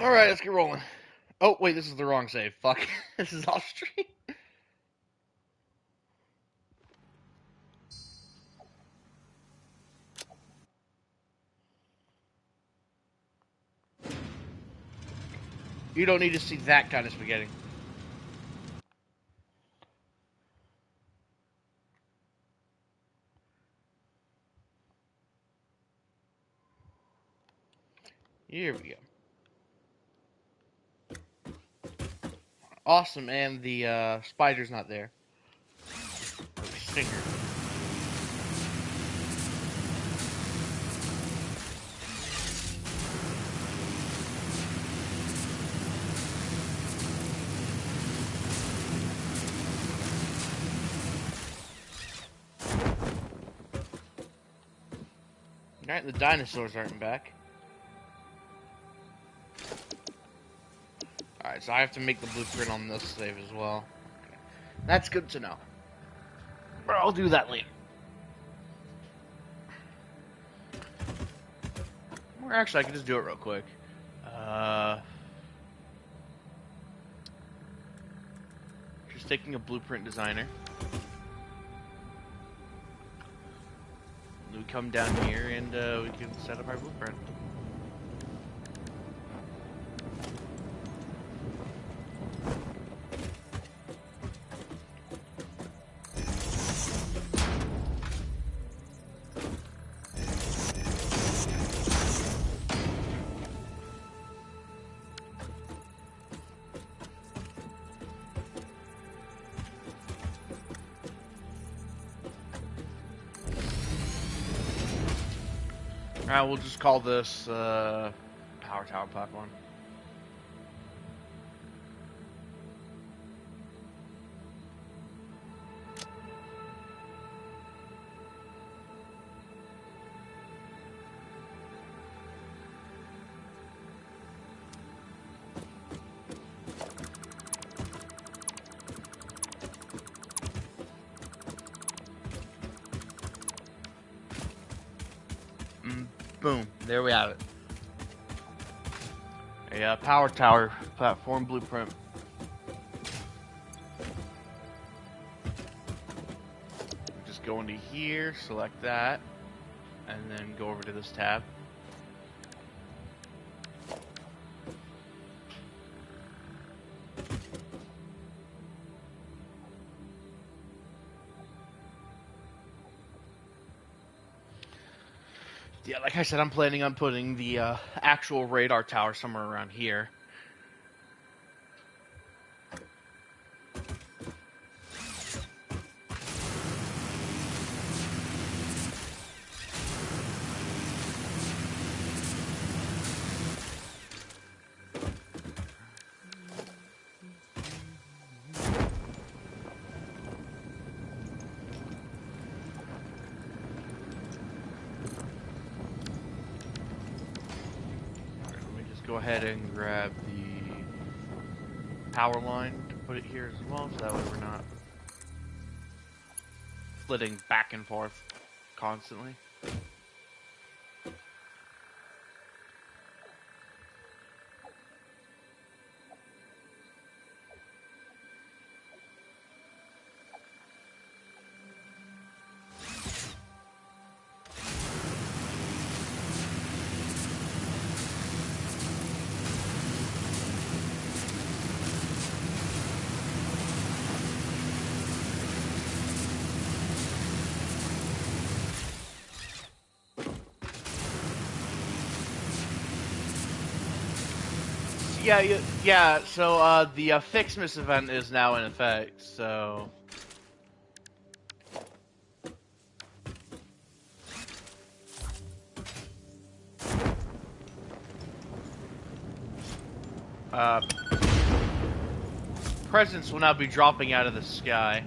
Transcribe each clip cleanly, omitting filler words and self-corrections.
Alright, let's get rolling. Oh, wait, this is the wrong save. Fuck. This is off stream. You don't need to see that kind of spaghetti. Here we go. Awesome, and the spider's not there. Stinger. Alright, the dinosaurs aren't back. Alright, so I have to make the blueprint on this save as well. That's good to know. But I'll do that later. Or actually, I can just do it real quick. Just taking a blueprint designer. We come down here and we can set up our blueprint. Alright, we'll just call this Power Tower Platform. Boom, there we have it. A Power Tower Platform blueprint. Just go into here, select that, and then go over to this tab. Yeah, like I said, I'm planning on putting the actual radar tower somewhere around here. Go ahead and grab the power line to put it here as well, so that way we're not flitting back and forth constantly. Yeah. So the Fixmas event is now in effect. So presents will now be dropping out of the sky.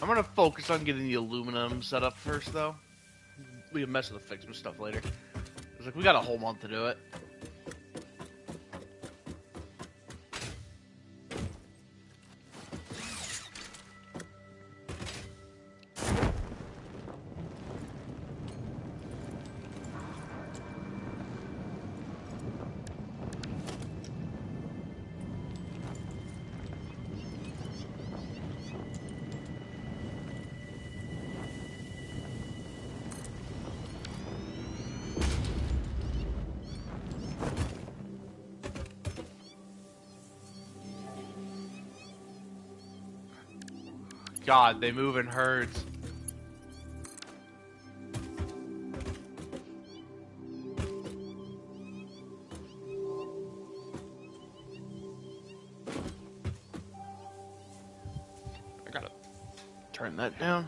I'm gonna focus on getting the aluminum set up first, though. We can mess with the Fixmas stuff later. It's like, we got a whole month to do it. God, they move in herds. I gotta turn that down.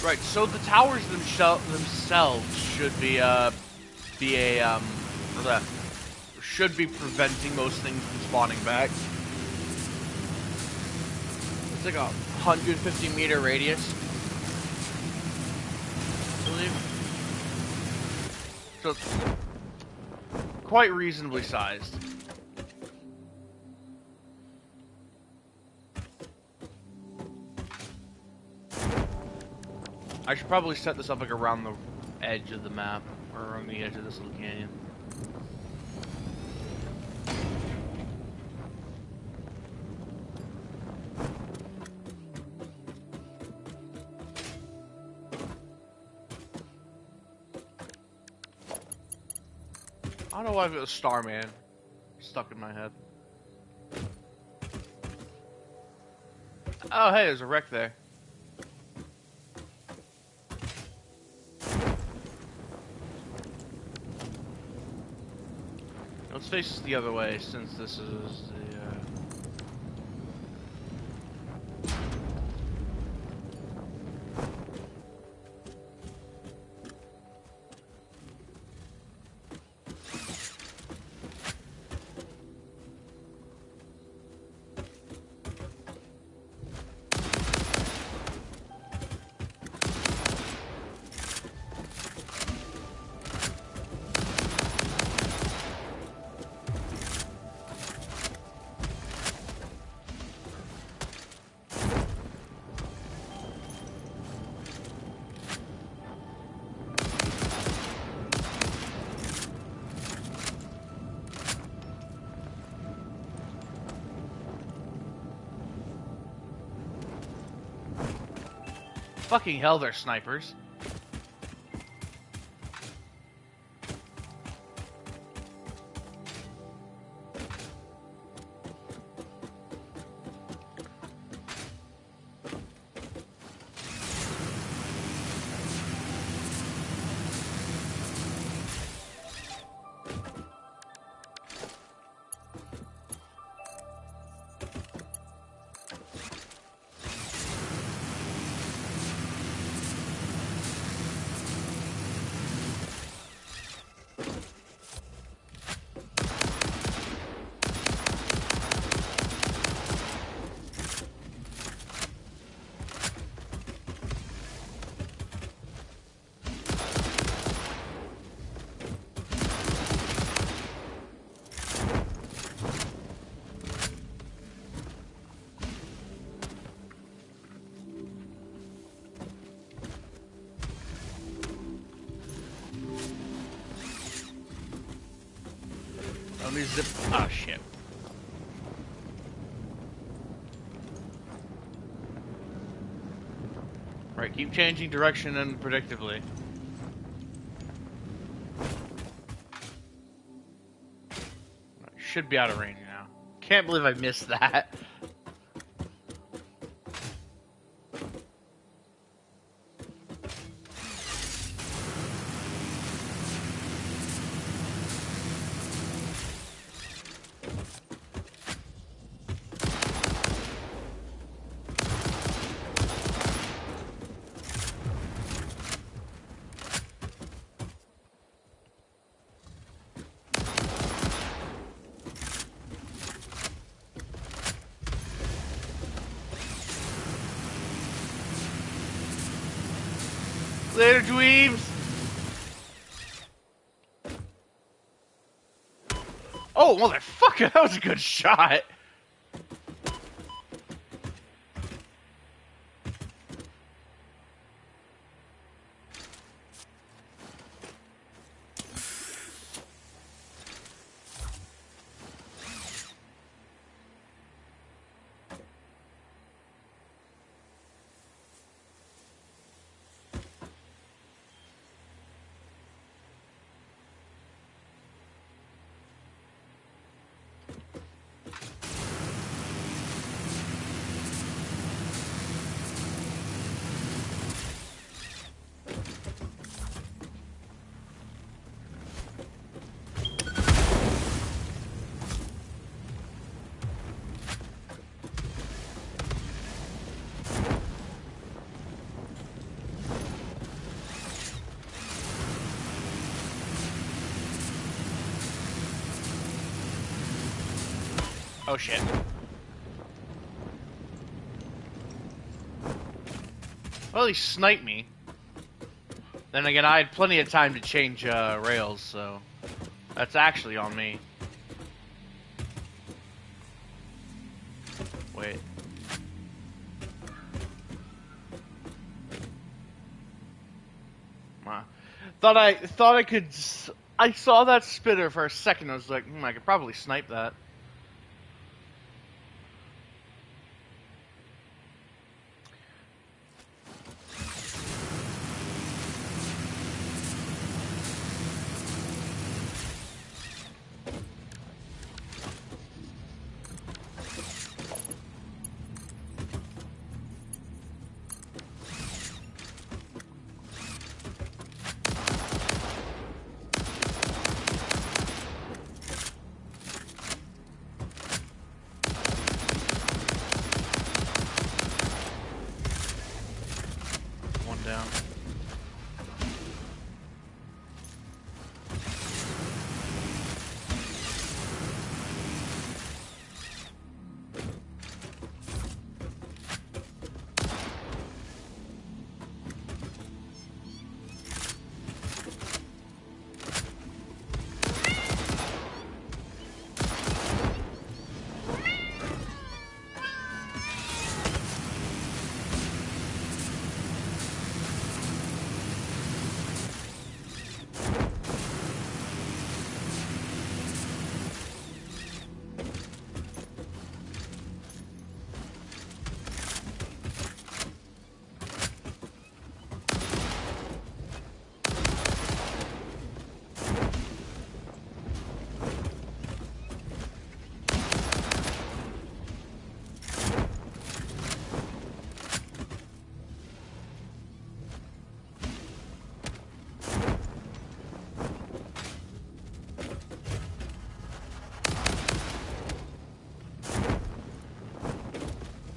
Right, so the towers themselves should be should be preventing most things from spawning back. It's like a 150-meter radius, I believe. So it's quite reasonably sized. I should probably set this up like around the edge of the map, or around the edge of this little canyon. I don't know why I've got a Starman stuck in my head. Oh, hey, there's a wreck there. Let's face this the other way, since this is the, fucking hell, they're snipers. Let me zip. Oh shit. Right, keep changing direction unpredictably. Should be out of range now. Can't believe I missed that. Later, dweebs! Oh, motherfucker, that was a good shot! Oh shit. Well, he sniped me. Then again, I had plenty of time to change rails, so that's actually on me. Wait. Thought I could. I saw that spitter for a second. I was like, I could probably snipe that. Down.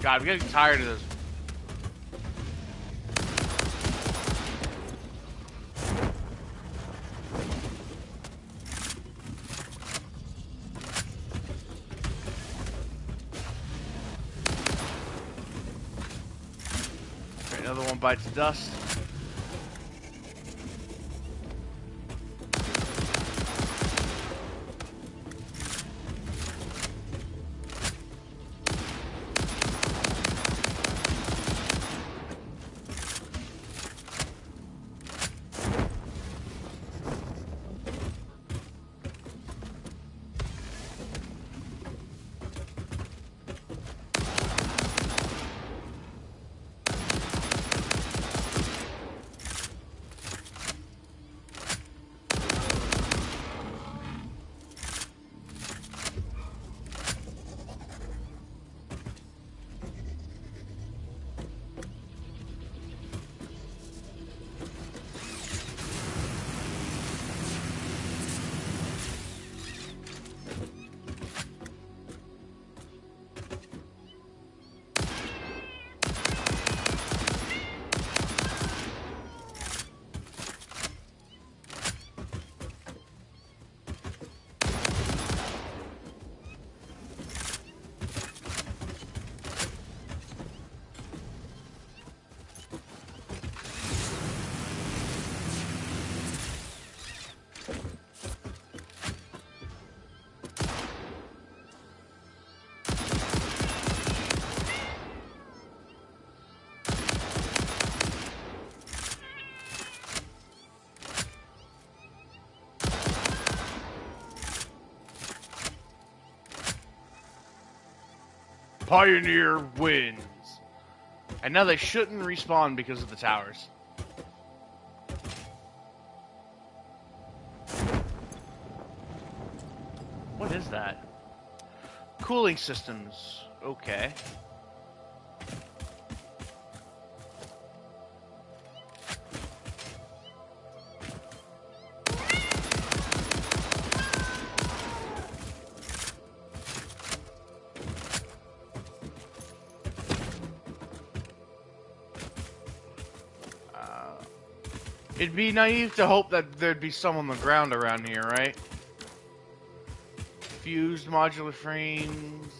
God, I'm getting tired of this. Okay, another one bites dust. Pioneer wins. And now they shouldn't respawn because of the towers. What is that? Cooling systems. Okay. It'd be naive to hope that there'd be some on the ground around here, right? Fused modular frames,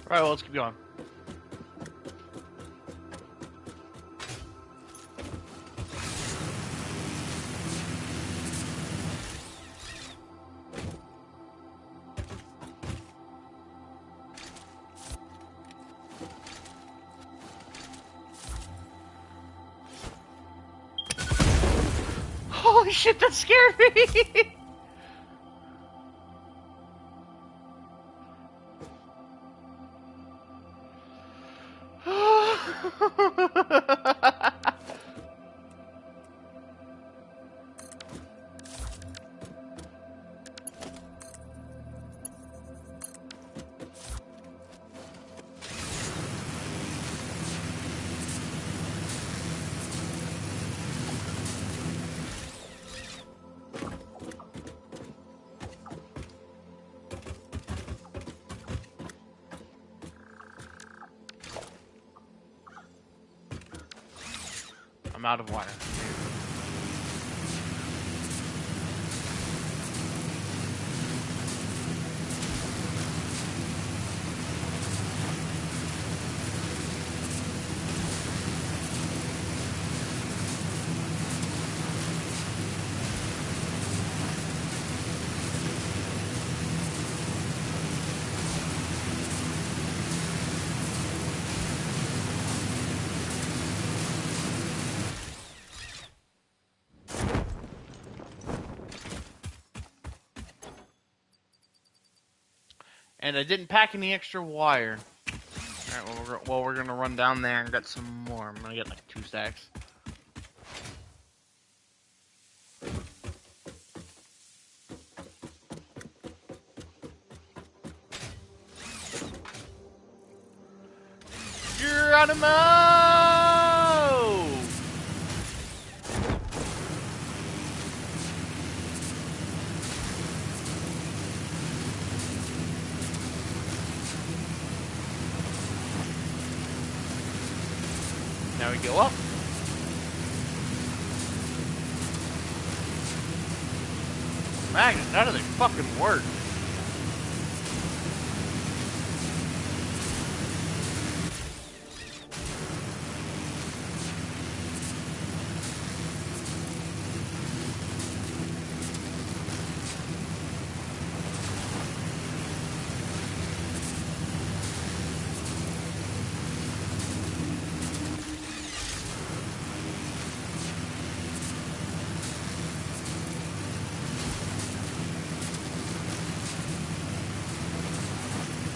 Alright, well, let's keep going. Holy shit, that scared me! I'm out of water. And I didn't pack any extra wire. Alright, well, we're gonna run down there and get some more. I'm gonna get like 2 stacks. Geronimo! Now we go up. Magnus, how do they fucking work?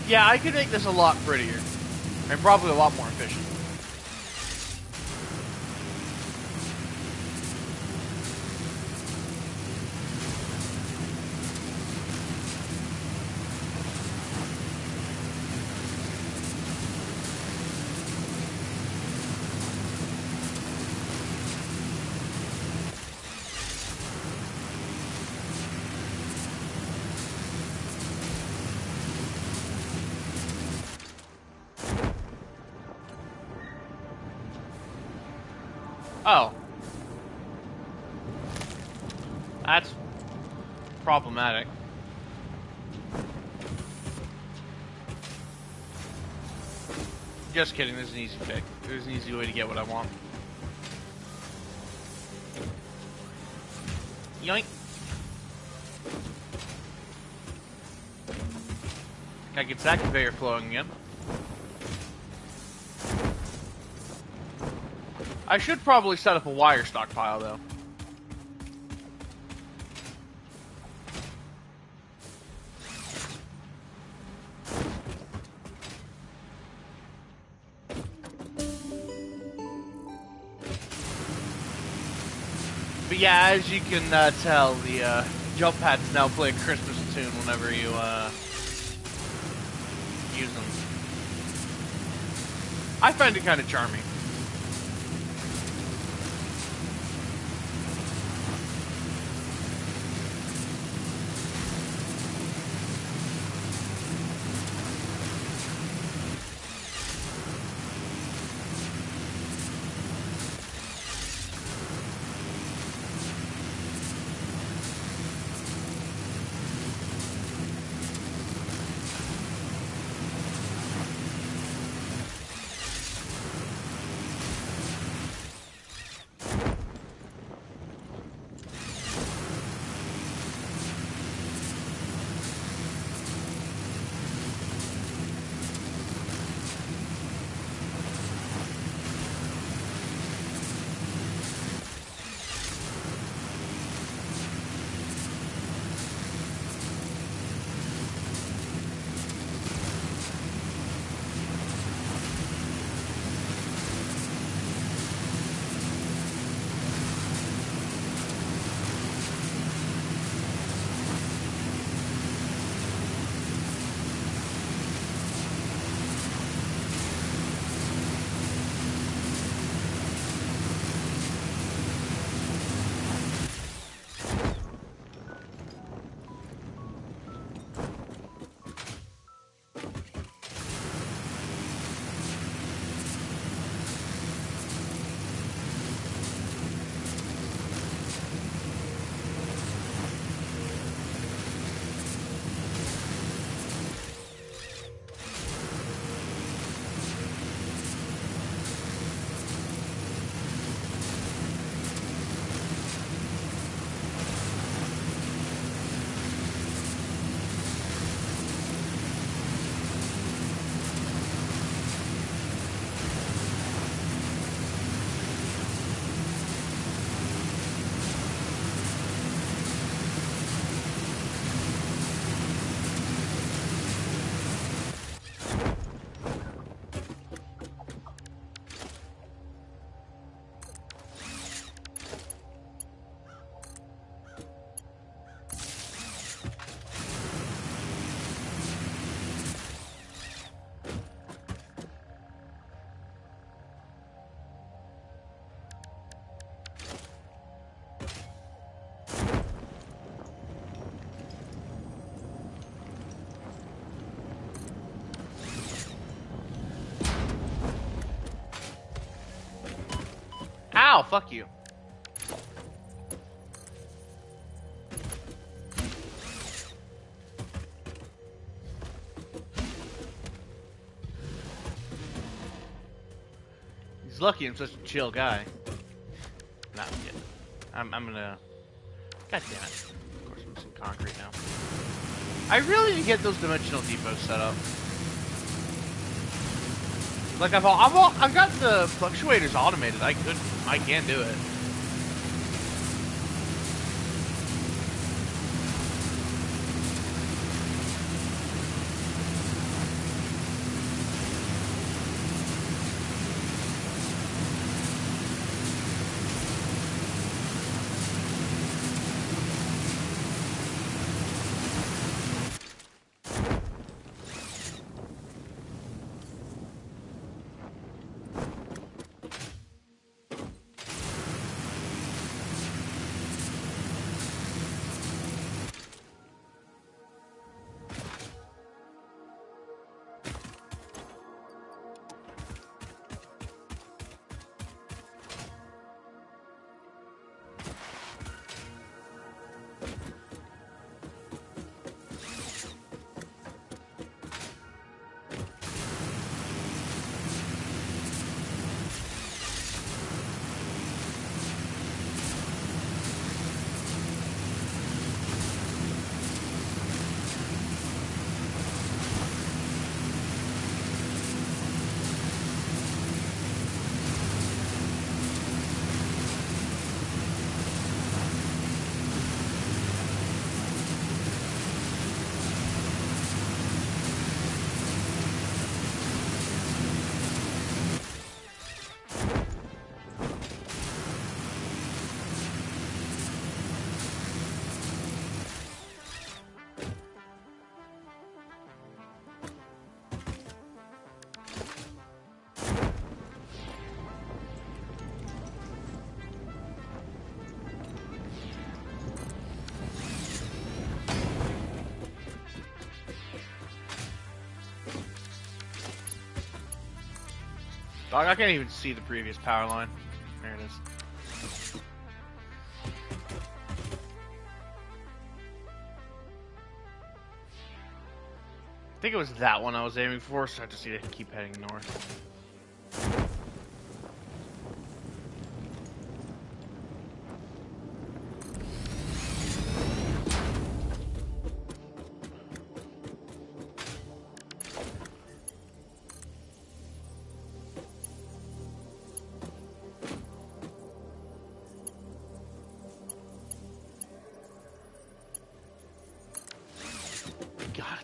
Yeah, I could make this a lot prettier. And probably a lot more efficient. Oh. That's problematic. Just kidding, there's an easy pick. There's an easy way to get what I want. Yoink. That gets that conveyor flowing again. I should probably set up a wire stockpile, though. But yeah, as you can tell, the jump pads now play a Christmas tune whenever you use them. I find it kind of charming. Ow, fuck you. He's lucky I'm such a chill guy. Nah, I'm kidding. I'm gonna... God damn it. Of course I'm missing concrete now. I really need to get those dimensional depots set up. Like I've got the fluctuators automated. I can do it. I can't even see the previous power line. There it is. I think it was that one I was aiming for, so I just need to keep heading north.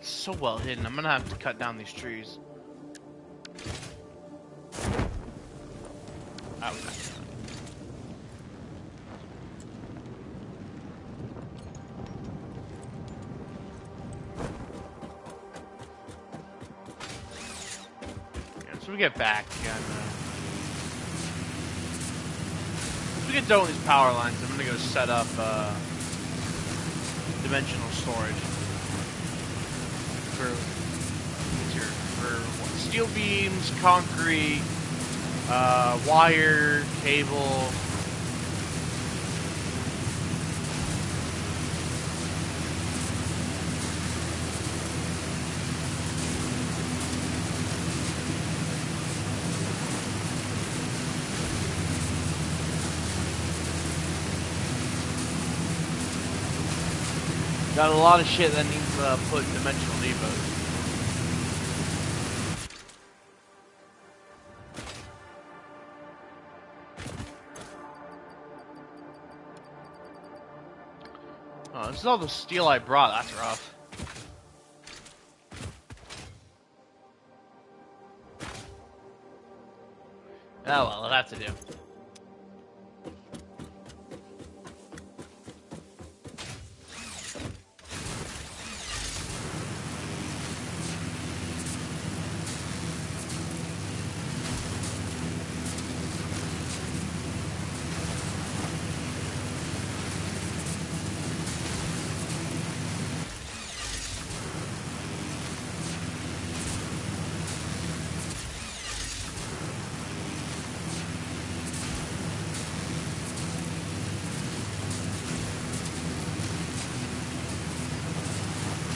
So well hidden. I'm gonna have to cut down these trees. Oh, okay. Yeah, so we get back and once we get done with these power lines, I'm gonna go set up dimensional storage. For steel beams, concrete, wire, cable. Got a lot of shit that needs put in dimensional depots. Oh, this is all the steel I brought. That's rough. Oh well, it'll have to do.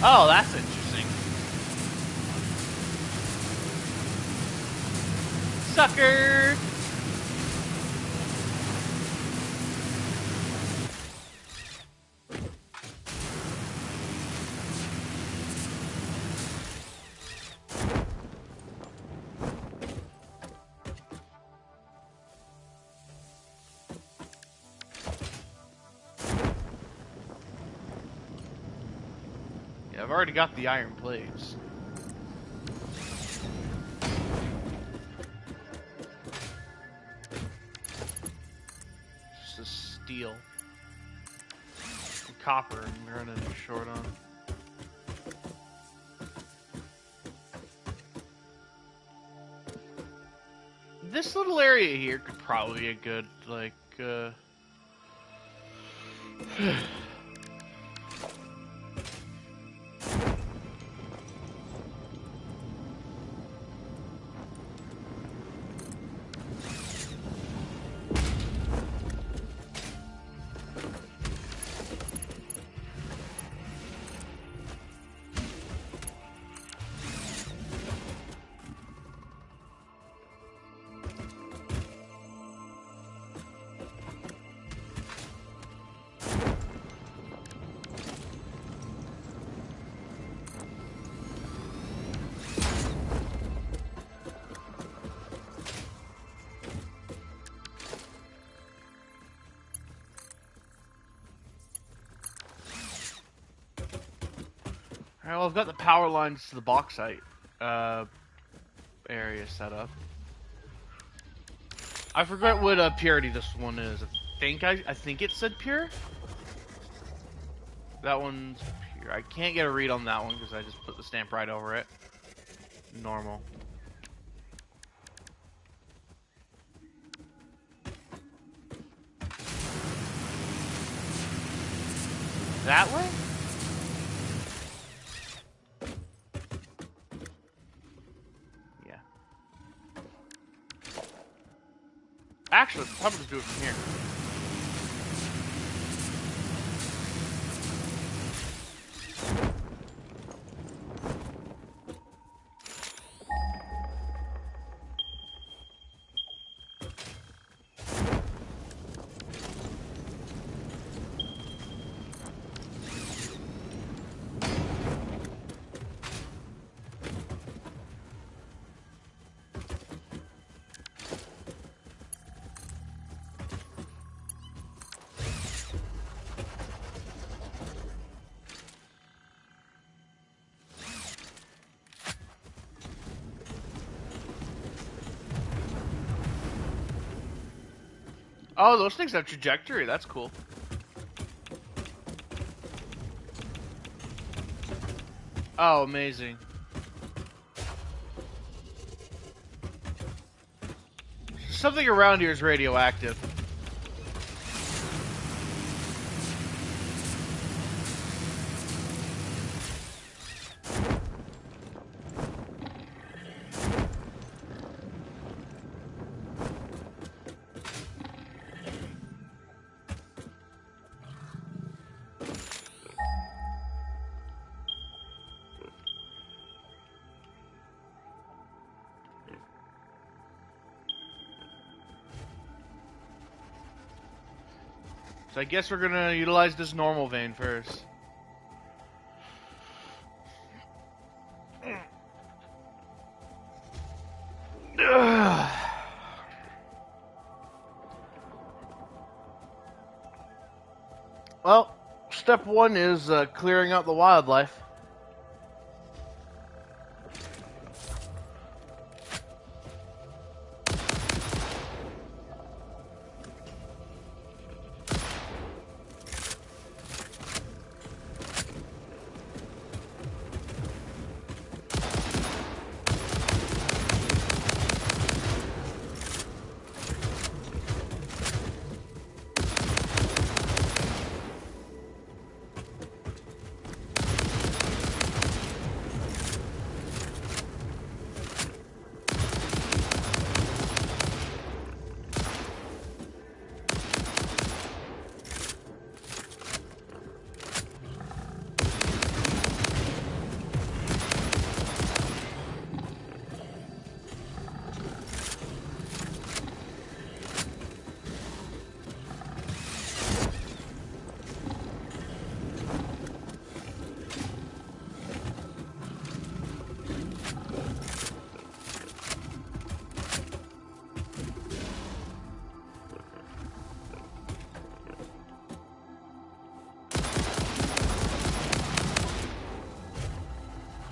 Oh, that's interesting. Sucker! I've already got the iron plates. Just the steel. And copper I'm running short on. This little area here could probably be a good, like, Alright, well, I've got the power lines to the bauxite area set up. I forget what purity this one is. I think it said pure. That one's pure. I can't get a read on that one because I just put the stamp right over it. Normal. That way? Actually, probably just do it from here. Oh, those things have trajectory. That's cool. Oh, amazing. Something around here is radioactive. So I guess we're gonna utilize this normal vein first. Well, step one is clearing out the wildlife.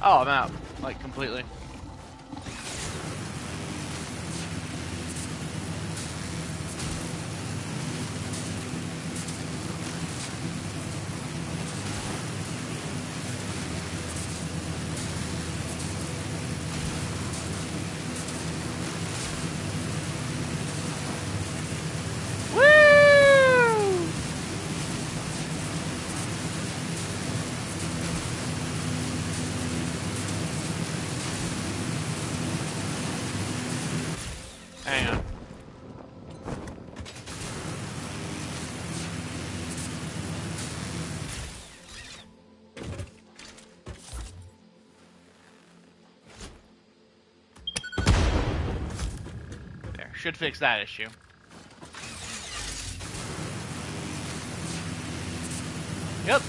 Oh, I'm out. Like, completely. Woo! Hang on. There, should fix that issue. Yep.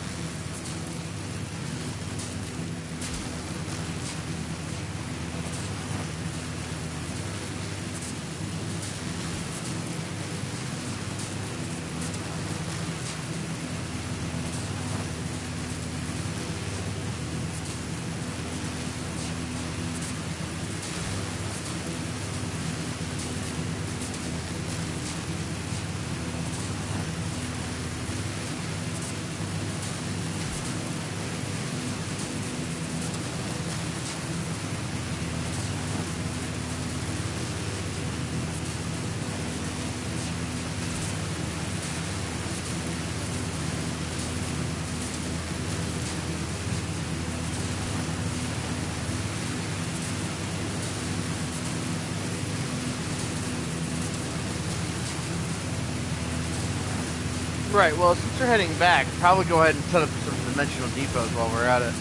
Right, well, since we're heading back, probably go ahead and set up some dimensional depots while we're at it.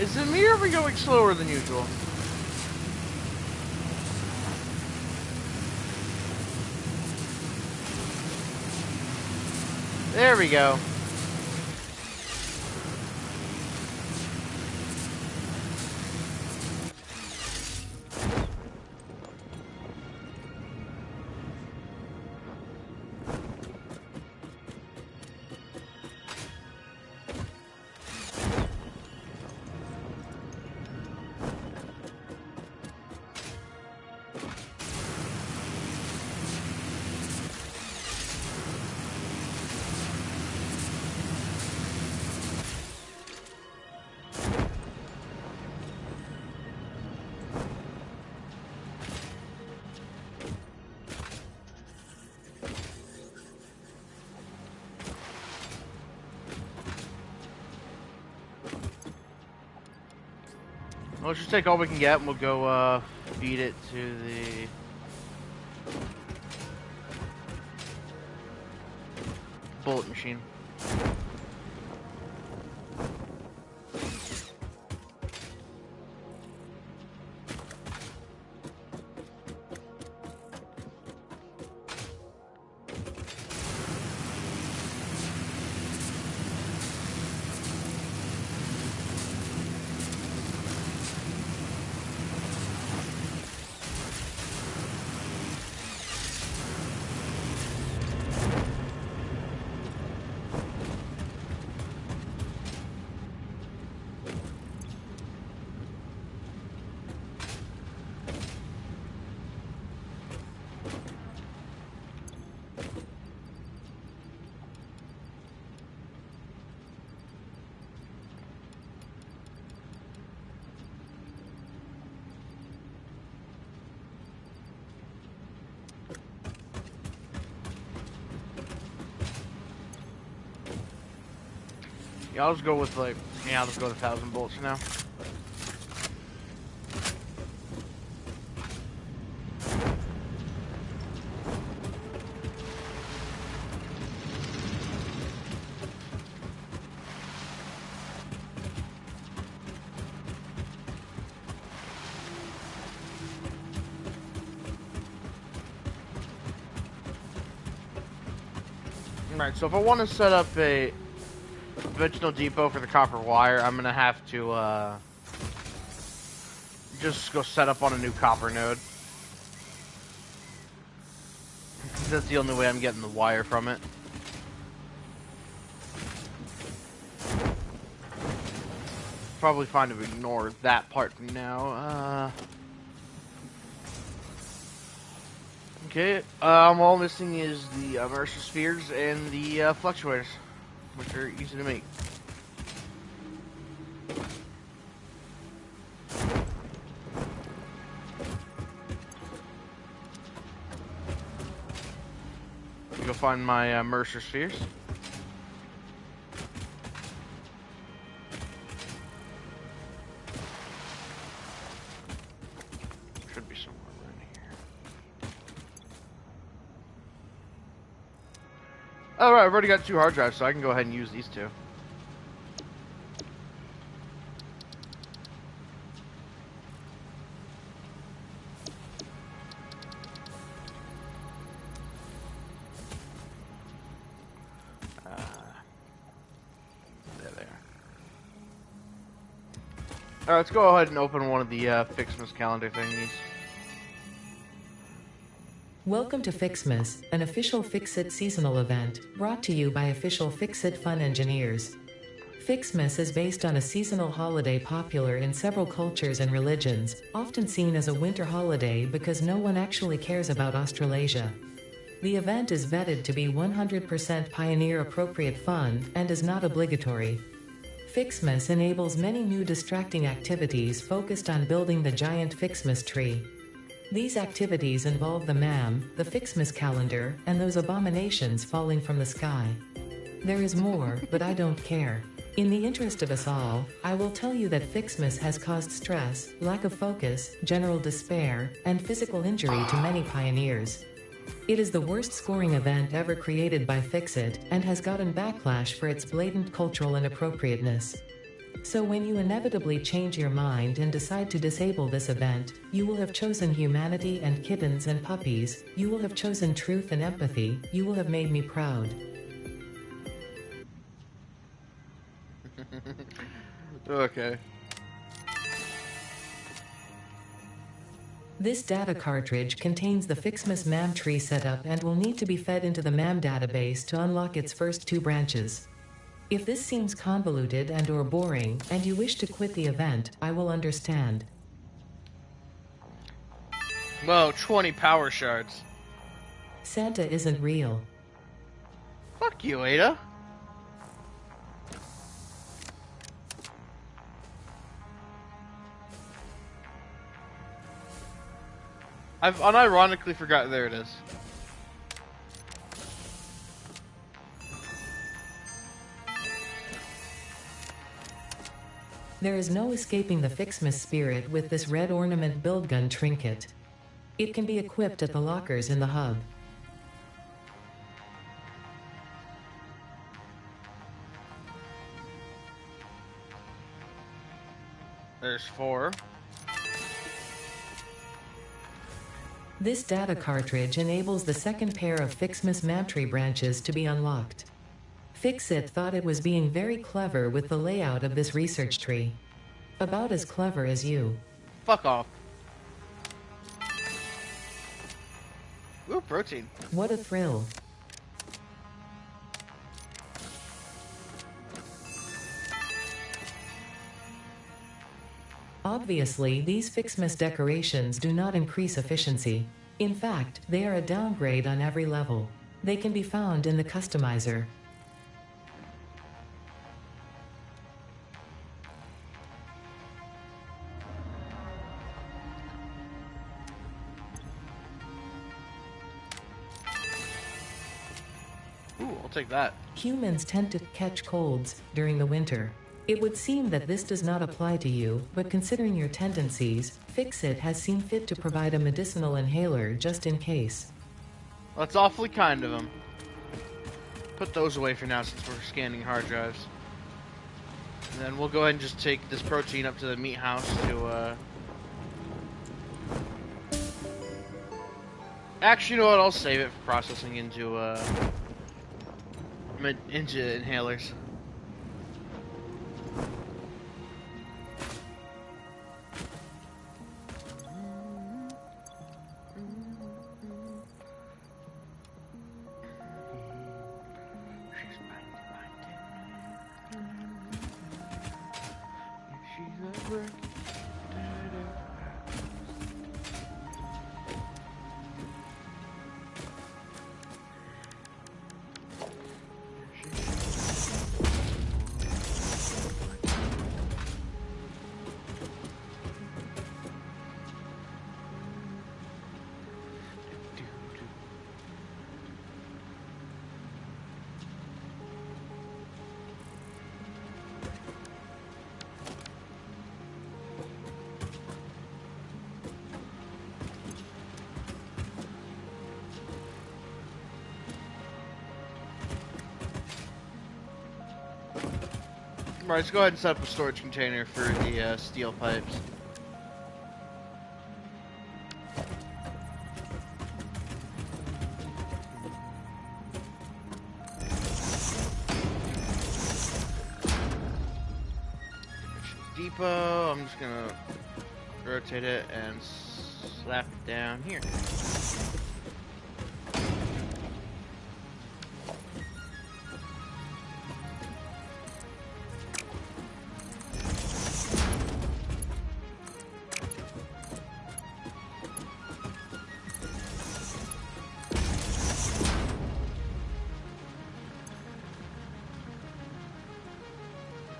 Is the meter ever going slower than usual? There we go. Well, let's just take all we can get and we'll go feed it to the bullet machine. Yeah, I'll just go with like, yeah, I'll just go with 1,000 bolts now. Alright, so if I want to set up a dimensional depot for the copper wire, I'm gonna have to just go set up on a new copper node. That's the only way I'm getting the wire from it. Probably fine to ignore that part for now. Okay, all missing is the immersive spheres and the fluctuators, which are easy to make. Go find my immersive spheres. Should be somewhere around here. Alright, I've already got 2 hard drives, so I can go ahead and use these 2. Alright, let's go ahead and open one of the Fixmas calendar thingies. Welcome to Fixmas, an official Fix-It seasonal event, brought to you by official Fix-It Fun engineers. Fixmas is based on a seasonal holiday popular in several cultures and religions, often seen as a winter holiday because no one actually cares about Australasia. The event is vetted to be 100% pioneer-appropriate fun and is not obligatory. Fixmas enables many new distracting activities focused on building the giant Fixmas tree. These activities involve the MAM, the Fixmas calendar, and those abominations falling from the sky. There is more, but I don't care. In the interest of us all, I will tell you that Fixmas has caused stress, lack of focus, general despair, and physical injury to many pioneers. It is the worst scoring event ever created by Fix-It, and has gotten backlash for its blatant cultural inappropriateness. So when you inevitably change your mind and decide to disable this event, you will have chosen humanity and kittens and puppies, you will have chosen truth and empathy, you will have made me proud. Okay. This data cartridge contains the Fixmas MAM tree setup and will need to be fed into the MAM database to unlock its first 2 branches. If this seems convoluted and/or boring, and you wish to quit the event, I will understand. Whoa, 20 power shards. Santa isn't real. Fuck you, Ada. I've unironically forgotten. There it is. There is no escaping the Fixmas spirit with this red ornament build gun trinket. It can be equipped at the lockers in the hub. There's 4. This data cartridge enables the second pair of Fixmas MAMTree branches to be unlocked. Fix-It thought it was being very clever with the layout of this research tree. About as clever as you. Fuck off. Ooh, protein. What a thrill. Obviously, these Fixmas decorations do not increase efficiency. In fact, they are a downgrade on every level. They can be found in the customizer. Ooh, I'll take that. Humans tend to catch colds during the winter. It would seem that this does not apply to you, but considering your tendencies, Fix-It has seen fit to provide a medicinal inhaler just in case. That's awfully kind of him. Put those away for now since we're scanning hard drives. And then we'll go ahead and just take this protein up to the meat house to, Actually, you know what? I'll save it for processing into, ninja inhalers. Alright, let's go ahead and set up a storage container for the steel pipes. Depot, I'm just gonna rotate it and slap it down here.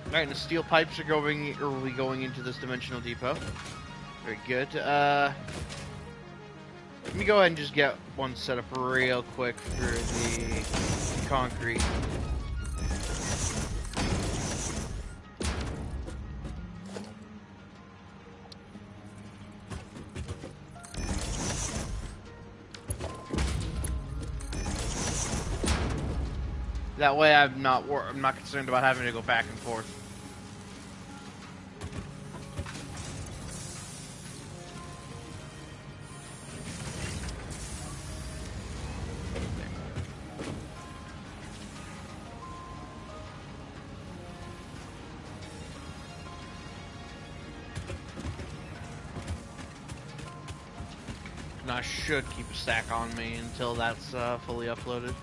Alright, and the steel pipes are will be going into this dimensional depot. Very good. Let me go ahead and just get one set up real quick for the concrete. That way I'm not concerned about having to go back and forth. And I should keep a stack on me until that's fully uploaded.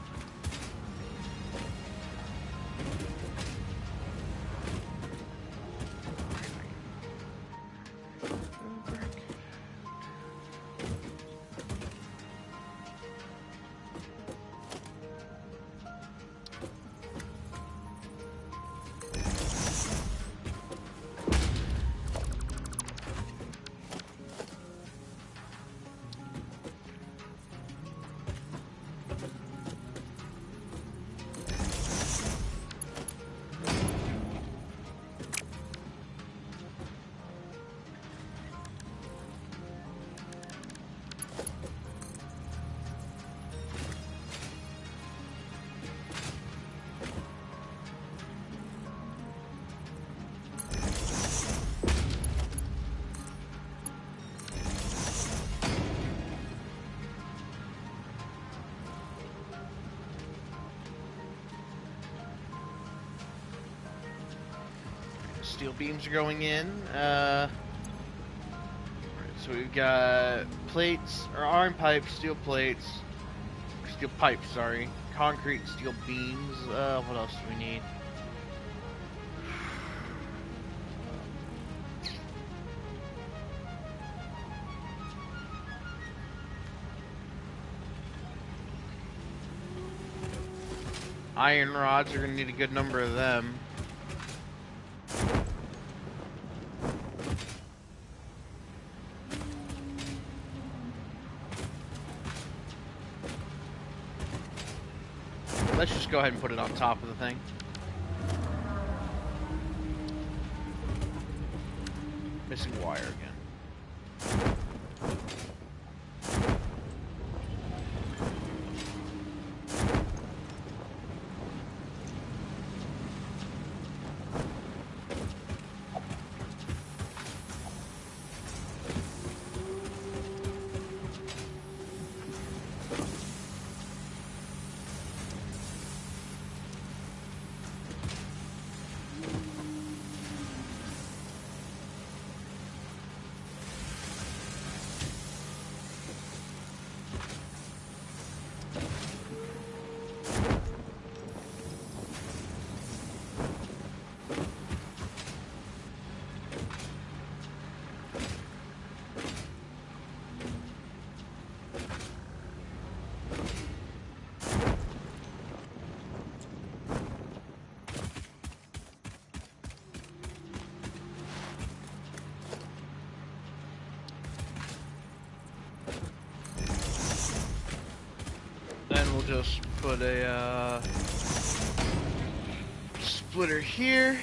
Steel beams are going in. So we've got plates, or iron pipes, steel plates, steel pipes, sorry, concrete, steel beams. What else do we need? Iron rods, are going to need a good number of them. Let's just go ahead and put it on top of the thing. Missing wire again. we'll just put a splitter here.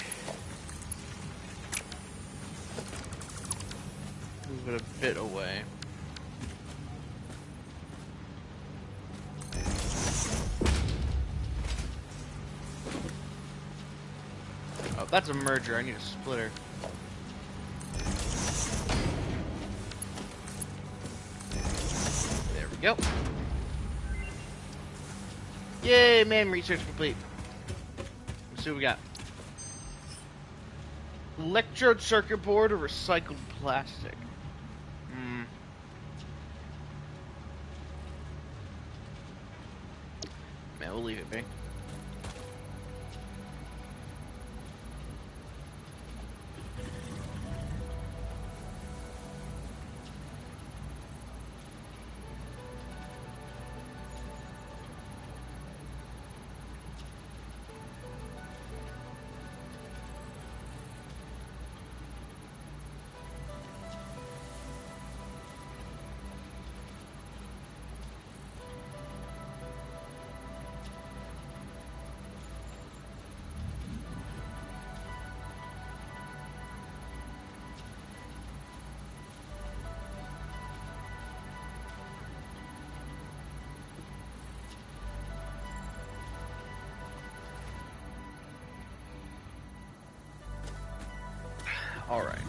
Move it a bit away. Oh, that's a merger. I need a splitter. There we go. Yay, man, research complete. Let's see what we got. Electrode circuit board or recycled plastic? Man, we'll leave it be. All right.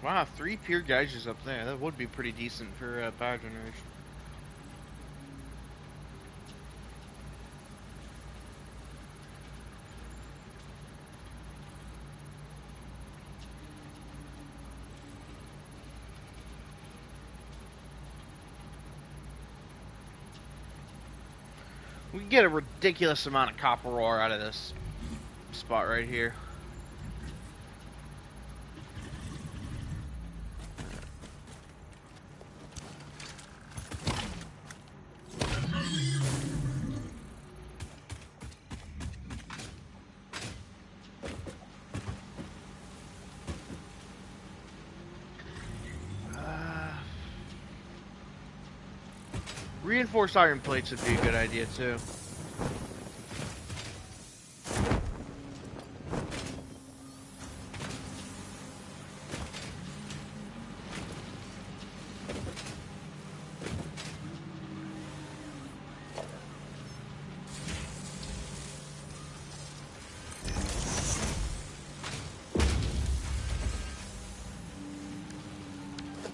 Wow, 3 pure geysers up there. That would be pretty decent for power generation. We can get a ridiculous amount of copper ore out of this spot right here. Reinforced iron plates would be a good idea too.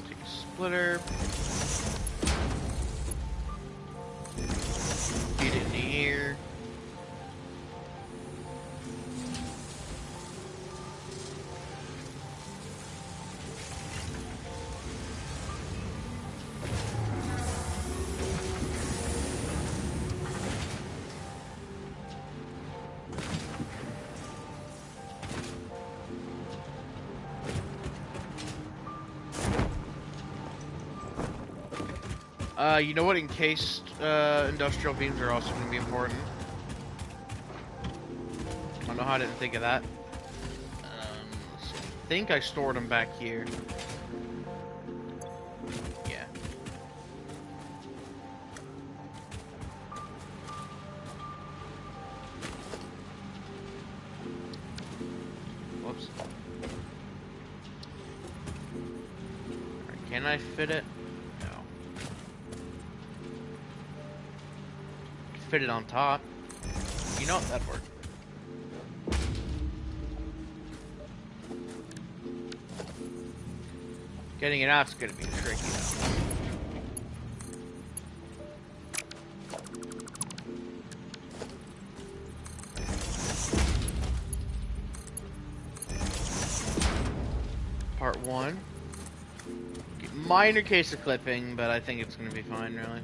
Take a splitter. Feed it in here. You know what? Encased industrial beams are also going to be important. I don't know how I didn't think of that. I think I stored them back here. Yeah. Whoops. Alright, can I fit it? Fit it on top. You know, that'd work. Getting it out's gonna be tricky though. minor case of clipping, but I think it's going to be fine, really.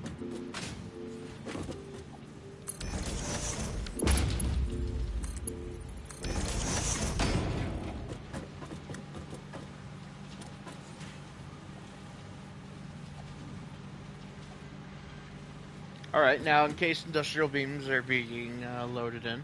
Alright, now in case industrial beams are being loaded in.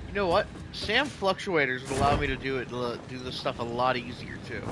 You know what? SAM fluctuators would allow me to do this stuff a lot easier too.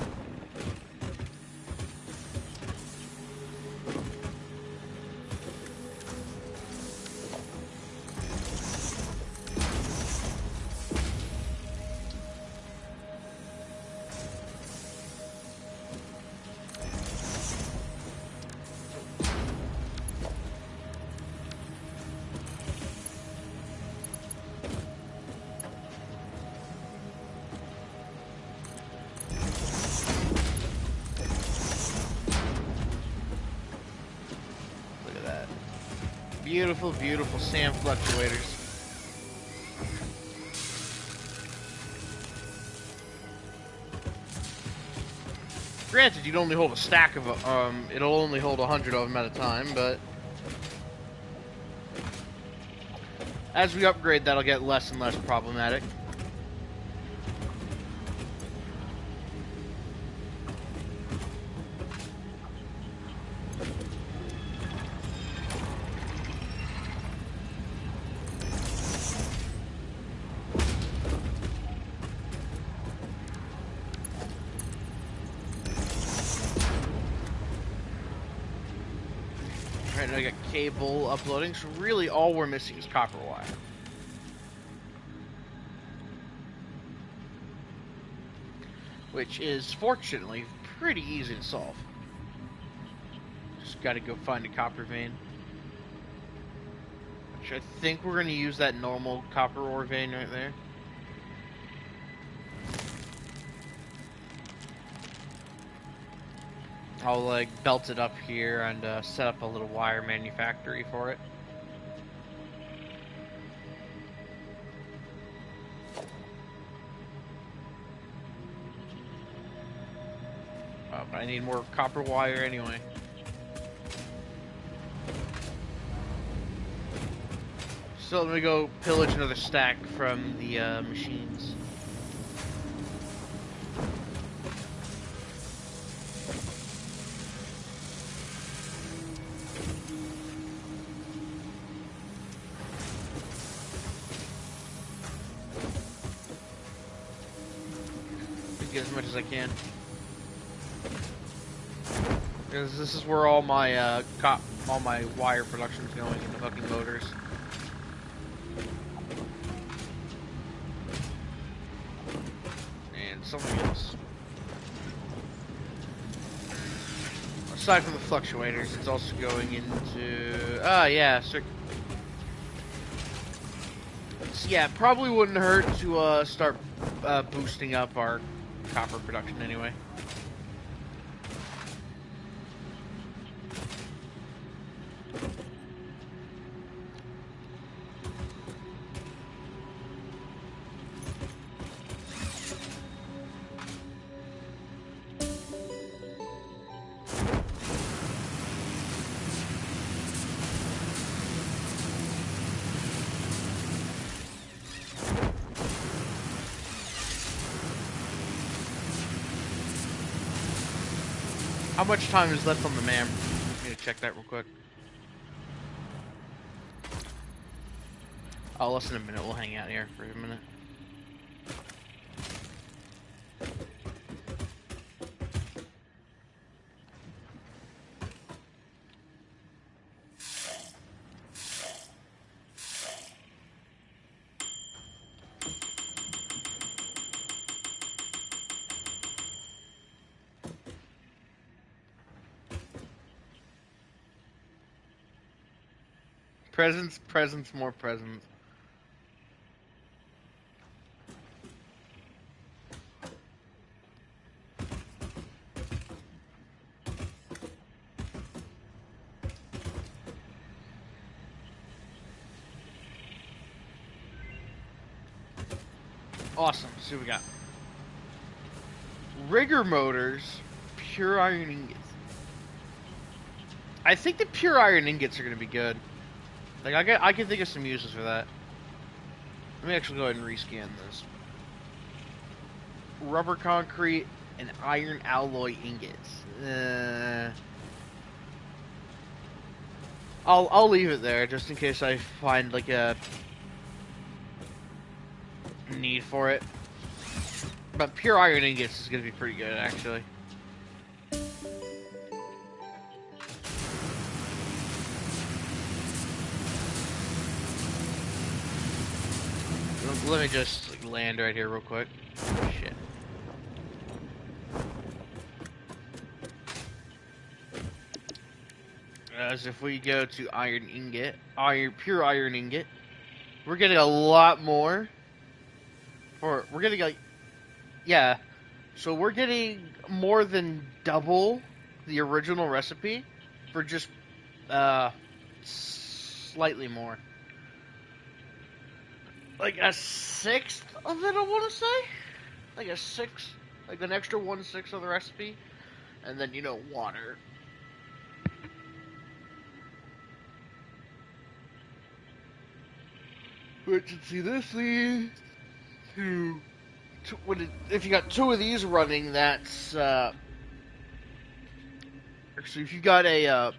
Beautiful, beautiful SAM fluctuators. Granted, you'd only hold a stack of it'll only hold 100 of them at a time, but as we upgrade, that'll get less and less problematic. Right now I got cable uploading, so really all we're missing is copper wire. Which is, fortunately, pretty easy to solve. Just gotta go find a copper vein. Which I think we're gonna use that normal copper ore vein right there. I'll like belt it up here and set up a little wire manufactory for it. But I need more copper wire anyway. So let me go pillage another stack from the machines. Get as much as I can. Because this is where all my wire production is going into fucking motors. And something else. Aside from the fluctuators, it's also going into yeah, so yeah, probably wouldn't hurt to start boosting up our copper production anyway. How much time is left on the MAM? I need to check that real quick. Oh, less than a minute. We'll hang out here for a minute. Presents, presents, more presents. Awesome. Let's see what we got. Rigger motors, pure iron ingots. I think the pure iron ingots are going to be good. Like, I can think of some uses for that. Let me actually go ahead and rescan this. Rubber concrete and iron alloy ingots. I'll leave it there just in case I find like a need for it. But pure iron ingots is gonna be pretty good actually. Let me just like, land right here real quick. Oh, shit. As if we go to iron ingot, pure iron ingot, we're getting a lot more. We're getting like, yeah. So we're getting more than double the original recipe for just slightly more. Like a sixth of it, I want to say. Like a sixth, like an extra 1/6 of the recipe, and then water. Which, see, this leads to if you got 2 of these running, that's actually if you got a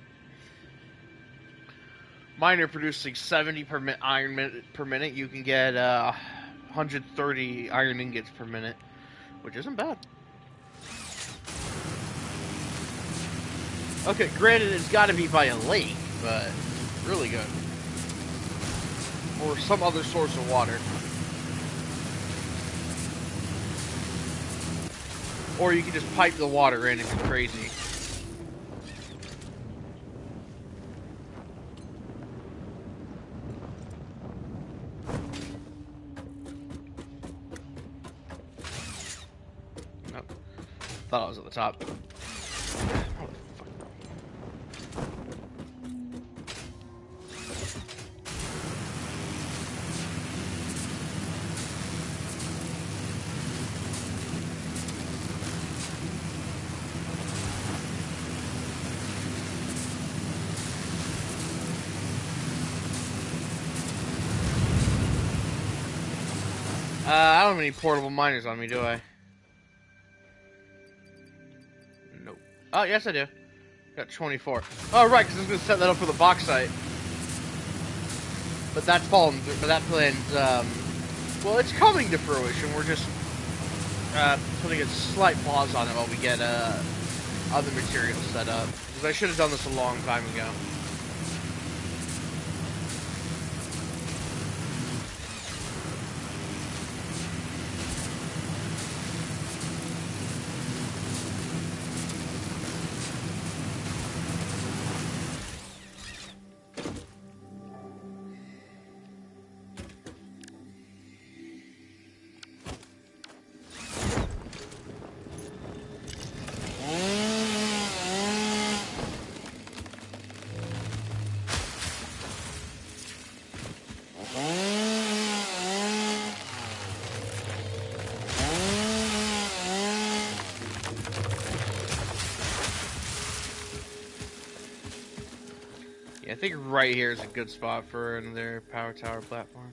miner producing 70 iron per minute, you can get 130 iron ingots per minute, which isn't bad. Okay, granted, it's got to be by a lake, but really good. Or some other source of water. Or you can just pipe the water in if you're crazy. Nope. Thought I was at the top. I don't have any portable miners on me, do I? Nope. Oh, yes I do. Got 24. Oh, right, because I was going to set that up for the bauxite. But that's fallen through. But that plan's, well, it's coming to fruition. We're just putting a slight pause on it while we get other materials set up. Because I should have done this a long time ago. Yeah, I think right here is a good spot for another power tower platform.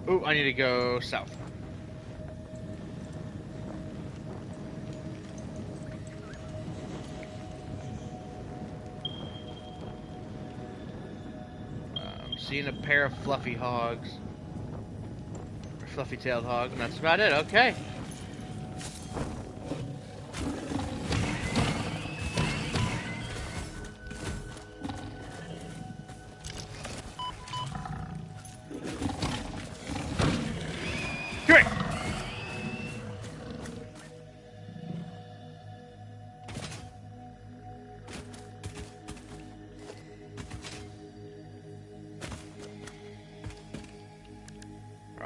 Oh, I need to go south. I'm seeing a pair of fluffy hogs. fluffy-tailed hog, and that's about it. Okay. Come here.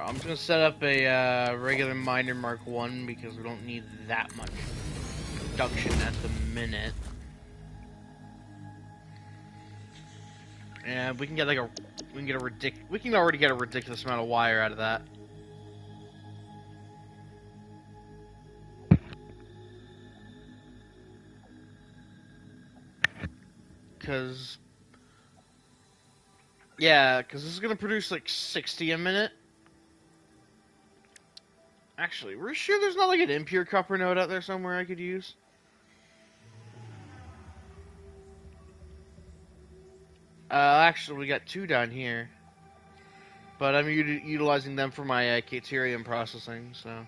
I'm just gonna set up a regular miner Mark 1 because we don't need that much production at the minute. And we can get like we can already get a ridiculous amount of wire out of that. Cause this is gonna produce like 60 a minute. Actually, we're sure there's not like an impure copper node out there somewhere I could use. Actually, we got 2 down here. But I'm utilizing them for my Caterium processing, so.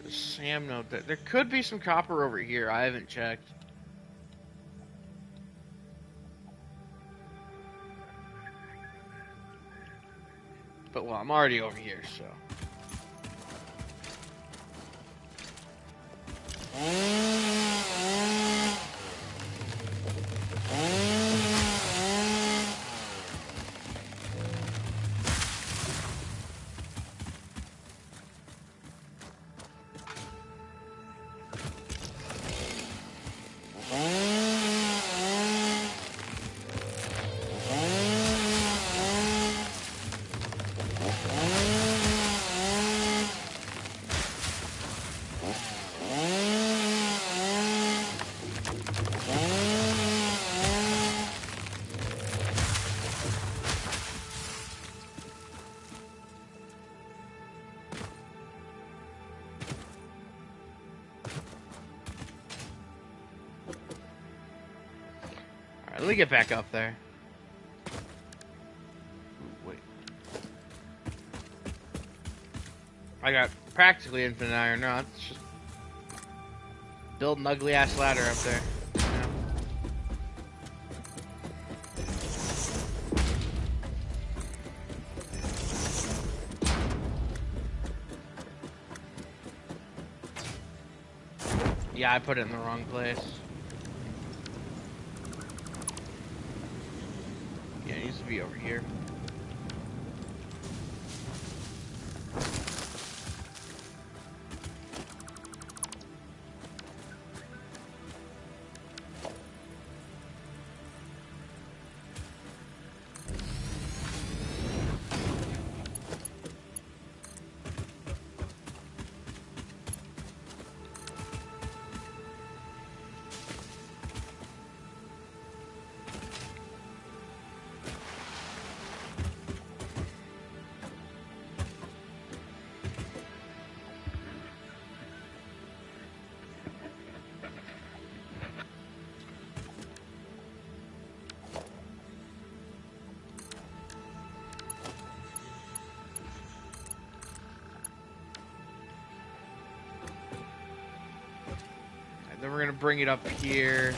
Sam node. There could be some copper over here. I haven't checked. But, well, I'm already over here, so. Let me get back up there. Ooh, wait. I got practically infinite iron. No, it's just build an ugly ass ladder up there. Yeah, I put it in the wrong place. Yeah, it needs to be over here. Then we're gonna bring it up here.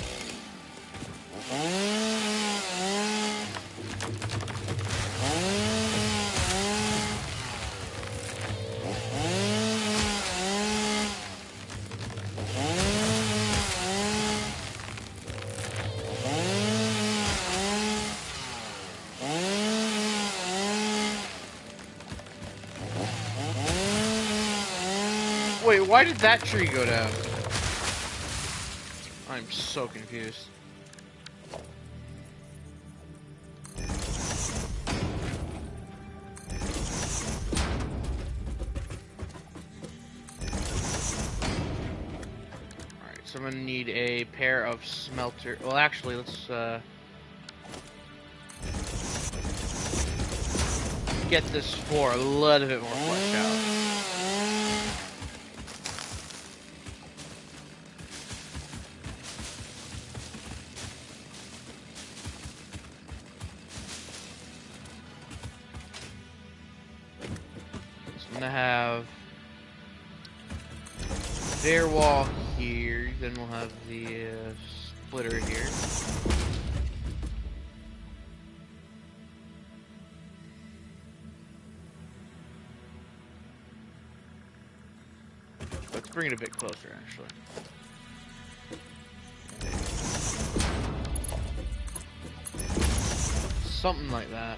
Wait, why did that tree go down? I'm so confused. Alright, so I'm gonna need a pair of smelter. Well, actually, let's get this floor a little bit more fleshed out. gonna have their wall here, then we'll have the splitter here. Let's bring it a bit closer, actually. Something like that.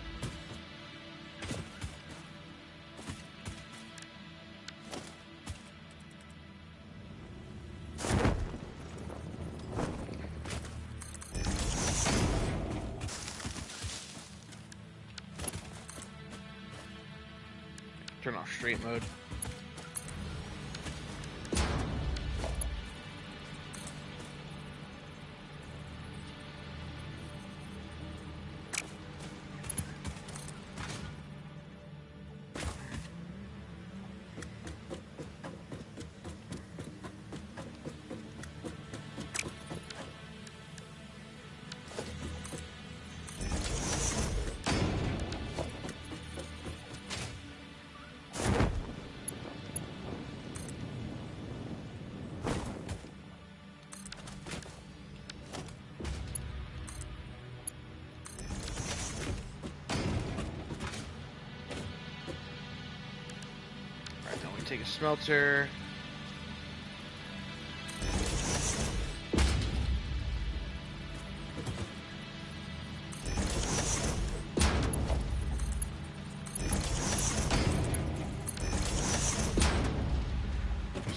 Turn off straight mode. Take a smelter.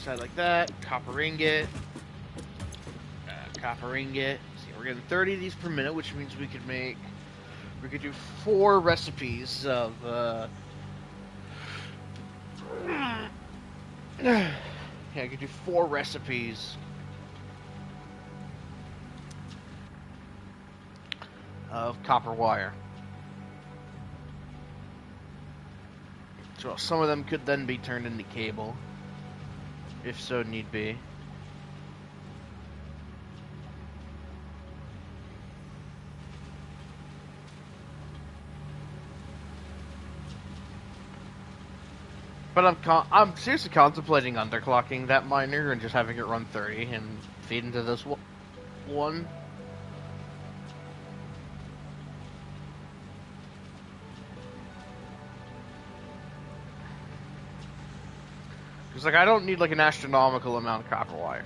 Side like that. Copper ingot. Copper ingot. See, we're getting 30 of these per minute, which means we could do 4 recipes of yeah, I could do 4 recipes of copper wire. So some of them could then be turned into cable, if so need be. But I'm seriously contemplating underclocking that miner and just having it run 30 and feed into this one. Because like I don't need like an astronomical amount of copper wire,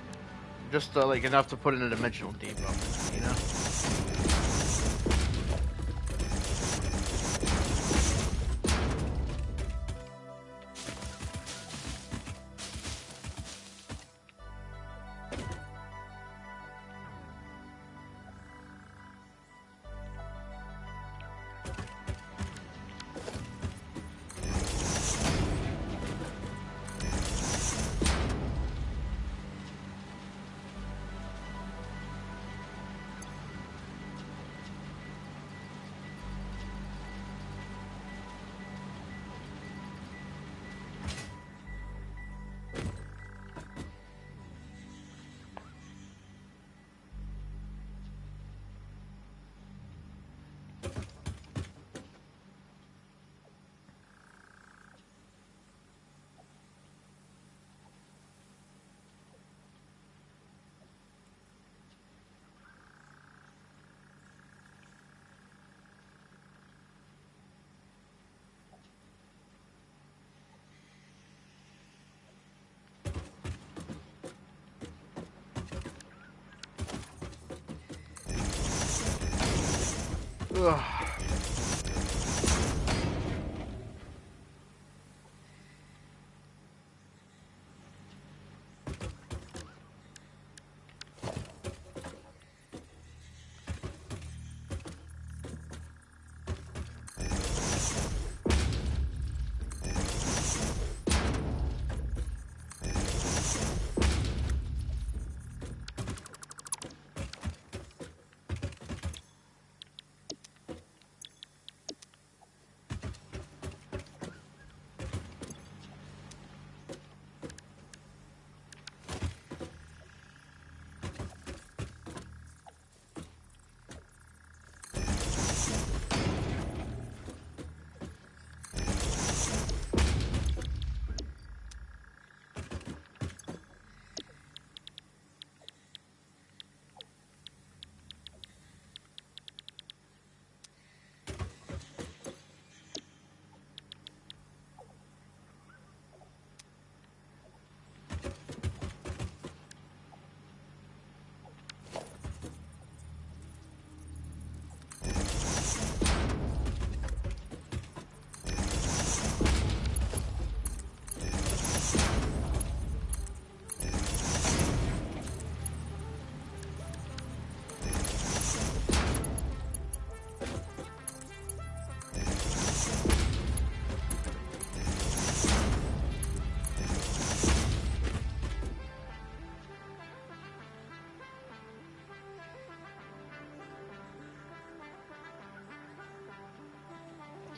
just like enough to put in a dimensional depot, you know. Ugh.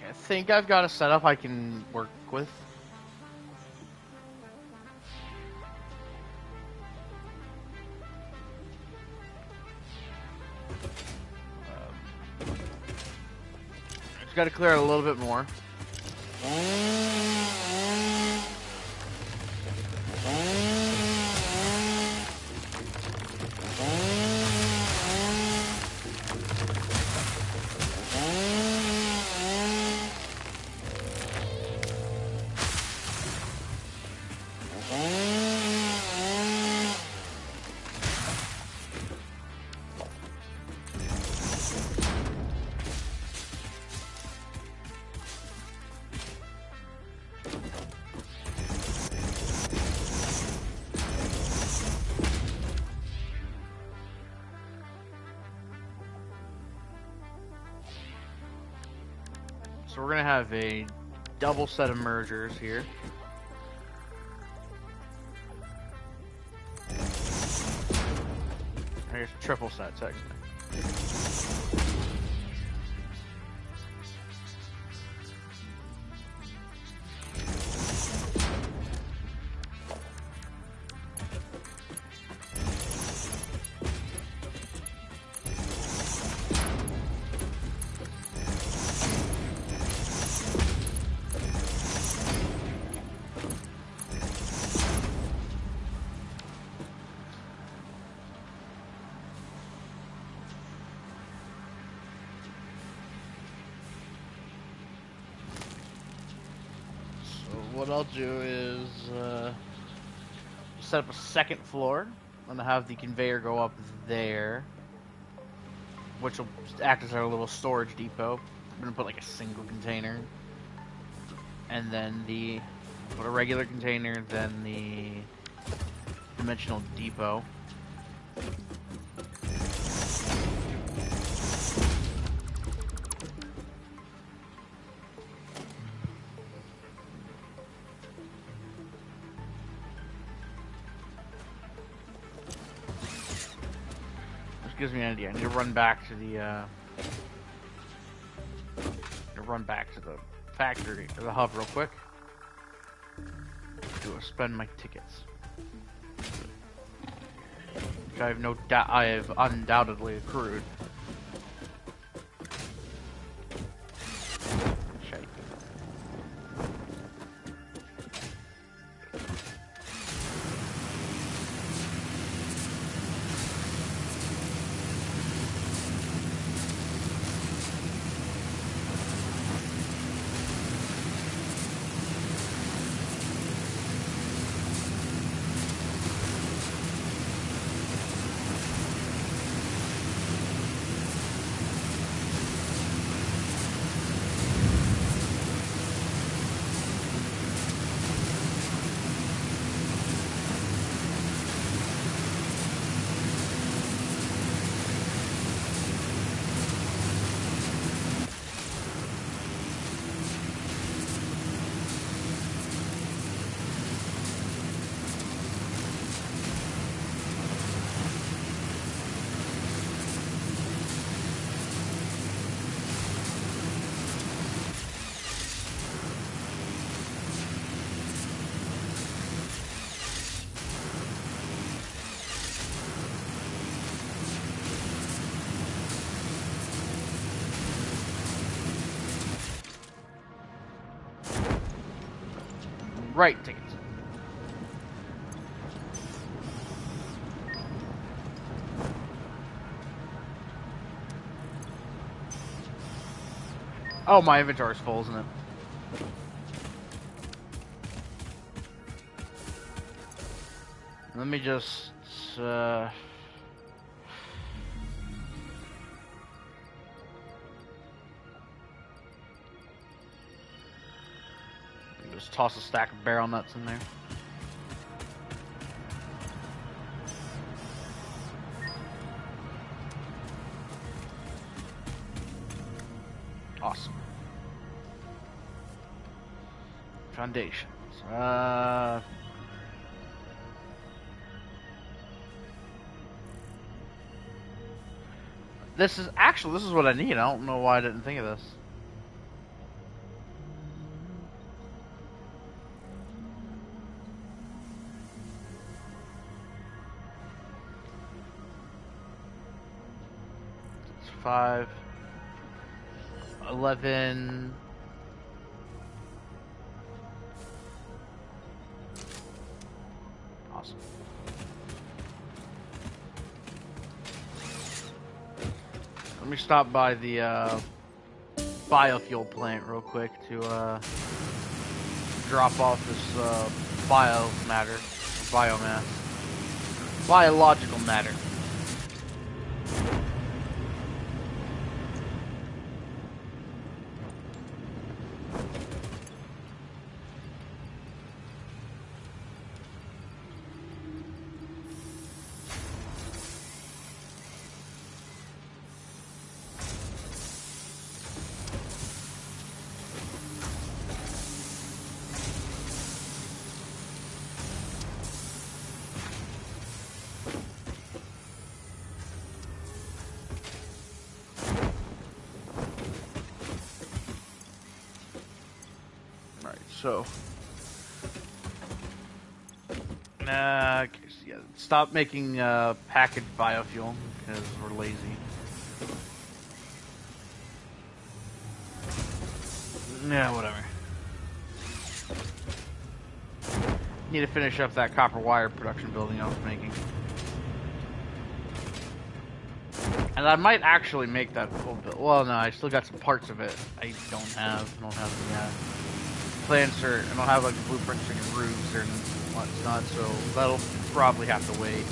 I think I've got a setup I can work with. Just got to clear it a little bit more. So we're gonna have a double set of mergers here. I guess triple sets actually. What I'll do is set up a second floor. I'm gonna have the conveyor go up there, which will act as our little storage depot. I'm gonna put like a single container, and then put a regular container, then the dimensional depot. Gives me an idea. I need to run back to the factory or the hub real quick. To spend my tickets. Which I have undoubtedly accrued. Shite. Right tickets. Oh, my inventory's full, isn't it? Let me just just toss a stack of barrel nuts in there. Awesome. Foundations. This is what I need. I don't know why I didn't think of this. 5, 11. Awesome. Let me stop by the biofuel plant real quick to drop off this biomass, biological matter. So, yeah, stop making packaged biofuel because we're lazy. Yeah, whatever. Need to finish up that copper wire production building I was making. And I might actually make that full build. Well, no, I still got some parts of it I don't have the plans or I don't have like blueprints for your roofs or whatnot, so that'll probably have to wait.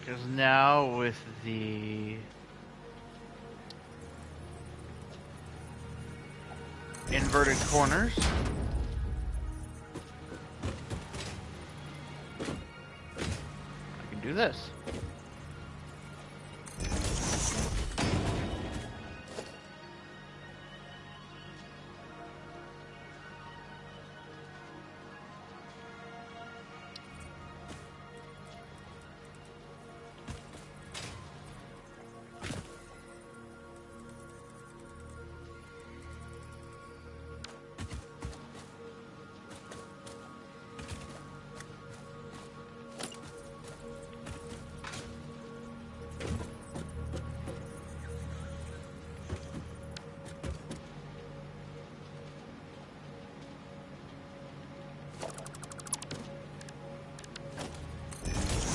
Because now with the inverted corners, I can do this.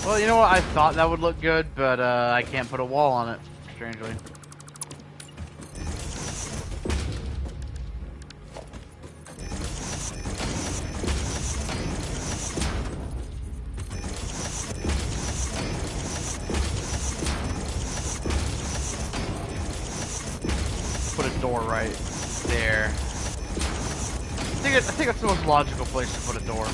Well, you know what? I thought that would look good, but I can't put a wall on it, strangely. Put a door right there. I think that's the most logical place to put a door.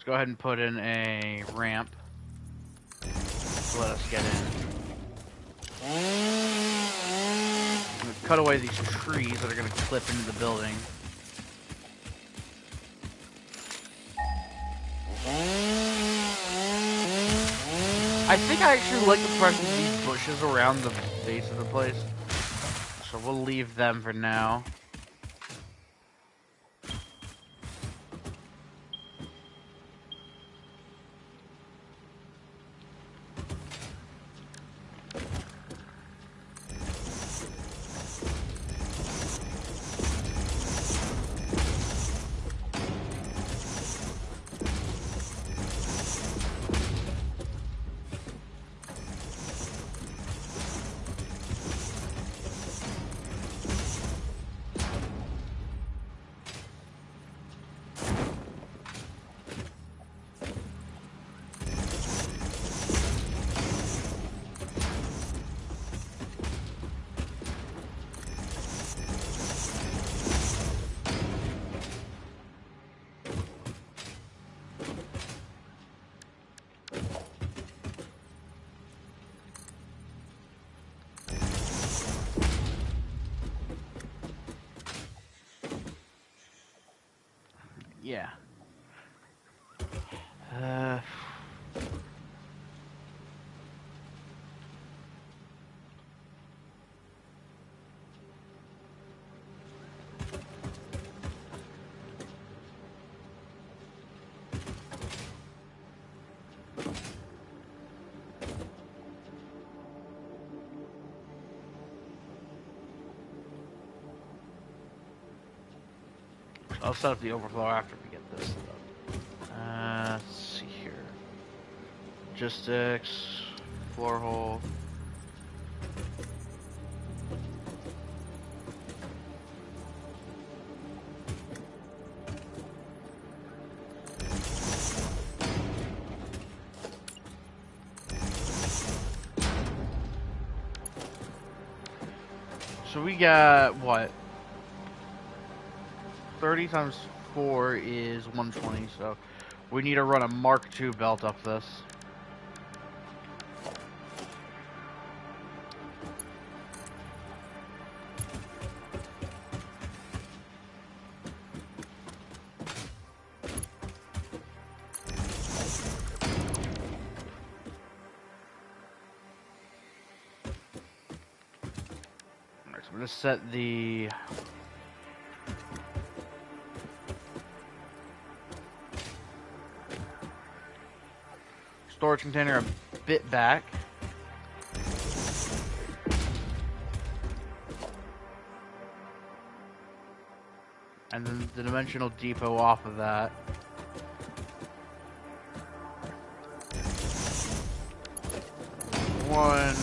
go ahead and put in a ramp. Let us get in. I'm gonna cut away these trees that are gonna clip into the building. I think I actually like the presence of these bushes around the base of the place. So we'll leave them for now. Yeah. I'll set up the overflow after we get this stuff. Let's see here. Logistics, floor hole. So we got what? 30 times 4 is 120, so we need to run a Mark II belt up this. Alright, so we're gonna set the storage container a bit back. And then the dimensional depot off of that. One.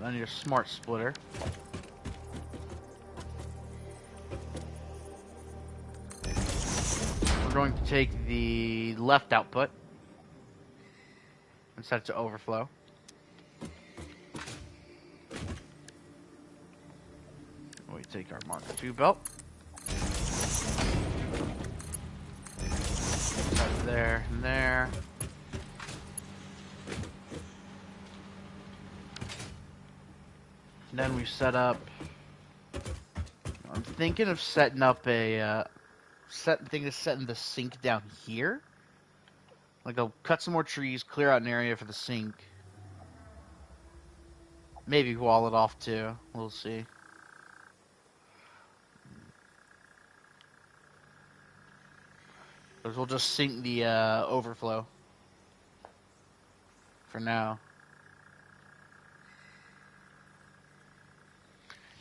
I need a smart splitter. We're going to take the left output and set it to overflow. We take our Mark II belt. Set it there and there. And then we set up. I'm thinking of setting up a setting the sink down here. Like I'll cut some more trees, clear out an area for the sink. Maybe wall it off too. We'll see. Because we'll just sink the overflow for now.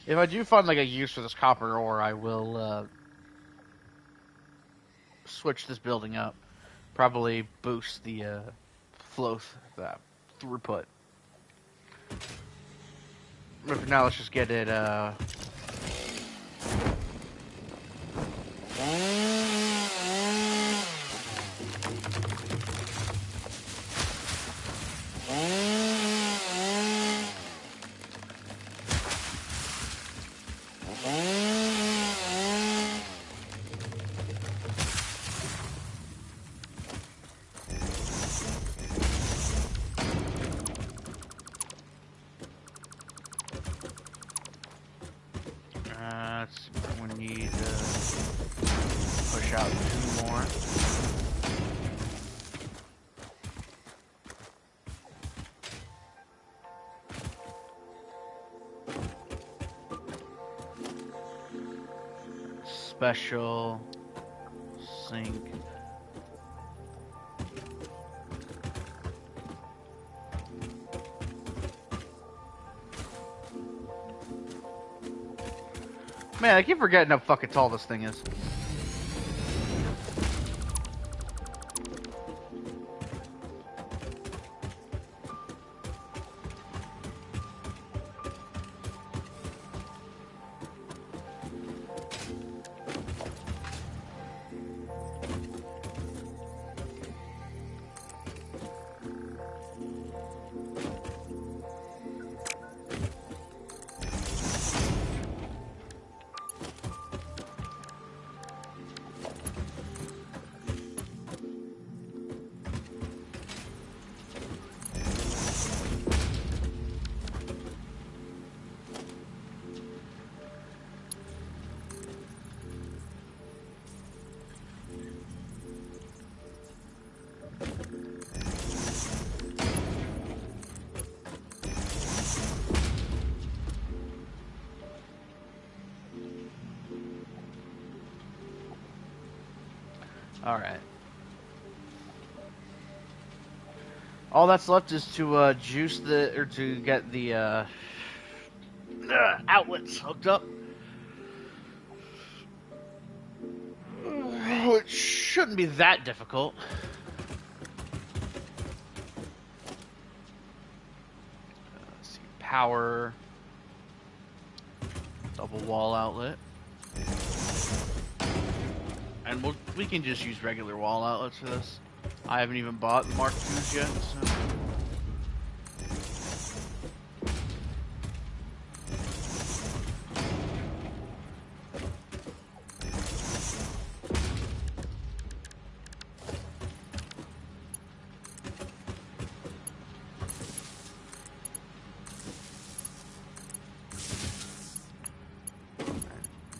If I do find like a use for this copper ore, I will switch this building up. Probably boost the flow, throughput. But for now, let's just get it. special sink. Man, I keep forgetting how fucking tall this thing is. Alright. All that's left is to juice the, or to get the outlets hooked up. Which shouldn't be that difficult. Let's see, power, double wall outlet. And we can just use regular wall outlets for this. I haven't even bought the Mark IIs yet, so...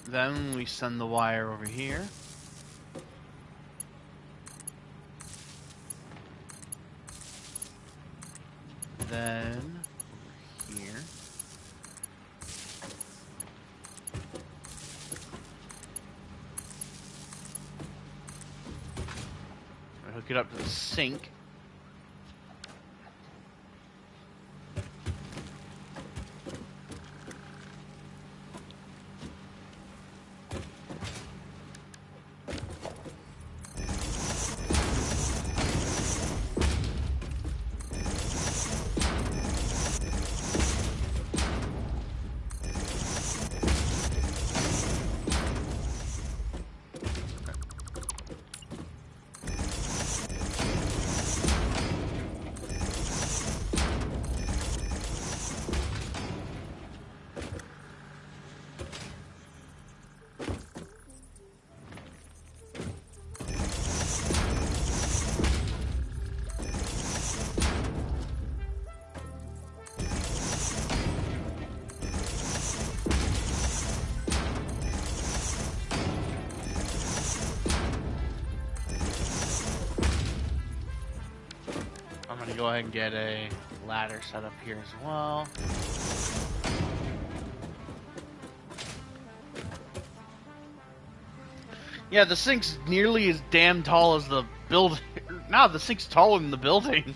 Then we send the wire over here. Then over here. I hook it up to the sink. I'm gonna go ahead and get a ladder set up here as well. Yeah, the sink's nearly as damn tall as the building. No, the sink's taller than the building.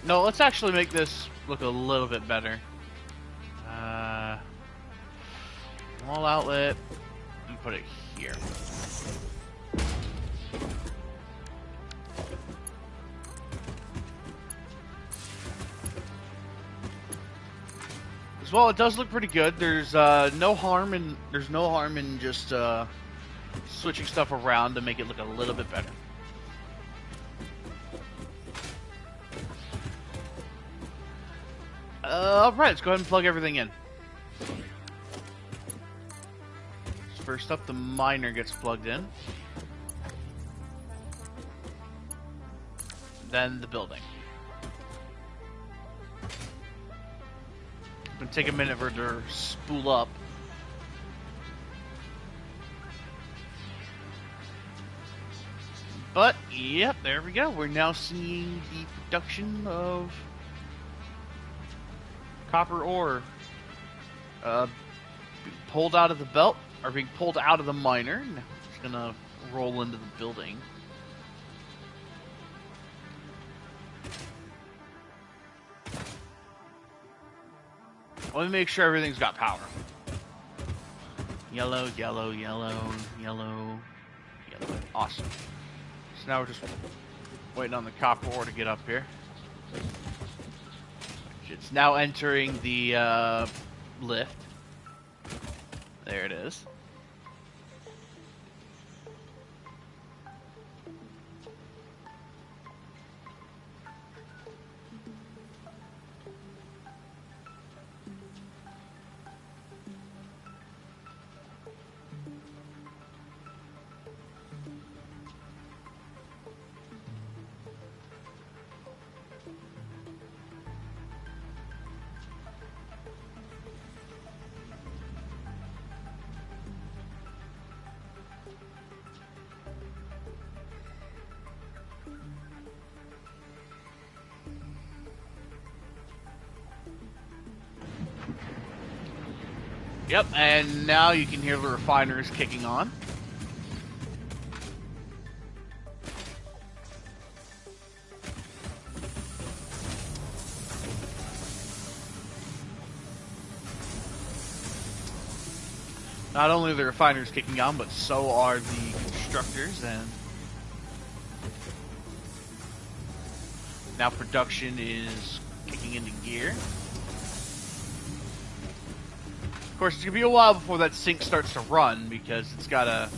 No, let's actually make this look a little bit better. Wall outlet, and put it here. As well, it does look pretty good. There's no harm in just switching stuff around to make it look a little bit better. Alright, let's go ahead and plug everything in. First up, the miner gets plugged in. Then the building. It's gonna take a minute for it to spool up. But, yep, there we go. We're now seeing the production of copper ore pulled out of the belt, or being pulled out of the miner. Now it's gonna roll into the building. Let me make sure everything's got power. Yellow, yellow, yellow, yellow, yellow. Awesome. So now we're just waiting on the copper ore to get up here. It's now entering the lift. There it is. Yep, and now you can hear the refiners kicking on. Not only are the refiners kicking on, but so are the constructors, and now production is kicking into gear. Of course, it's going to be a while before that sink starts to run, because it's got to...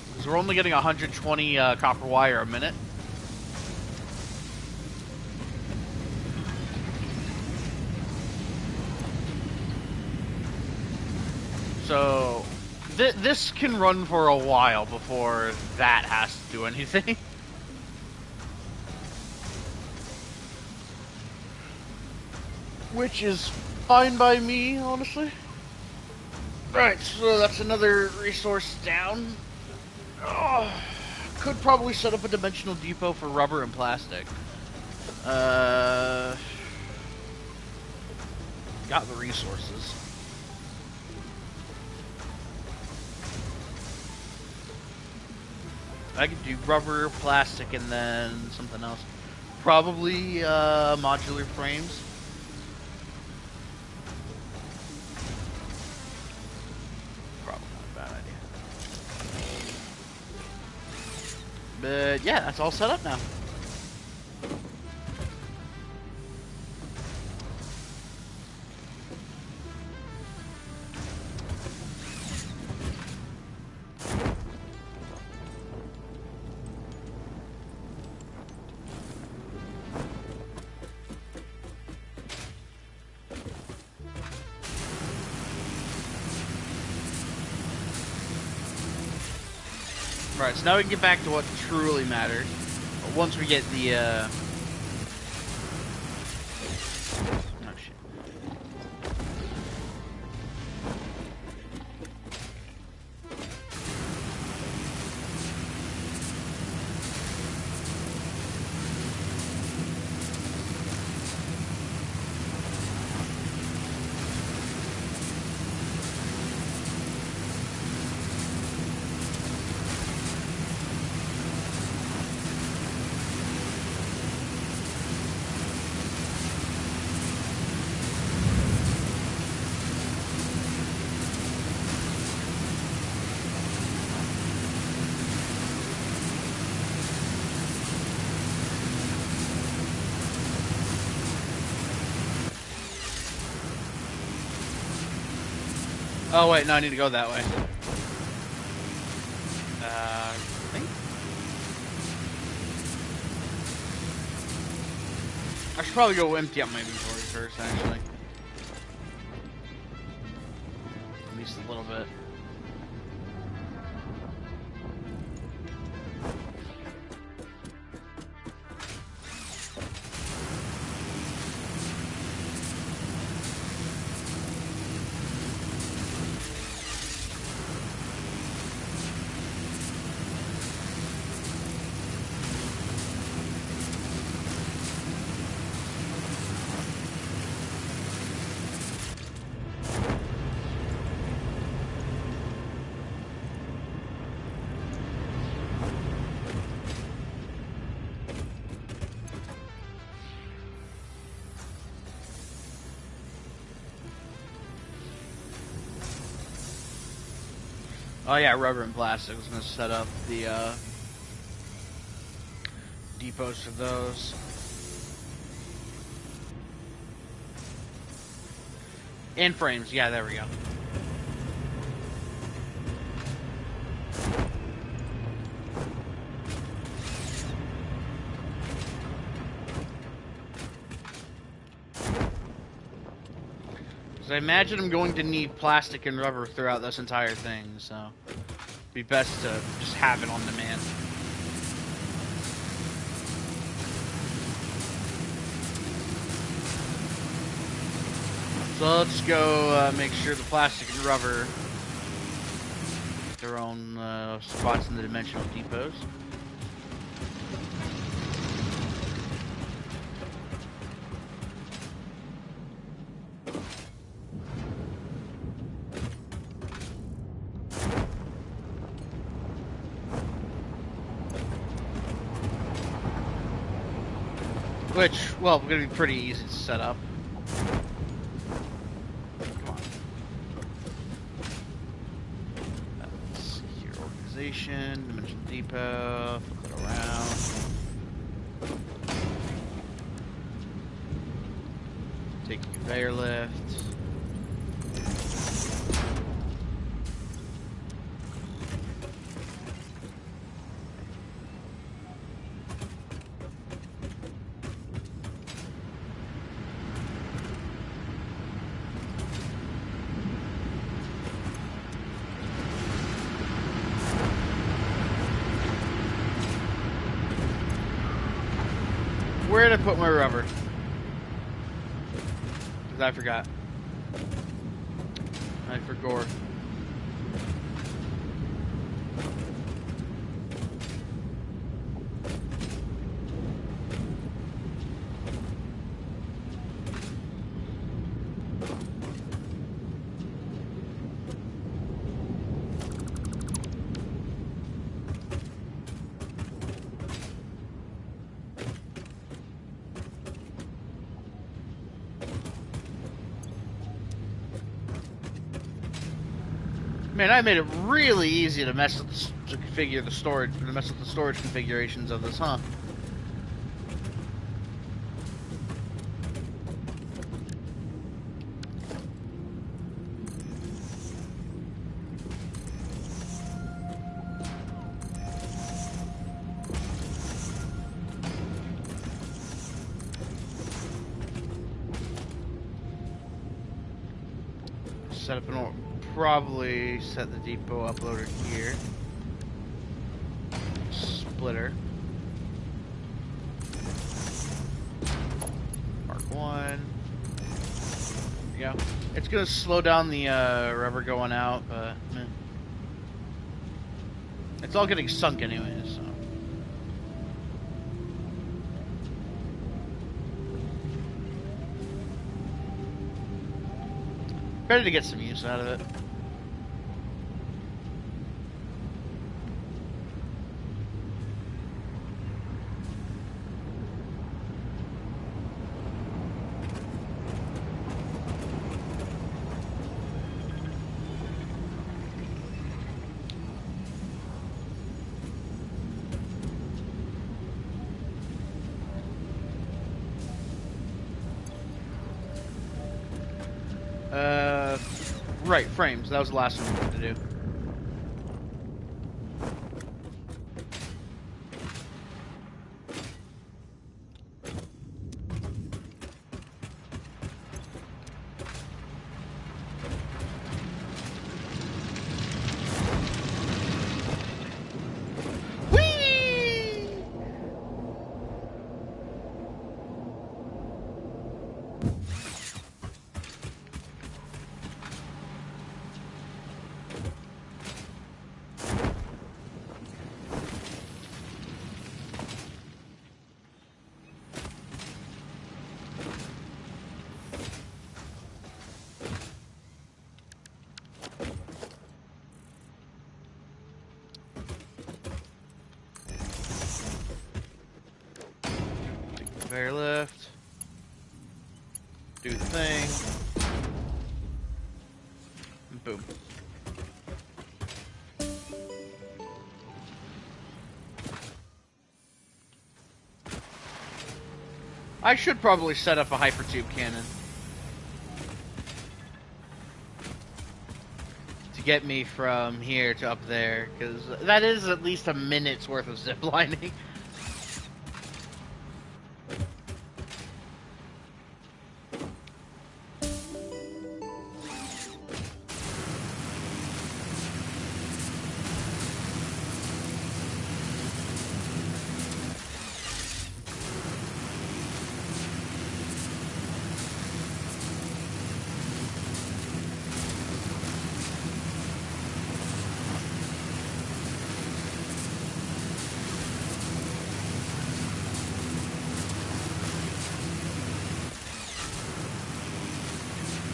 Because we're only getting 120 copper wire a minute. So, this can run for a while before that has to do anything. Which is fine by me, honestly. Right, so that's another resource down. Oh, could probably set up a dimensional depot for rubber and plastic. Got the resources. I could do rubber, plastic, and then something else. Probably modular frames. But yeah, that's all set up now. Right, so now we can get back to what truly matters. Once we get the, oh shit. Oh wait, no, I need to go that way. I think I should probably go empty out my inventory first, actually. At least a little bit. Oh yeah, rubber and plastic. I was gonna set up the depots for those. And frames, yeah, there we go. So I imagine I'm going to need plastic and rubber throughout this entire thing, so it'd be best to just have it on demand. So let's go make sure the plastic and rubber get their own spots in the dimensional depots. Which, well, going to be pretty easy to set up. Come on. Secure organization, dimensional depot, flip it around. Take conveyor lift. Where did I put my rubber? Because I forgot. I forgot. Man, I made it really easy to mess with to configure the storage, to mess with the storage configurations of this, huh? Set up an order. Probably set the depot uploader here. Splitter. Mark 1. Yeah. It's gonna slow down the rubber going out, but meh. It's all getting sunk anyways, so. Better to get some use out of it. Right, frames. That was the last one we had to do. Conveyor lift. Do the thing. And boom. I should probably set up a hypertube cannon to get me from here to up there, because that is at least a minute's worth of ziplining.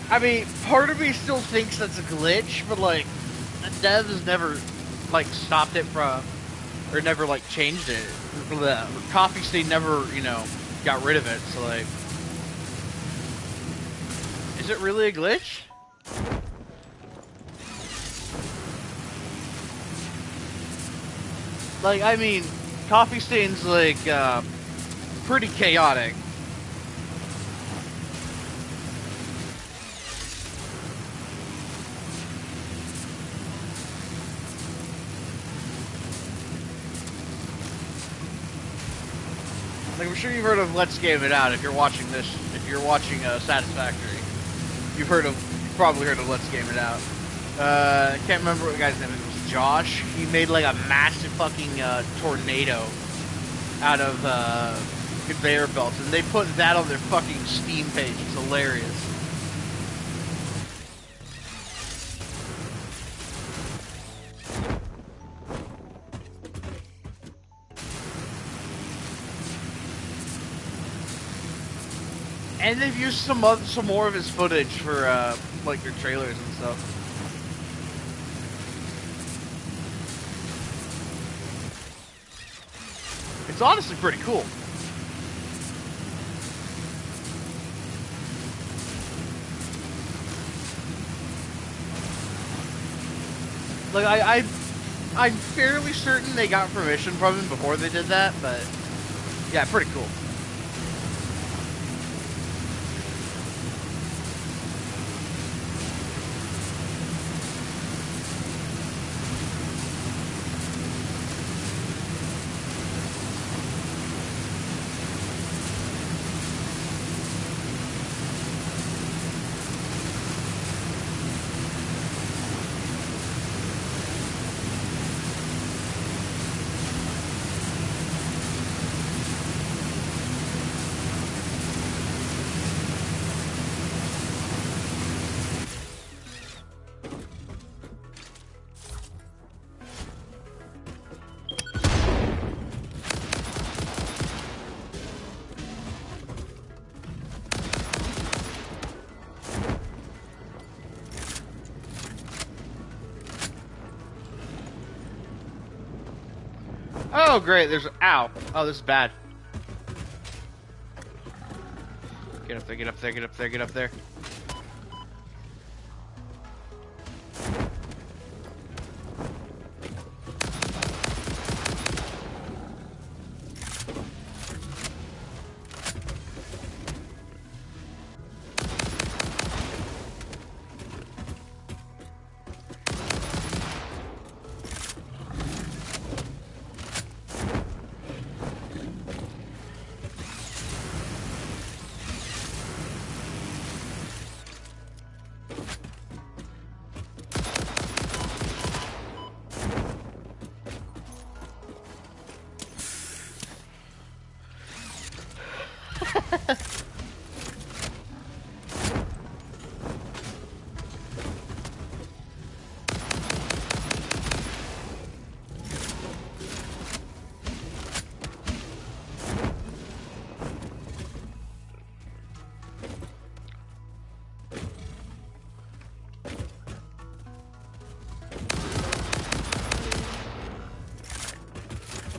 I mean, part of me still thinks that's a glitch, but like, the dev has never like stopped it from, or never like changed it. The Coffee Stain never, you know, got rid of it. So like, is it really a glitch? Like, I mean, Coffee Stain's like pretty chaotic. Like, I'm sure you've heard of Let's Game It Out if you're watching this. If you're watching Satisfactory, you've probably heard of Let's Game It Out. I can't remember what the guy's name is. It was Josh. He made like a massive fucking tornado out of conveyor belts, and they put that on their fucking Steam page. It's hilarious. And they've used some more of his footage for like their trailers and stuff. It's honestly pretty cool. Like I'm fairly certain they got permission from him before they did that, but yeah, pretty cool. Oh, great, there's... Ow. Oh, this is bad. Get up there, get up there, get up there, get up there.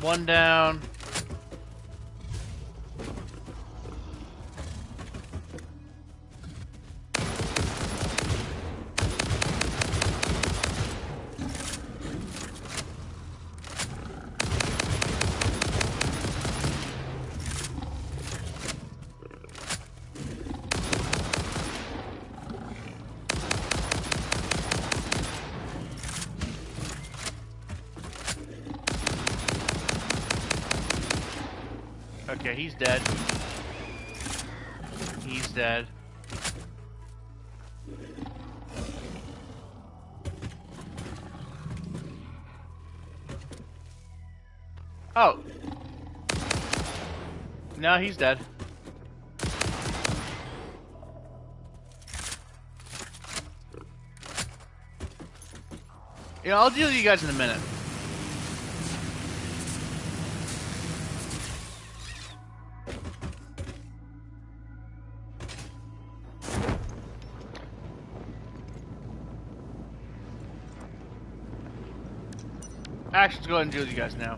One down. Okay, he's dead. He's dead. Oh. No, he's dead. Yeah, I'll deal with you guys in a minute. Actually, let's go ahead and deal with you guys now.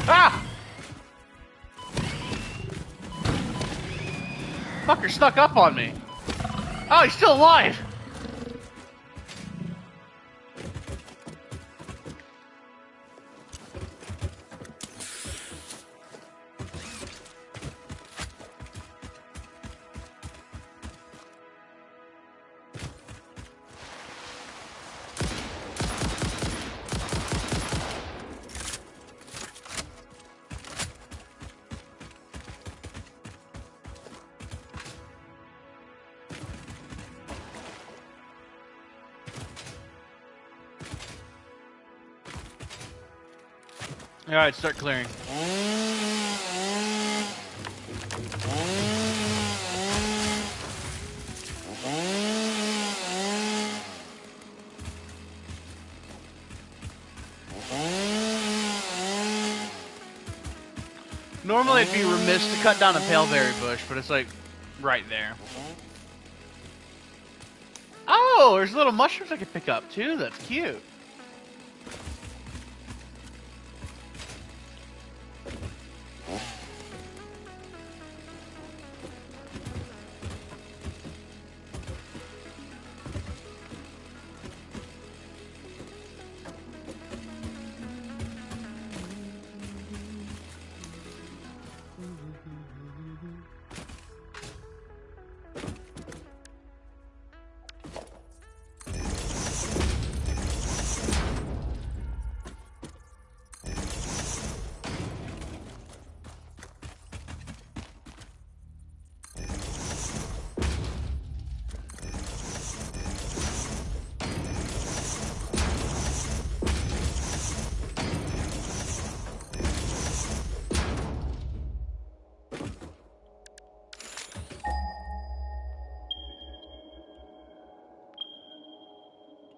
Ah! Fucker snuck up on me. Oh, he's still alive! Alright, start clearing. Normally I'd be remiss to cut down a paleberry bush, but it's like right there. Oh, there's little mushrooms I can pick up too. That's cute.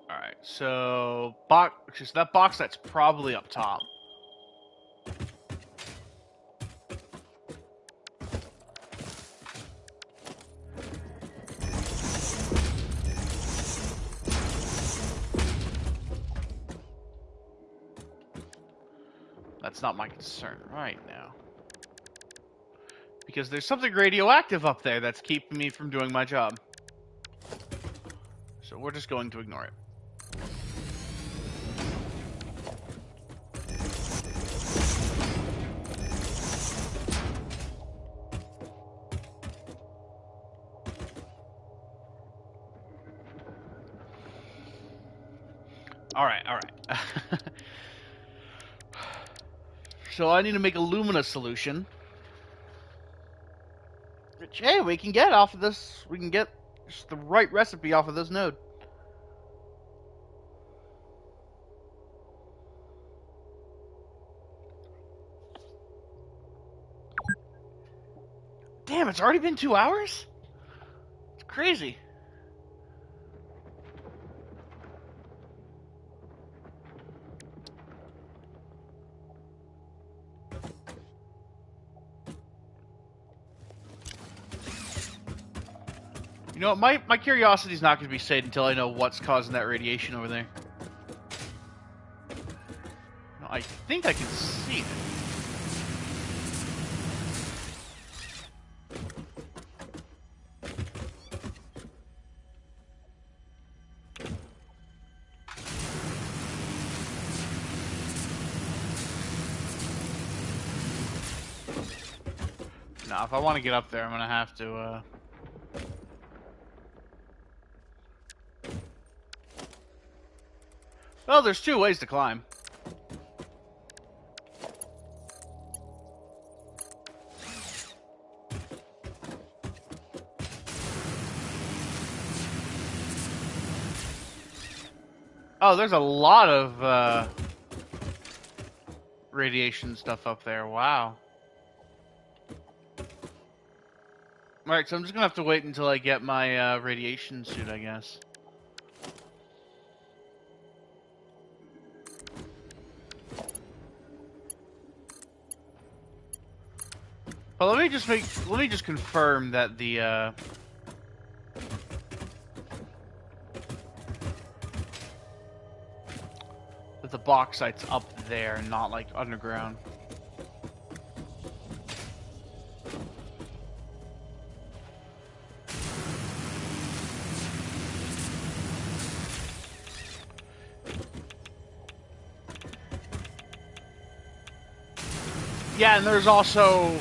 Alright, so just that box that's probably up top. That's not my concern right now. Because there's something radioactive up there that's keeping me from doing my job. So we're just going to ignore it. Alright. So I need to make a Lumina solution. Which, hey, we can get off of this. We can get just the right recipe off of this node. Damn, it's already been 2 hours? It's crazy. You know what, my curiosity's not going to be sated until I know what's causing that radiation over there. No, I think I can see it. No, if I want to get up there, I'm gonna have to, Well, there's two ways to climb. Oh, there's a lot of, radiation stuff up there. Wow. Alright, so I'm just gonna have to wait until I get my, radiation suit, I guess. But let me just confirm that the, that the bauxite's up there, not like underground. Yeah, and there's also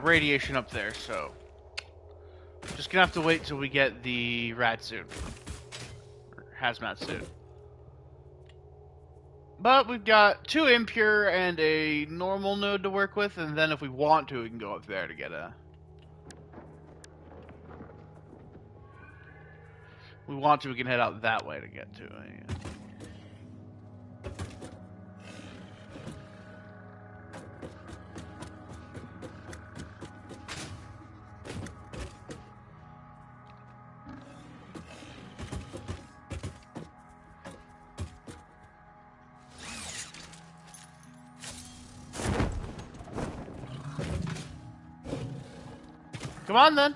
radiation up there, so just gonna have to wait till we get the rat suit, or hazmat suit. But we've got 2 impure and a normal node to work with, and then if we want to, we can go up there to get a... If we want to, we can head out that way to get to a... Come on, then.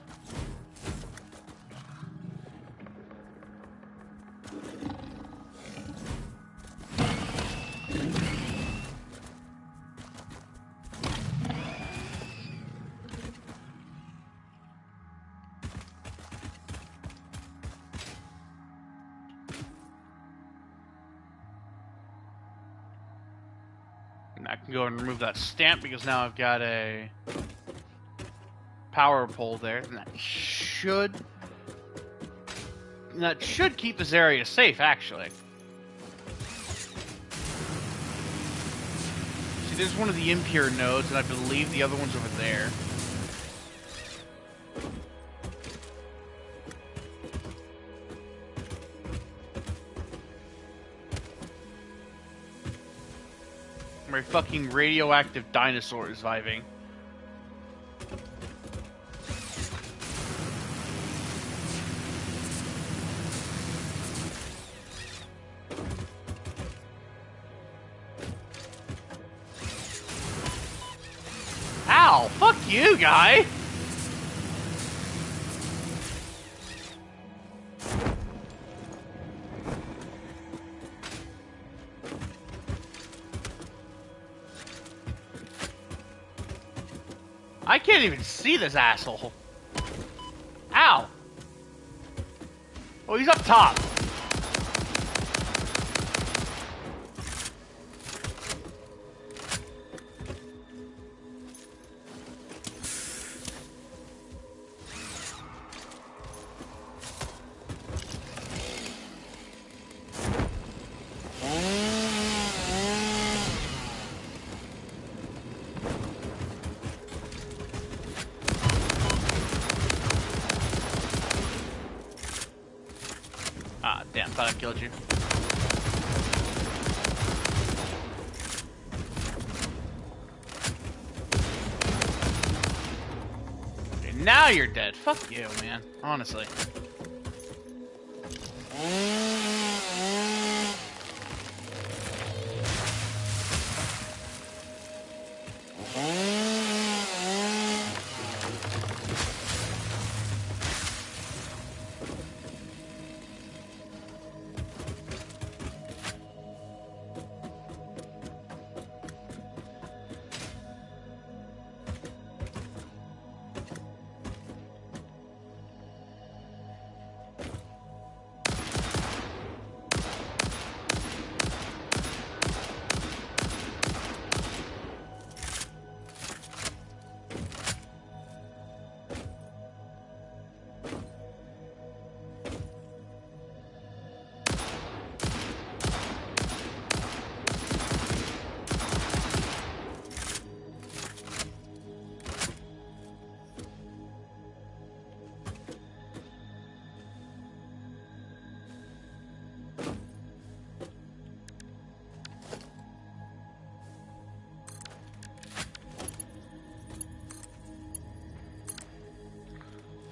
And I can go and remove that stamp because now I've got a power pole there, and that should keep this area safe, actually. See, there's one of the impure nodes, and I believe the other one's over there. My fucking radioactive dinosaur is vibing. Ow! Fuck you, guy! I can't even see this asshole. Ow! Oh, he's up top. Ah, damn, thought I killed you. Okay, now you're dead. Fuck you, man. Honestly.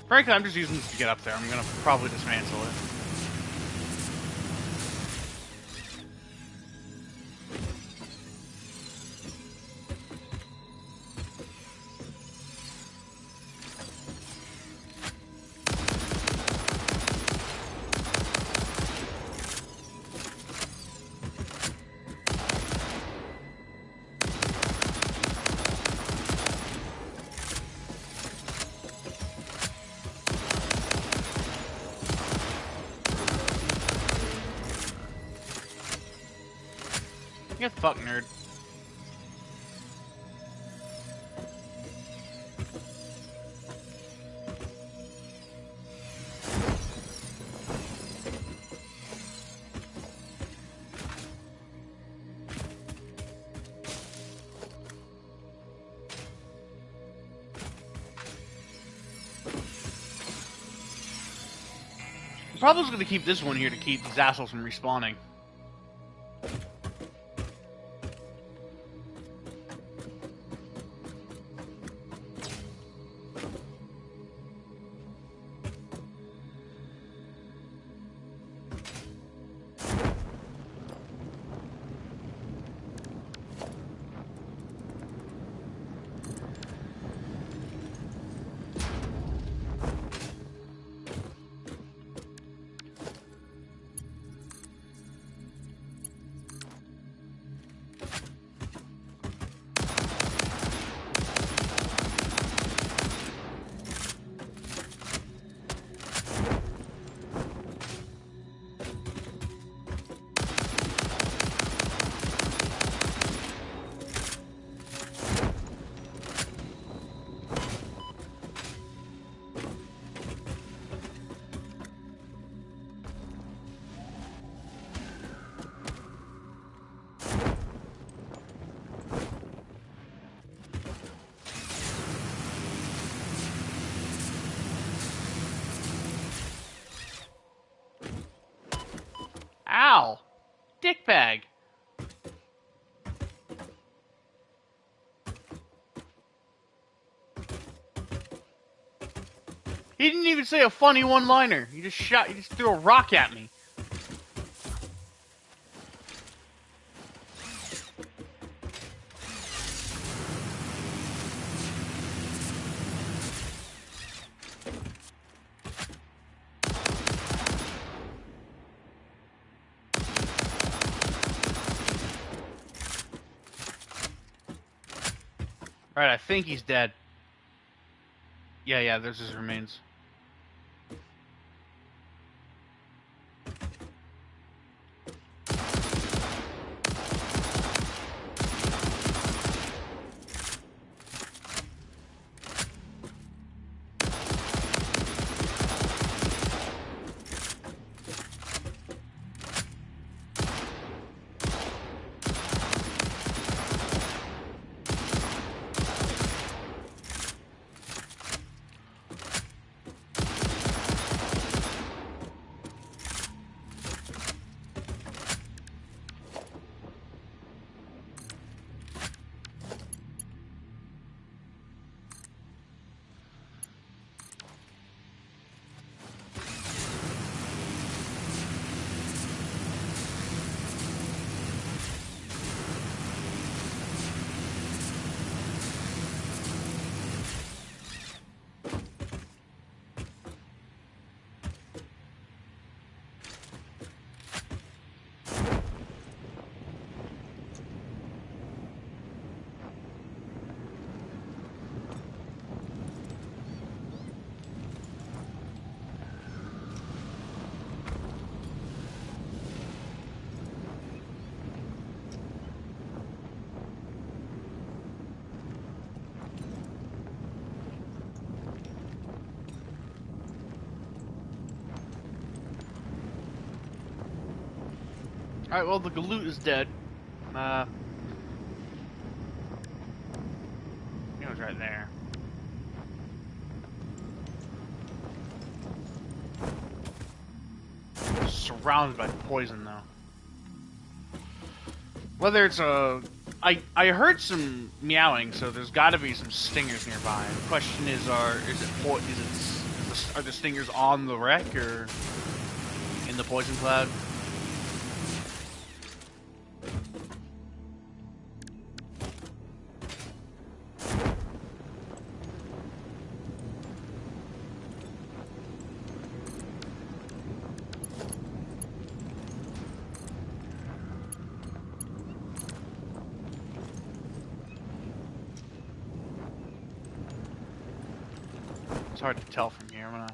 Frankly, I'm just using this to get up there. I'm gonna probably dismantle it. Get fucked, nerd. I'm probably just gonna keep this one here to keep these assholes from respawning. Ow! Dickbag! He didn't even say a funny one-liner. He just threw a rock at me. Alright, I think he's dead. Yeah, there's his remains. Alright, well, the galoot is dead. He was right there. Surrounded by poison, though. Whether it's a... I heard some meowing, so there's got to be some stingers nearby. The question is, is the are the stingers on the wreck or in the poison cloud? It's hard to tell from here. I'm gonna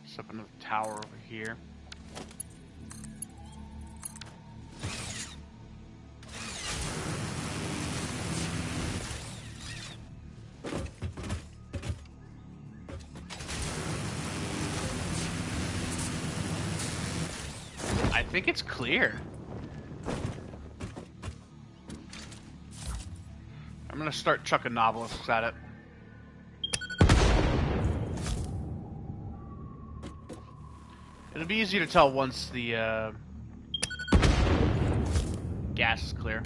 set up another tower over here. I think it's clear. I'm gonna start chucking novelisks at it. It'll be easy to tell once the gas is clear.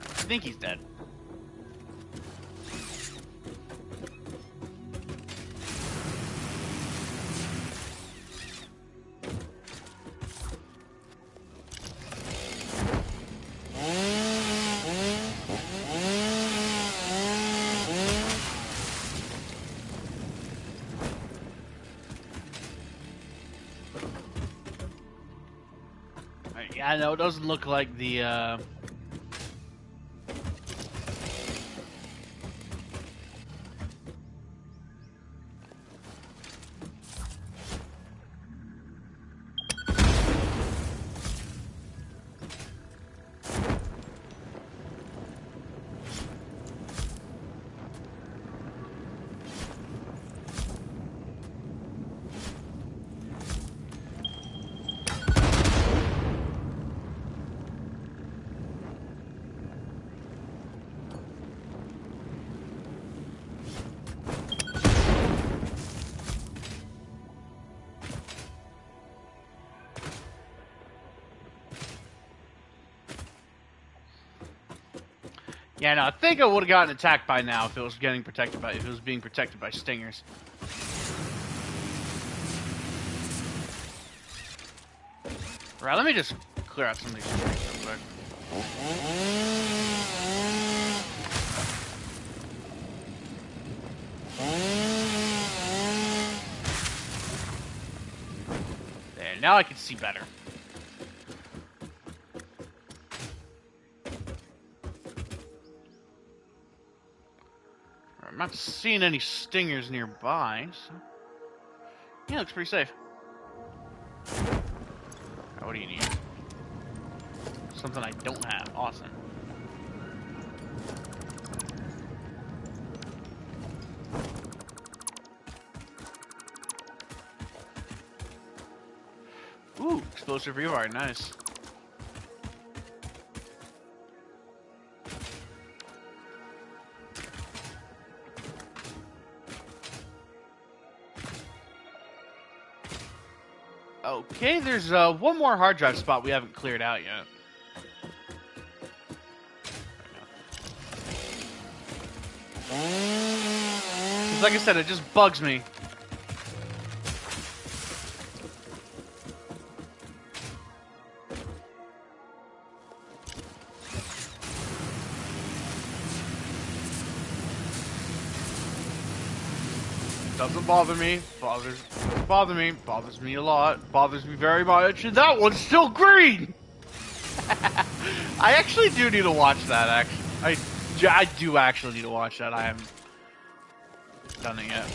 I think he's dead. Yeah, no, it doesn't look like the yeah, no, I think I would have gotten attacked by now if it was being protected by stingers. Right, let me just clear out some of these trees real quick. There, now I can see better. I'm not seeing any stingers nearby, so... Yeah, looks pretty safe. Right, what do you need? Something I don't have. Awesome. Ooh, explosive rebar, nice. Okay, there's one more hard drive spot we haven't cleared out yet. Because like I said, it just bugs me. Doesn't bother me. Bothers me a lot. Bothers me very much. And that one's still green. I actually do need to watch that. I do actually need to watch that. I am done it yet.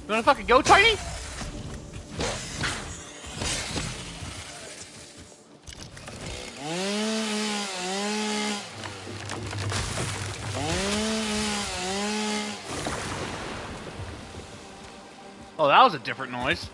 You wanna fucking go, Tiny? Oh, that was a different noise.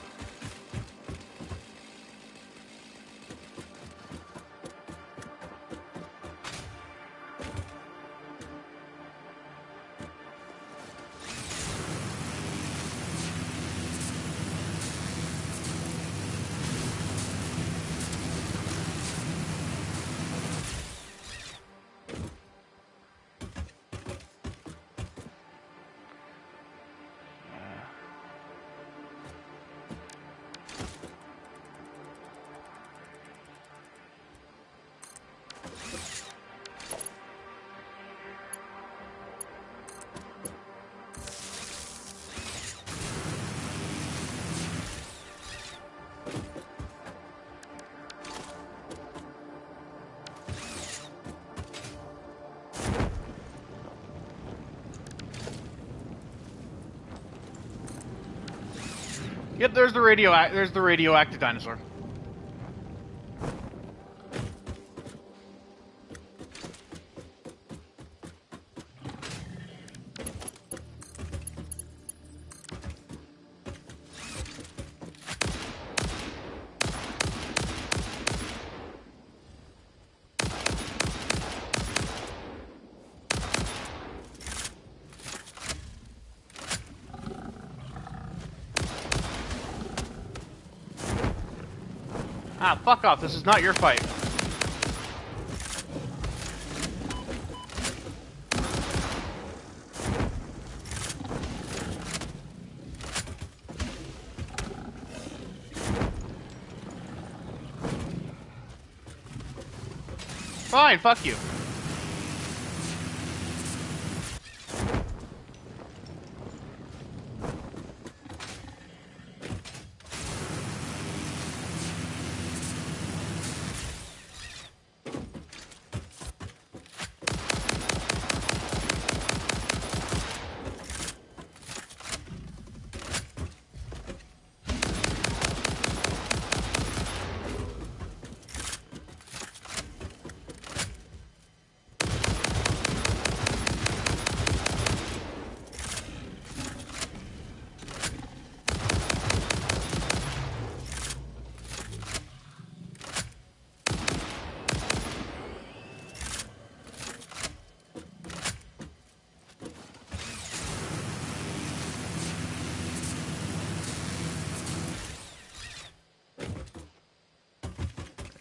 Yep, there's the radioactive dinosaur. Ah, fuck off. This is not your fight. Fine, fuck you.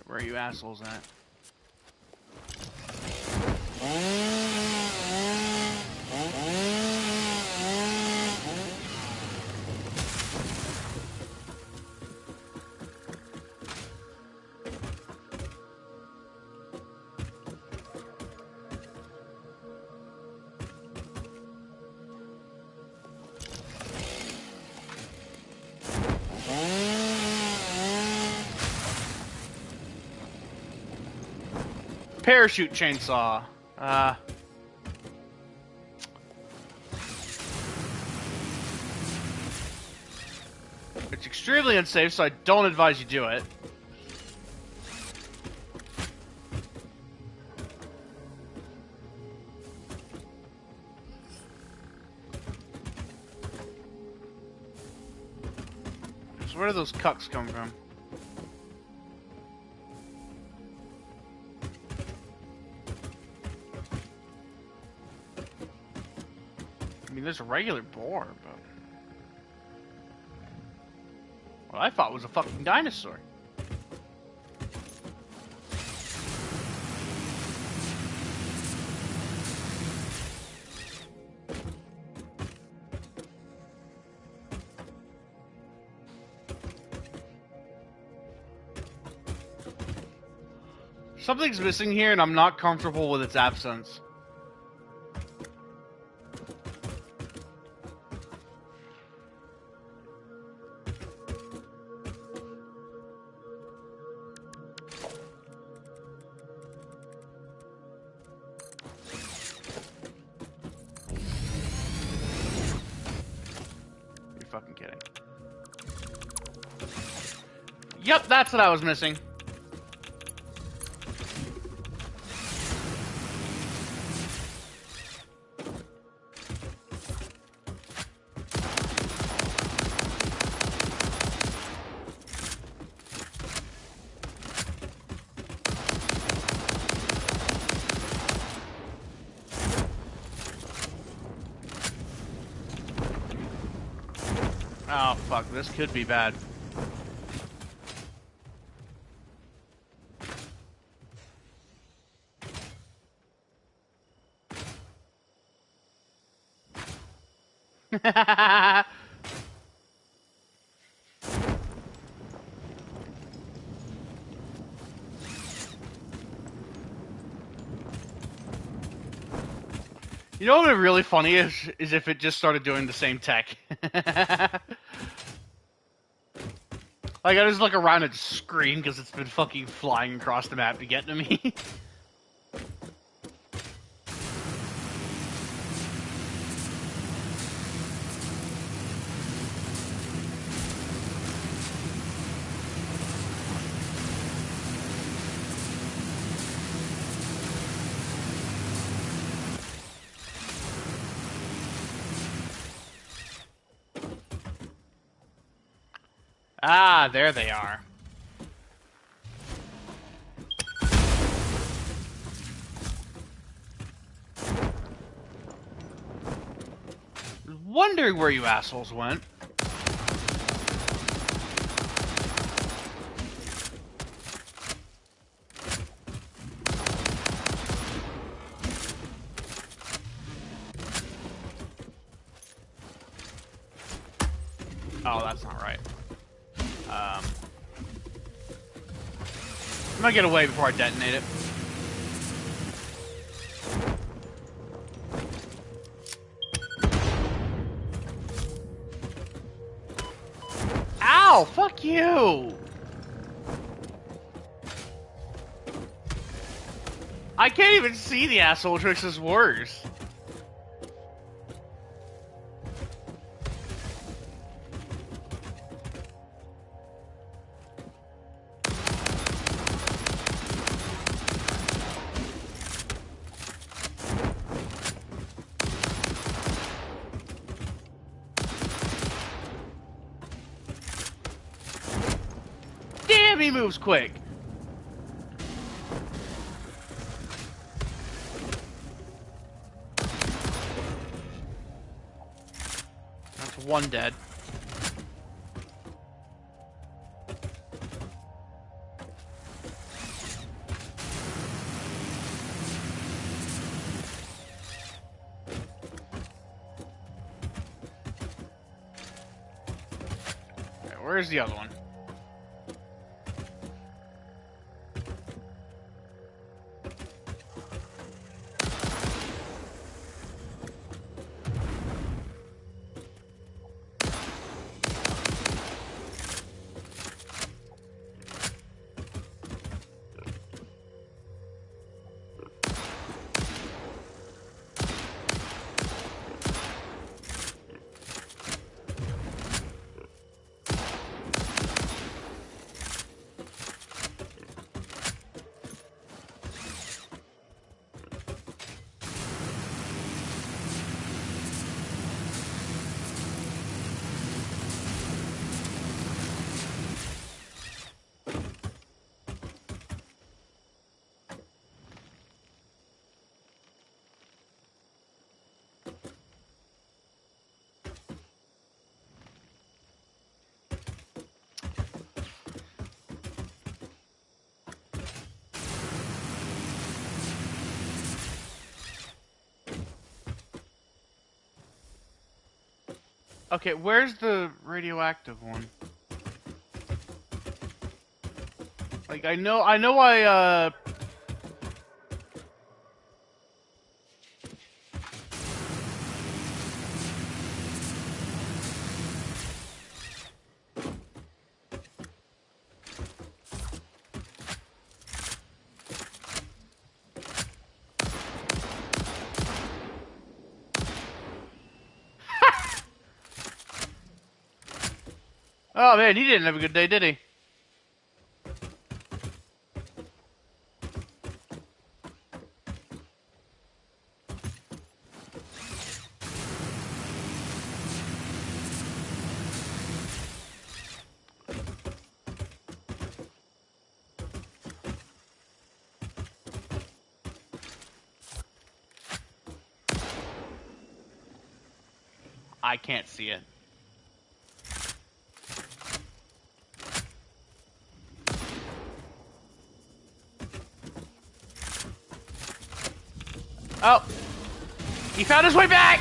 Where are you assholes at? Parachute chainsaw. It's extremely unsafe, so I don't advise you do it. So where do those cucks come from? I mean, there's a regular boar, but what I thought was a fucking dinosaur. Something's missing here, and I'm not comfortable with its absence. You're fucking kidding. Yep, that's what I was missing. Oh, fuck, this could be bad. You know what would be really funny is if it just started doing the same tech. Like, I just look around and scream because it's been fucking flying across the map to get to me. Ah, there they are. Wondering where you assholes went. Oh, that's not right. I'm gonna get away before I detonate it. Ow! Fuck you! I can't even see the asshole tricks is worse. Damn, he moves quick. That's one dead. Okay, where's the other one? Okay, where's the radioactive one? Like, I know I Oh man, he didn't have a good day, did he? I can't see it. Oh! He found his way back!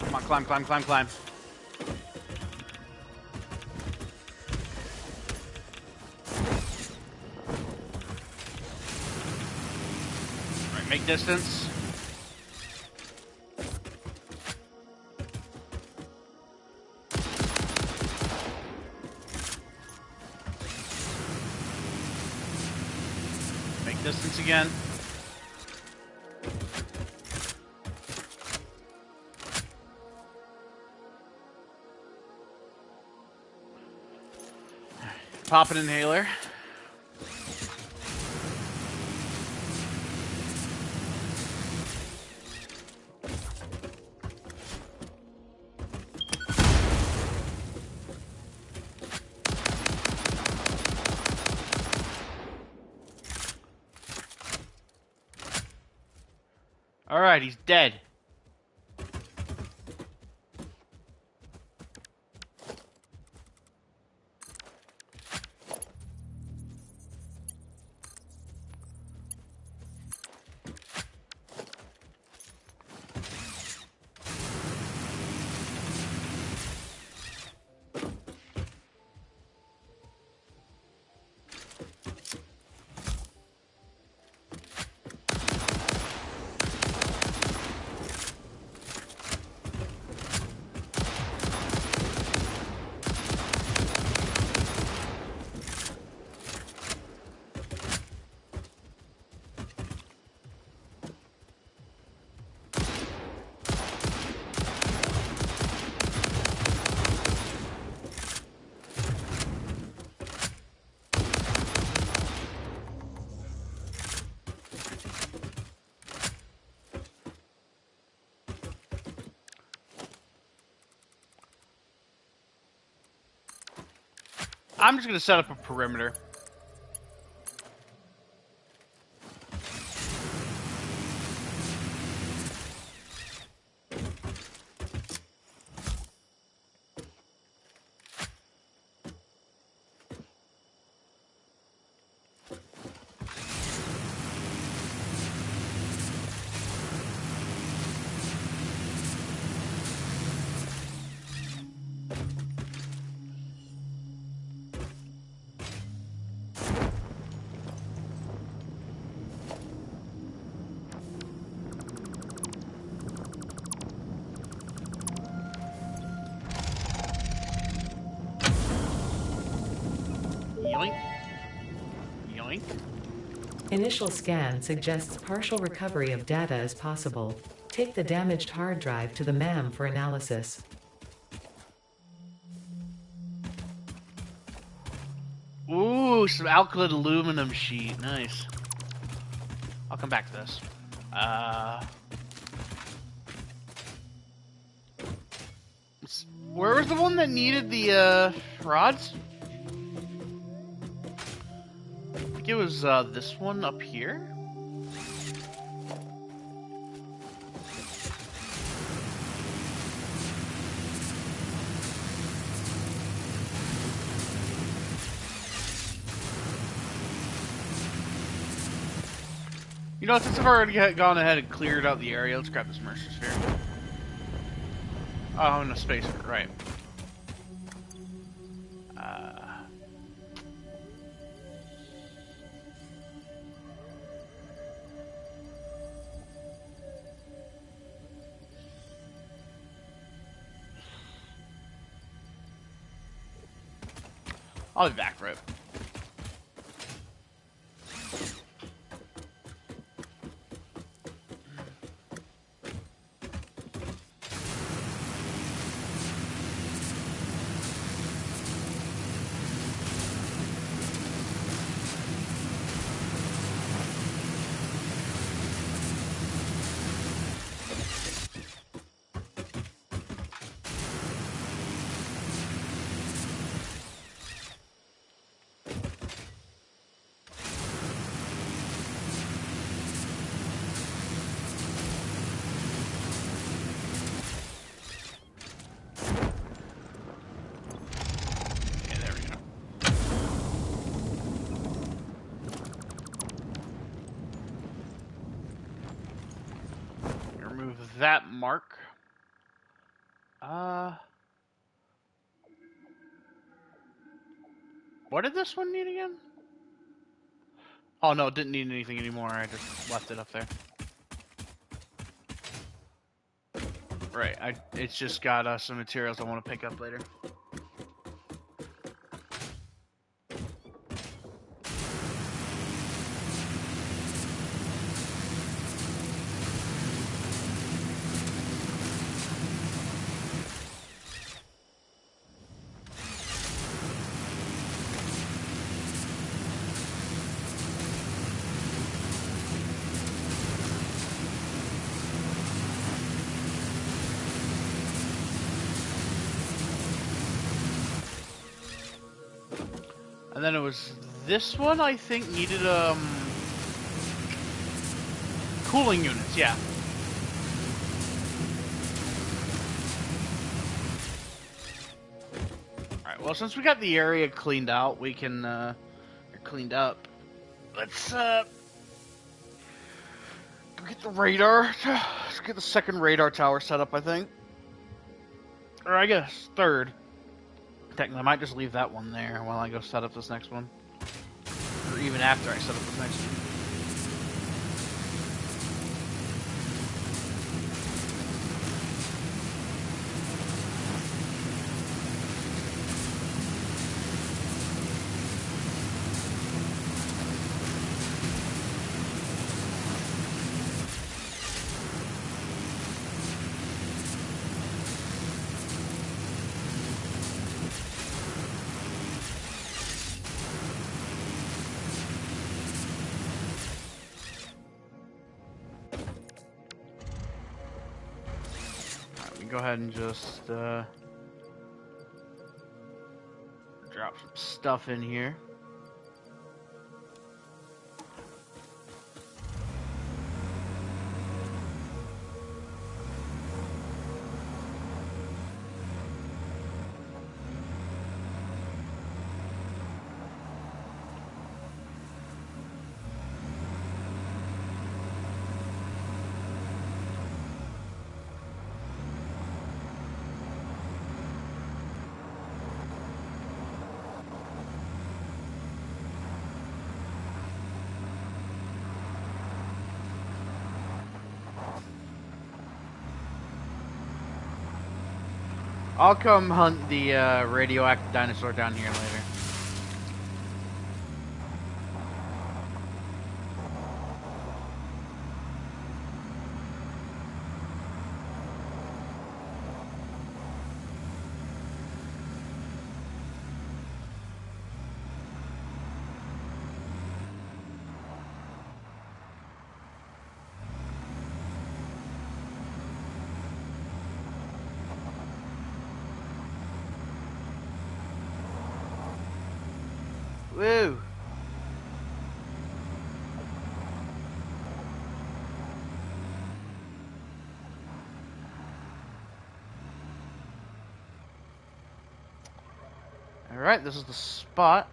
Come on, climb, climb, climb, climb. Alright, make distance. Make distance again. Pop an inhaler. Alright, he's dead. I'm just gonna set up a perimeter. Yoink. Yoink. Initial scan suggests partial recovery of data is possible. Take the damaged hard drive to the MAM for analysis. Ooh, some alkylate aluminum sheet. Nice. I'll come back to this. Where was the one that needed the rods? think it was this one up here. You know, since I've already gone ahead and cleared out the area, let's grab this Mercer Sphere. Oh, no space for it, right. I'll be back for it. That mark. What did this one need again? Oh no, it didn't need anything anymore. I just left it up there. Right, it's just got some materials I want to pick up later. And then it was this one, I think, needed cooling units, yeah. Alright, well, since we got the area cleaned out, we can, cleaned up. Let's, go get the radar. Let's get the second radar tower set up, I think. Or I guess, third. Technically, I might just leave that one there while I go set up this next one. Or even after I set up this next one. Go ahead and just drop some stuff in here. I'll come hunt the radioactive dinosaur down here later. Woo! Alright, this is the spot.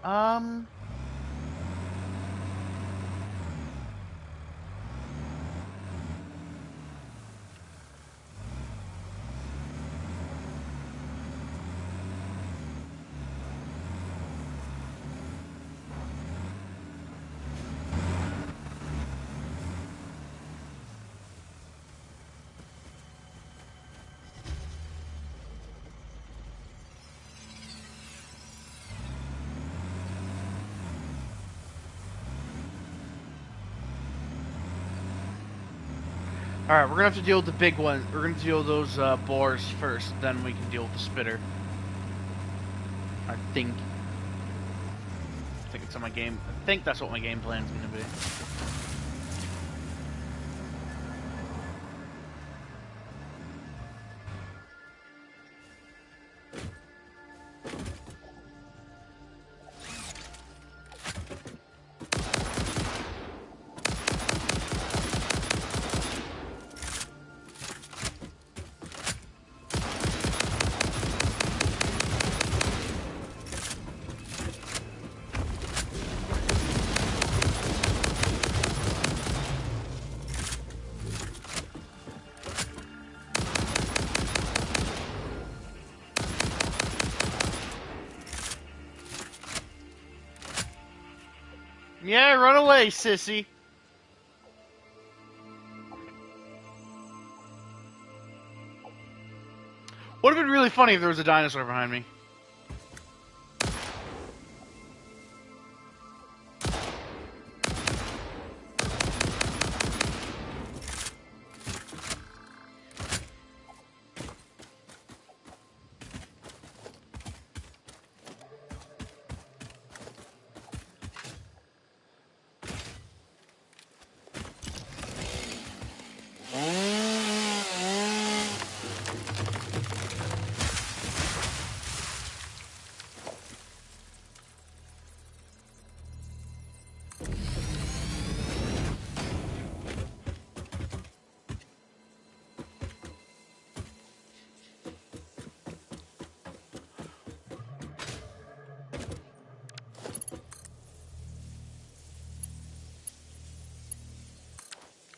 Alright, we're gonna have to deal with the big one. We're gonna deal with those boars first, then we can deal with the spitter. I think it's on my game. I think that's what my game plan's gonna be. Yeah, run away, sissy. Would have been really funny if there was a dinosaur behind me.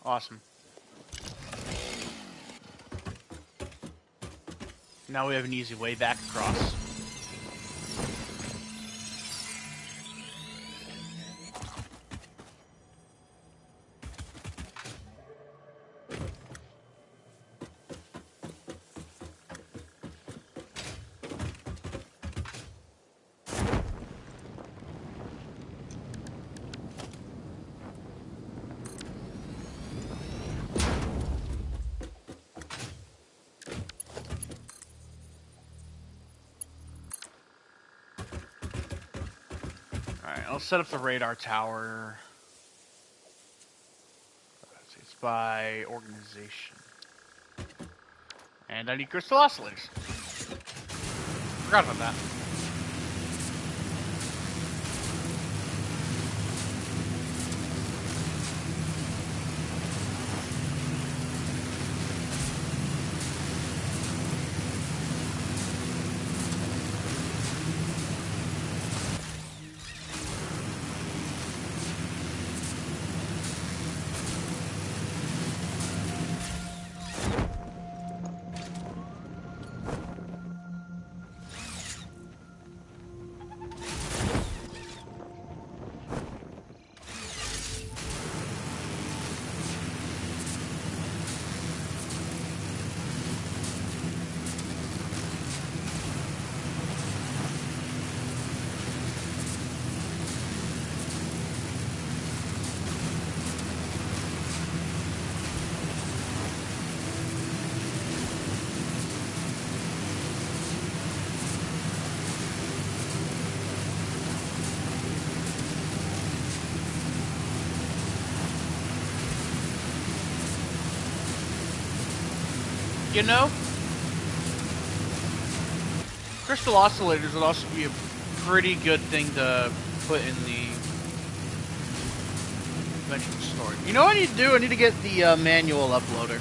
Awesome. Now we have an easy way back across. Alright, I'll set up the radar tower. Let's see, it's by organization. And I need crystal oscillators. Forgot about that. You know, crystal oscillators would also be a pretty good thing to put in the eventual story. You know what I need to do? I need to get the manual uploader.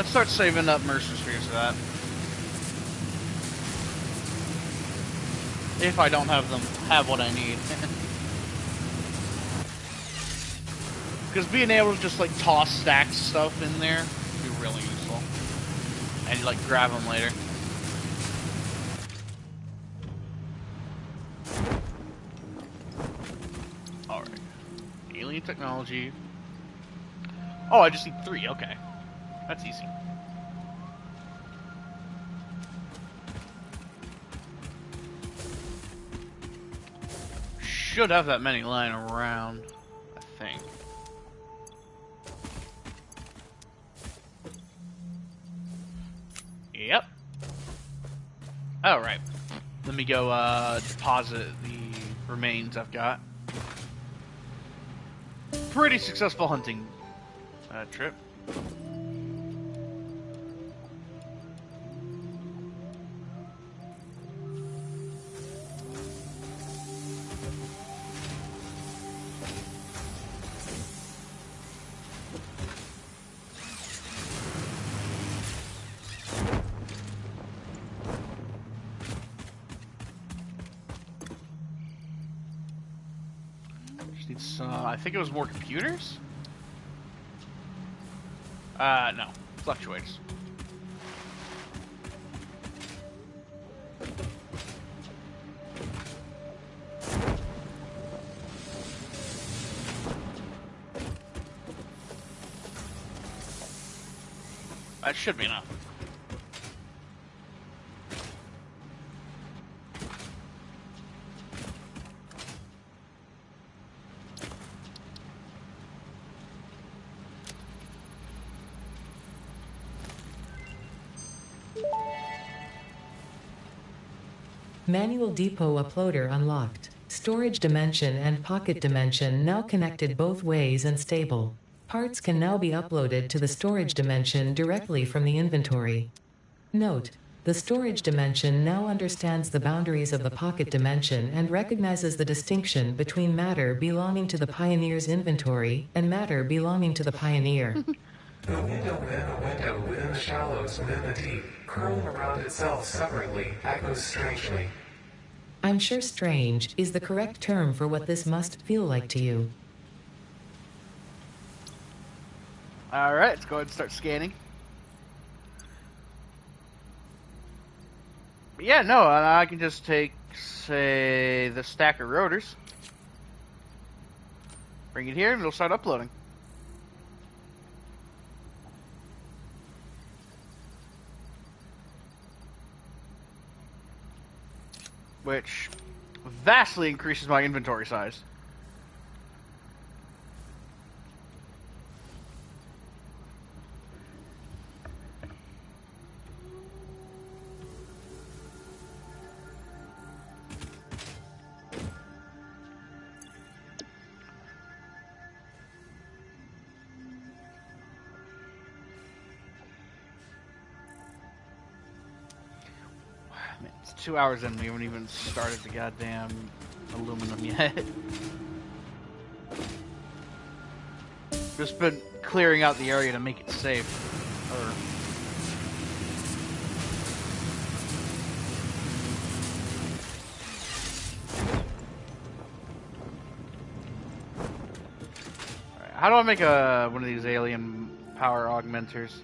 let's start saving up Mercer Spheres for that. If I don't have them, have what I need. Because being able to just like toss stacked stuff in there would be really useful. And like grab them later. Alright. Alien technology. Oh, I just need 3, okay. That's easy. Should have that many lying around, I think. Yep. Alright. Let me go deposit the remains I've got. Pretty successful hunting trip. Just need some, I think it was more computers? No. Fluctuators. That should be enough. Manual depot uploader unlocked. Storage dimension and pocket dimension now connected both ways and stable. Parts can now be uploaded to the storage dimension directly from the inventory. Note: the storage dimension now understands the boundaries of the pocket dimension and recognizes the distinction between matter belonging to the Pioneer's inventory and matter belonging to the Pioneer. The window within a window within the shallows within the deep, curling around itself separately, echoes strangely. I'm sure strange is the correct term for what this must feel like to you. Alright, let's go ahead and start scanning. But yeah, no, I can just take, say, the stack of rotors. Bring it here and it'll start uploading. Which vastly increases my inventory size. It's 2 hours in, we haven't even started the goddamn aluminum yet. Just been clearing out the area to make it safe. Alright, how do I make one of these alien power augmenters?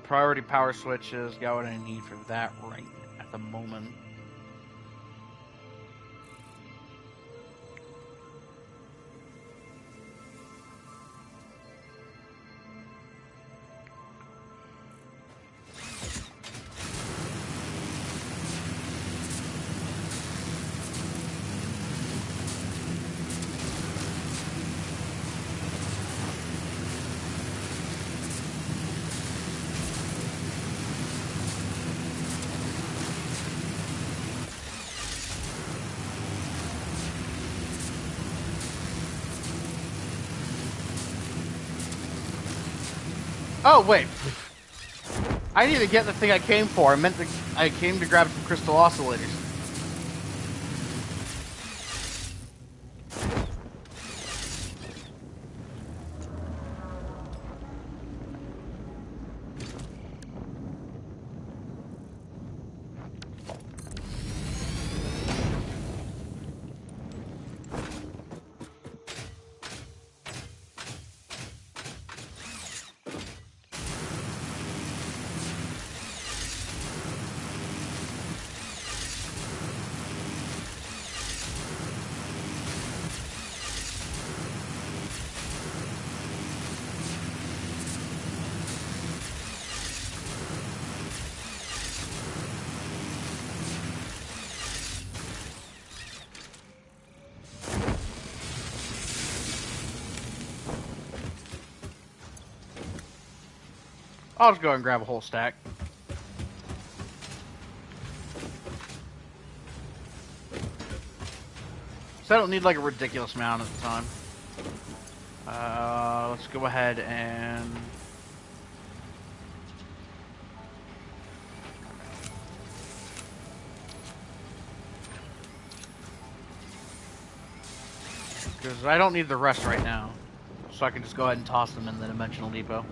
Priority power switches, got what I need for that right at the moment. Oh, wait. I need to get the thing I came for. I came to grab some crystal oscillators. I'll just go and grab a whole stack. So I don't need like a ridiculous amount at the time. Let's go ahead and... Because I don't need the rest right now. So I can just go ahead and toss them in the Dimensional Depot.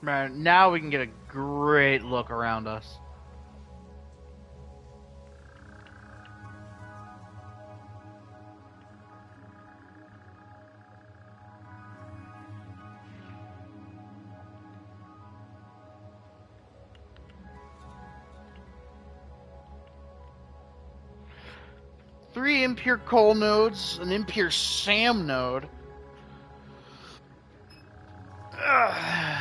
Man, now we can get a great look around us. Three impure coal nodes, an impure SAM node. Ugh.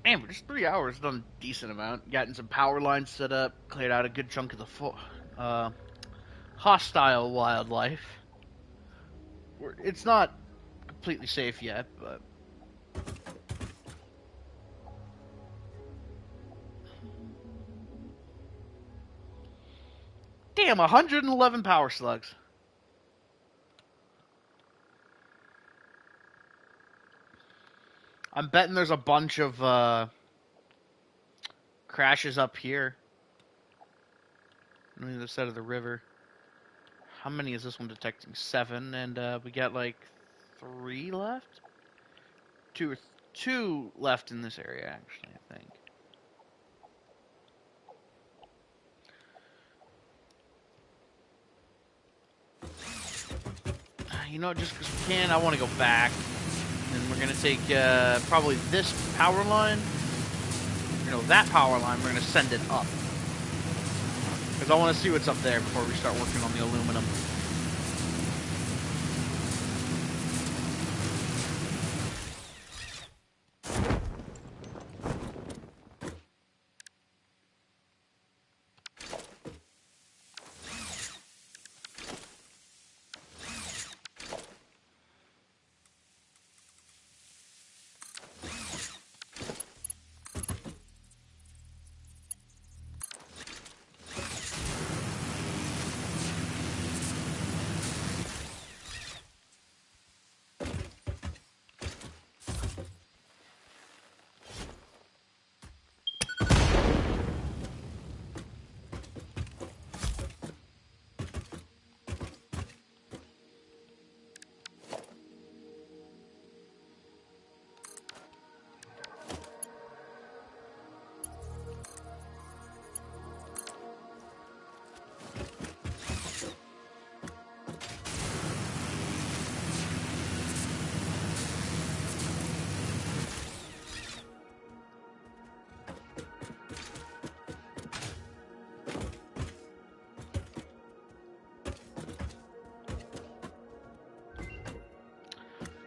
Man, for just 3 hours, done a decent amount. Gotten some power lines set up, cleared out a good chunk of the hostile wildlife. It's not completely safe yet, but... Damn, 111 power slugs. I'm betting there's a bunch of crashes up here. On the other side of the river. How many is this one detecting? 7, and we got like 3 left? 2 left in this area, actually, I think. You know, just because we can, I want to go back. And we're going to take probably this power line. You know, that power line, we're going to send it up. Because I want to see what's up there before we start working on the aluminum.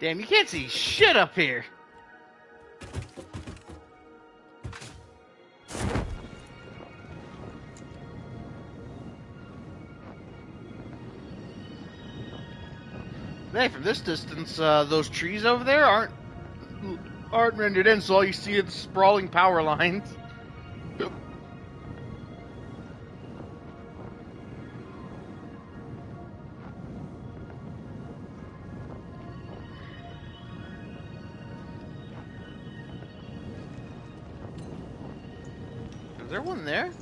Damn, you can't see shit up here. Hey, from this distance, those trees over there aren't rendered in, so all you see is sprawling power lines. Is there one there?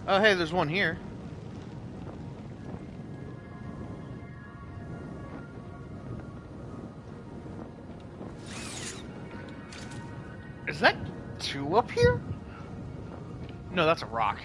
Oh, hey, there's one here. Is that 2 up here? No, that's a rock.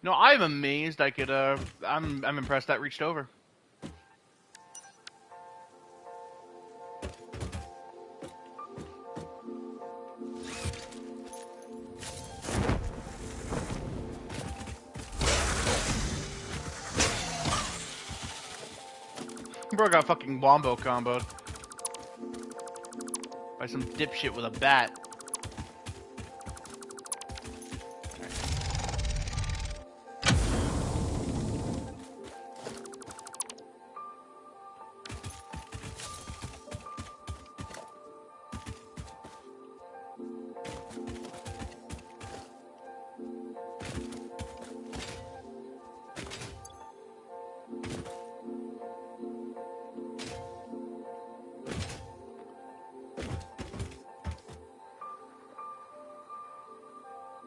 No, I'm amazed I could, I'm impressed that reached over. Bro got fucking wombo comboed by some dipshit with a bat.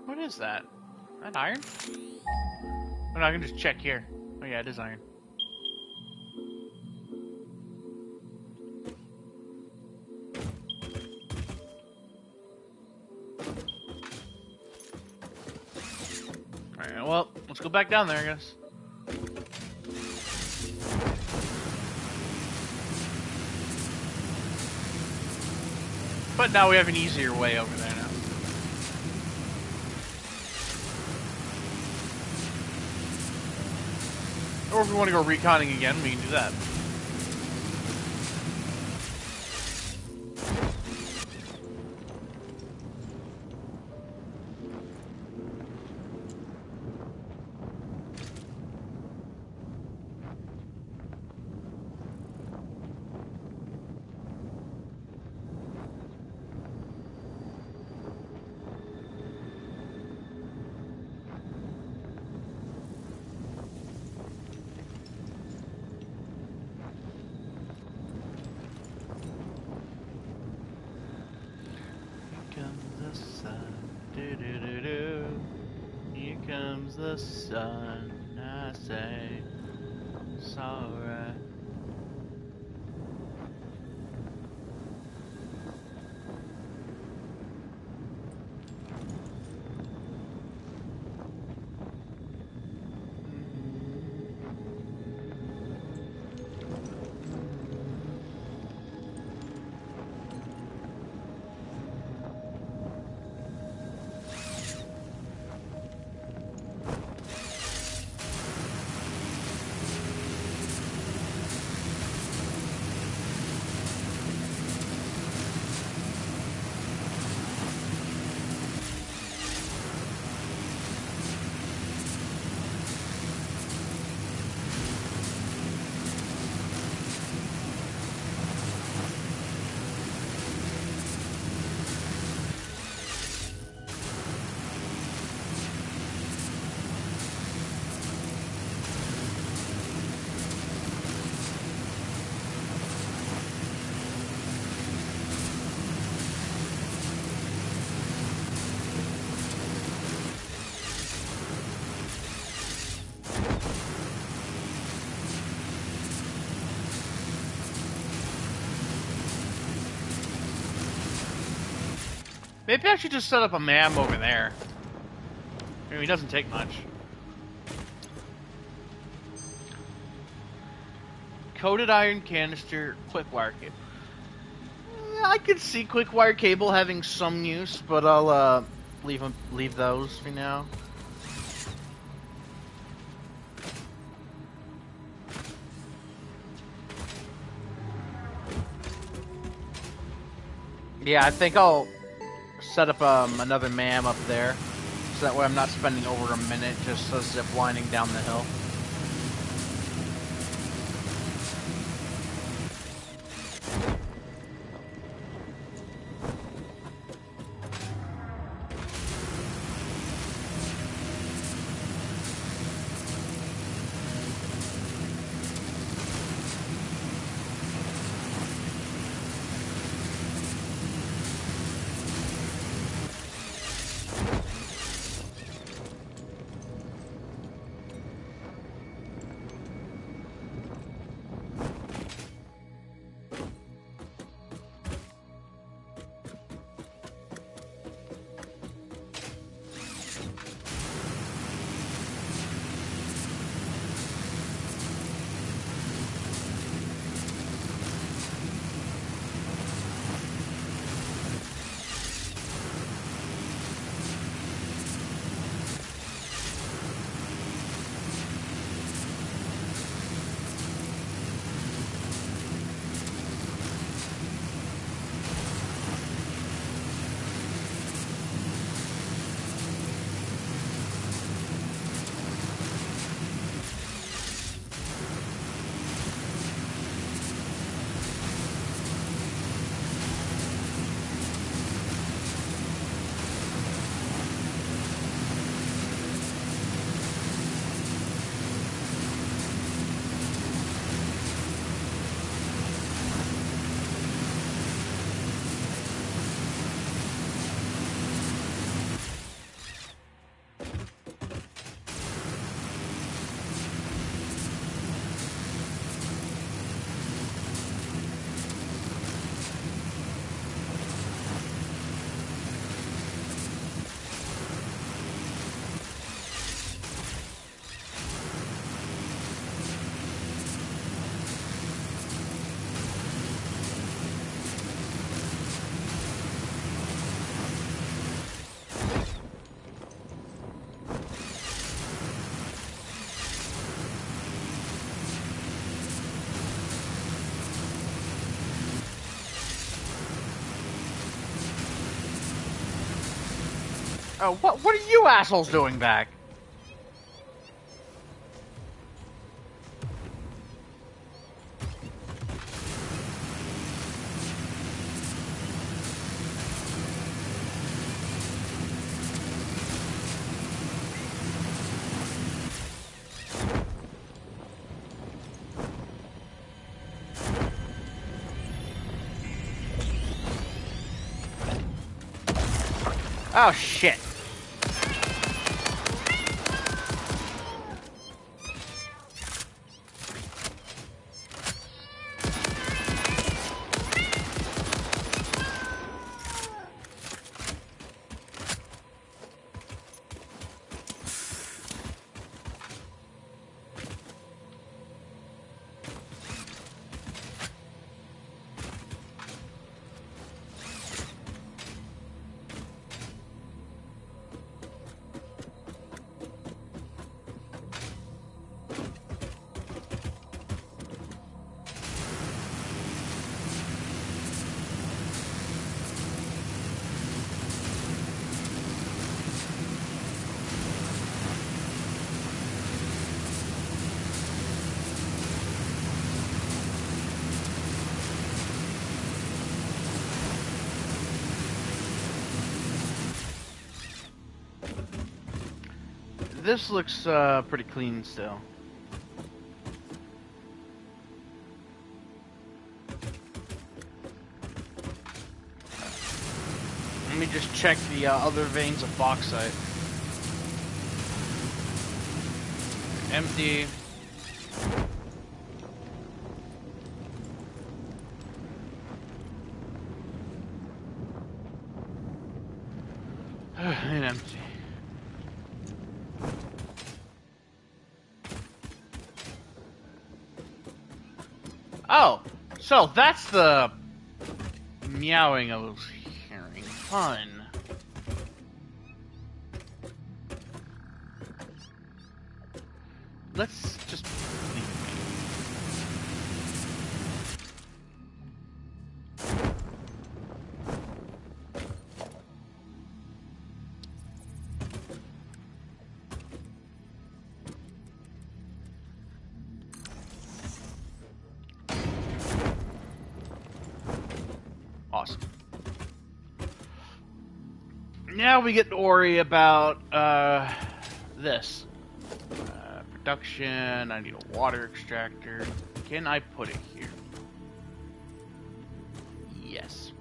What is that? Is that iron? Oh, no, I can just check here. Oh yeah, it is iron. Alright, well, let's go back down there, I guess. But now we have an easier way over there now. Or if we want to go reconning again, we can do that. the sun, I say, it's alright. Maybe I should just set up a MAM over there. I mean, it doesn't take much. Coated iron canister, quick wire cable. I could see quick wire cable having some use, but I'll leave those for now. Yeah, I think I'll set up another MAM up there, so that way I'm not spending over a minute just zip lining down the hill. Oh, what are you assholes doing back? Oh, shit. this looks pretty clean still. Let me just check the other veins of bauxite. Empty. And empty. Oh, so that's the meowing I was hearing. Fun. Let's just leave. Awesome. Now we get to worry about this. Production, I need a water extractor. Can I put it here? Yes.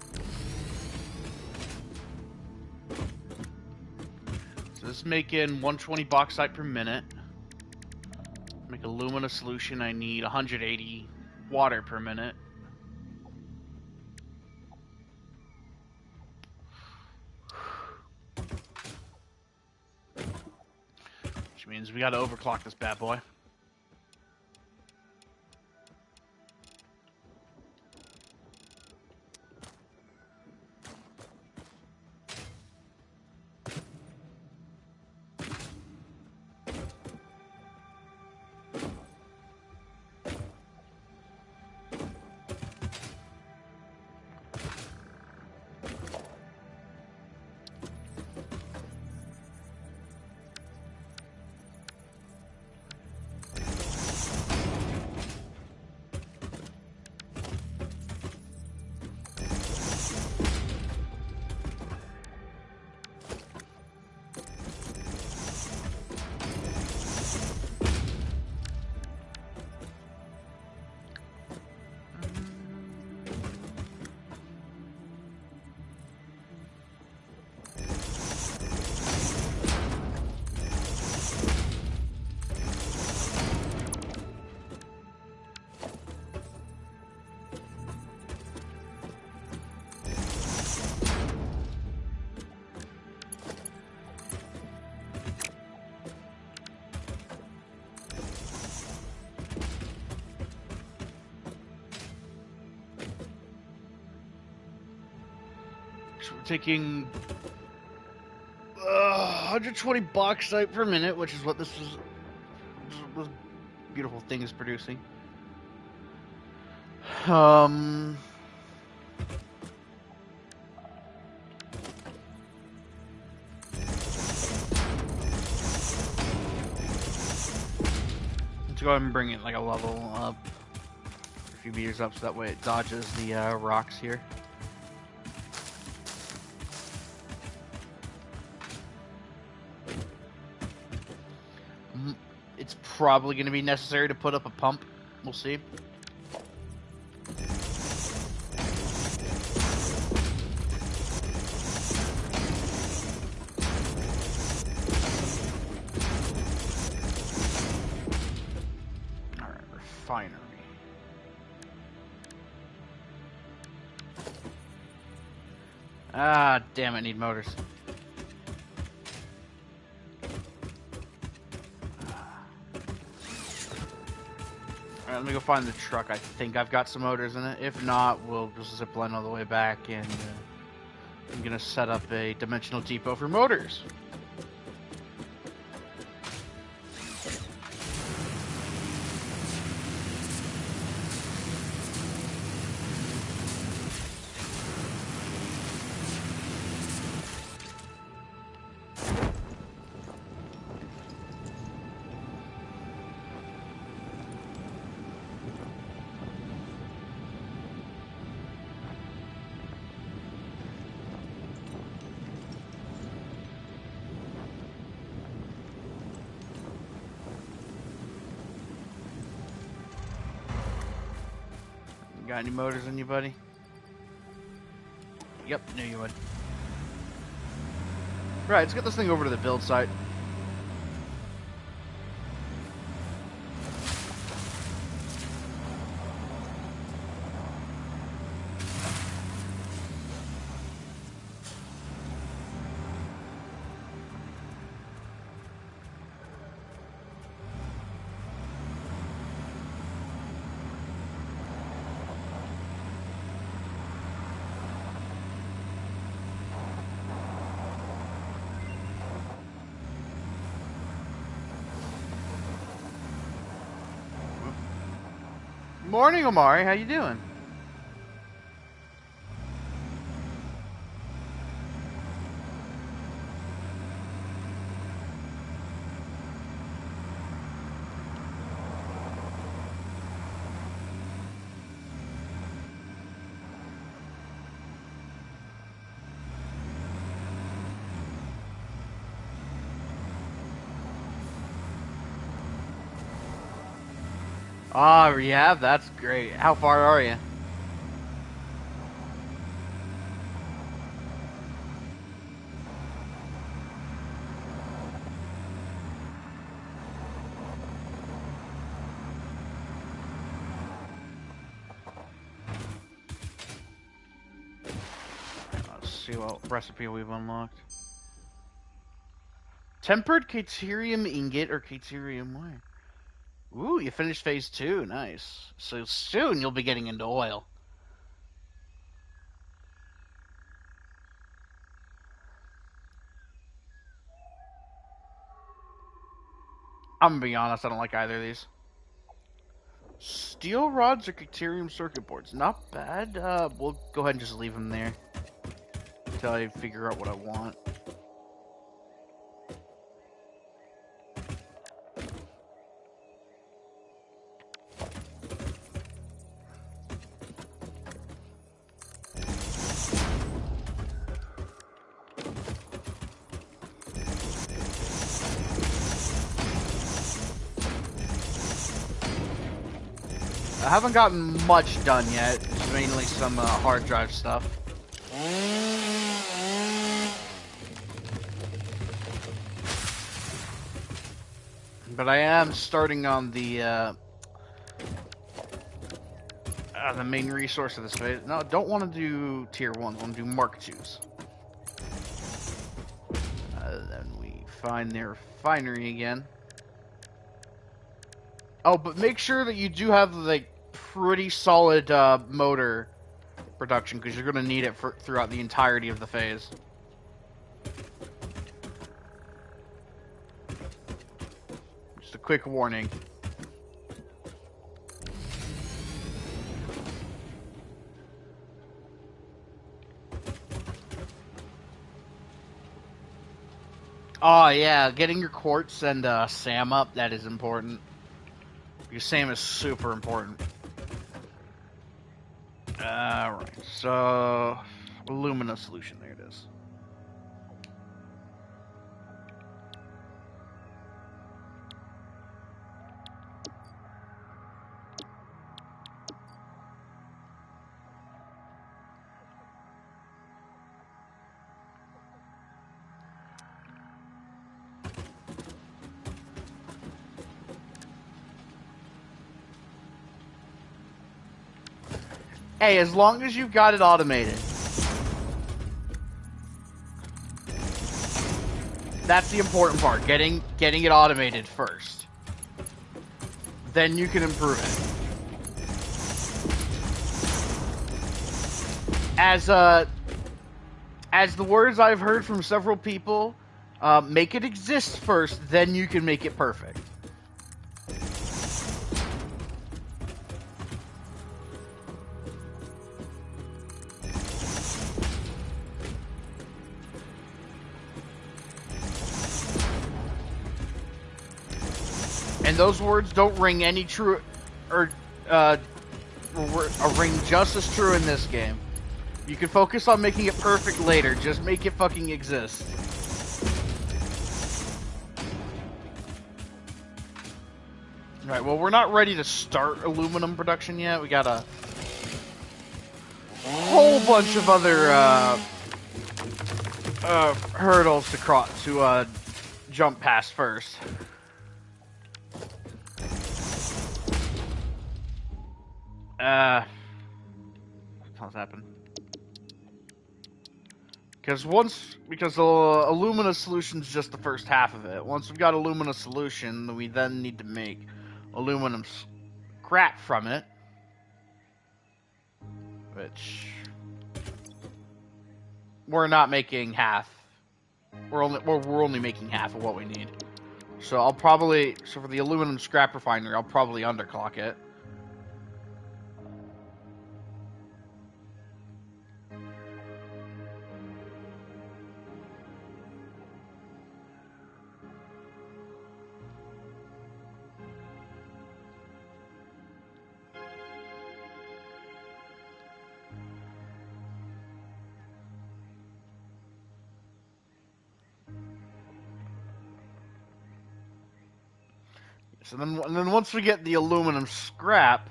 So this is making 120 bauxite per minute. Make alumina solution, I need 180 water per minute. Which means we gotta overclock this bad boy. So we're taking 120 bauxite per minute, which is what this beautiful thing is producing. Let's go ahead and bring it like a level up, a few meters up, so that way it dodges the rocks here. It's probably going to be necessary to put up a pump. We'll see. Alright, refinery. Ah, damn it, need motors. Alright, let me go find the truck. I think I've got some motors in it. If not, we'll just zip line all the way back, and I'm gonna set up a dimensional depot for motors. Got any motors in you, buddy? Yep, knew you would. Right, let's get this thing over to the build site. Morning, Omari. How you doing? Oh, yeah, that's great. How far are you? Let's see what recipe we've unlocked. Tempered Caterium ingot or Caterium wire. Ooh, you finished phase 2. Nice. So soon you'll be getting into oil. I'm gonna be honest, I don't like either of these. Steel rods or Caterium circuit boards. Not bad. We'll go ahead and just leave them there until I figure out what I want. I haven't gotten much done yet. It's mainly some hard drive stuff. But I am starting on the main resource of this phase. No, I don't want to do tier 1s. I want to do Mark 2s. Then we find their refinery again. Oh, but make sure that you do have, like, pretty solid motor production, because you're going to need it throughout the entirety of the phase. Just a quick warning. Oh, yeah, getting your quartz and SAM up, that is important. Your SAM is super important. Alright, so alumina solution, there it is. Hey, as long as you've got it automated. That's the important part, getting it automated first. Then you can improve it. As the words I've heard from several people, make it exist first, then you can make it perfect. And those words don't ring any true, or ring just as true in this game. You can focus on making it perfect later. Just make it fucking exist. Alright, well, we're not ready to start aluminum production yet. We gotta whole bunch of other hurdles to jump past first. What the hell's happened? Because the Illumina solution's just the first half of it. Once we've got Illumina solution, we then need to make aluminum scrap from it, which we're not making half. We're only making half of what we need. So for the aluminum scrap refinery, I'll probably underclock it. So then once we get the aluminum scrap,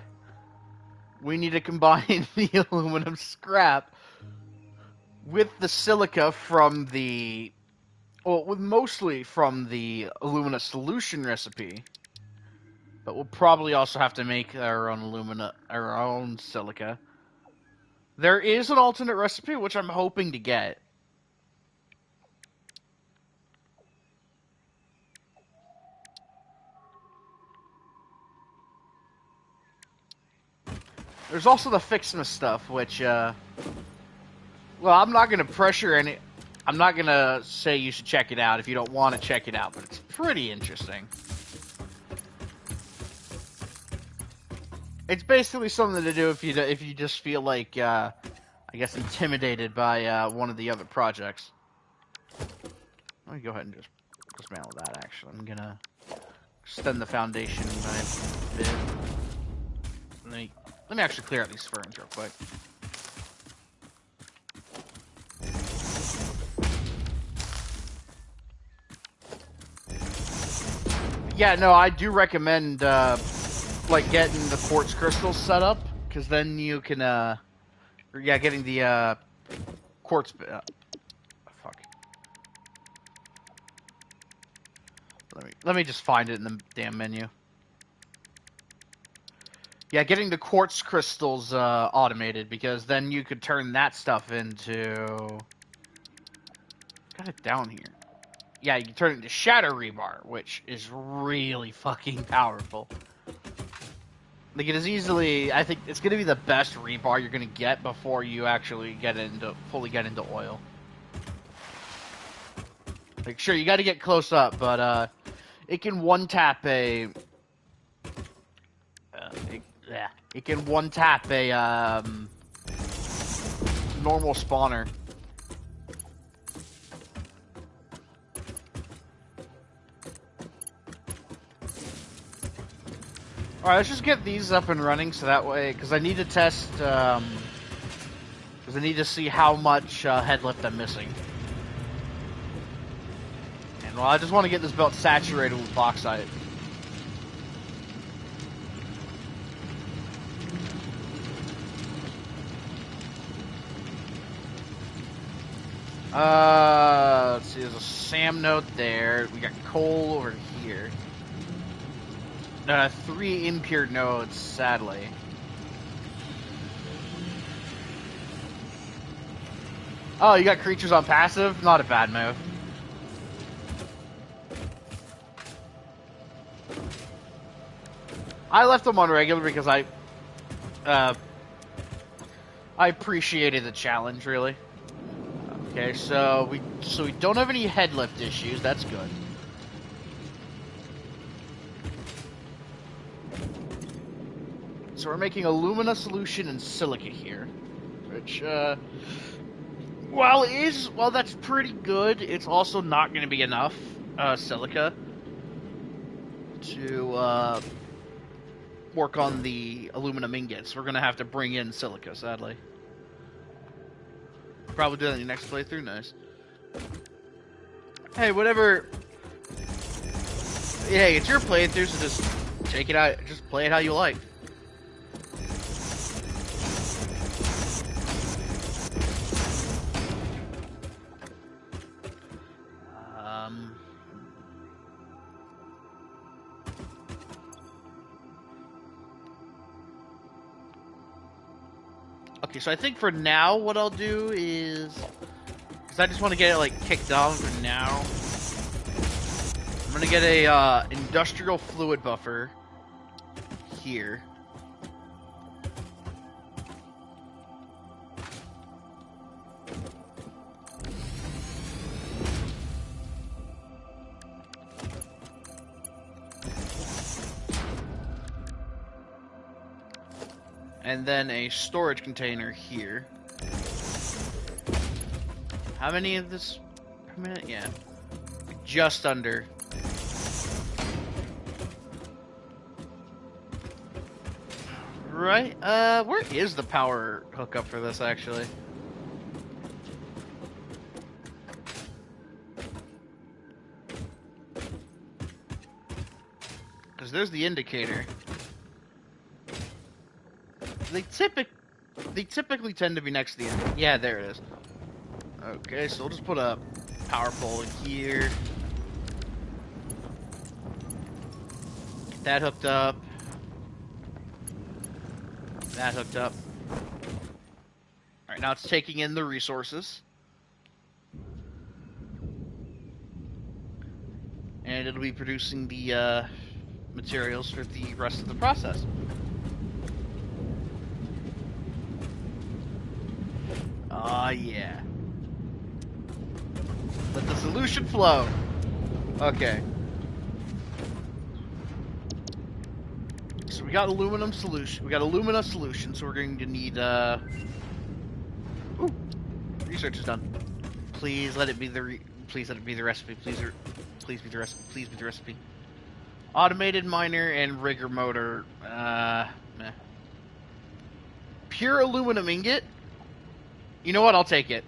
we need to combine the aluminum scrap with the silica from mostly from the alumina solution recipe. But we'll probably also have to make our own silica. There is an alternate recipe, which I'm hoping to get. There's also the Fixma stuff, which, well, I'm not going to pressure any... I'm not going to say you should check it out if you don't want to check it out, but it's pretty interesting. It's basically something to do if you just feel like, I guess, intimidated by one of the other projects. Let me go ahead and just dismantle that, actually. I'm going to extend the foundation by a bit. Let me actually clear out these ferns real quick. Yeah, no, I do recommend, like, getting the quartz crystals set up, because then you can, getting the, quartz, fuck. Let me just find it in the damn menu. Yeah, getting the quartz crystals automated, because then you could turn that stuff into... Got it down here. Yeah, you can turn it into shatter rebar, which is really fucking powerful. Like, it is easily... I think it's going to be the best rebar you're going to get before you actually fully get into oil. Like, sure, you got to get close up, but it can one-tap a... it can one-tap a, normal spawner. Alright, let's just get these up and running, so that way, because I need to test, because I need to see how much, head lift I'm missing. And, well, I just want to get this belt saturated with bauxite. Let's see, there's a SAM node there. We got coal over here. 3 impure nodes, sadly. Oh, you got creatures on passive? Not a bad move. I left them on regular because I appreciated the challenge, really. Okay, so we don't have any head lift issues. That's good. So we're making alumina solution and silica here, which while that's pretty good, it's also not going to be enough silica to work on the aluminum ingots. We're going to have to bring in silica, sadly. Probably do that in the next playthrough. Nice. Hey, whatever. Hey, it's your playthrough, so just take it out. Just play it how you like. Okay, so I think for now what I'll do is... Because I just want to get it, like, kicked off for now. I'm going to get a industrial fluid buffer here. And then a storage container here. How many of this per minute? Yeah. Just under. Right? Where is the power hookup for this, actually? Because there's the indicator. They typically tend to be next to the end. Yeah, there it is. Okay, so we'll just put a power pole in here. Get that hooked up. That hooked up. Alright, now it's taking in the resources. And it'll be producing the materials for the rest of the process. Yeah. Let the solution flow. Okay. So we got aluminum solution. We got alumina solution, so we're going to need, Ooh. Research is done. Please let it be the please let it be the recipe. Please be the recipe. Please be the recipe. Automated miner and rigger motor. Meh. Pure aluminum ingot? You know what? I'll take it.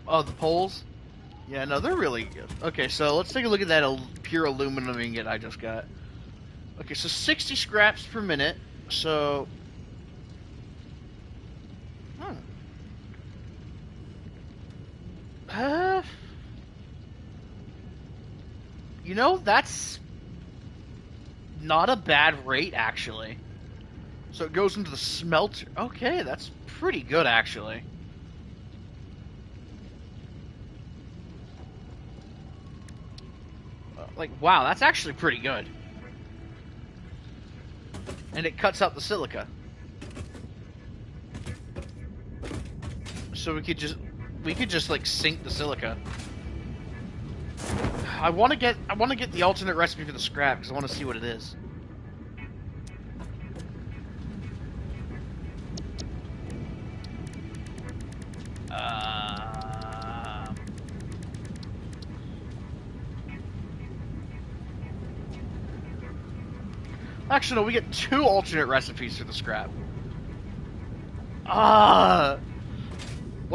Oh, the poles? Yeah, no, they're really good. Okay, so let's take a look at that pure aluminum ingot I just got. Okay, so 60 scraps per minute. So... You know, that's not a bad rate, actually. So it goes into the smelter. Okay, that's pretty good, actually. Like, wow, that's actually pretty good. And it cuts out the silica. So we could just like sink the silica. I want to get the alternate recipe for the scrap because I want to see what it is. Actually, no, we get 2 alternate recipes for the scrap. Why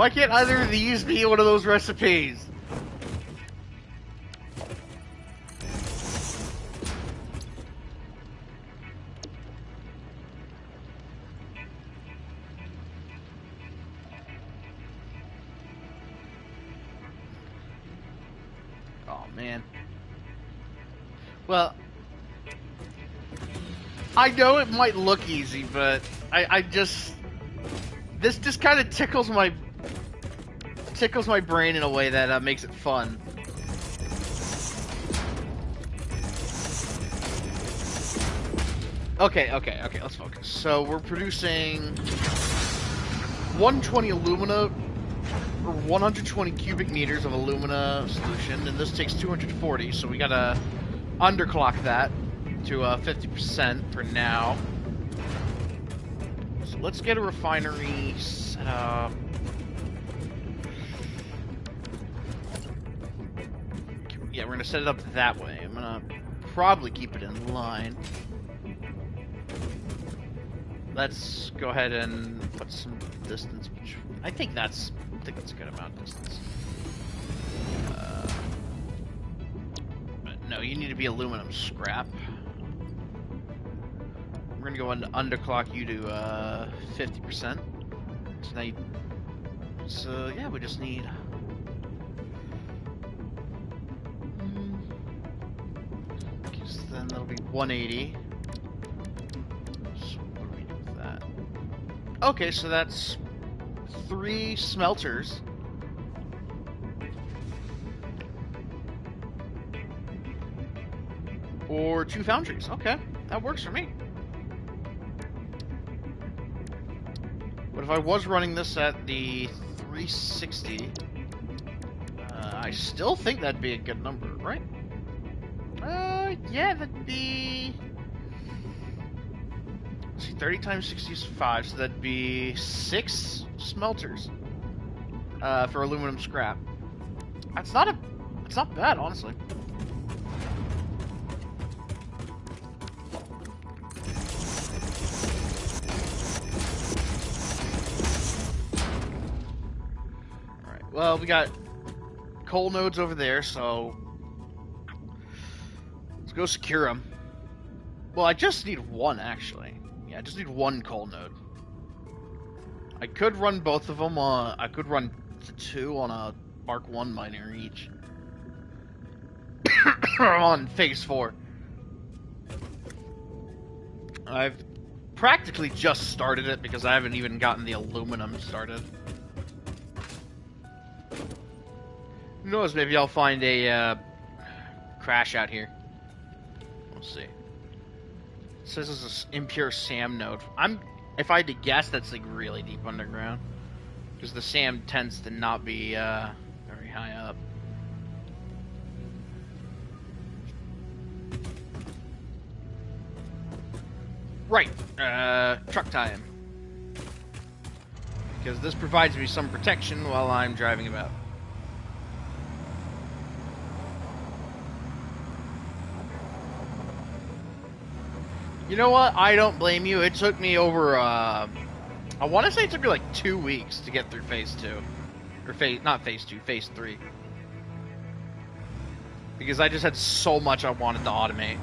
can't either of these be one of those recipes? Oh, man. Well... I know it might look easy, but I just... This just kind of tickles my brain in a way that makes it fun. Okay, let's focus. So we're producing 120 alumina, or 120 cubic meters of alumina solution, and this takes 240, so we gotta underclock that to 50% for now. So let's get a refinery set up. Yeah, we're gonna set it up that way. I'm gonna probably keep it in line. Let's go ahead and put some distance between. I think that's a good amount of distance. But no, you need to be aluminum scrap. We're gonna go and underclock you to 50%. So now so yeah, we just need. Then that'll be 180. that. Okay, so that's 3 smelters. Or 2 foundries. Okay, that works for me. But if I was running this at the 360, I still think that'd be a good number, right? Yeah, that'd be... Let's see, 30 times 60 is 5, so that'd be 6 smelters for aluminum scrap. It's not bad, honestly. Alright, well, we got coal nodes over there, so let's go secure them. Well, I just need 1, actually. Yeah, I just need 1 coal node. I could run both of them on... I could run 2 on a Arc 1 miner each. On Phase 4. I've practically just started it because I haven't even gotten the aluminum started. Who knows, maybe I'll find a crash out here. We'll see. It says this is impure SAM node. If I had to guess, that's like really deep underground. Because the SAM tends to not be very high up. Right, truck time. Because this provides me some protection while I'm driving about. You know what? I don't blame you. It took me over, I want to say it took me like 2 weeks to get through Phase 2. Or not Phase 2, Phase 3. Because I just had so much I wanted to automate.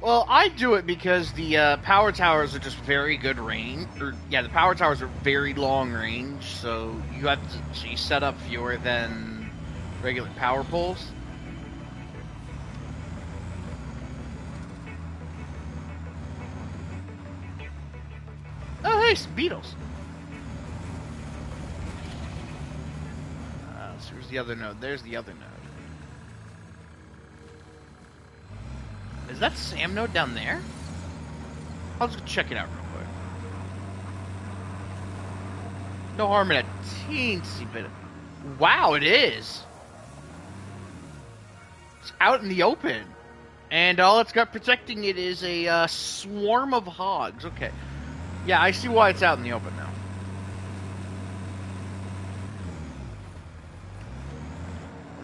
Well, I do it because the power towers are just very good range. The power towers are very long range, so you set up fewer than regular power poles. Oh, hey, some beetles. So where's the other node? There's the other node. Is that SAM node down there? I'll just check it out real quick. No harm in a teensy bit. Wow, it is. It's out in the open. And all it's got protecting it is a swarm of hogs. Okay. Yeah, I see why it's out in the open now.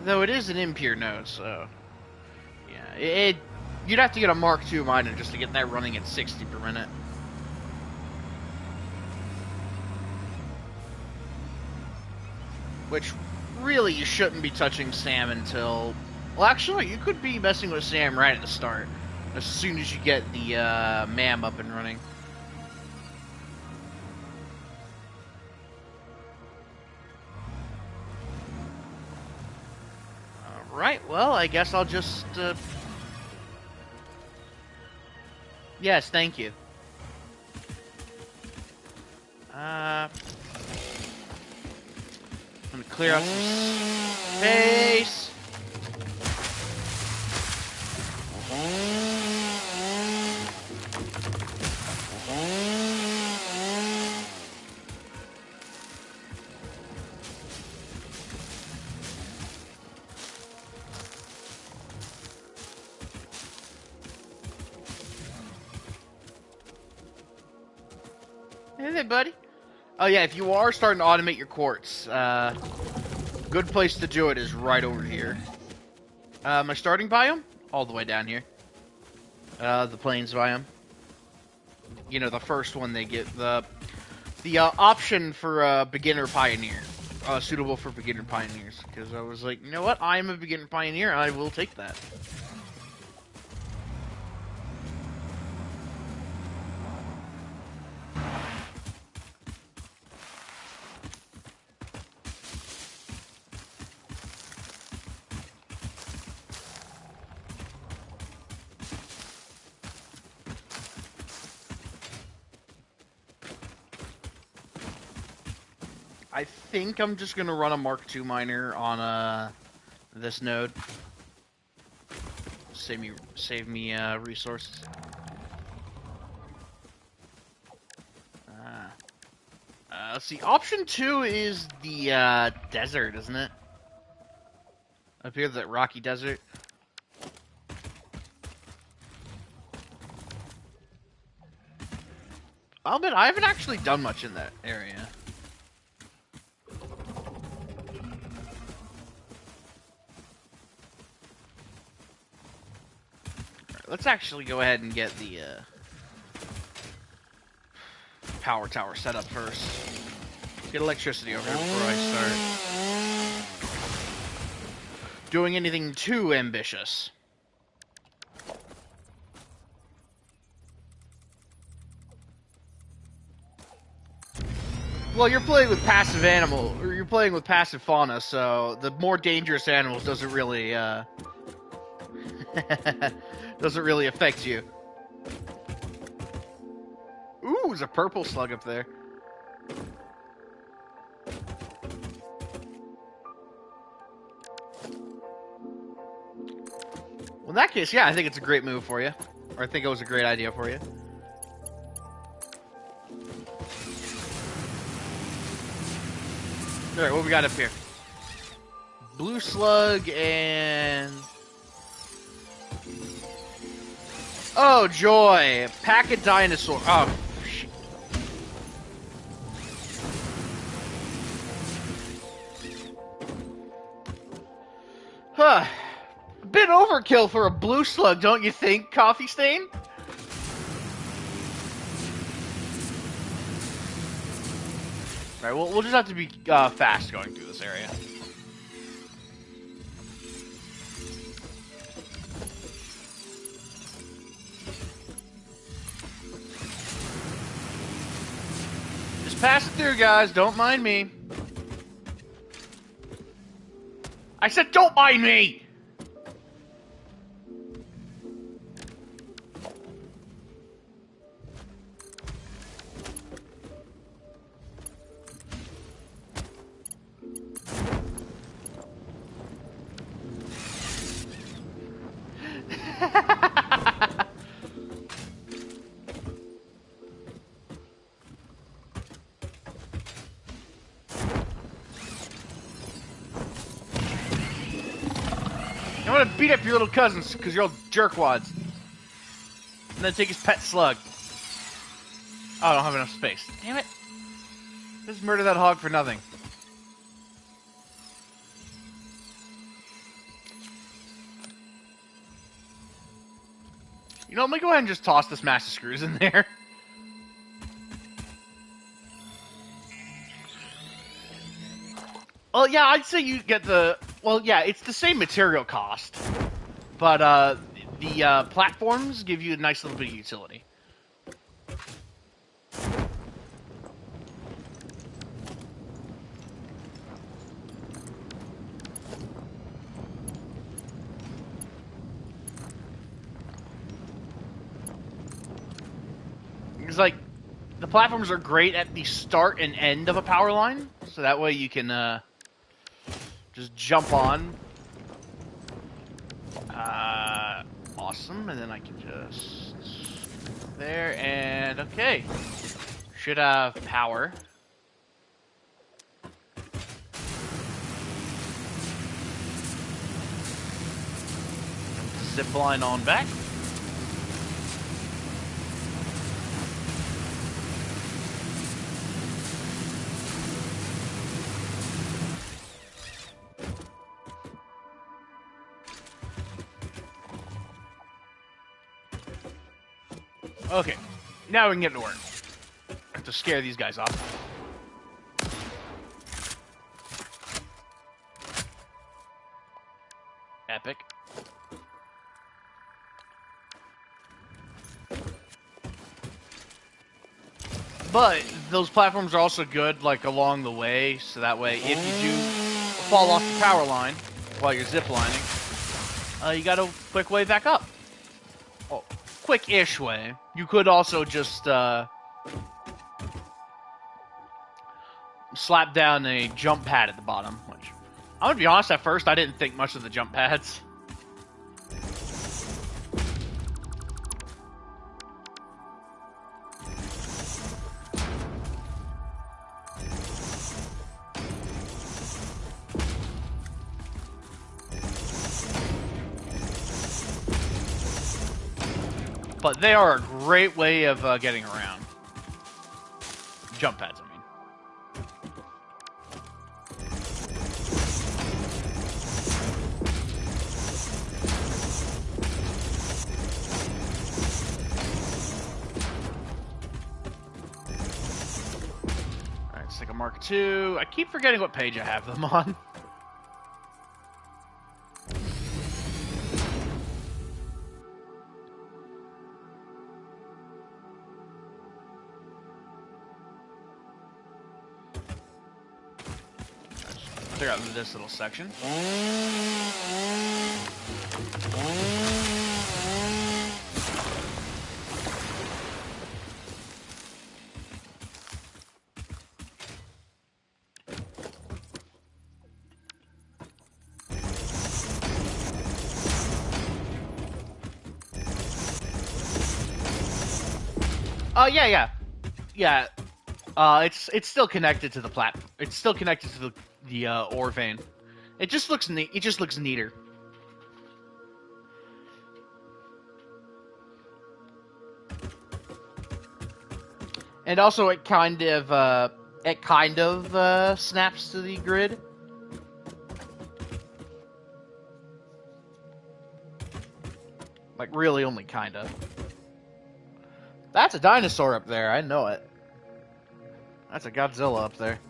Though it is an impure node, so... Yeah, you'd have to get a Mark II miner just to get that running at 60 per minute. Which, really, you shouldn't be touching SAM until... Well, actually, you could be messing with SAM right at the start. As soon as you get the MAM up and running. Alright, well, I guess I'll just... Yes, thank you. I'm gonna clear out some space. Hey there, buddy. Oh yeah, if you are starting to automate your quartz, good place to do it is right over here. My starting biome? All the way down here. The plains biome. You know, the first one they get, the option for beginner pioneer. Suitable for beginner pioneers. Because I was like, you know what? I am a beginner pioneer, I will take that. I think I'm just gonna run a Mark II miner on this node. Save me resources. Let's see. Option 2 is the desert, isn't it? Up here, that rocky desert. I'll admit, I haven't actually done much in that area. Let's actually go ahead and get the power tower set up first. Let's get electricity over here before I start doing anything too ambitious. Well, you're playing with passive animal, or you're playing with passive fauna, so the more dangerous animals doesn't really doesn't really affect you. Ooh, there's a purple slug up there. Well, in that case, yeah, I think it's a great move for you. Or I think it was a great idea for you. Alright, what we got up here? Blue slug and... Oh, joy! Pack a dinosaur. Oh, shit. Huh. A bit overkill for a blue slug, don't you think, Coffee Stain? Alright, we'll just have to be fast going through this area. Just pass it through, guys. Don't mind me. I said don't mind me! I'm gonna beat up your little cousins because you're all jerkwads. And then take his pet slug. Oh, I don't have enough space. Damn it. Just murder that hog for nothing. You know, let me go ahead and just toss this mass of screws in there. Well, yeah, I'd say you get the... Well, yeah, it's the same material cost. But, the platforms give you a nice little bit of utility. It's like, the platforms are great at the start and end of a power line, so that way you can, just jump on. Awesome, and then I can just... There, and okay. Should have power. Zip line on back. Okay, now we can get to work. I have to scare these guys off. Epic. But those platforms are also good, like, along the way, so that way, if you do fall off the power line while you're ziplining, you got a quick way back up. Oh, quick-ish way. You could also just, slap down a jump pad at the bottom, which, I'm gonna be honest, at first, I didn't think much of the jump pads. But they are a great way of getting around. Jump pads, I mean. Alright, let's take a Mark II. I keep forgetting what page I have them on. Clear out this little section. Yeah. It's still connected to the platform. It's still connected to the ore vein. It just looks neat. It just looks neater. And also, it kind of snaps to the grid. Like, really, only kind of. That's a dinosaur up there. I know it. That's a Godzilla up there.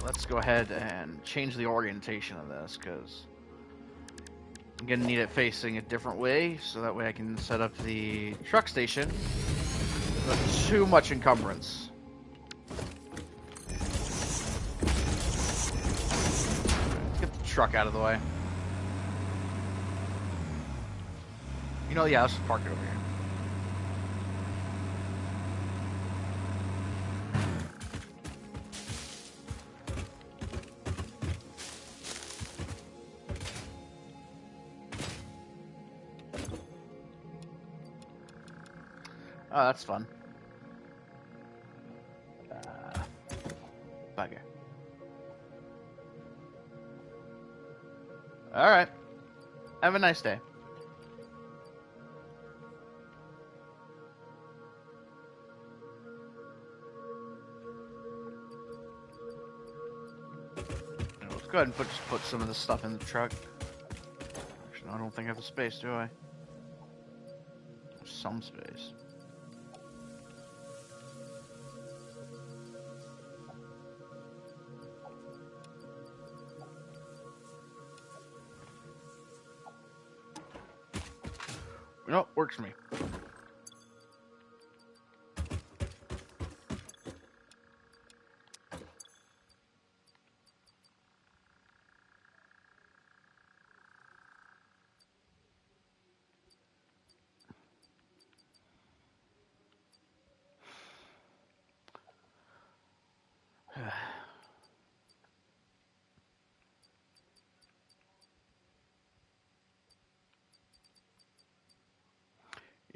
Let's go ahead and change the orientation of this, because I'm going to need it facing a different way, so that way I can set up the truck station without too much encumbrance. Let's get the truck out of the way. You know, yeah, let's just park it over here. Oh, that's fun. Bugger. Alright. Have a nice day. Let's go ahead and just put some of this stuff in the truck. Actually, I don't think I have the space, do I? Some space. No, works for me.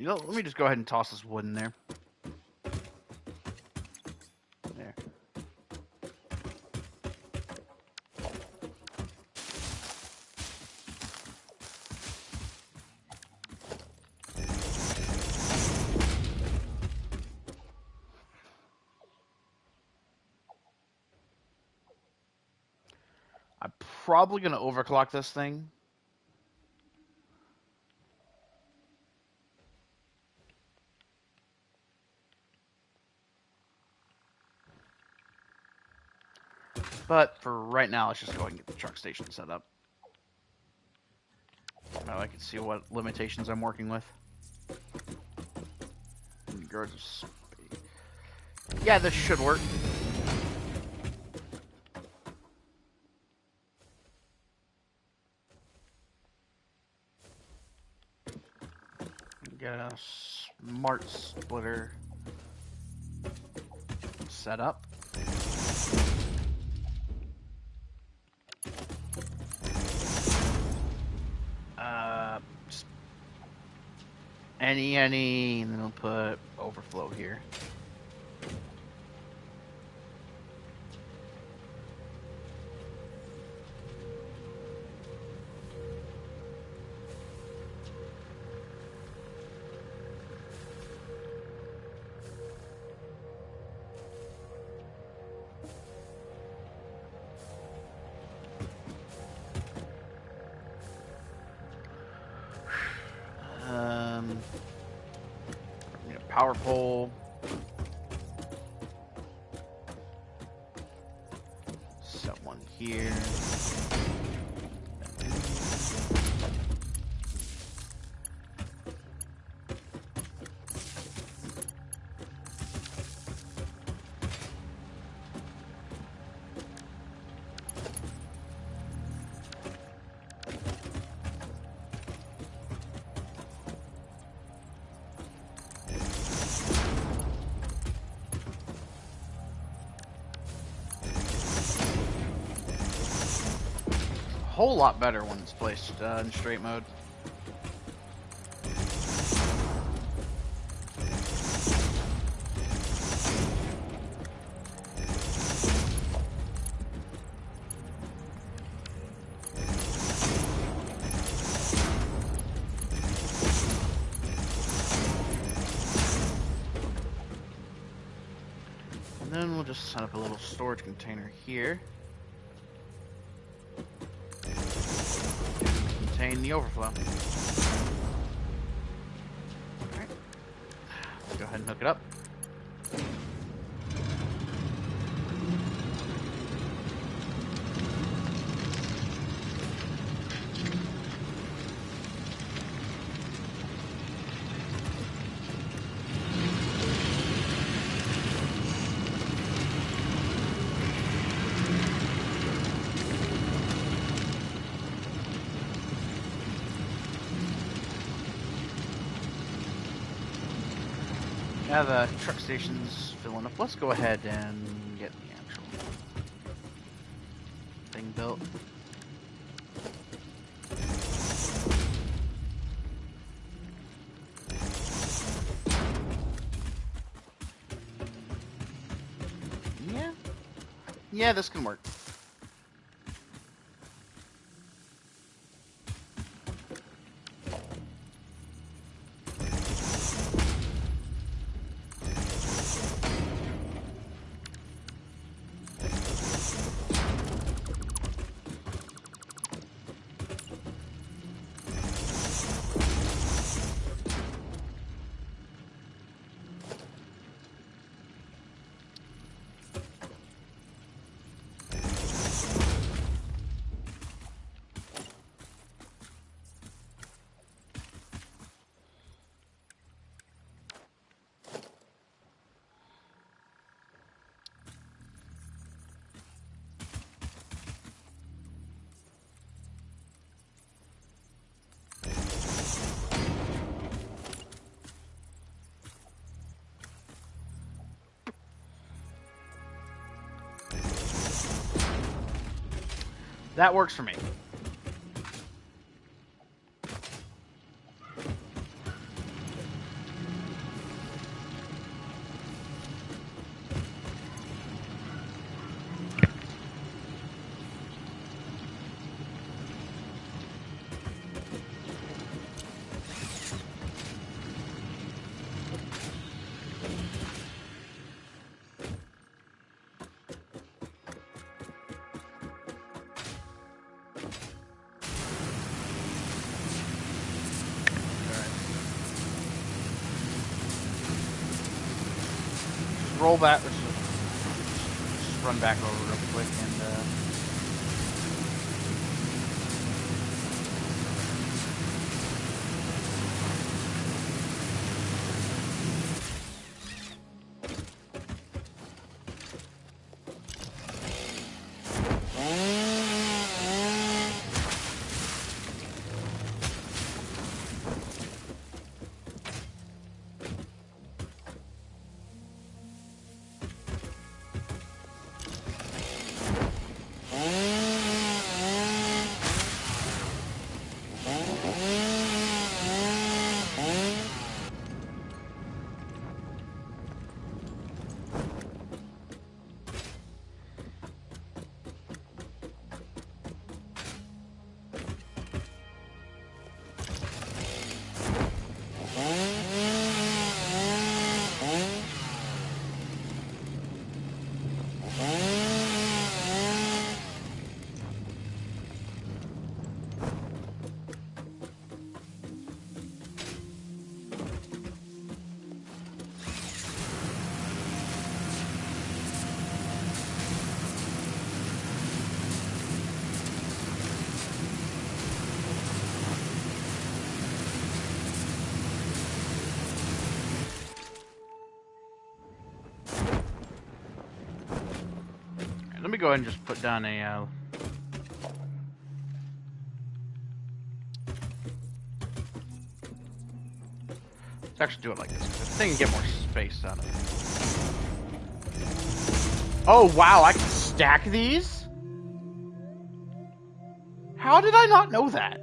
You know, let me just go ahead and toss this wood in there. There. probably going to overclock this thing. But for right now, let's just go ahead and get the truck station set up. Now I can see what limitations I'm working with. Yeah, this should work. Get a smart splitter set up. Just any, and then we'll put overflow here. Power pole. Set one here. Whole lot better when it's placed in straight mode. And then we'll just set up a little storage container here. Contain the overflow. Alright. Let's go ahead and hook it up. Now the truck station's filling up. Let's go ahead and get the actual thing built. Yeah, this can work. That works for me. roll back. Let's just run back over real quick and. Let me go ahead and just put down a. Let's actually do it like this. I think I can get more space out of it. Oh wow! I can stack these. How did I not know that?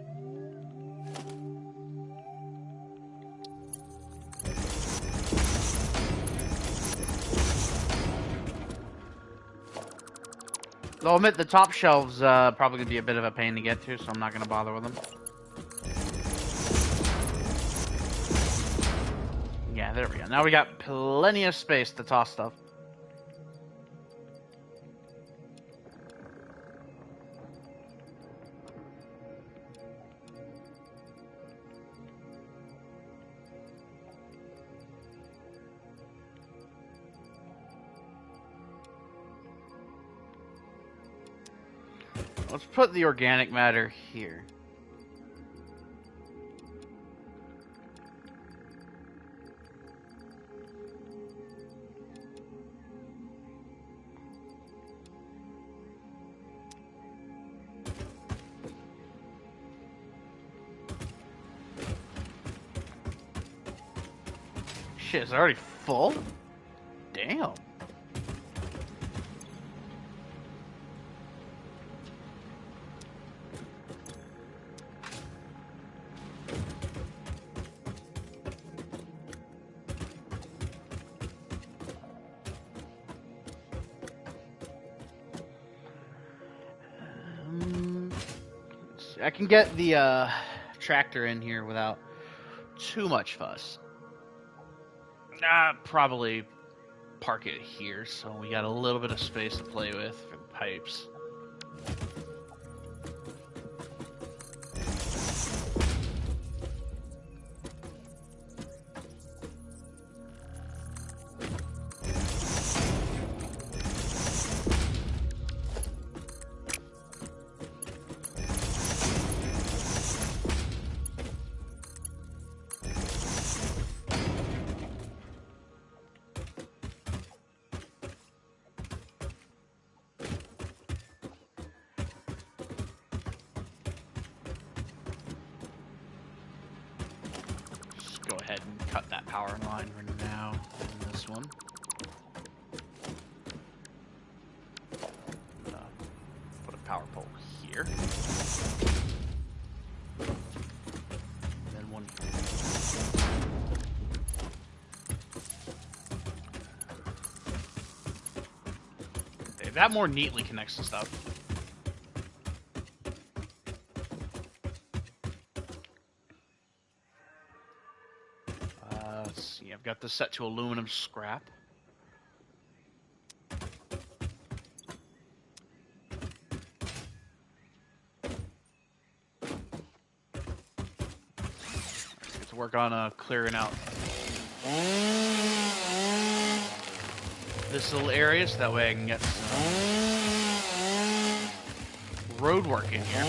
I'll admit the top shelves probably gonna be a bit of a pain to get to, so I'm not gonna bother with them. Yeah, there we go. Now we got plenty of space to toss stuff. Let's put the organic matter here. Shit, is it already full? Damn. I can get the tractor in here without too much fuss. Probably park it here so we got a little bit of space to play with for the pipes. Go ahead and cut that power line for now in this one. Put a power pole here. Then one. Okay, that more neatly connects to stuff. I've got this set to aluminum scrap. Let's get to work on clearing out. this little area so that way I can get some road work in here.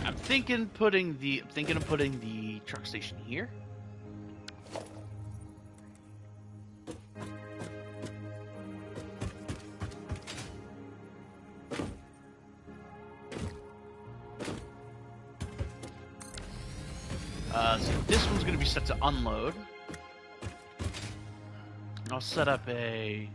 I'm thinking of putting the truck station here. So this one's going to be set to unload. I'll set up a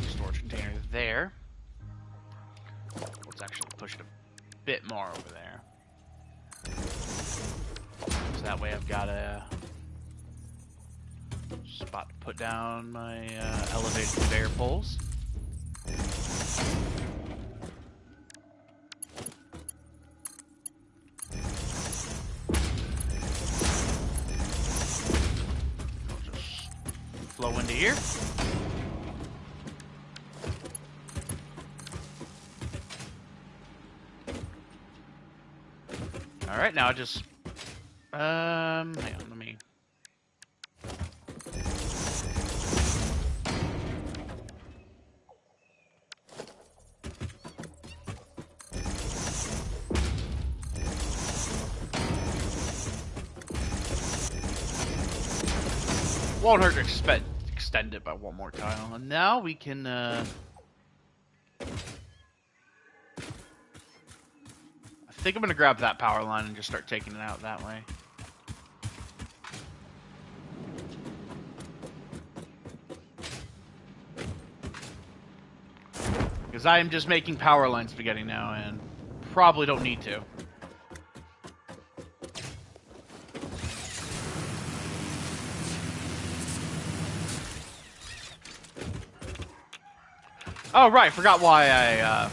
storage container there. Let's actually push it a bit more over there. So that way I've got a spot to put down my elevated conveyor poles. Flow into here. All right, now just hang on, let me. Won't hurt to extend it by one more tile. And now we can I think I'm gonna grab that power line and just start taking it out that way. Because I am just making power line spaghetti now and probably don't need to. Oh, right, forgot why I,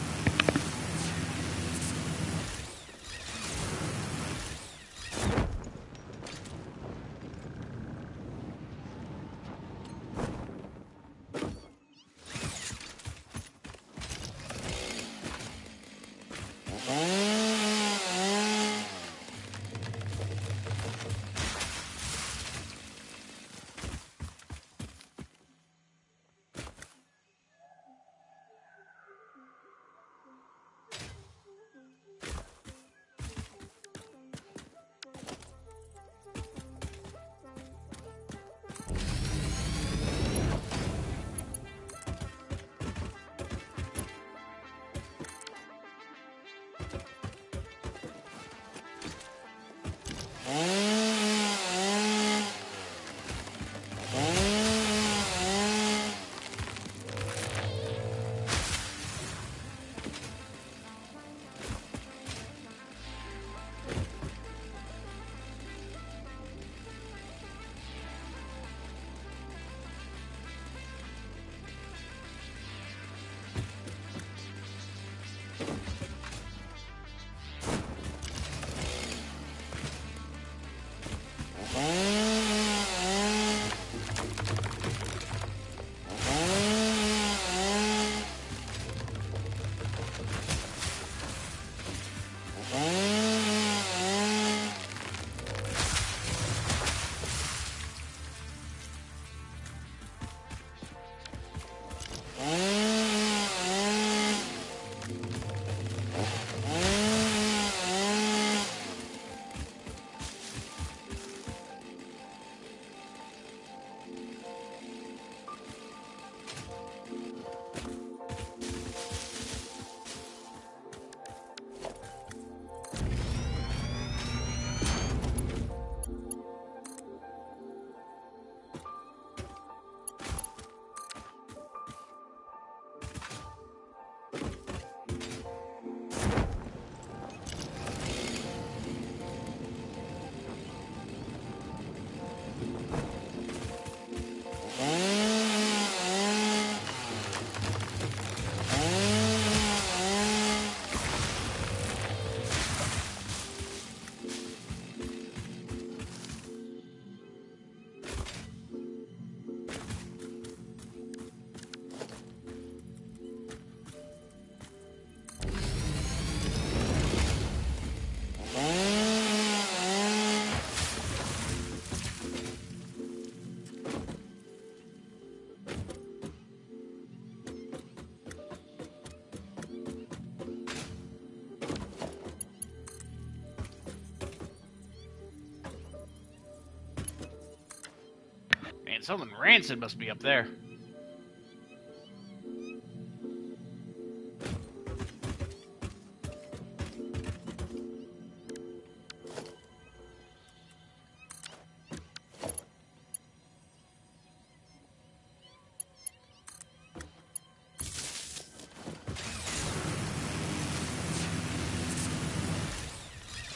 Man, something rancid must be up there.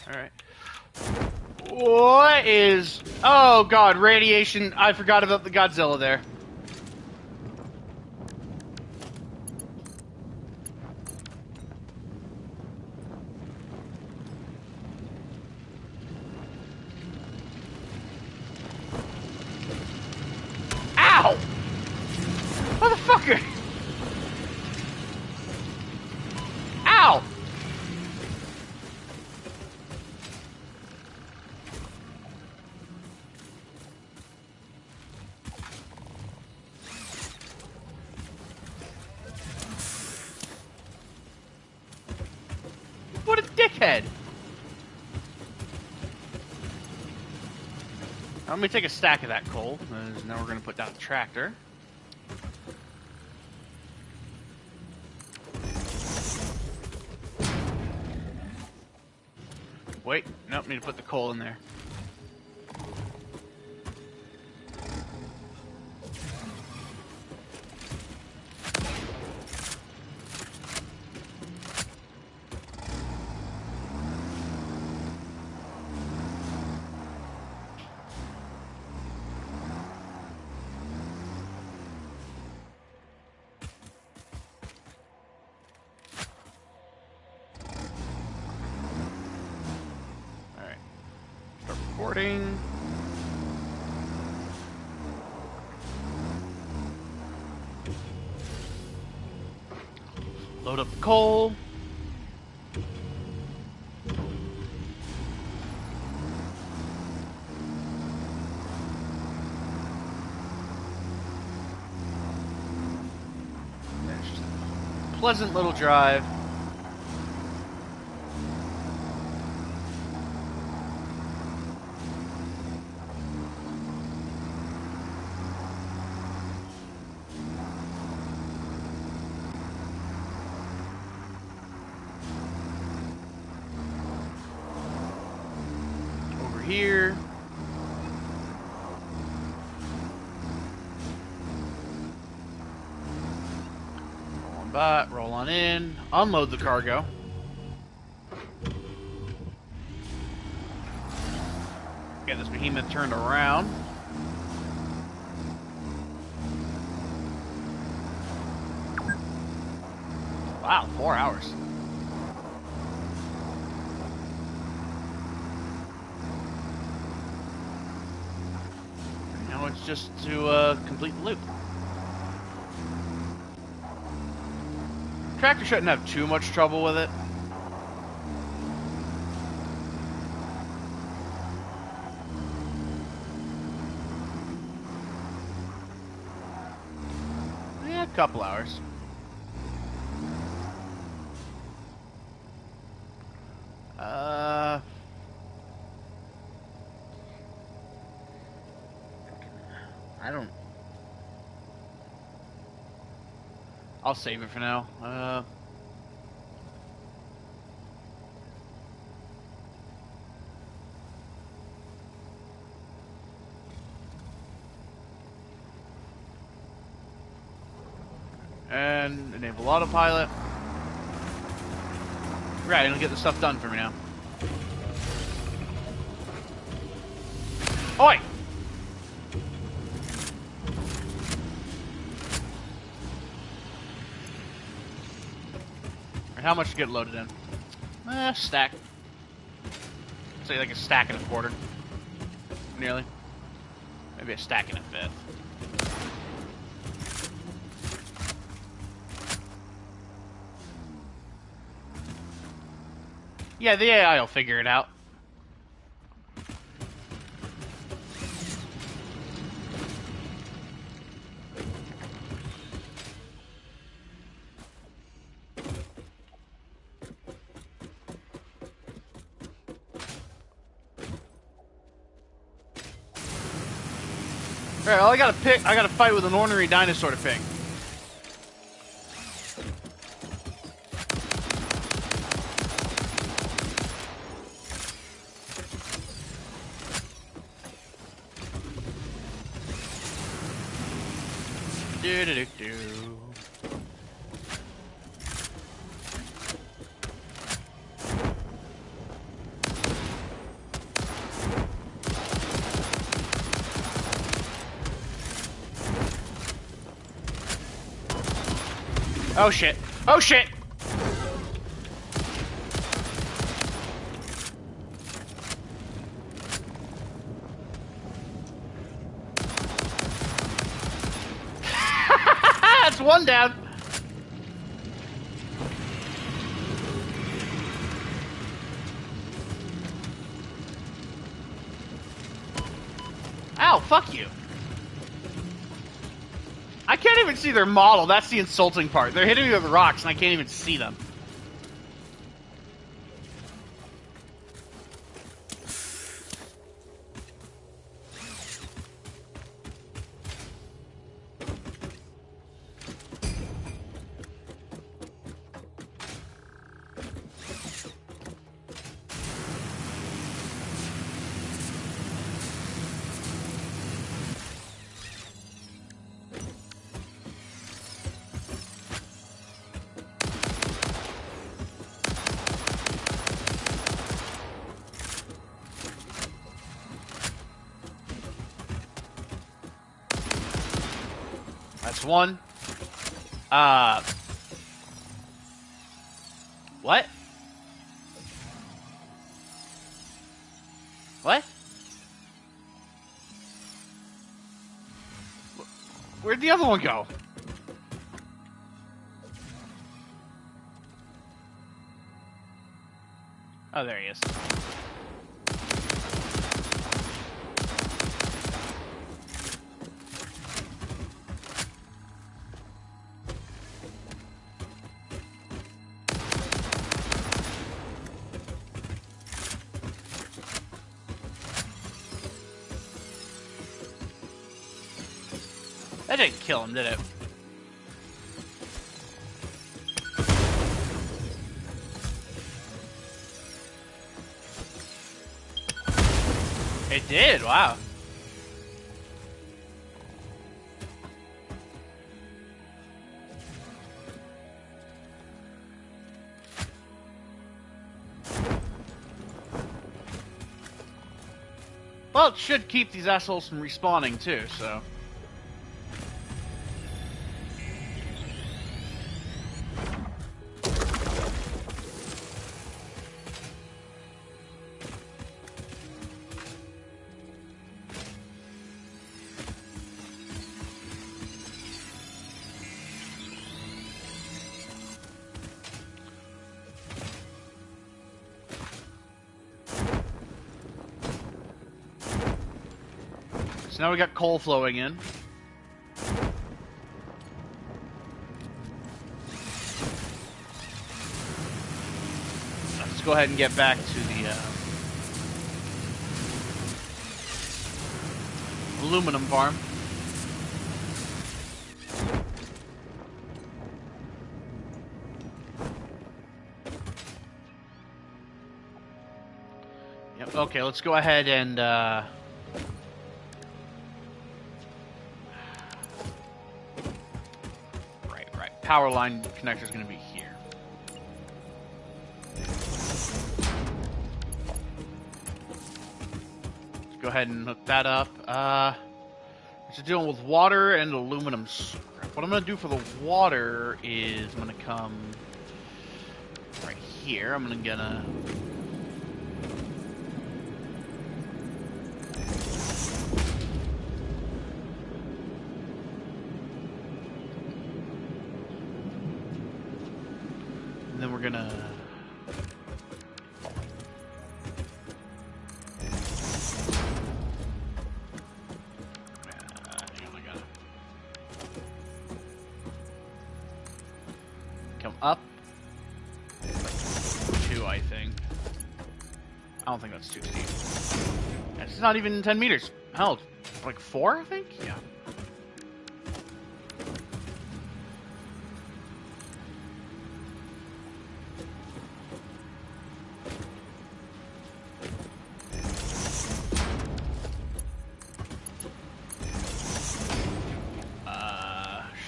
Alright. What is... Oh god, radiation. I forgot about the Godzilla there. Ow! Motherfucker! Ow! What a dickhead! Now, let me take a stack of that coal, because now we're going to put down the tractor. Wait, nope, need to put the coal in there. Recording. Load up the coal. There's just a pleasant little drive. Here. Roll on by, roll on in, unload the cargo. Get this behemoth turned around. Wow, 4 hours. Now it's just to complete the loop. Tractor shouldn't have too much trouble with it. Yeah, a couple hours. I don't... I'll save it for now. And enable autopilot. Right, it'll get the stuff done for me now. Oi! How much to get loaded in? Stack. Say like a stack and a quarter. Nearly. Maybe a stack and a fifth. Yeah, the AI will figure it out. Alright, well, I gotta fight with an ornery dinosaur to pick. Do-do-do-do. Oh shit. Oh shit! That's one down. Ow, fuck you. I can't even see their model. That's the insulting part. They're hitting me with rocks and I can't even see them. That's one. What? What? Where'd the other one go? Oh, there he is. That didn't kill him, did it? It did, wow. Well, it should keep these assholes from respawning too, so. So now we got coal flowing in. Let's go ahead and get back to the aluminum farm. Yep, okay, let's go ahead and power line connector is going to be here. Let's go ahead and hook that up. It's dealing with water and aluminum scrap. What I'm going to do for the water is I'm going to come right here. I'm going to and then we're gonna come up like 2, I think. I don't think that's too steep. It's not even 10 meters. Hell, like 4, I think? Yeah.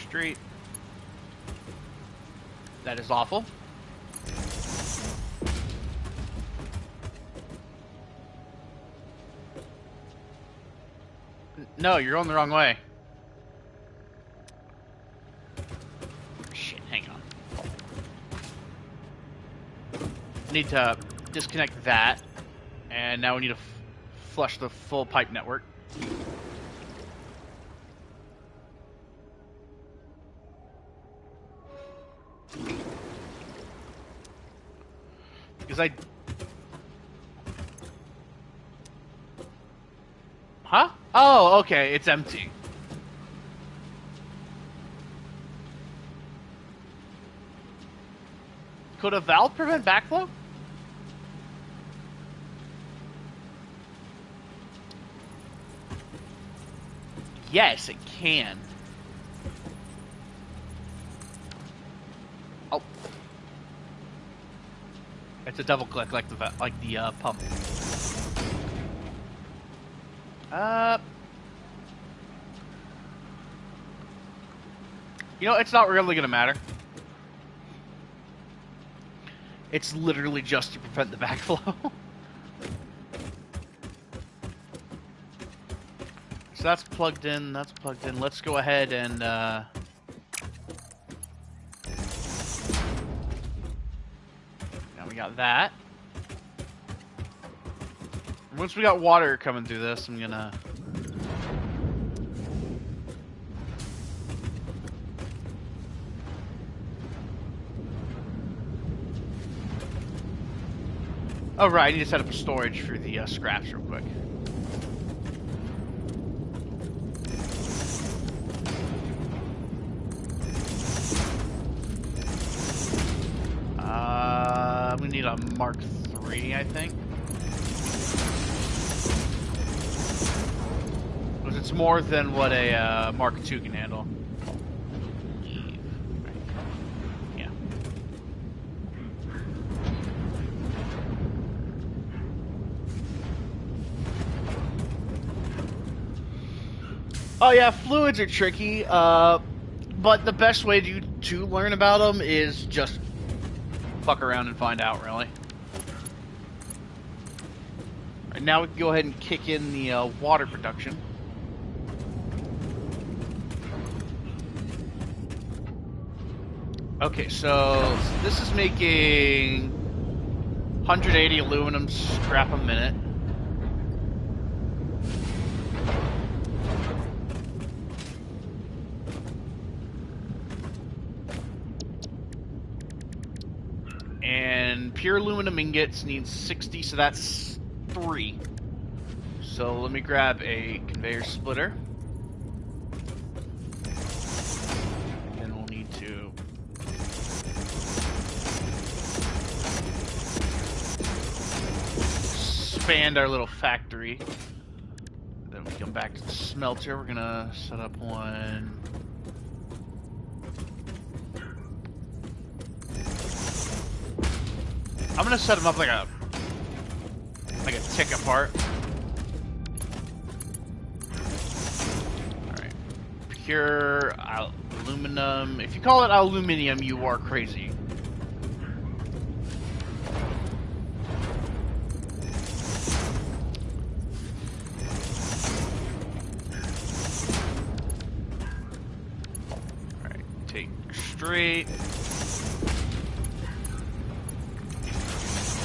Street. That is awful. No, you're going the wrong way. Shit, hang on. Need to disconnect that, and now we need to flush the full pipe network. Because I... Huh? Oh, okay, it's empty. Could a valve prevent backflow? Yes, it can. Oh. It's a double click like the pump. You know, it's not really gonna matter. It's literally just to prevent the backflow. So that's plugged in, that's plugged in. Let's go ahead and, now we got that. Once we got water coming through this, I'm gonna... Oh right, I need to set up a storage for the scraps real quick. We need a Mark III, I think. Because it's more than what a Mark II can handle. Yeah. Oh yeah, fluids are tricky, but the best way to learn about them is just fuck around and find out, really. Alright, now we can go ahead and kick in the water production. Okay, so this is making 180 aluminum scrap a minute. And pure aluminum ingots needs 60, so that's 3. So let me grab a conveyor splitter. And we'll need to expand our little factory. Then we come back to the smelter. We're gonna set up one. I'm gonna set them up like a tick apart. Alright. Pure aluminum. If you call it aluminium, you are crazy. Alright, take straight.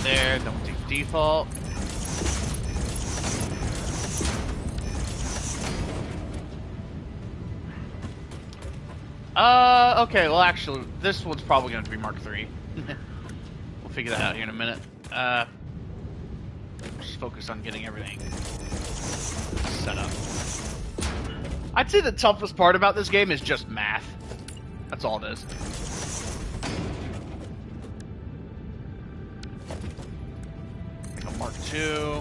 There, then we'll take default. Okay, well actually, this one's probably going to be Mark III. We'll figure that out here in a minute. Just focus on getting everything set up. I'd say the toughest part about this game is just math. That's all it is. Mark II.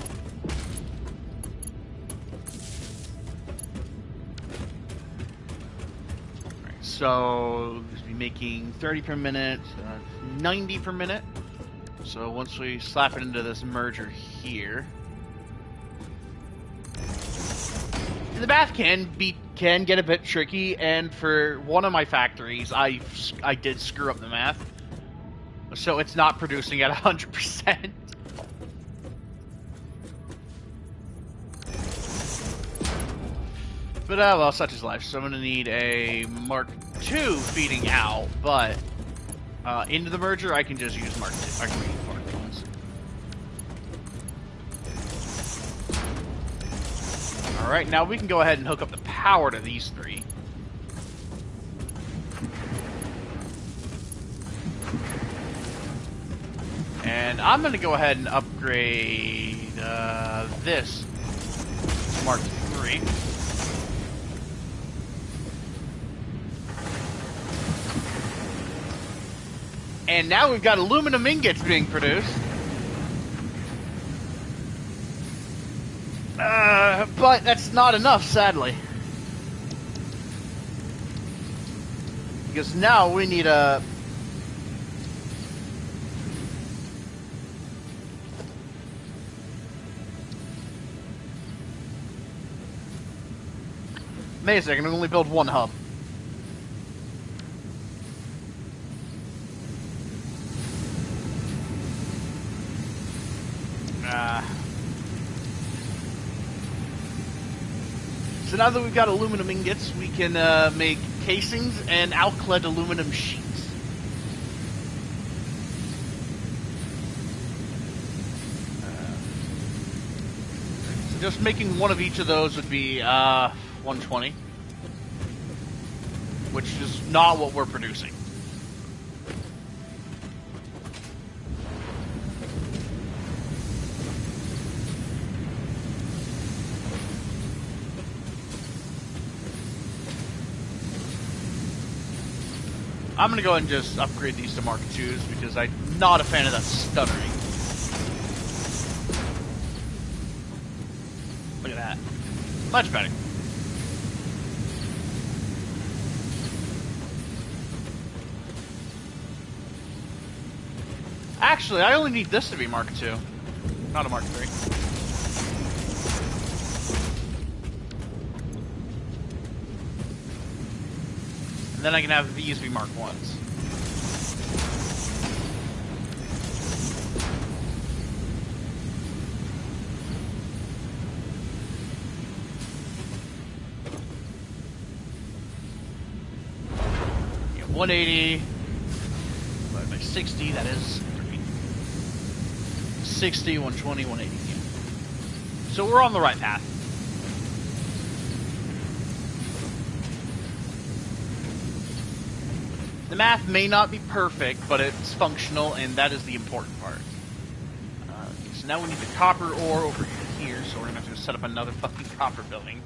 So this will be making 30 per minute, 90 per minute. So once we slap it into this merger here, the math can get a bit tricky. And for one of my factories, I did screw up the math, so it's not producing at 100%. But well, such is life. So I'm gonna need a Mark II feeding out, but into the merger I can just use Mark II. I can use Mark I's. All right, now we can go ahead and hook up the power to these three. And I'm gonna go ahead and upgrade this to Mark III. And now we've got aluminum ingots being produced. But that's not enough, sadly. Because now we need a... Amazing, I can only build one hub. So now that we've got aluminum ingots, we can make casings and alklid aluminum sheets. So just making one of each of those would be 120, which is not what we're producing. I'm going to go ahead and just upgrade these to Mark IIs because I'm not a fan of that stuttering. Look at that. Much better. Actually, I only need this to be Mark II, not a Mark III. Then I can have these be Mark 1s. Yeah, 180 divided by 60, that is 60, 120, 180. Yeah. So we're on the right path. The math may not be perfect, but it's functional, and that is the important part. Okay, so now we need the copper ore over here, so we're going to have to set up another fucking copper building.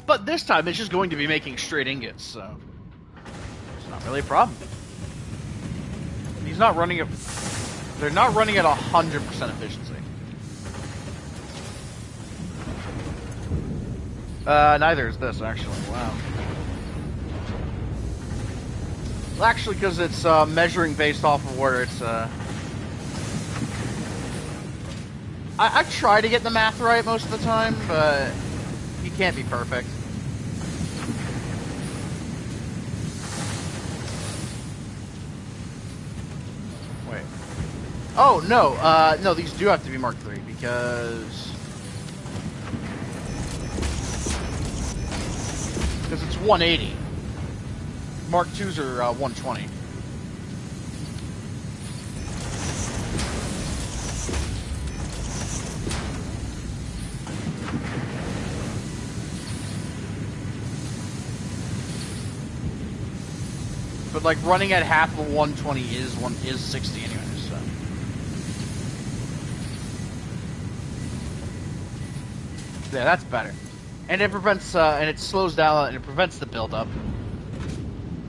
But this time, it's just going to be making straight ingots, so it's not really a problem. He's not running at... They're not running at 100% efficiency. Neither is this, actually. Wow. Well, actually, because it's measuring based off of where it's... I try to get the math right most of the time, but you can't be perfect. Wait. Oh, no. No, these do have to be Mark III, because it's 180. Mark IIs are 120. But like running at half of 120 is 60 anyways. So. Yeah, that's better. And it prevents, and it slows down, and it prevents the buildup.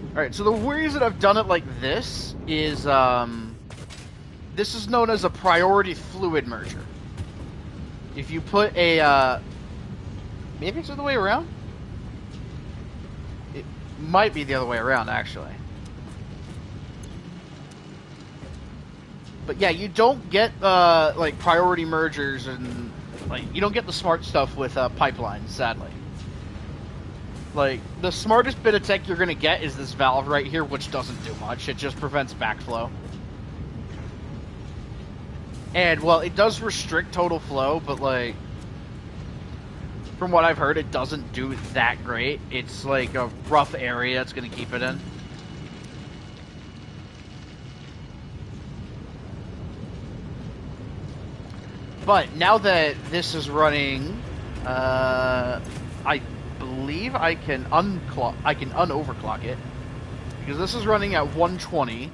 Alright, so the reason I've done it like this is, this is known as a priority fluid merger. If you put a, maybe it's the other way around? Might be the other way around, actually. But yeah, you don't get like priority mergers and like you don't get the smart stuff with pipelines, sadly. Like the smartest bit of tech you're gonna get is this valve right here, which doesn't do much. It just prevents backflow. And well, it does restrict total flow, but like from what I've heard, it doesn't do that great. It's like a rough area it's gonna keep it in. But now that this is running, I believe I can unoverclock it because this is running at 120,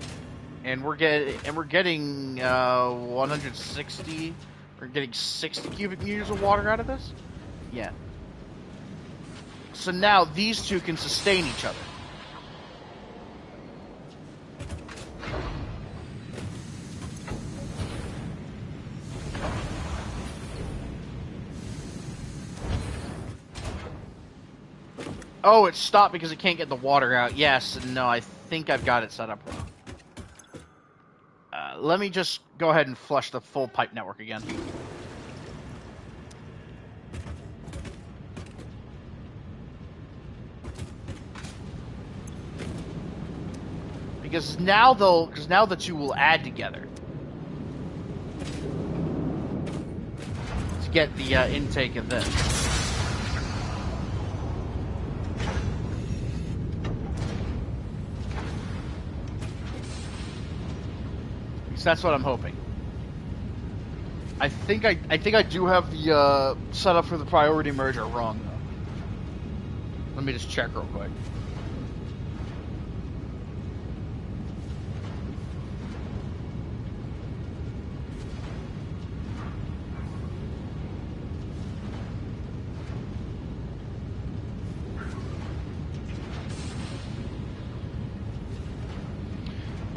and we're getting 160. We're getting 60 cubic meters of water out of this. Yeah. So now these two can sustain each other. Oh, it stopped because it can't get the water out. Yes, no, I think I've got it set up wrong. Let me just go ahead and flush the full pipe network again. Because now the two will add together to get the intake of this. That's what I'm hoping. I think I do have the setup for the priority merger wrong though. Let me just check real quick.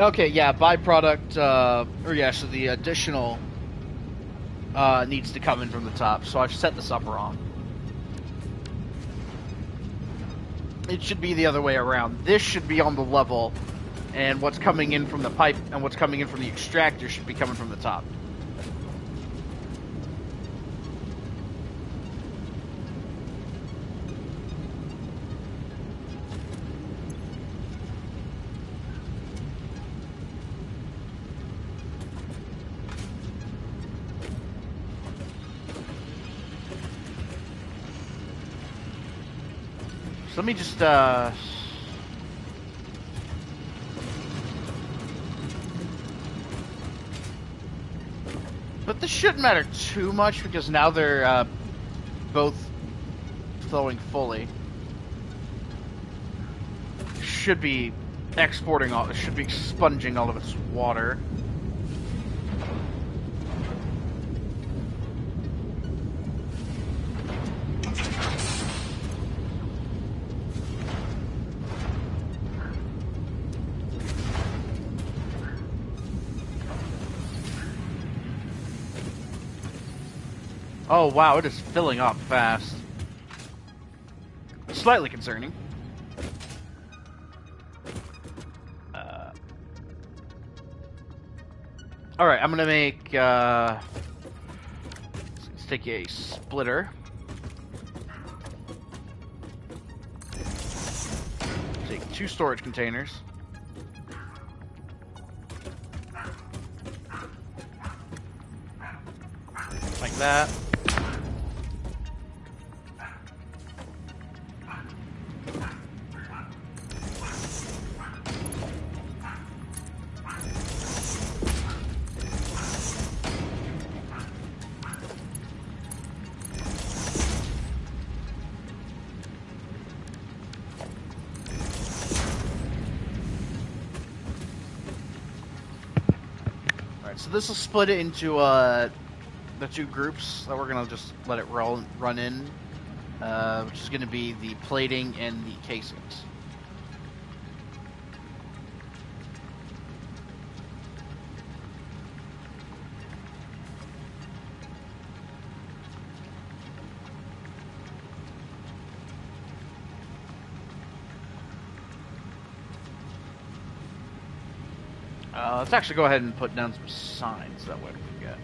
Okay, yeah, byproduct, so the additional needs to come in from the top, so I've set this up wrong. It should be the other way around. This should be on the level, and what's coming in from the pipe and what's coming in from the extractor should be coming from the top. Let me just, but this shouldn't matter too much because now they're, both flowing fully. Should be expunging all of its water. Oh wow, it is filling up fast. Slightly concerning. Alright, I'm gonna make, let's take a splitter. Take 2 storage containers. Like that. So this will split it into the 2 groups that we're gonna just let it run in, which is gonna be the plating and the casings. Let's actually go ahead and put down some signs that way we forget.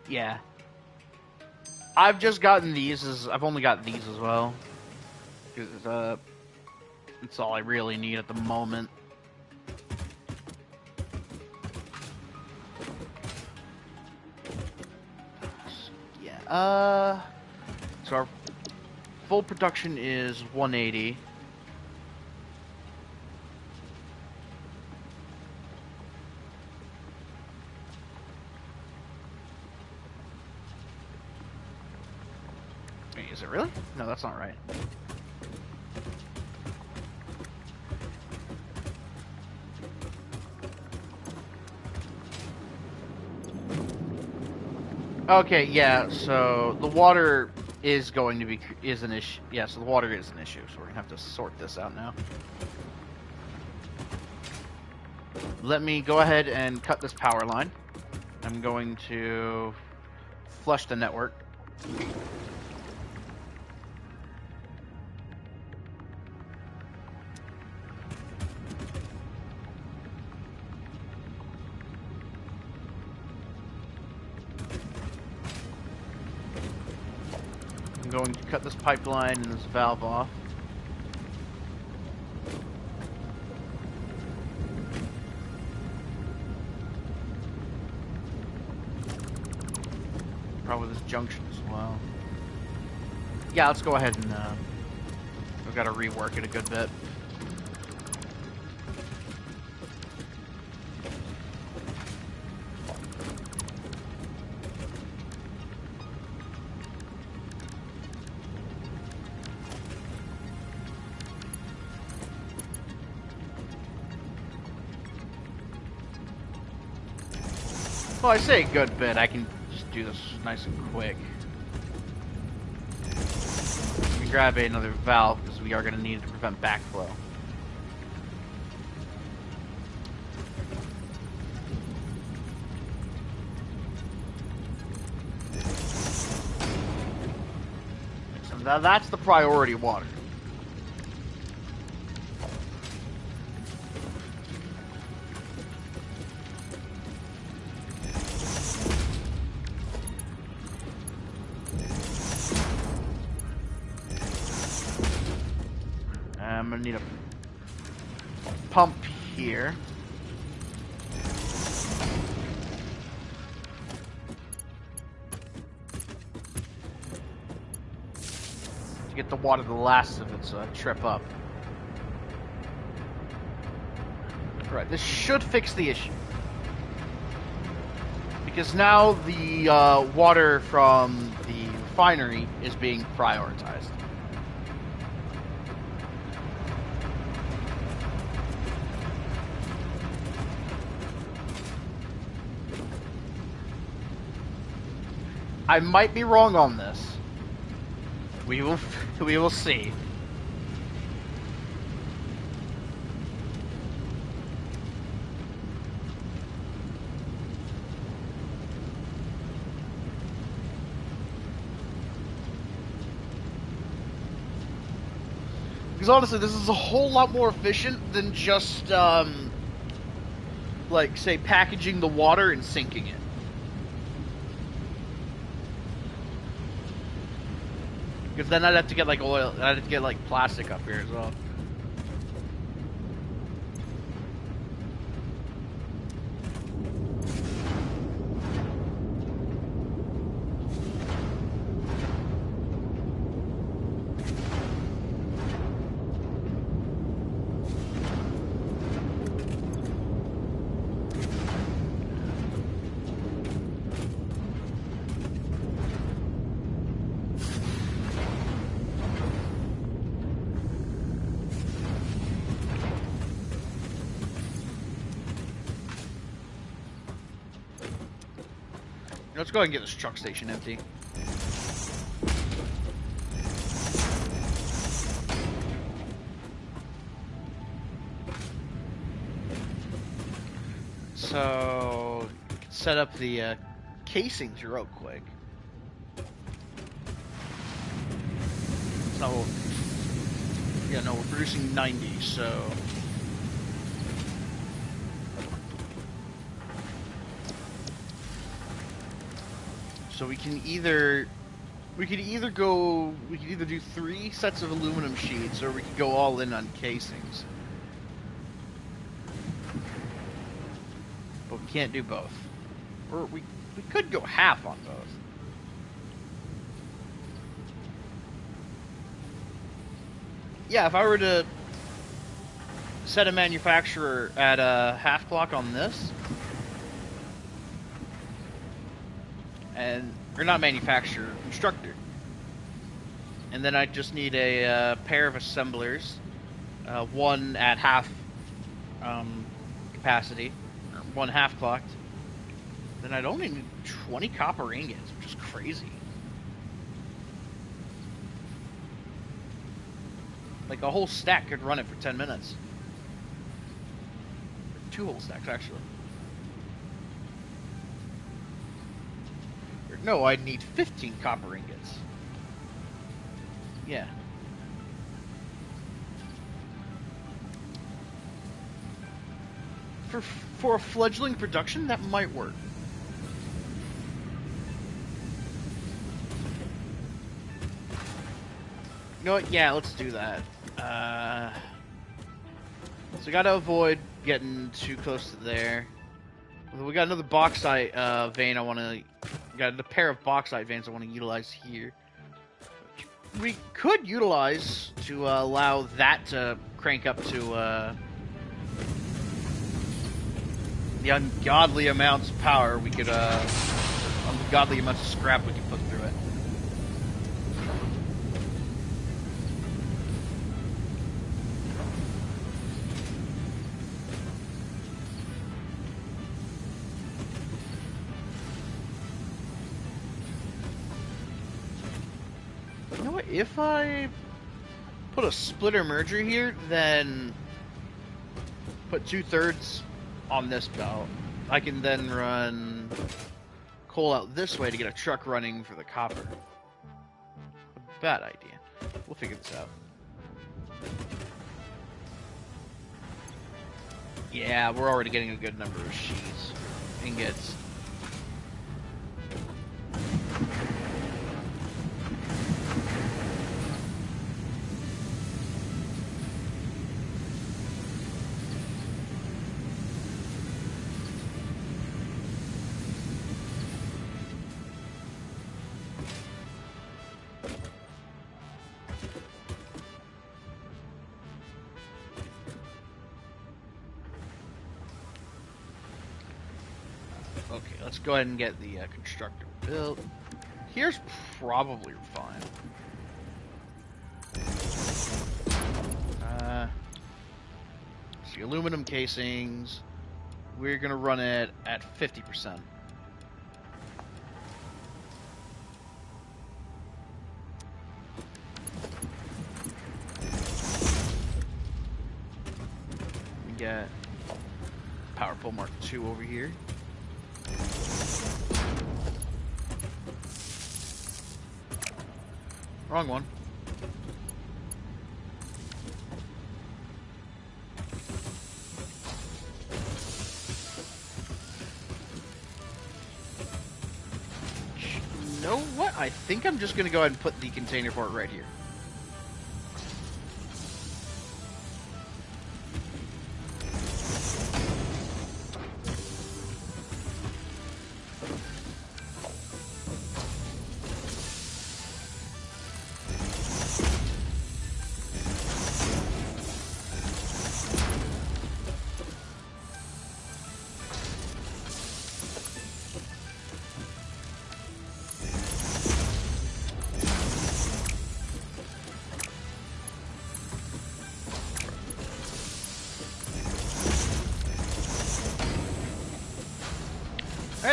Yeah. I've just gotten these. I've only got these as well. Because, it's all I really need at the moment. Yeah. So our full production is 180. Wait, is it really? No, that's not right. Okay, yeah, so the water is going to be, is an issue. Yeah, so the water is an issue, so we're gonna have to sort this out now. Let me go ahead and cut this power line. I'm going to flush the network. I'm going to cut this pipeline and this valve off. Probably this junction as well. Yeah, let's go ahead and, we've got to rework it a good bit. Well, I say a good bit, I can just do this nice and quick. Let me grab another valve, because we are going to need it to prevent backflow. So that's the priority water. I'm gonna need a pump here. To get the water the last of its trip up. Right, this should fix the issue. Because now the water from the refinery is being prioritized. I might be wrong on this. We will see. Because honestly, this is a whole lot more efficient than just like say packaging the water and sinking it. Because then I'd have to get like oil, I'd have to get like plastic up here as well. let's go ahead and get this truck station empty. So, set up the casings real quick. So, yeah, no, we're producing 90, so... So we can either do 3 sets of aluminum sheets, or we could go all in on casings. But we can't do both. Or we could go half on both. Yeah, if I were to set a manufacturer at a half clock on this, or not manufacturer, constructor, and then I just need a pair of assemblers, one at half capacity, or one half clocked, then I'd only need 20 copper ingots, which is crazy. Like a whole stack could run it for 10 minutes. 2 whole stacks, actually. No, I'd need 15 copper ingots. Yeah. For a fledgling production, that might work. You know what? Yeah, let's do that. So we gotta avoid getting too close to there. We got another bauxite vein I want to... Got a pair of bauxite veins I want to utilize here. We could utilize to allow that to crank up to the ungodly amounts of power we could... ungodly amounts of scrap we could put through it. If I put a splitter merger here, then put 2/3 on this belt, I can then run coal out this way to get a truck running for the copper. A bad idea. We'll figure this out. Yeah, we're already getting a good number of sheets. Ingots. Okay, let's go ahead and get the constructor built. Here's probably fine. See, aluminum casings. We're gonna run it at 50%. We get Power Pole Mark II over here. Wrong one. You know what? I think I'm just going to go ahead and put the container port right here.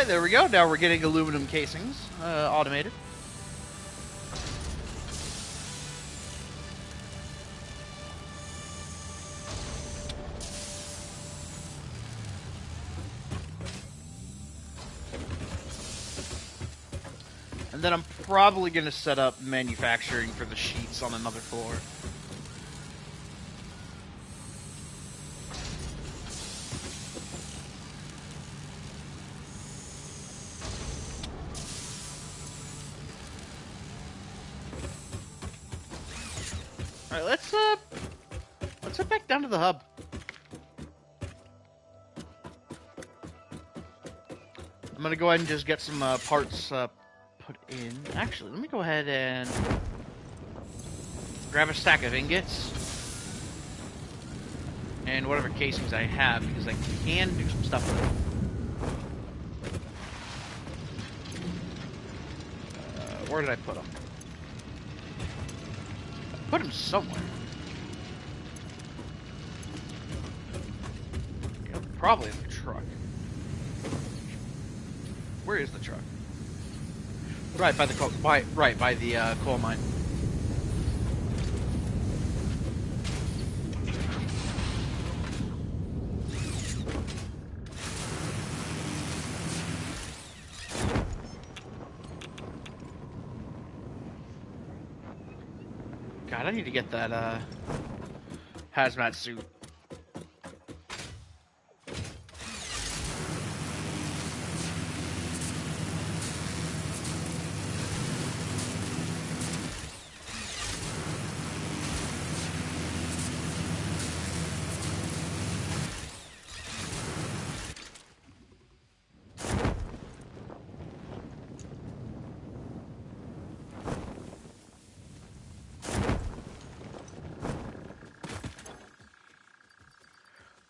Alright, there we go. Now we're getting aluminum casings, automated. And then I'm probably going to set up manufacturing for the sheets on another floor. Alright, let's head back down to the hub. I'm gonna go ahead and just get some parts put in. Actually, let me go ahead and grab a stack of ingots and whatever casings I have, because I can do some stuff with it. Where did I put them? I put them somewhere. Probably in the truck. Where is the truck? Right by the coal mine. God, I need to get that hazmat suit.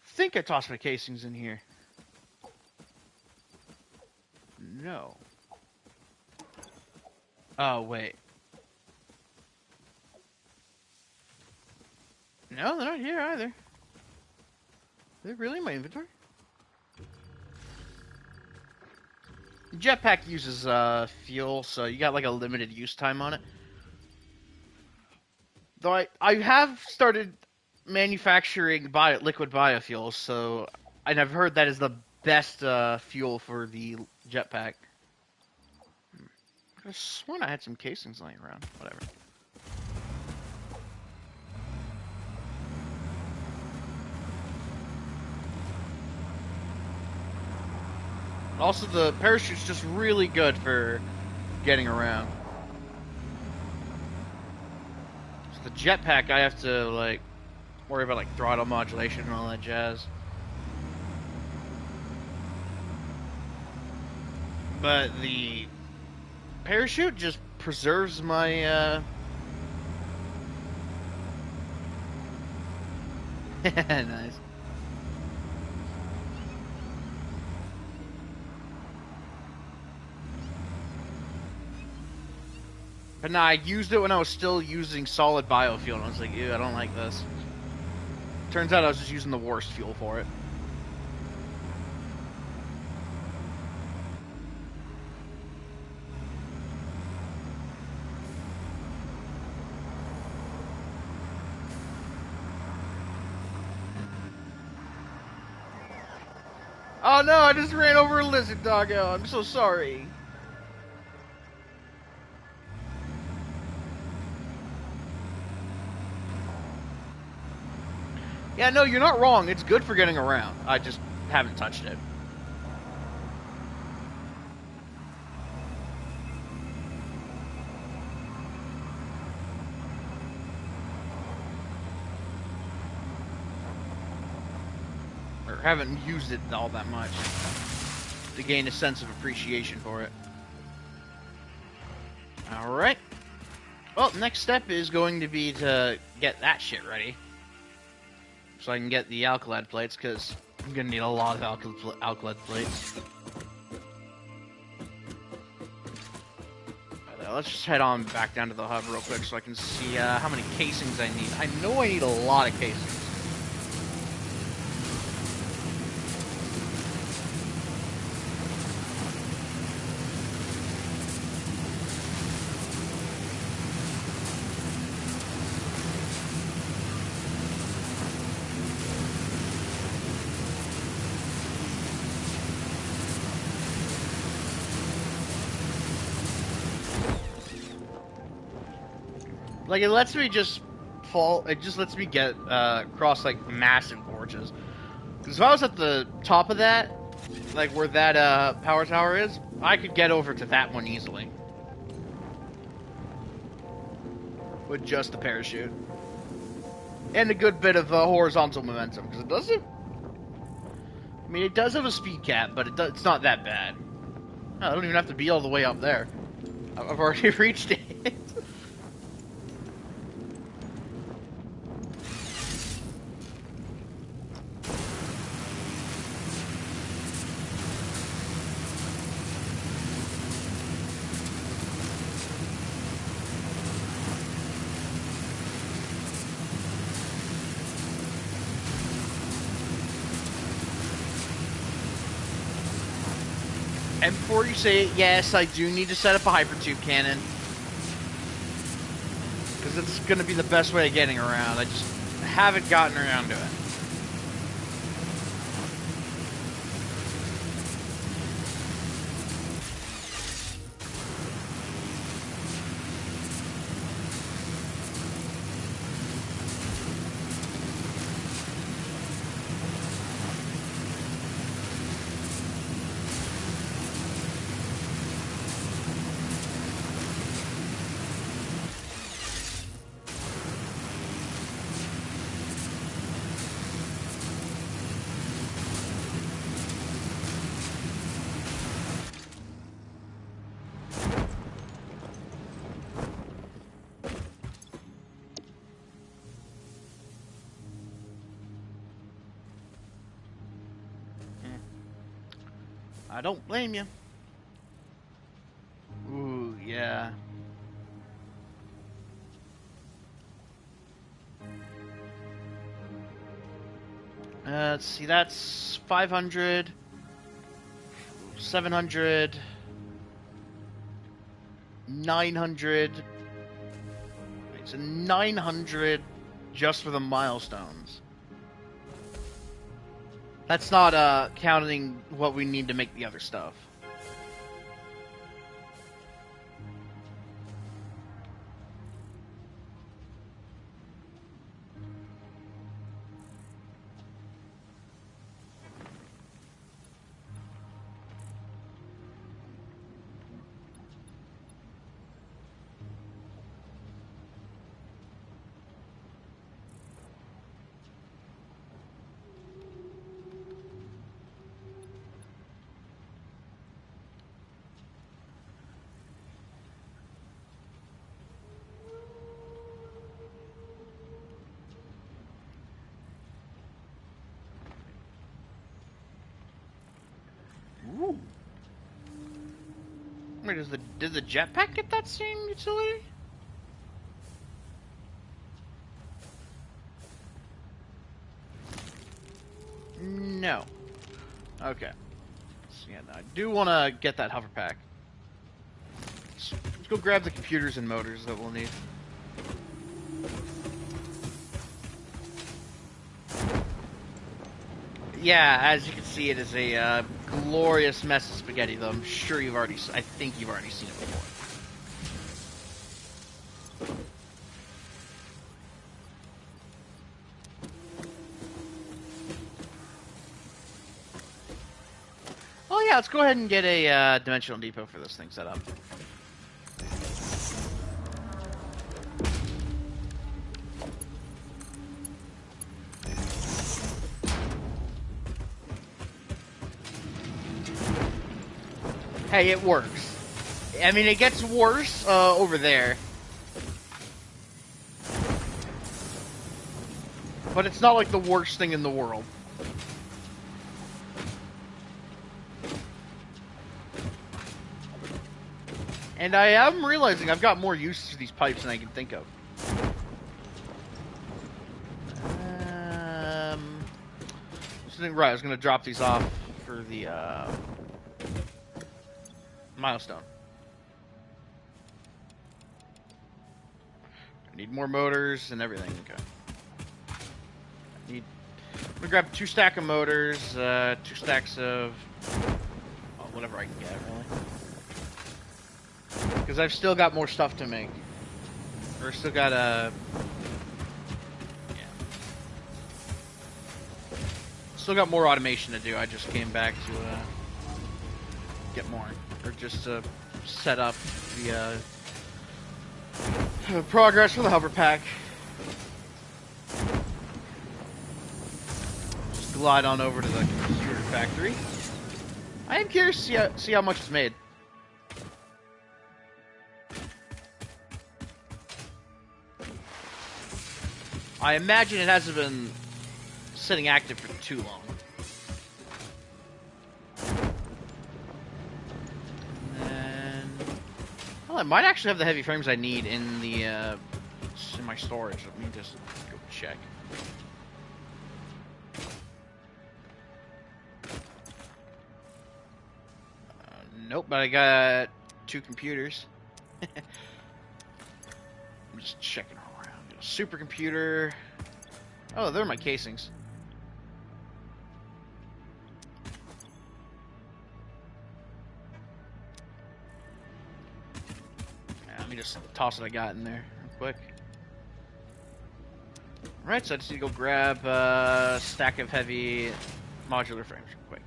I think I tossed my casings in here. No. Oh, wait. No, they're not here either. Are they really in my inventory? Jetpack uses fuel, so you got like a limited use time on it. Though I have started manufacturing liquid biofuels, so and I've heard that is the best fuel for the jetpack. I could have sworn I had some casings laying around. Whatever. Also, the parachute's just really good for getting around. So the jetpack, I have to like worry about like throttle modulation and all that jazz. But the parachute just preserves my nice. But nah, I used it when I was still using solid biofuel, and I was like, ew, I don't like this. Turns out I was just using the worst fuel for it. Oh no, I just ran over a lizard doggo. I'm so sorry. Yeah, no, you're not wrong. It's good for getting around. I just haven't touched it. Or haven't used it all that much to gain a sense of appreciation for it. Alright. Well, next step is going to be to get that shit ready. So I can get the alkylate plates, because I'm going to need a lot of alkylate plates. Let's just head on back down to the hub real quick so I can see how many casings I need. I know I need a lot of casings. Like, it lets me just fall... It just lets me get, across, like, massive gorges. Because if I was at the top of that, like, where that, power tower is, I could get over to that one easily. With just a parachute. And a good bit of, horizontal momentum, because it doesn't... I mean, it does have a speed cap, but it's not that bad. No, I don't even have to be all the way up there. I've already reached it. And before you say it, yes, I do need to set up a hypertube cannon. Because it's going to be the best way of getting around. I just haven't gotten around to it. I don't blame you. Ooh, yeah. Let's see, that's 500, 700, 900. It's a 900 just for the milestones. That's not counting what we need to make the other stuff. Ooh. Wait, did the jetpack get that same utility? No. Okay. So, yeah, no, I do want to get that hover pack. Let's go grab the computers and motors that we'll need. Yeah, as you can see, it is a glorious mess of spaghetti, though I'm sure I think you've already seen it before. Oh yeah, let's go ahead and get a dimensional depot for this thing set up. Hey, it works. I mean, it gets worse over there. But it's not like the worst thing in the world. And I am realizing I've got more uses for these pipes than I can think of. Right, I was going to drop these off for the milestone. I need more motors and everything. Okay. I'm gonna grab 2 stacks of motors, 2 stacks of whatever I can get, really. Because I've still got more stuff to make. Or still got a... Yeah. Still got more automation to do. I just came back to get more. Or just to set up the progress for the hover pack. Just glide on over to the computer factory. I am curious to see how much it's made. I imagine it hasn't been sitting active for too long. And well, I might actually have the heavy frames I need in the in my storage. Let me just go check. Nope, but I got 2 computers. I'm just checking all around. Got a supercomputer. Oh, they're my casings. Let me just toss what I got in there real quick. Alright, so I just need to go grab a stack of heavy modular frames real quick.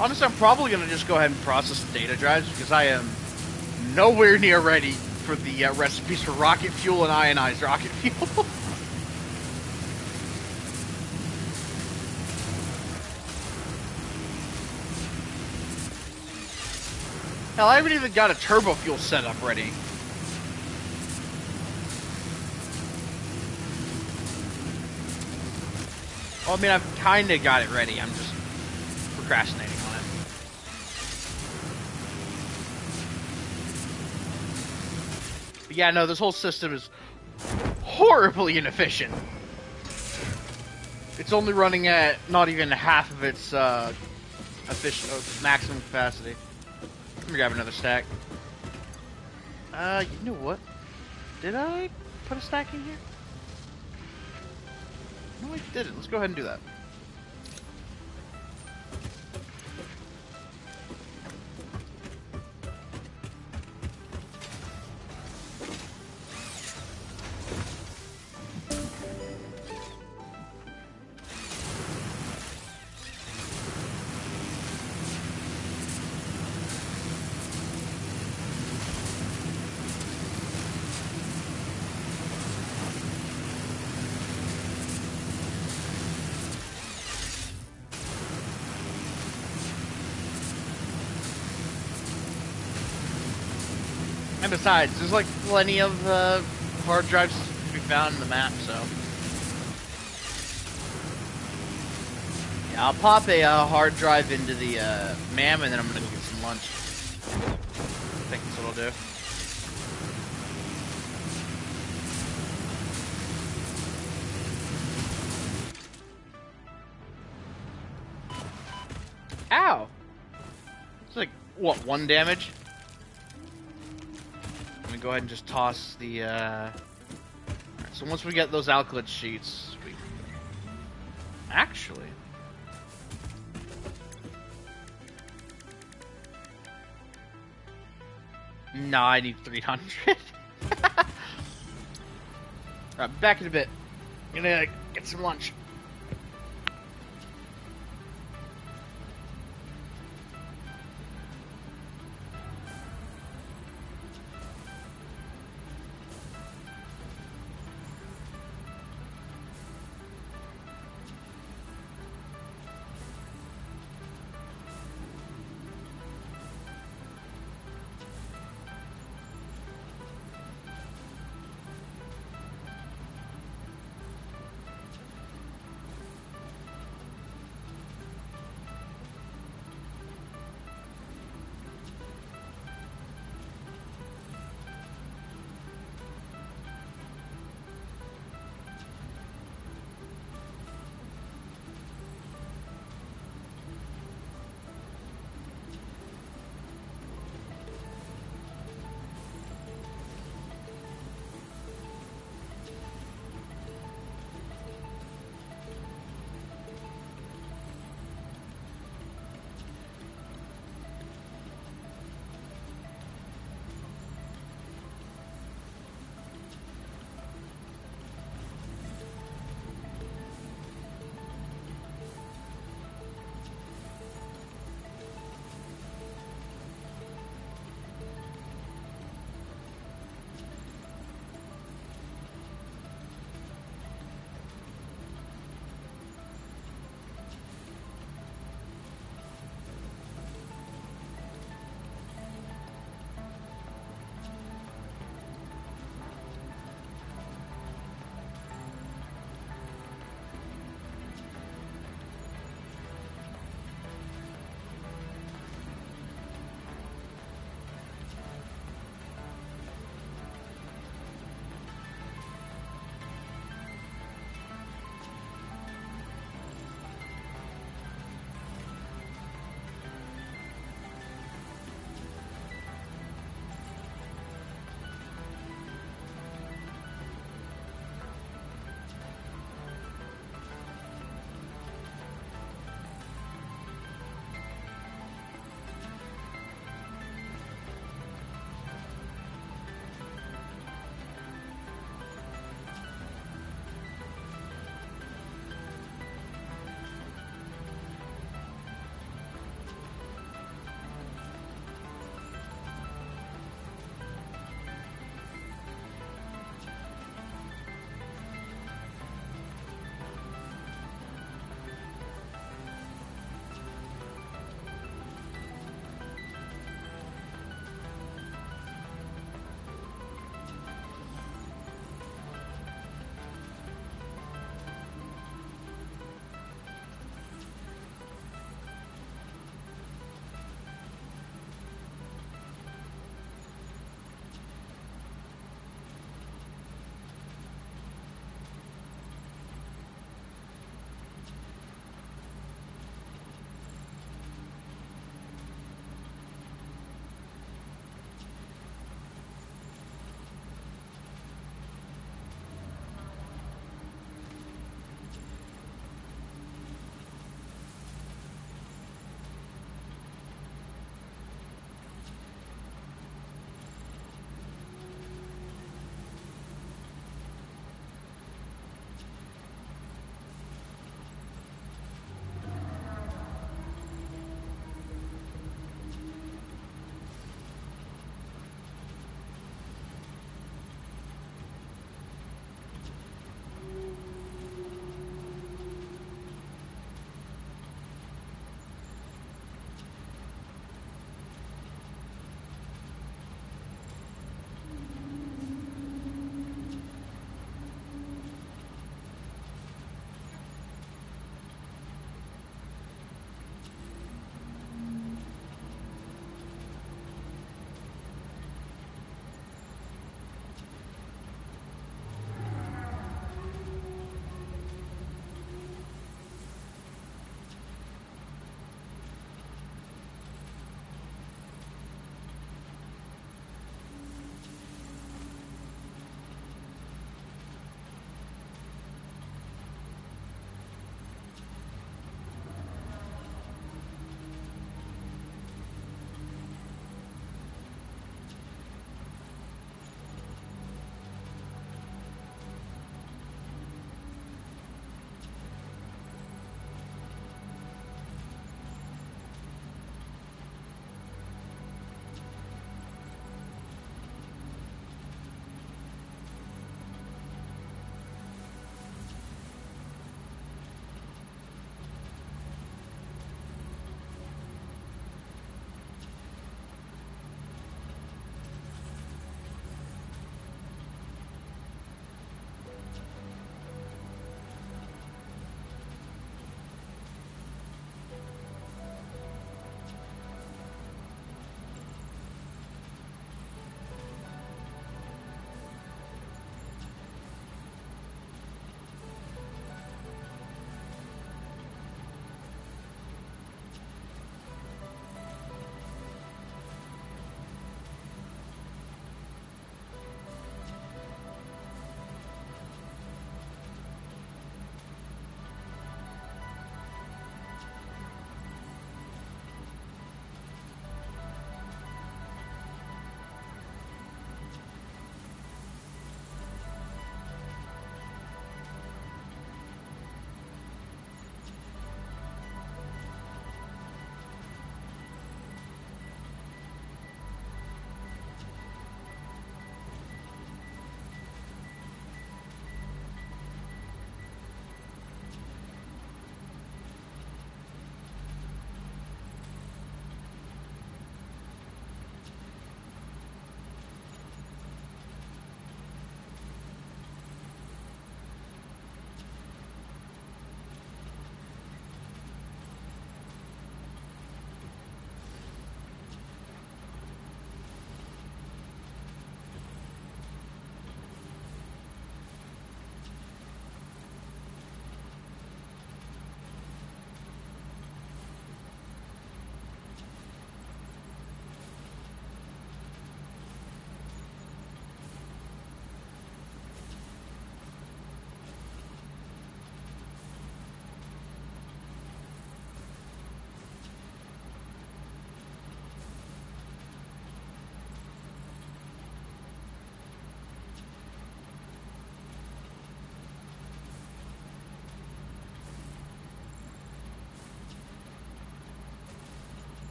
Honestly, I'm probably going to just go ahead and process the data drives because I am nowhere near ready for the recipes for rocket fuel and ionized rocket fuel. Hell, I haven't even got a turbo fuel setup ready. Well, I mean, I've kind of got it ready. I'm just procrastinating on it. But yeah, no, this whole system is horribly inefficient. It's only running at not even half of its maximum capacity. Let me grab another stack. You know what? Did I put a stack in here? No, I didn't. Let's go ahead and do that. And besides, there's like plenty of hard drives to be found in the map, so. Yeah, I'll pop a hard drive into the MAM and then I'm gonna go get some lunch. I think that's what I'll do. Ow! It's like, what, 1 damage? Go ahead and just toss the right, so once we get those alkylate sheets, we actually no, I need 300. Alright, back in a bit. I'm gonna get some lunch.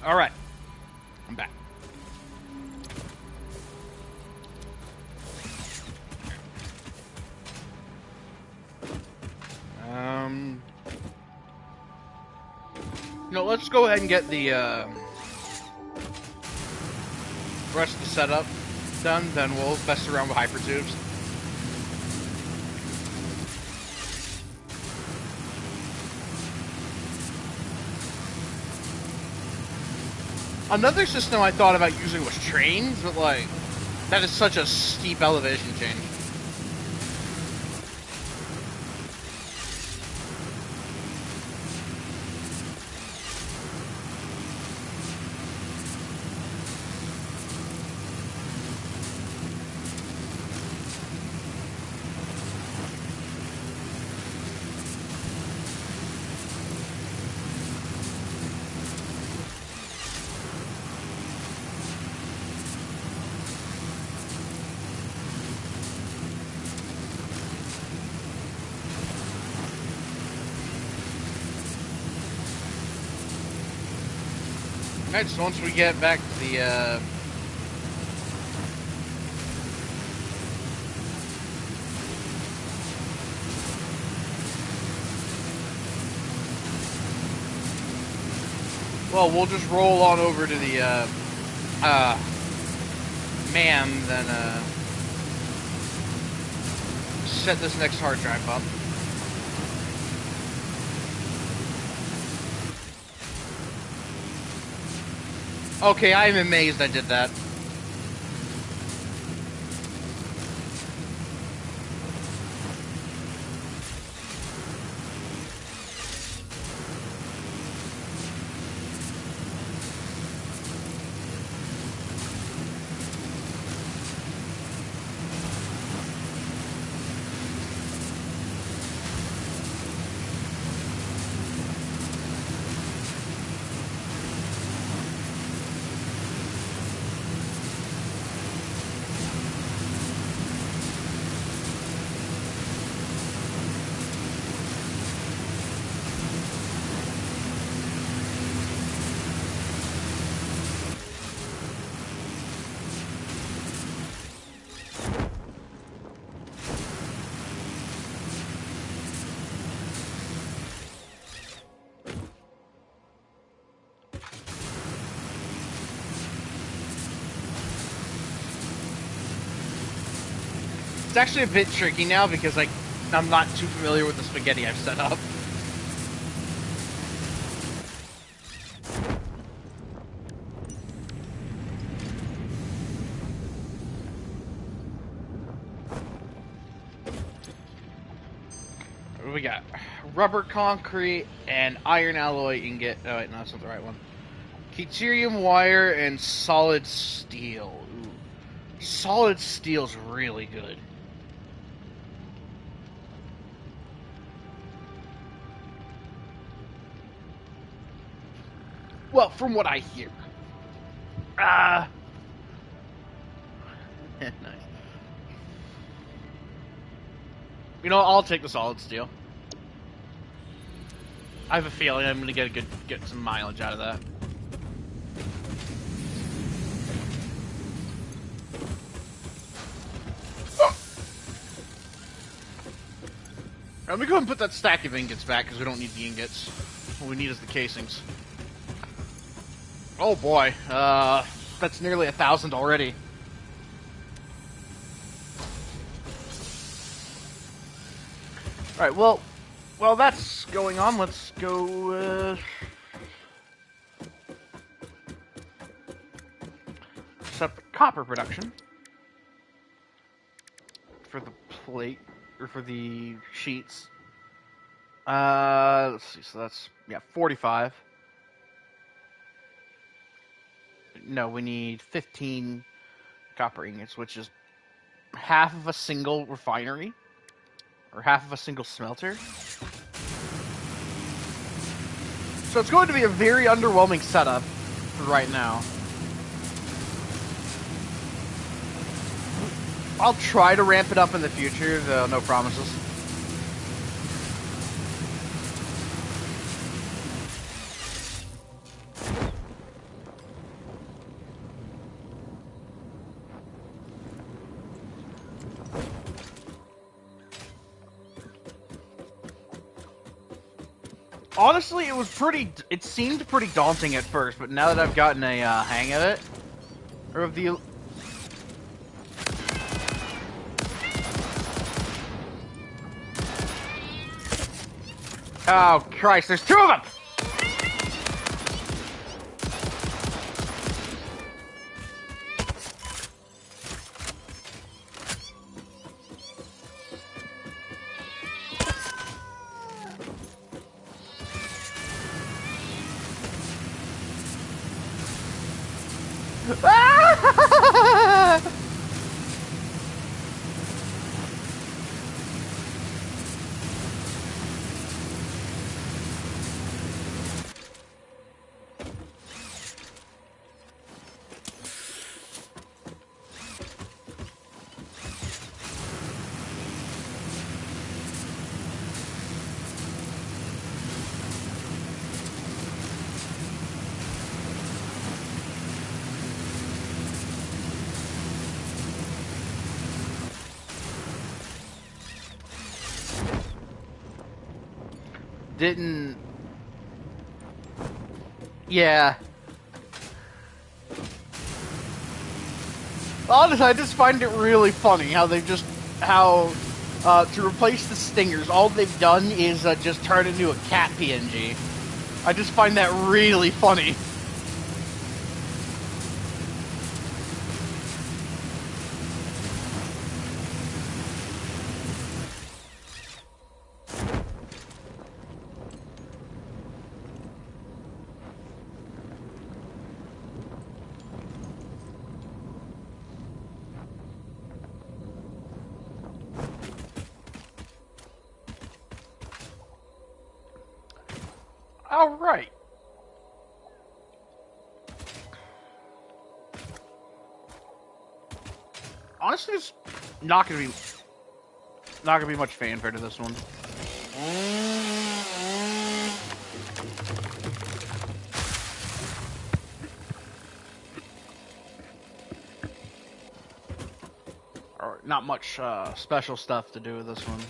Alright. I'm back. No, let's go ahead and get the rest of the setup done, then we'll mess around with hypertubes. Another system I thought about using was trains, but like, that is such a steep elevation change. Alright, so once we get back to the, well, we'll just roll on over to the, MAM, then, set this next hard drive up. Okay, I'm amazed I did that. It's actually a bit tricky now because I'm not too familiar with the spaghetti I've set up. What do we got? Rubber concrete and iron alloy ingot. Oh wait, no, that's not the right one. Deuterium wire and solid steel. Ooh. Solid steel's really good. Well, from what I hear. Nice. You know, I'll take the solid steel. I have a feeling I'm gonna get some mileage out of that. Let me go and put that stack of ingots back because we don't need the ingots. What we need is the casings. Oh boy, that's nearly 1,000 already. Alright, well, while that's going on, let's go, set up the copper production for the plate, or for the sheets. Let's see, so that's, yeah, 45. No, we need 15 copper ingots, which is half of a single refinery, or half of a single smelter. So it's going to be a very underwhelming setup for right now. I'll try to ramp it up in the future, though no promises. Honestly, it was pretty. It seemed pretty daunting at first, but now that I've gotten a hang of it, or of the. Oh Christ! There's two of them. Didn't. Yeah. Honestly, I just find it really funny how they just to replace the stingers, all they've done is just turn into a cat PNG. I just find that really funny. All right. Honestly, there's not gonna be much fanfare to this one. Or not much special stuff to do with this one.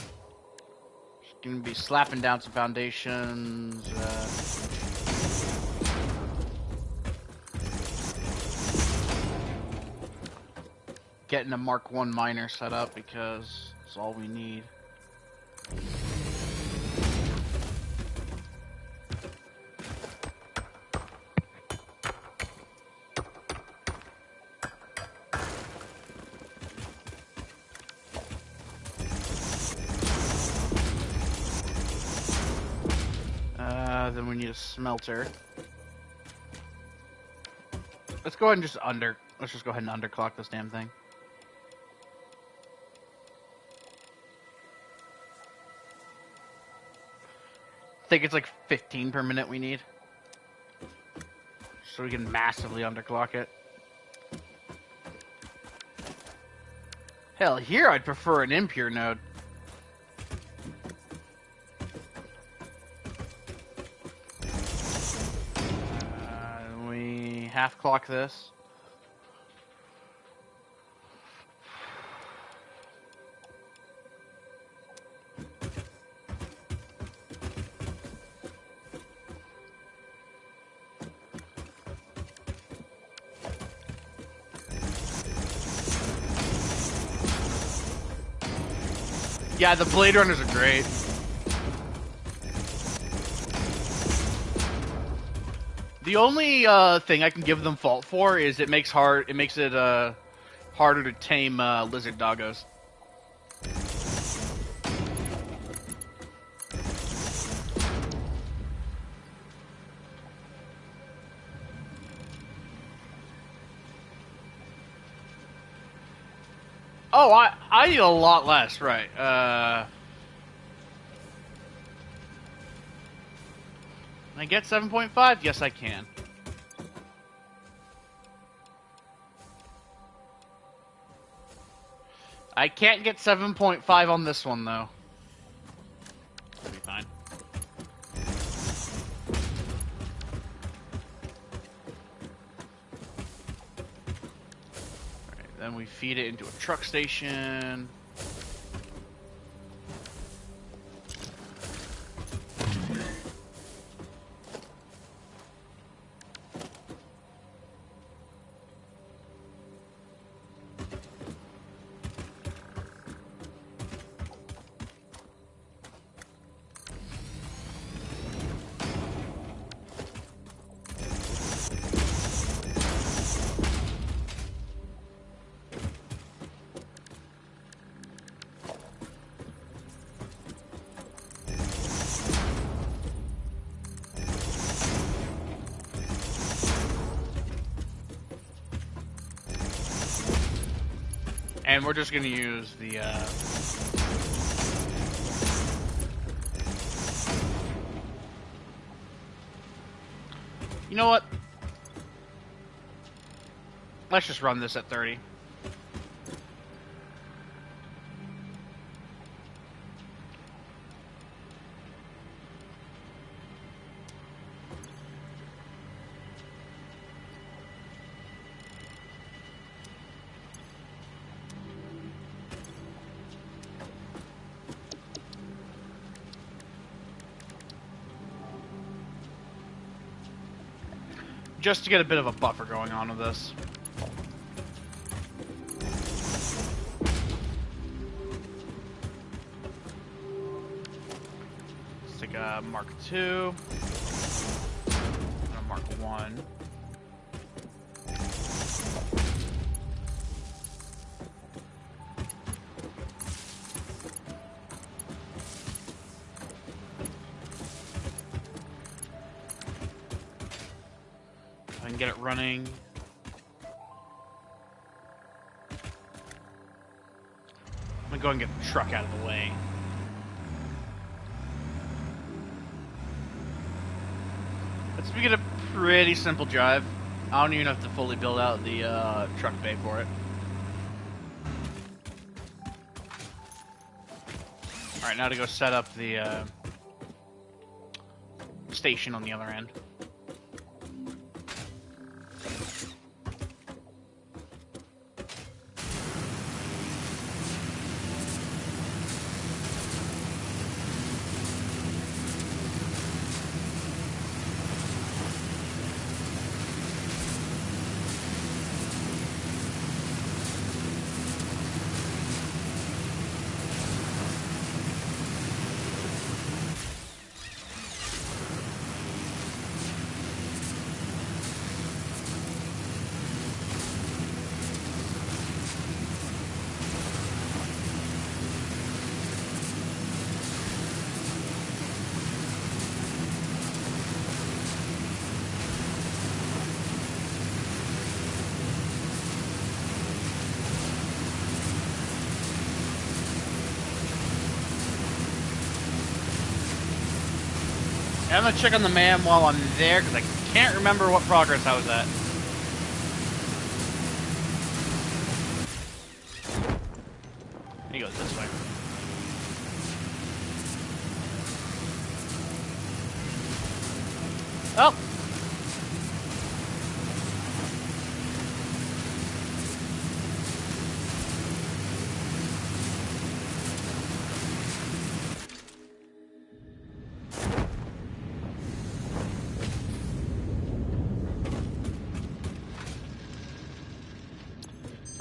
Just gonna be slapping down some foundations. Getting a Mark 1 miner set up because it's all we need. Then we need a smelter. Let's go ahead and just let's just go ahead and underclock this damn thing. I think it's like 15 per minute we need. So we can massively underclock it. Hell, here I'd prefer an impure node. We half clock this. Yeah, the Blade Runners are great. The only thing I can give them fault for is it makes it harder to tame lizard doggos. Oh, I need a lot less, right? Can I get 7.5? Yes, I can. I can't get 7.5 on this one, though. That'll be fine. Alright, then we feed it into a truck station. And we're just gonna use the, You know what? Let's just run this at 30. Just to get a bit of a buffer going on with this. Let's take a Mark II. And a Mark I. I can get it running. I'm gonna go and get the truck out of the way. Let's get a pretty simple drive. I don't even have to fully build out the truck bay for it. Alright, now to go set up the station on the other end. I'm gonna check on the man while I'm there, because I can't remember what progress I was at. He goes this way. Oh!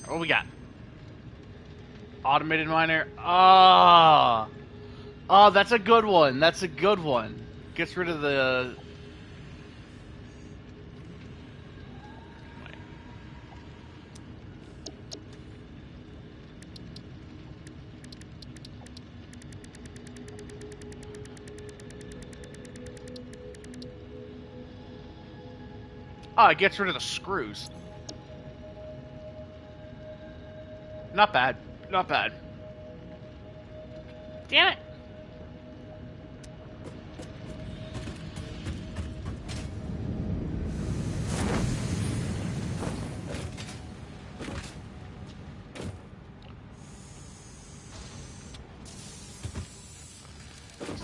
What we got? Automated miner. Ah, oh, that's a good one. That's a good one. Gets rid of the. Ah, it gets rid of the screws. Not bad. Not bad. Damn it.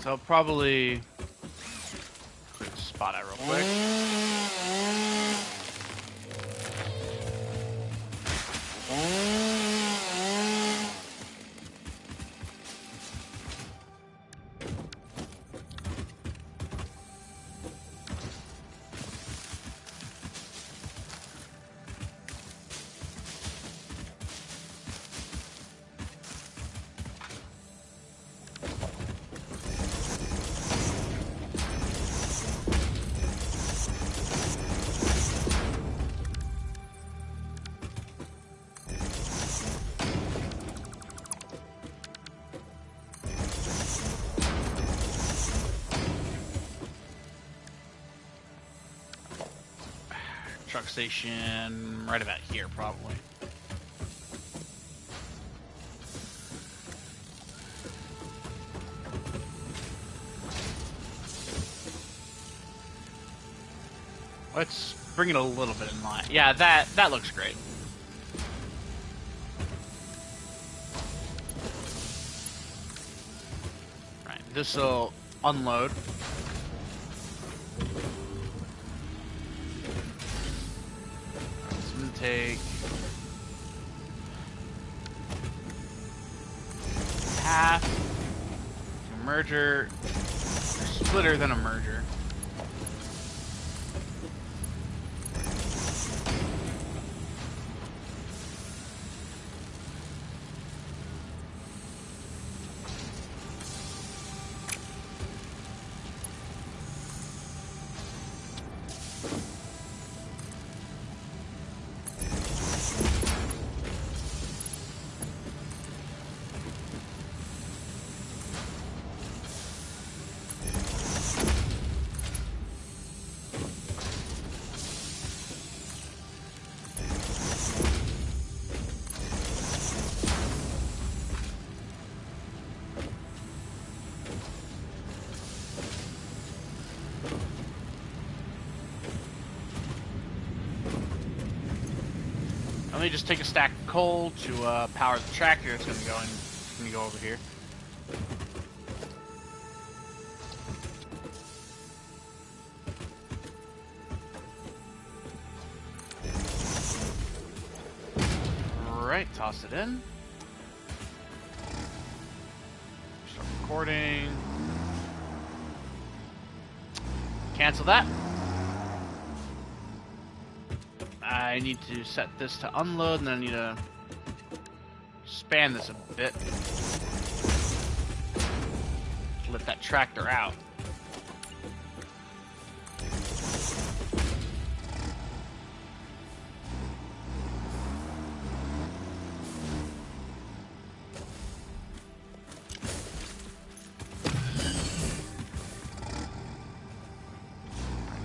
So probably quick spot it real quick. Truck station right about here, probably. Let's bring it a little bit in line. Yeah, that looks great. Right, this will unload. It's gonna take half to merger, splitter, then a merger. Let me just take a stack of coal to power the tractor. It's gonna go over here. Right, toss it in. Start recording. Cancel that. I need to set this to unload, and then I need to span this a bit. Let that tractor out.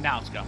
Now let's go.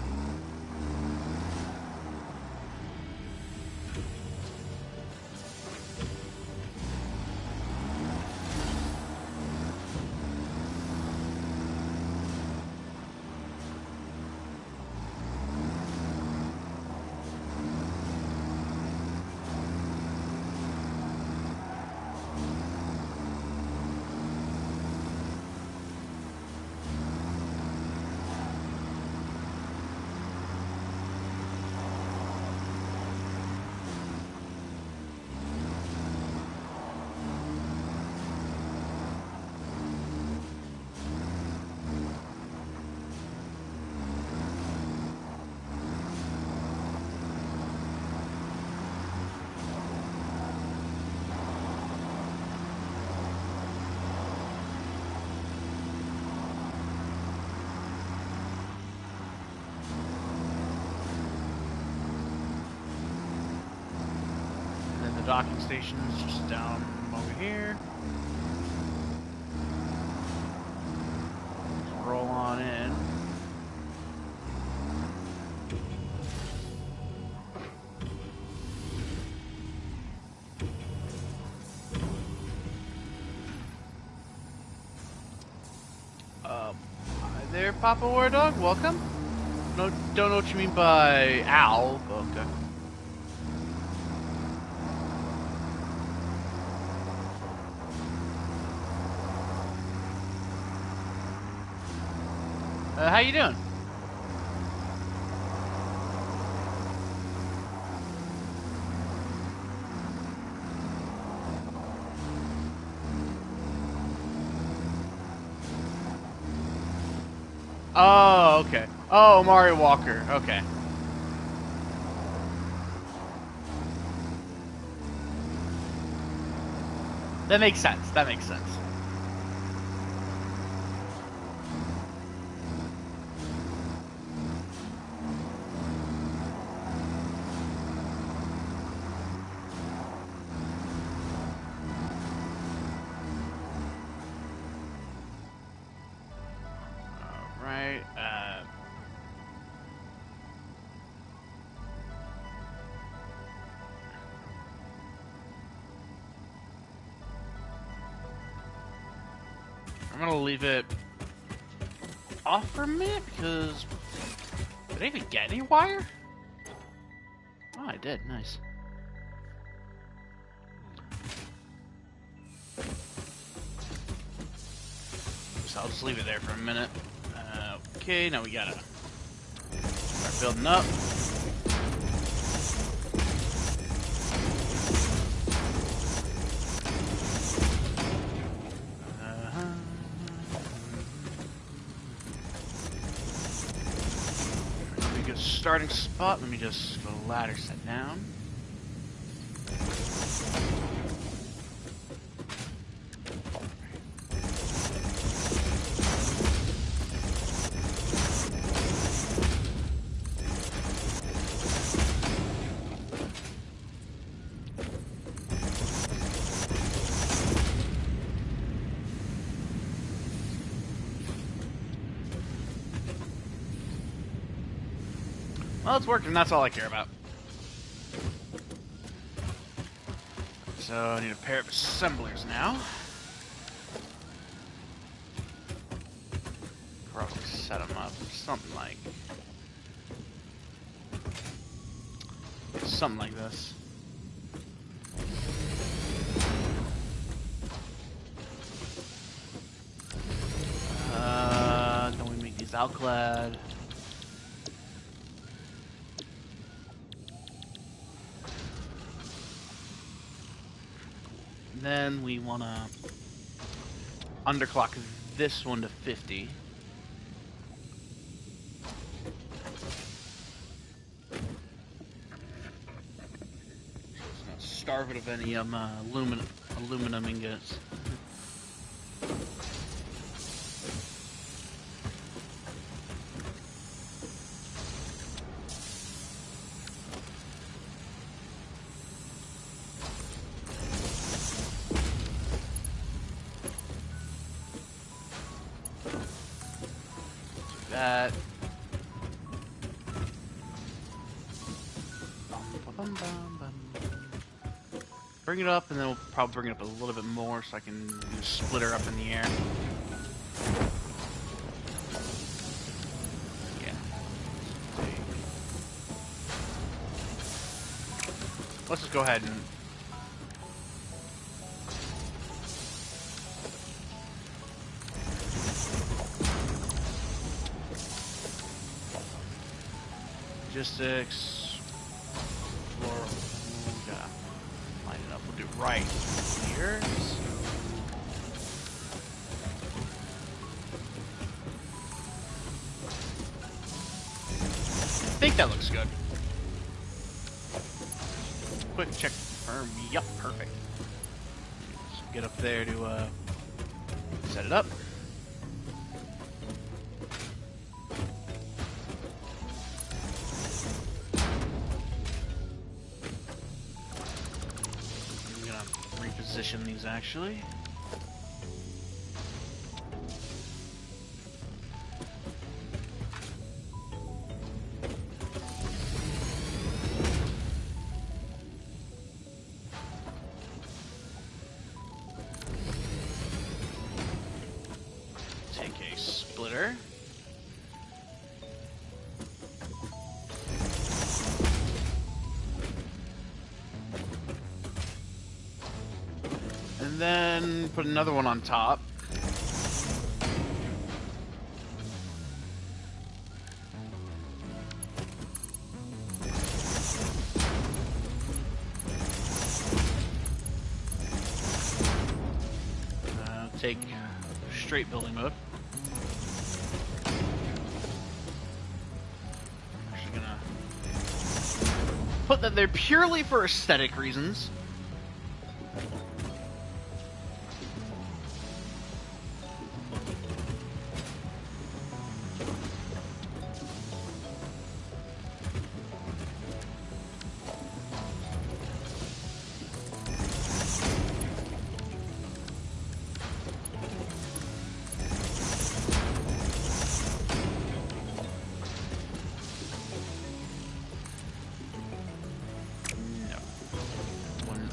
Docking station's just down over here. Let's roll on in. Hi there, Papa War Dog. Welcome. No, don't know what you mean by owl, but okay. How you doing? Oh, okay. Oh, Mario Walker. Okay. That makes sense. That makes sense. I'm gonna leave it off for a minute because Did I even get any wire? Oh, I did. Nice. So I'll just leave it there for a minute. Okay, now we gotta start building up. Good starting spot. Let me just go ladder set down. Well, it's working. That's all I care about. So I need a pair of assemblers now. Probably set them up. Something like this. Then we make these outclad. Then we want to underclock this one to 50. It's not starve it of any aluminum ingots. That. Bring it up, and then we'll probably bring it up a little bit more so I can do a splitter up in the air. Yeah. Let's just go ahead and logistics, floral, gotta line it up. We'll do right here. I think that looks good. Quick check confirm. Yup, perfect. Just get up there to set it up. Reposition these actually. Take a splitter. And then put another one on top. Take straight building mode. Actually gonna put that there purely for aesthetic reasons.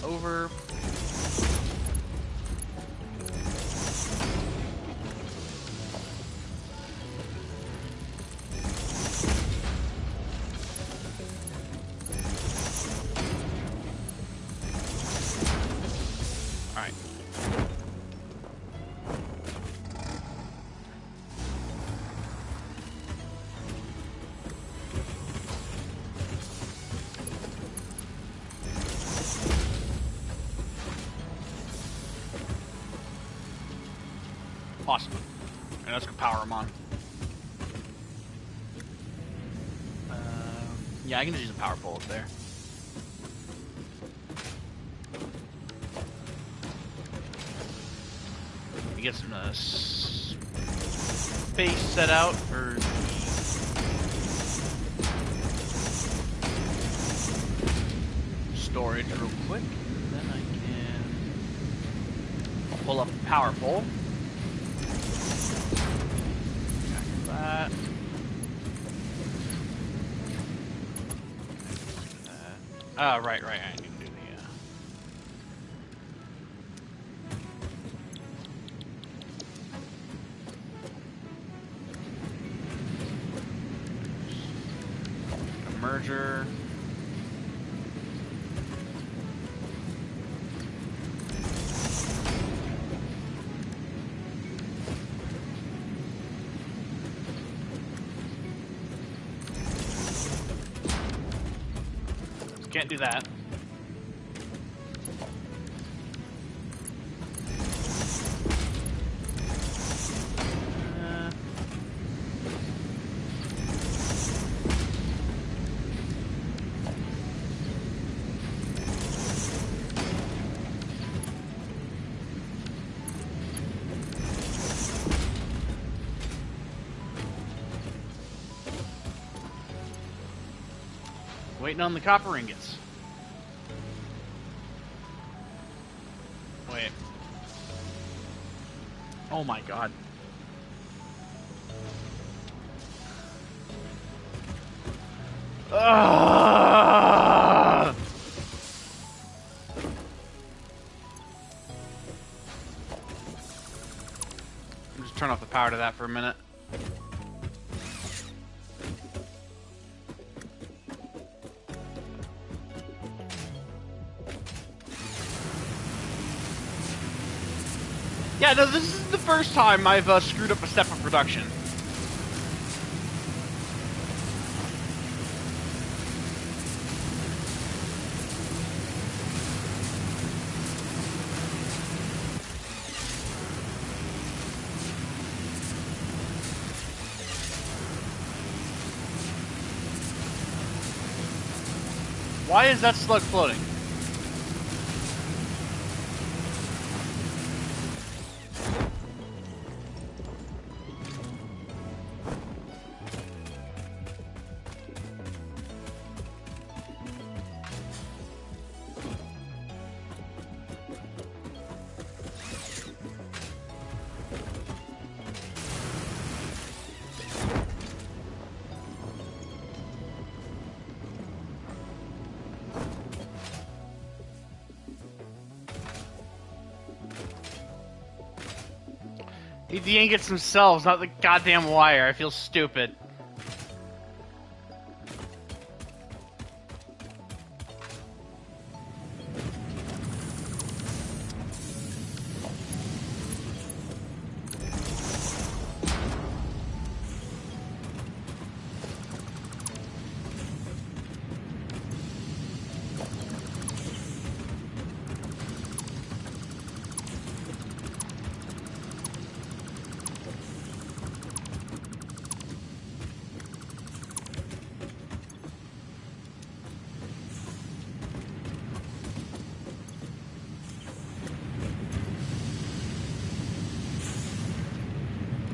Over. let's go power him on. Yeah, I can just use a power pole up there. You get some space set out for the storage real quick. Then I can pull up the power pole. That. Right. I need to do the. Merger. Can't do that. Waiting on the copper ingots. Wait. Oh my god. Ugh! Just turn off the power to that for a minute. Yeah, no, this is the first time I've screwed up a step of production. Why is that slug floating? The ingots themselves, not the goddamn wire. I feel stupid.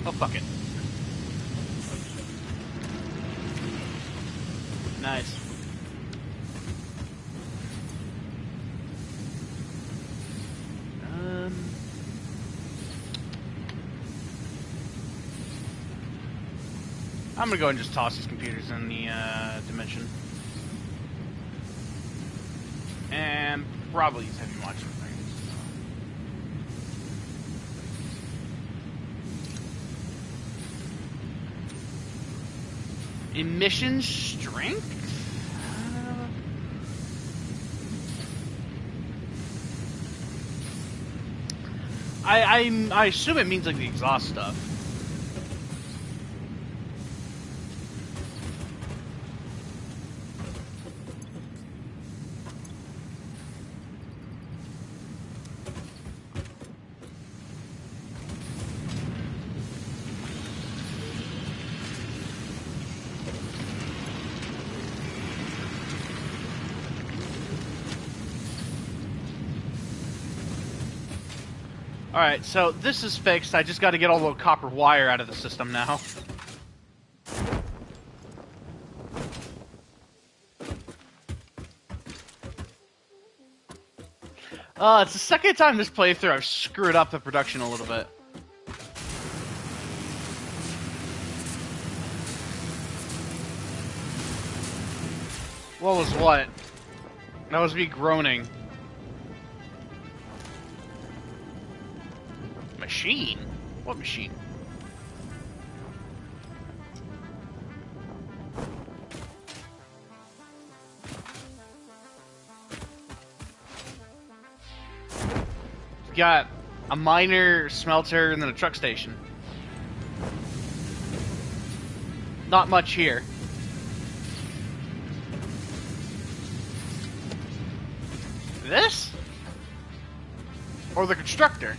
Oh, fuck it. Nice. I'm gonna go and just toss these computers in the dimension. And probably use heavy watch. Emission strength? I assume it means like the exhaust stuff. Alright, so this is fixed. I just got to get all the copper wire out of the system now. It's the second time this playthrough I've screwed up the production a little bit. What was what? That was me groaning. Machine? What machine? Got a miner, smelter, and then a truck station. Not much here. This? Or the constructor?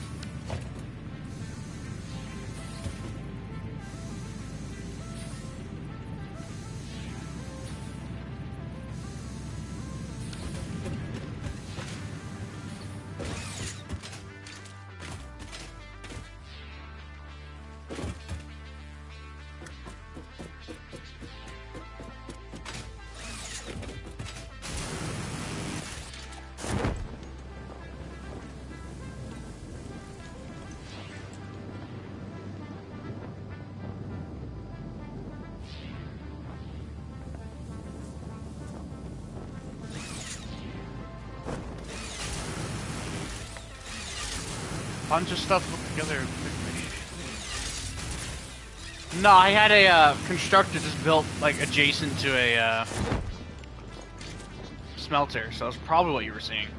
Bunch of stuff put together. No, I had a constructor just built like adjacent to a smelter, so that's probably what you were seeing.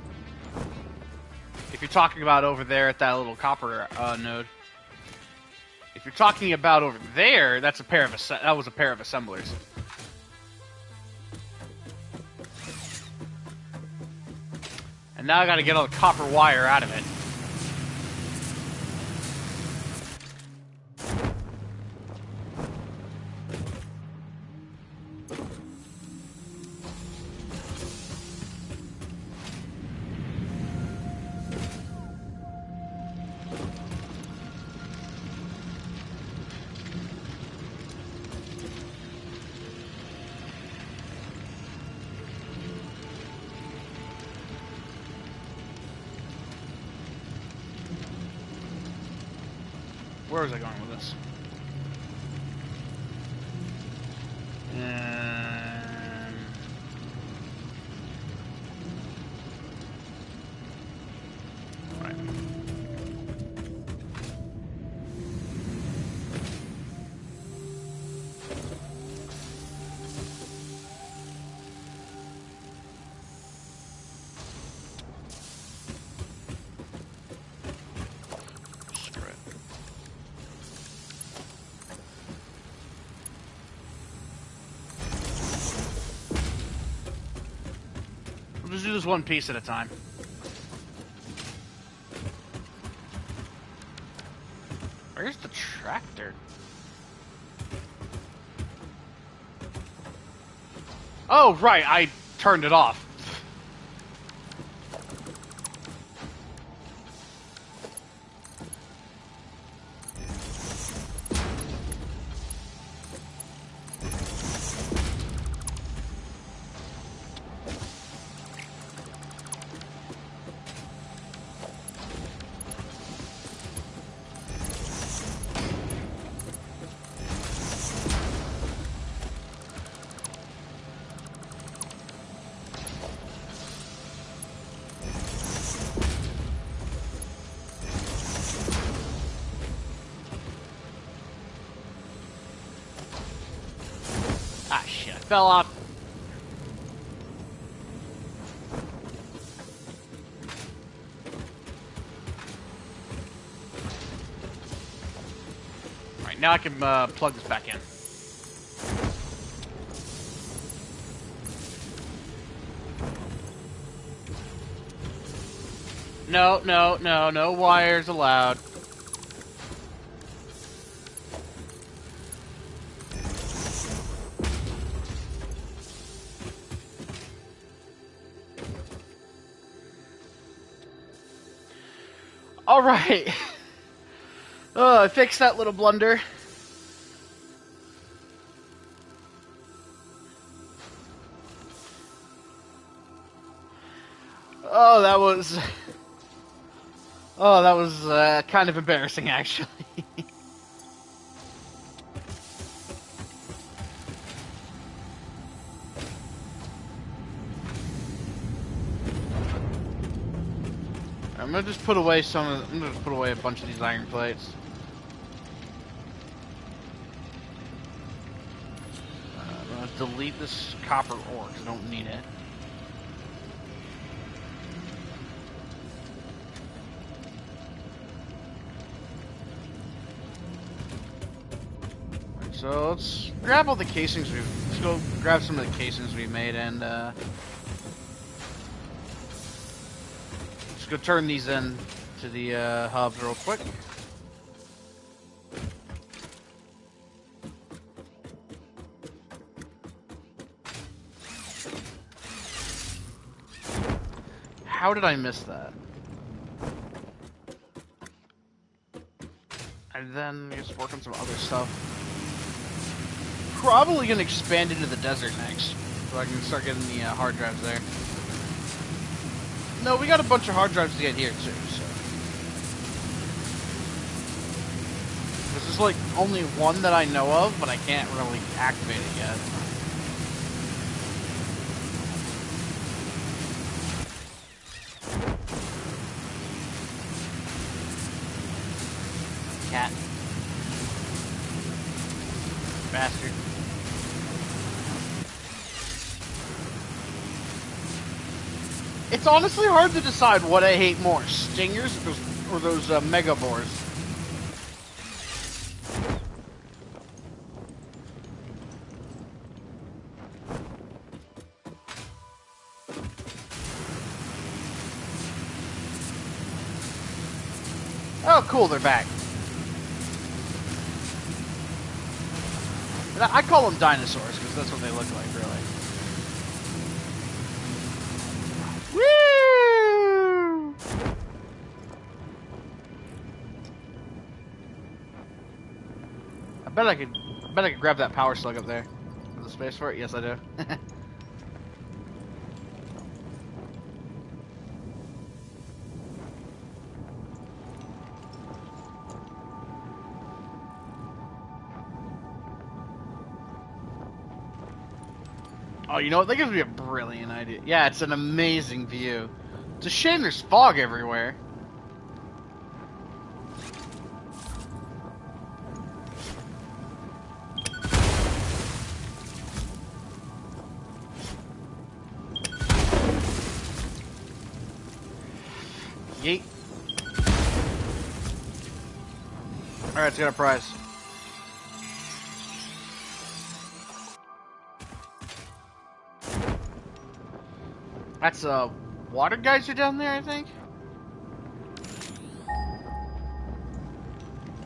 If you're talking about over there at that little copper node. If you're talking about over there, that's a pair of that was a pair of assemblers. And now I got to get all the copper wire out of it. Where was I going with this? Right. Screw it. Just do this one piece at a time. Where's the tractor? Oh, right, I turned it off. Fell off. Alright, now I can plug this back in. No wires allowed. All right. Oh, I fixed that little blunder. Oh, that was... Oh, that was kind of embarrassing, actually. I'm gonna just put away I'm gonna put away a bunch of these iron plates. I'm gonna delete this copper ore because I don't need it. Right, so let's grab all the casings let's go grab some of the casings we made and just go turn these in to the hub real quick. How did I miss that? And then just work on some other stuff. Probably gonna expand into the desert next, so I can start getting the hard drives there. No, we got a bunch of hard drives to get here too, so. This is like only one that I know of, but I can't really activate it yet. Cat. Bastard. It's honestly hard to decide what I hate more, stingers or those mega boars. Oh, cool, they're back. I call them dinosaurs because that's what they look like, really. Woo! I bet I could grab that power slug up there. Have the space for it? Yes, I do. Oh, you know what? That gives me a brilliant idea. Yeah, it's an amazing view. It's a shame there's fog everywhere. Yeet. Alright, it's got a prize. That's a water geyser down there, I think.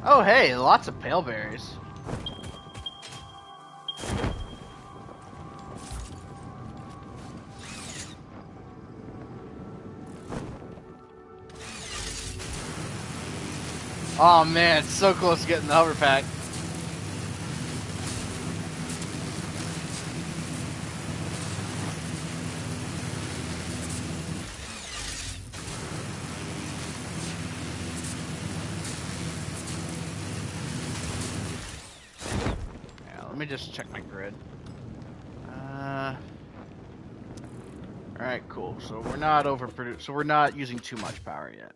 Oh, hey, lots of pale berries. Oh man, it's so close to getting the hover pack. Let me just check my grid. Alright, cool. So we're not overproduced. So we're not using too much power yet.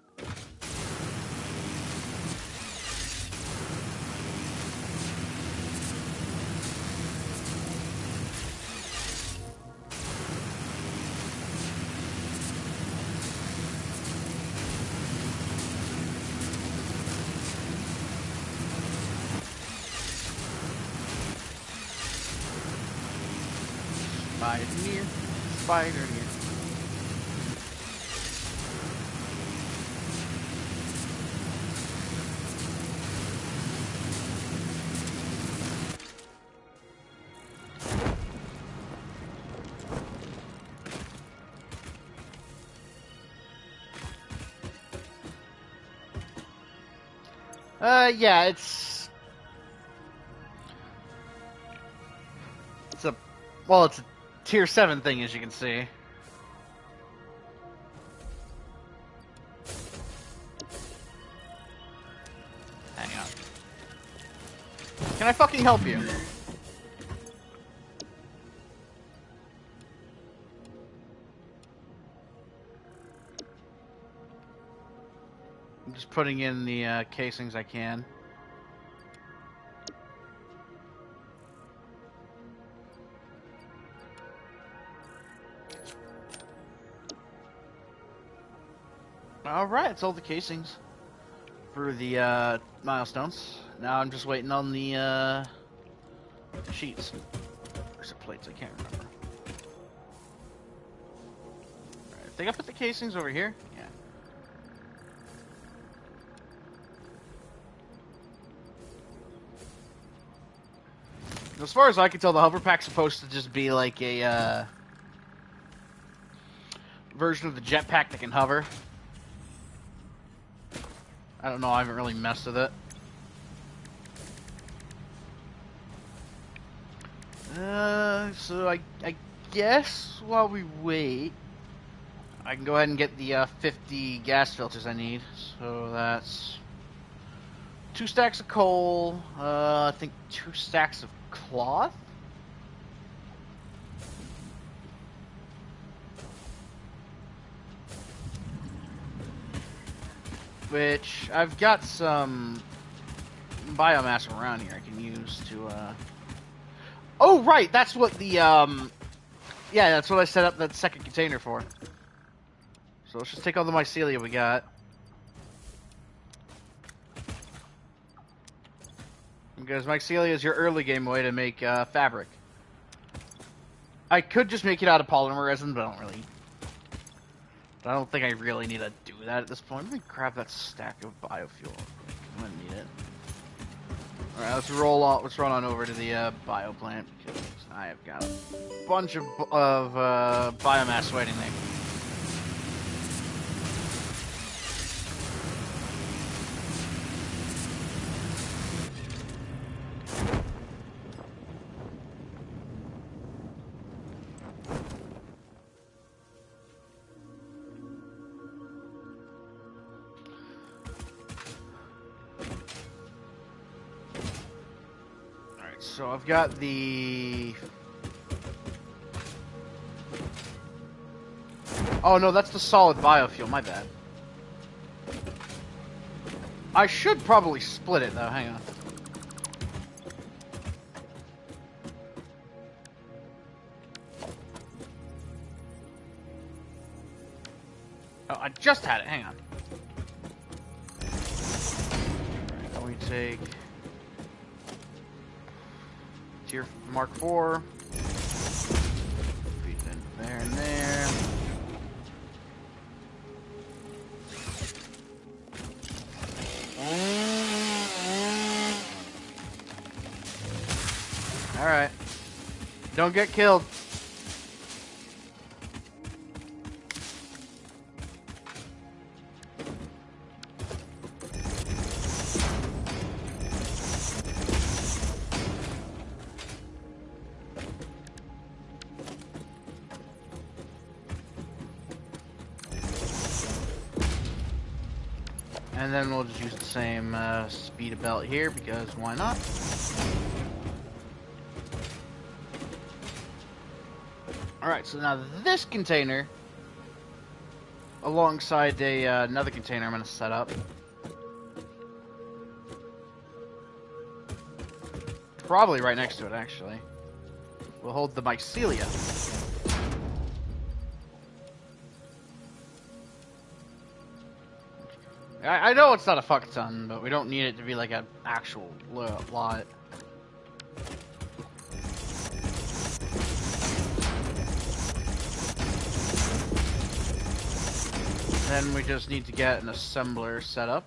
Spider near. Yeah, it's a, well, it's a tier 7 thing, as you can see. Hang on. Can I fucking help you? I'm just putting in the casings I can. Alright, it's all the casings for the milestones. Now I'm just waiting on the sheets. Or is it plates? I can't remember. Alright, I think I put the casings over here. Yeah. As far as I can tell, the hover pack's supposed to just be like a version of the jetpack that can hover. I don't know, I haven't really messed with it. So I guess while we wait, I can go ahead and get the 50 gas filters I need. So that's 2 stacks of coal, I think 2 stacks of cloth? Which, I've got some biomass around here I can use to, Oh, right! That's what the, yeah, that's what I set up that second container for. So let's just take all the mycelia we got. Because mycelia is your early game way to make, fabric. I could just make it out of polymer resin, but I don't think I really need to do that at this point. Let me grab that stack of biofuel. I'm gonna need it. Alright, let's run on over to the bio plant because I have got a bunch of biomass waiting there. So I've got the... Oh no, that's the solid biofuel, my bad. I should probably split it though, hang on. Oh, I just had it, hang on. Alright, we take... Tier Mark 4. Feed in there and there. Alright. Don't get killed. And then we'll just use the same speed belt here, because why not? Alright, so now this container, alongside another container I'm going to set up. Probably right next to it, actually. We'll hold the mycelia. I know it's not a fuck ton, but we don't need it to be like an actual lot. Then we just need to get an assembler set up.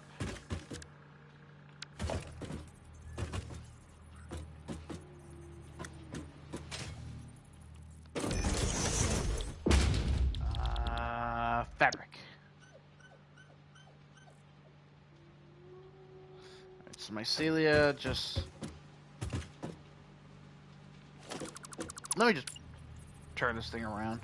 Fabric. mycelia, just... Let me just turn this thing around.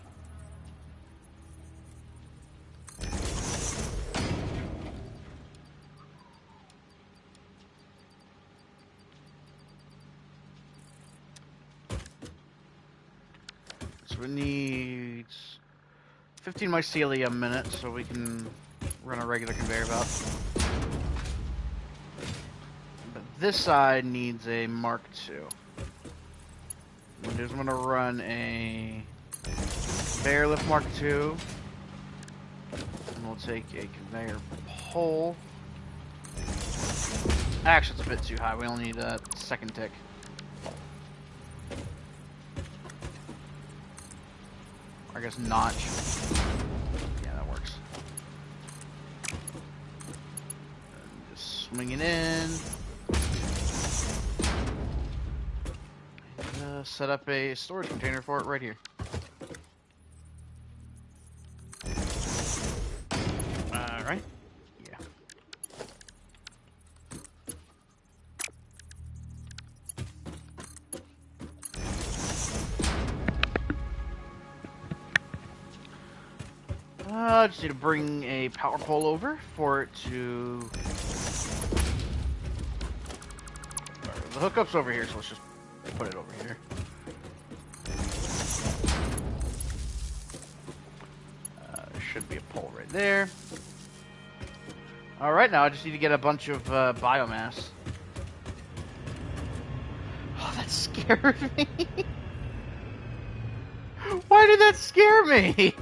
So we need 15 mycelia a minute so we can run a regular conveyor belt. But this side needs a Mark II. What I'm gonna do is I'm gonna run a conveyor lift Mark II. And we'll take a conveyor pole. Actually, it's a bit too high. We only need a second tick. I guess notch. Yeah, that works. And just swing it in. And, set up a storage container for it right here. Alright. Yeah. Just need to bring a power pole over for it to... The hookup's over here, so let's just put it over here. There should be a pole right there. Alright, now I just need to get a bunch of biomass. Oh, that scared me! Why did that scare me?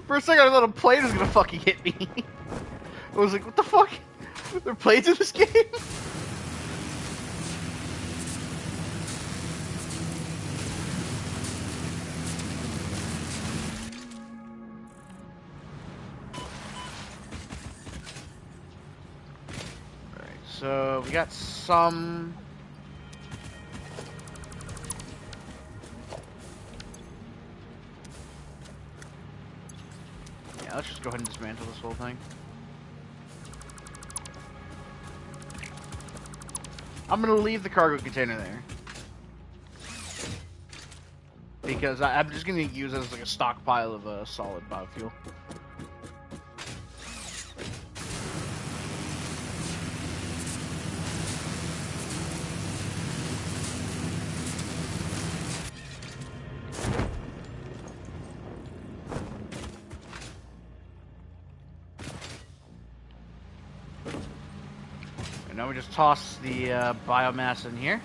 For a second I thought a plane was gonna fucking hit me. I was like, what the fuck? There are planes in this game? Alright, so we got some... Let's just go ahead and dismantle this whole thing. I'm gonna leave the cargo container there. Because I'm just gonna use it as like a stockpile of solid biofuel. Now we just toss the biomass in here.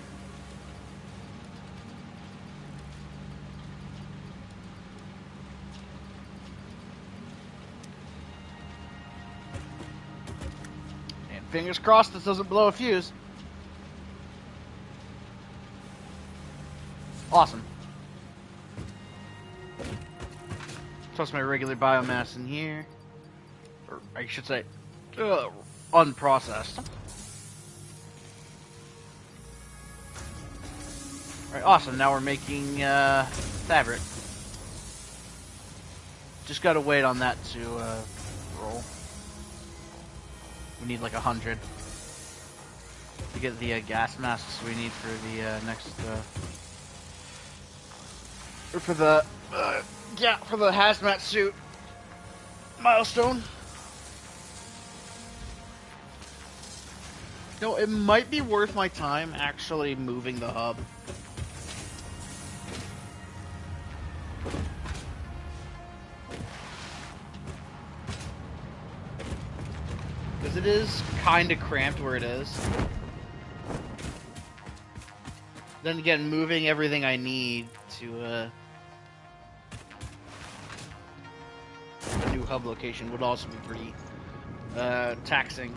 And fingers crossed this doesn't blow a fuse. Awesome. Toss my regular biomass in here. Or I should say, unprocessed. Alright, awesome. Now we're making fabric. Just gotta wait on that to roll. We need like 100 to get the gas masks we need for the next or for the for the hazmat suit milestone. No, it might be worth my time actually moving the hub. Because it is kind of cramped where it is. Then again, moving everything I need to a new hub location would also be pretty taxing.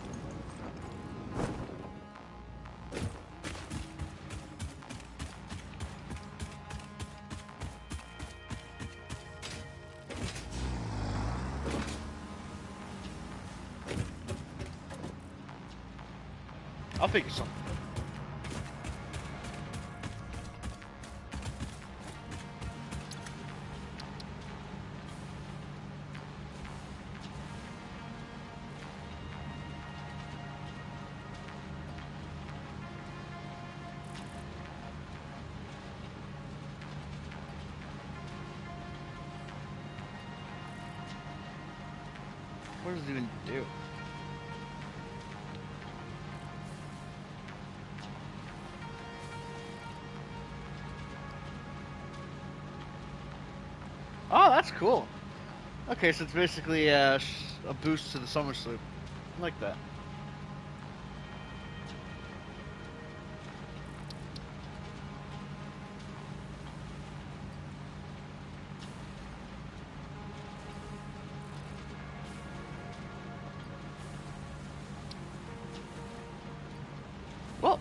I'll figure something. What does it even do? Oh, that's cool. Okay, so it's basically a boost to the summer sloop. I like that. Well,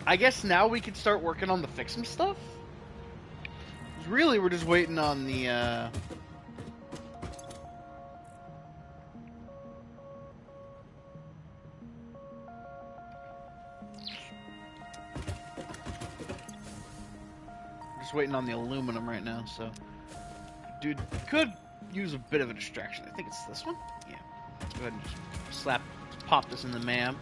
I guess now we can start working on the fixing stuff. Really, we're just waiting on the. Just waiting on the aluminum right now, so. Dude, could use a bit of a distraction. I think it's this one? Yeah. Let's go ahead and just pop this in the MAM.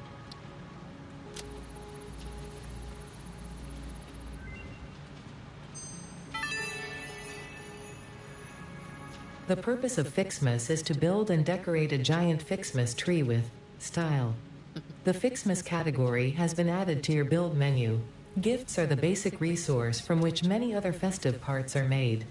The purpose of Fixmas is to build and decorate a giant Fixmas tree with style. The Fixmas category has been added to your build menu. Gifts are the basic resource from which many other festive parts are made.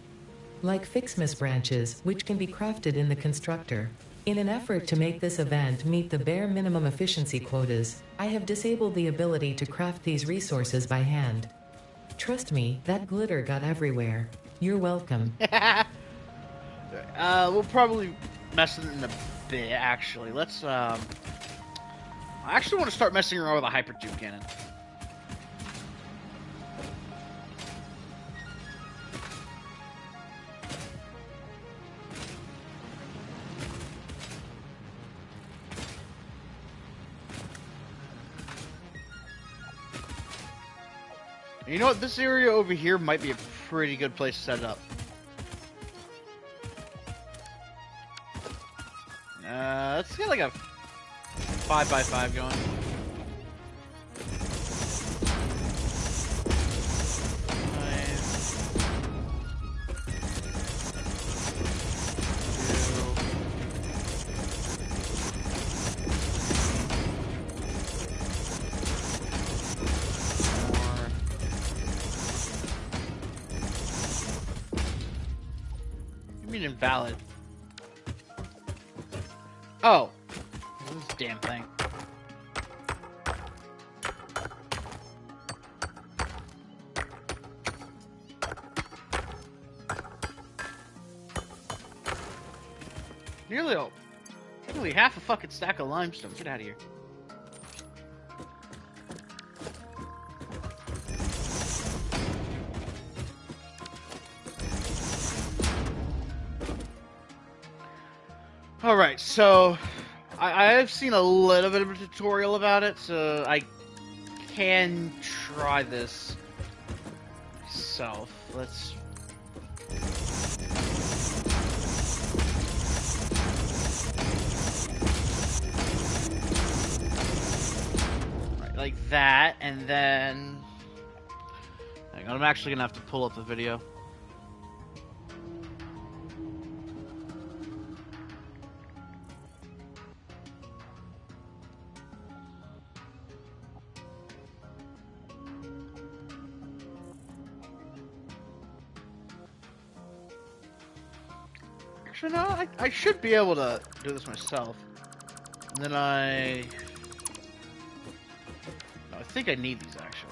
Like Fixmas branches, which can be crafted in the constructor. In an effort to make this event meet the bare minimum efficiency quotas, I have disabled the ability to craft these resources by hand. Trust me, that glitter got everywhere. You're welcome. We'll probably mess with it in a bit, actually. Let's, I actually want to start messing around with a hyper tube cannon. You know what? This area over here might be a pretty good place to set it up. Let's get like a 5x5 going. Invalid. Oh, this damn thing. Nearly half a fucking stack of limestone. Get out of here. Alright, so I have seen a little bit of a tutorial about it, so I can try this myself. Let's... Right, like that, and then... Hang on, I'm actually gonna have to pull up the video. Actually, no, I should be able to do this myself. And then no, I think I need these, actually.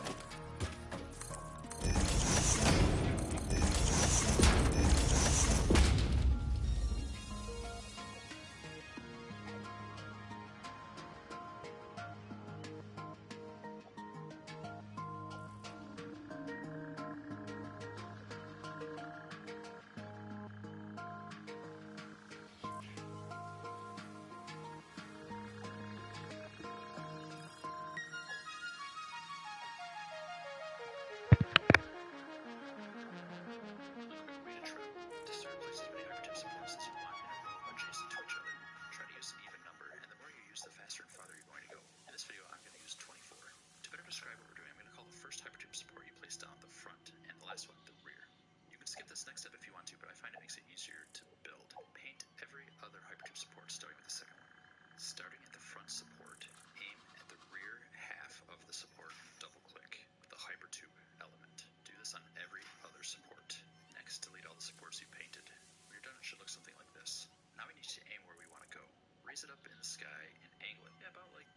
Skip this next step if you want to, but I find it makes it easier to build. Paint every other hypertube support starting with the second one. Starting at the front support, aim at the rear half of the support, double-click the hypertube element. Do this on every other support. Next, delete all the supports you painted. When you're done, it should look something like this. Now we need to aim where we want to go. Raise it up in the sky and angle it. Yeah, about like...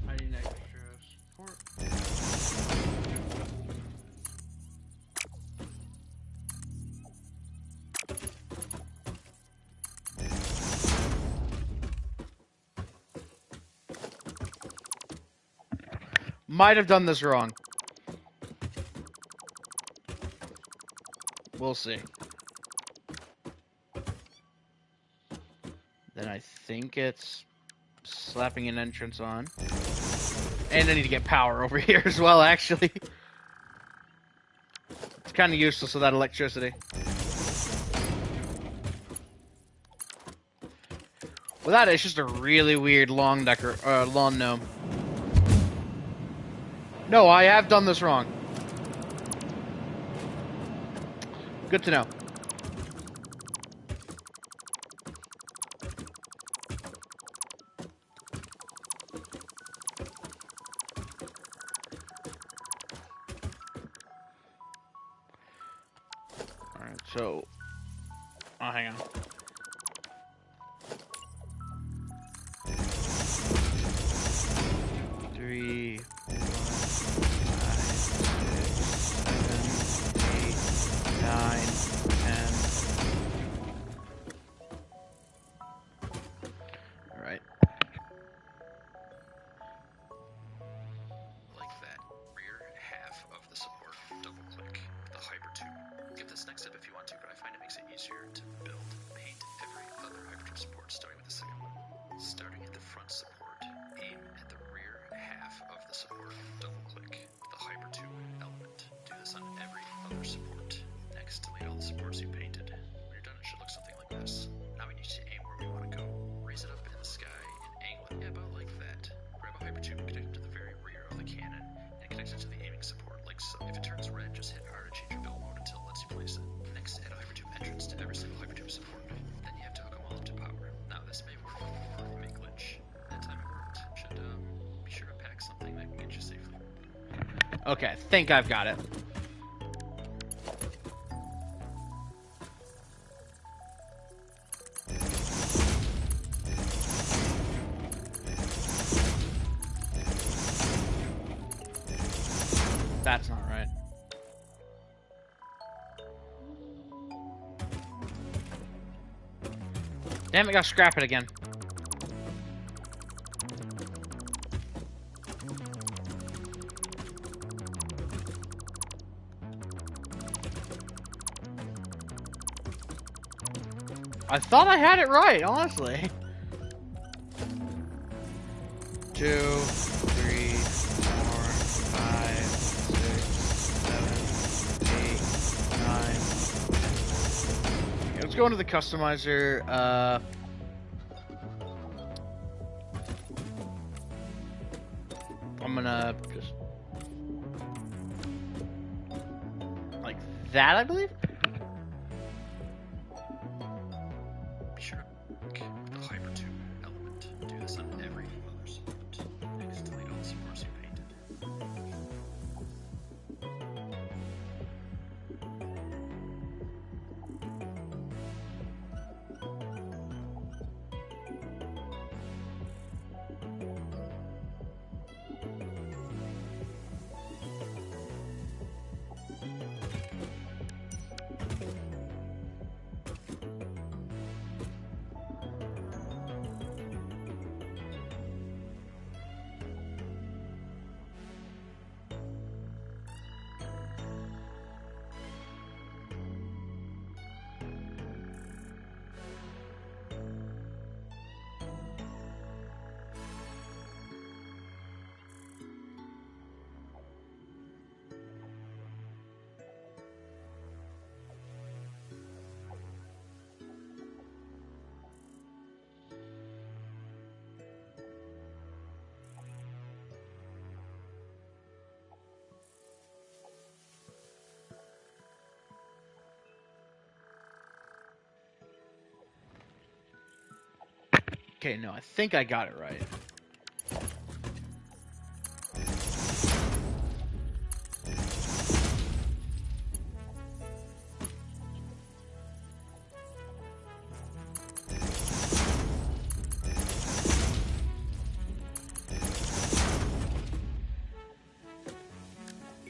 I need extra support. Might have done this wrong. We'll see. Then I think it's slapping an entrance on. And I need to get power over here as well, actually. It's kind of useless without electricity. Without it, it's just a really weird lawn gnome. No, I have done this wrong. Good to know. Alright, so... Oh, hang on. Three, 4, 5, 6, 7, 8, 9, 10. Alright. like that. Rear half of the support, double-click the hypertube. Skip this next step if you want to, but I find it makes it easier to build. Paint every other hypertube support starting with the second one. Starting at the front support, aim at the rear half of the support, double-click the hypertube element. Do this on every other support. Next, delete all the supports you painted. When you're done, it should look something like this. Now we need to aim where we want to go. Raise it up in the sky and angle it. Yeah, about like that. Grab a hypertube and connect it to the very rear of the cannon and connect it to the aiming support like so. If it turns red, just hit R to change your build mode until it lets you place it. Next, add a hypertube entrance to every single hypertube support. Then you have to hook them all up to power. Now this may work or it may glitch. That time it worked. Should be sure to pack something that can get you safely. Okay, I think I've got it. That's not right. Damn it, gotta scrap it again. I thought I had it right, honestly. 2, 3, 4, 5, 6, 7, 8, 9. Okay, let's go into the customizer. I'm gonna just like that, I believe. Be sure to pick the hypertube element. Do this on every other support. Next, delete all the supports you painted. Okay, no, I think I got it right.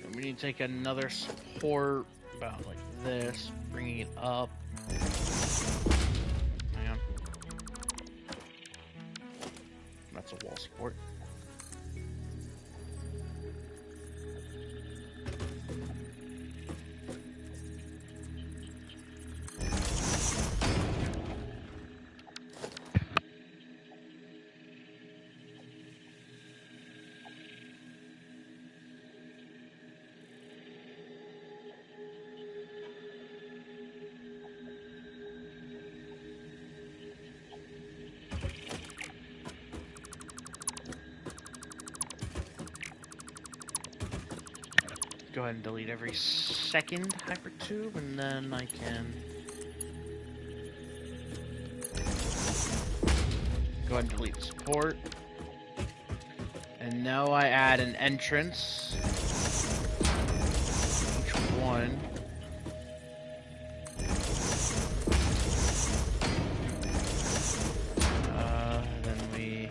And we need to take another support about like this, bringing it up. Hang on. That's a wall support. Go ahead and delete every second hypertube, and then I can go ahead and delete support. And now I add an entrance. Each one. Then we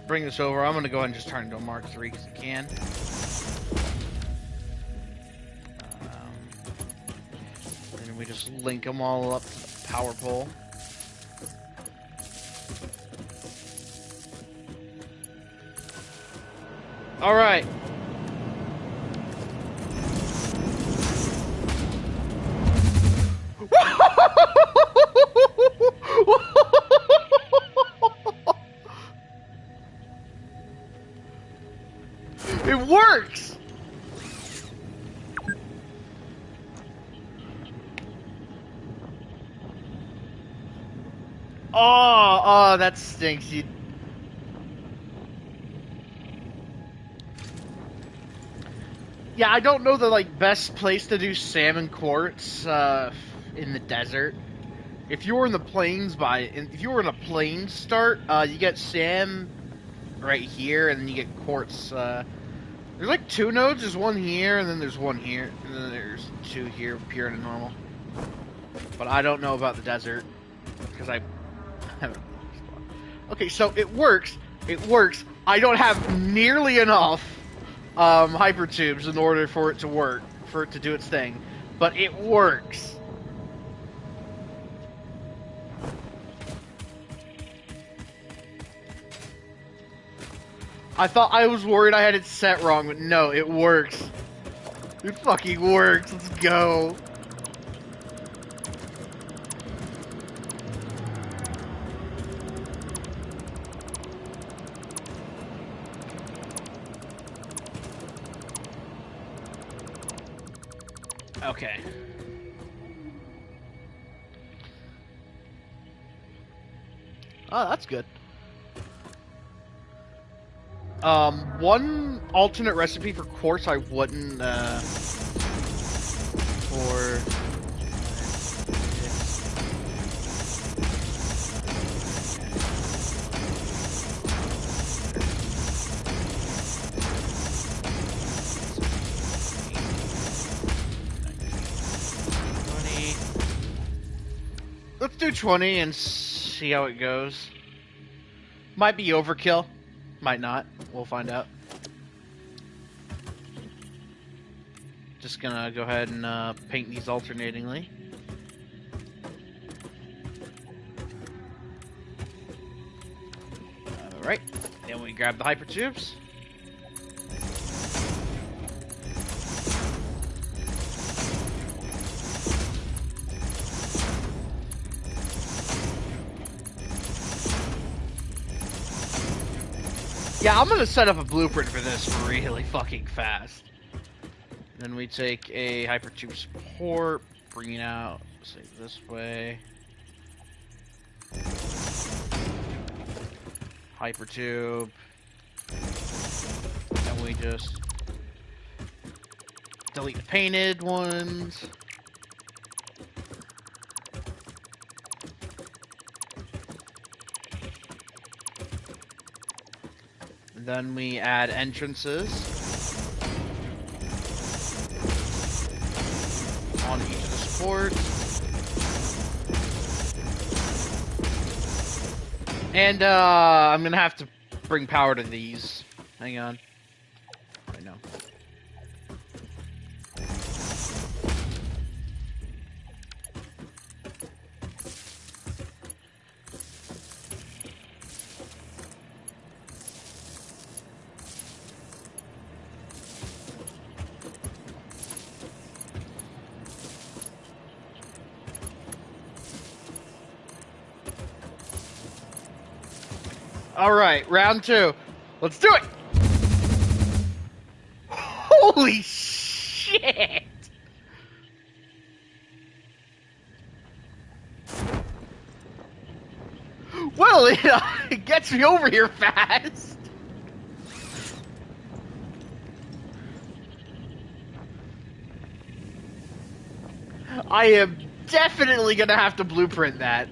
bring this over. I'm gonna go ahead and just turn it into a Mark III because I can. We just link them all up to the power pole. All right. It works. Oh, that stinks. Yeah, I don't know the best place to do salmon quartz in the desert. If you were in the plains if you were in a plains start, you get Sam right here, and then you get quartz. There's like 2 nodes. There's one here, and then there's one here, and then there's 2 here, pure and normal. But I don't know about the desert because I haven't. Okay, so it works. It works. I don't have nearly enough hypertubes in order for it to work, for it to do its thing, but it works. I was worried I had it set wrong, but no, it works. It fucking works. Let's go. Okay. Oh, that's good. One alternate recipe for quartz I wouldn't, for... Let's do 20 and see how it goes. Might be overkill. Might not. We'll find out. Just gonna go ahead and paint these alternatingly. Alright. Then we grab the hypertubes. Yeah, I'm gonna set up a blueprint for this really fucking fast. Then we take a hypertube support, bring it out, say this way. Hypertube. And we just delete the painted ones. Then we add entrances on each of the supports. And I'm gonna have to bring power to these. Hang on. I know. Alright, round 2. Let's do it! Holy shit! Well, it gets me over here fast. I am definitely gonna have to blueprint that.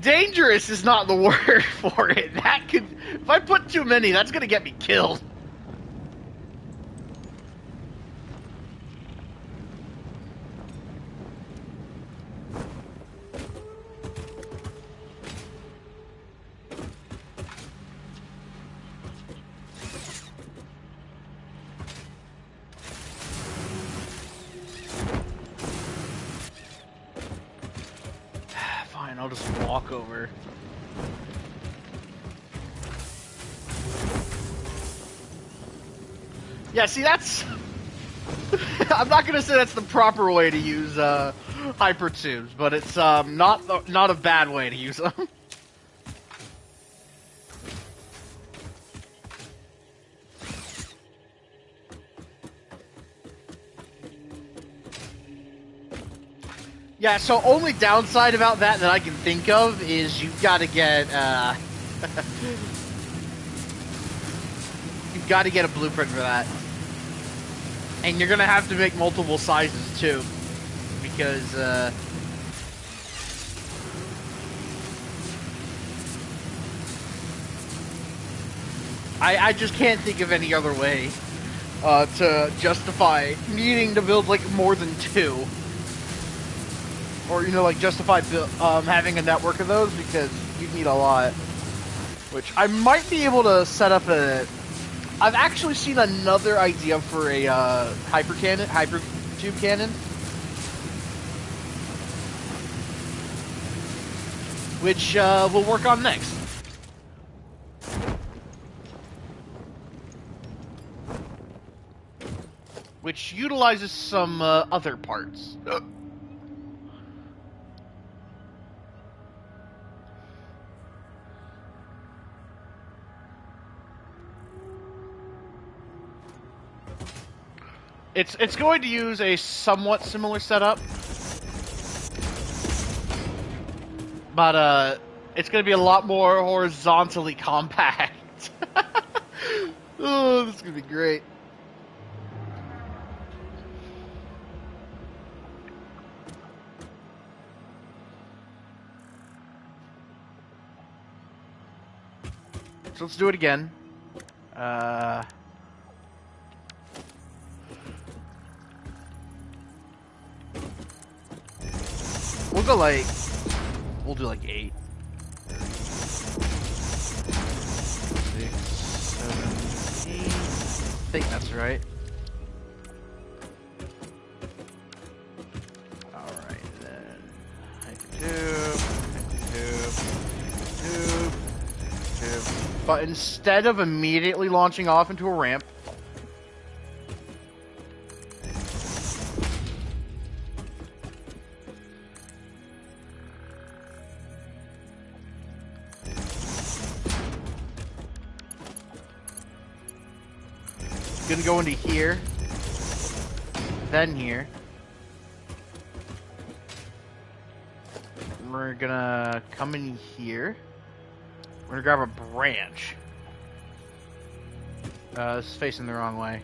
Dangerous is not the word for it. That could, if I put too many, that's gonna get me killed. Fine, I'll just walk over. Yeah, see, that's... I'm not gonna say that's the proper way to use hyper tubes, but it's not a bad way to use them. Yeah, so only downside about that I can think of is you've got to get you've got to get a blueprint for that. And you're gonna have to make multiple sizes too, because I just can't think of any other way to justify needing to build like more than 2, or you know, like justify having a network of those, because you'd need a lot. Which I might be able to set up a. I've actually seen another idea for a hyper tube cannon, which we'll work on next. Which utilizes some other parts. It's going to use a somewhat similar setup, but it's going to be a lot more horizontally compact. Oh, this is going to be great. So let's do it again. We'll go like, we'll do like 8. 6, 7, 8. I think that's right. Alright then. Tube. But instead of immediately launching off into a ramp, gonna go into here, then here. We're gonna come in here. We're gonna grab a branch. This is facing the wrong way.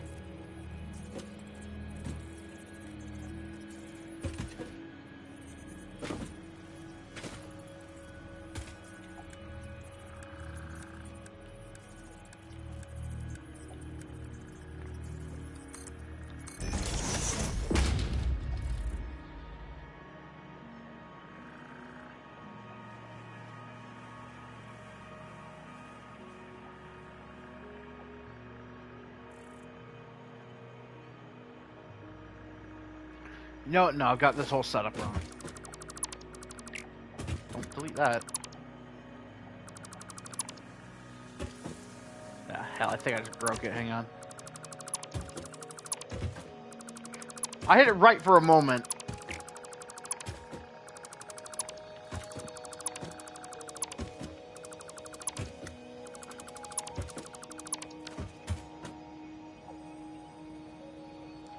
No, I've got this whole setup wrong. Don't delete that. Ah, hell, I think I just broke it. Hang on. I hit it right for a moment.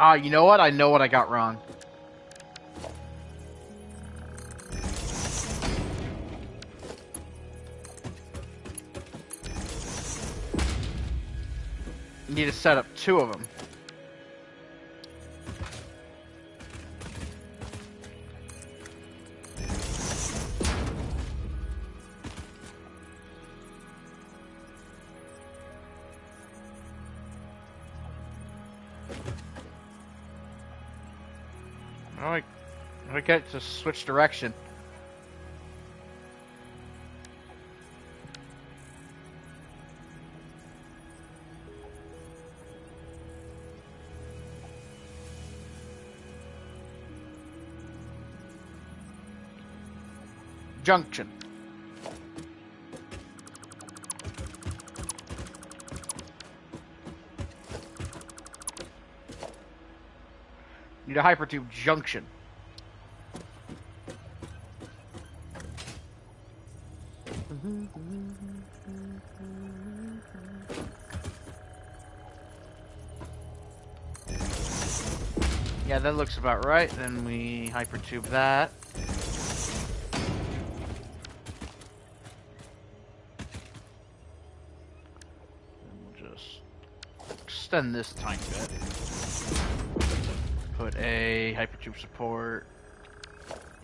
Ah, you know what? I know what I got wrong. You need to set up 2 of them. Alright, I get to switch direction. Junction. Need a hypertube junction. Yeah, that looks about right. Then we hypertube that. Extend this tiny bit. Put a hypertube support.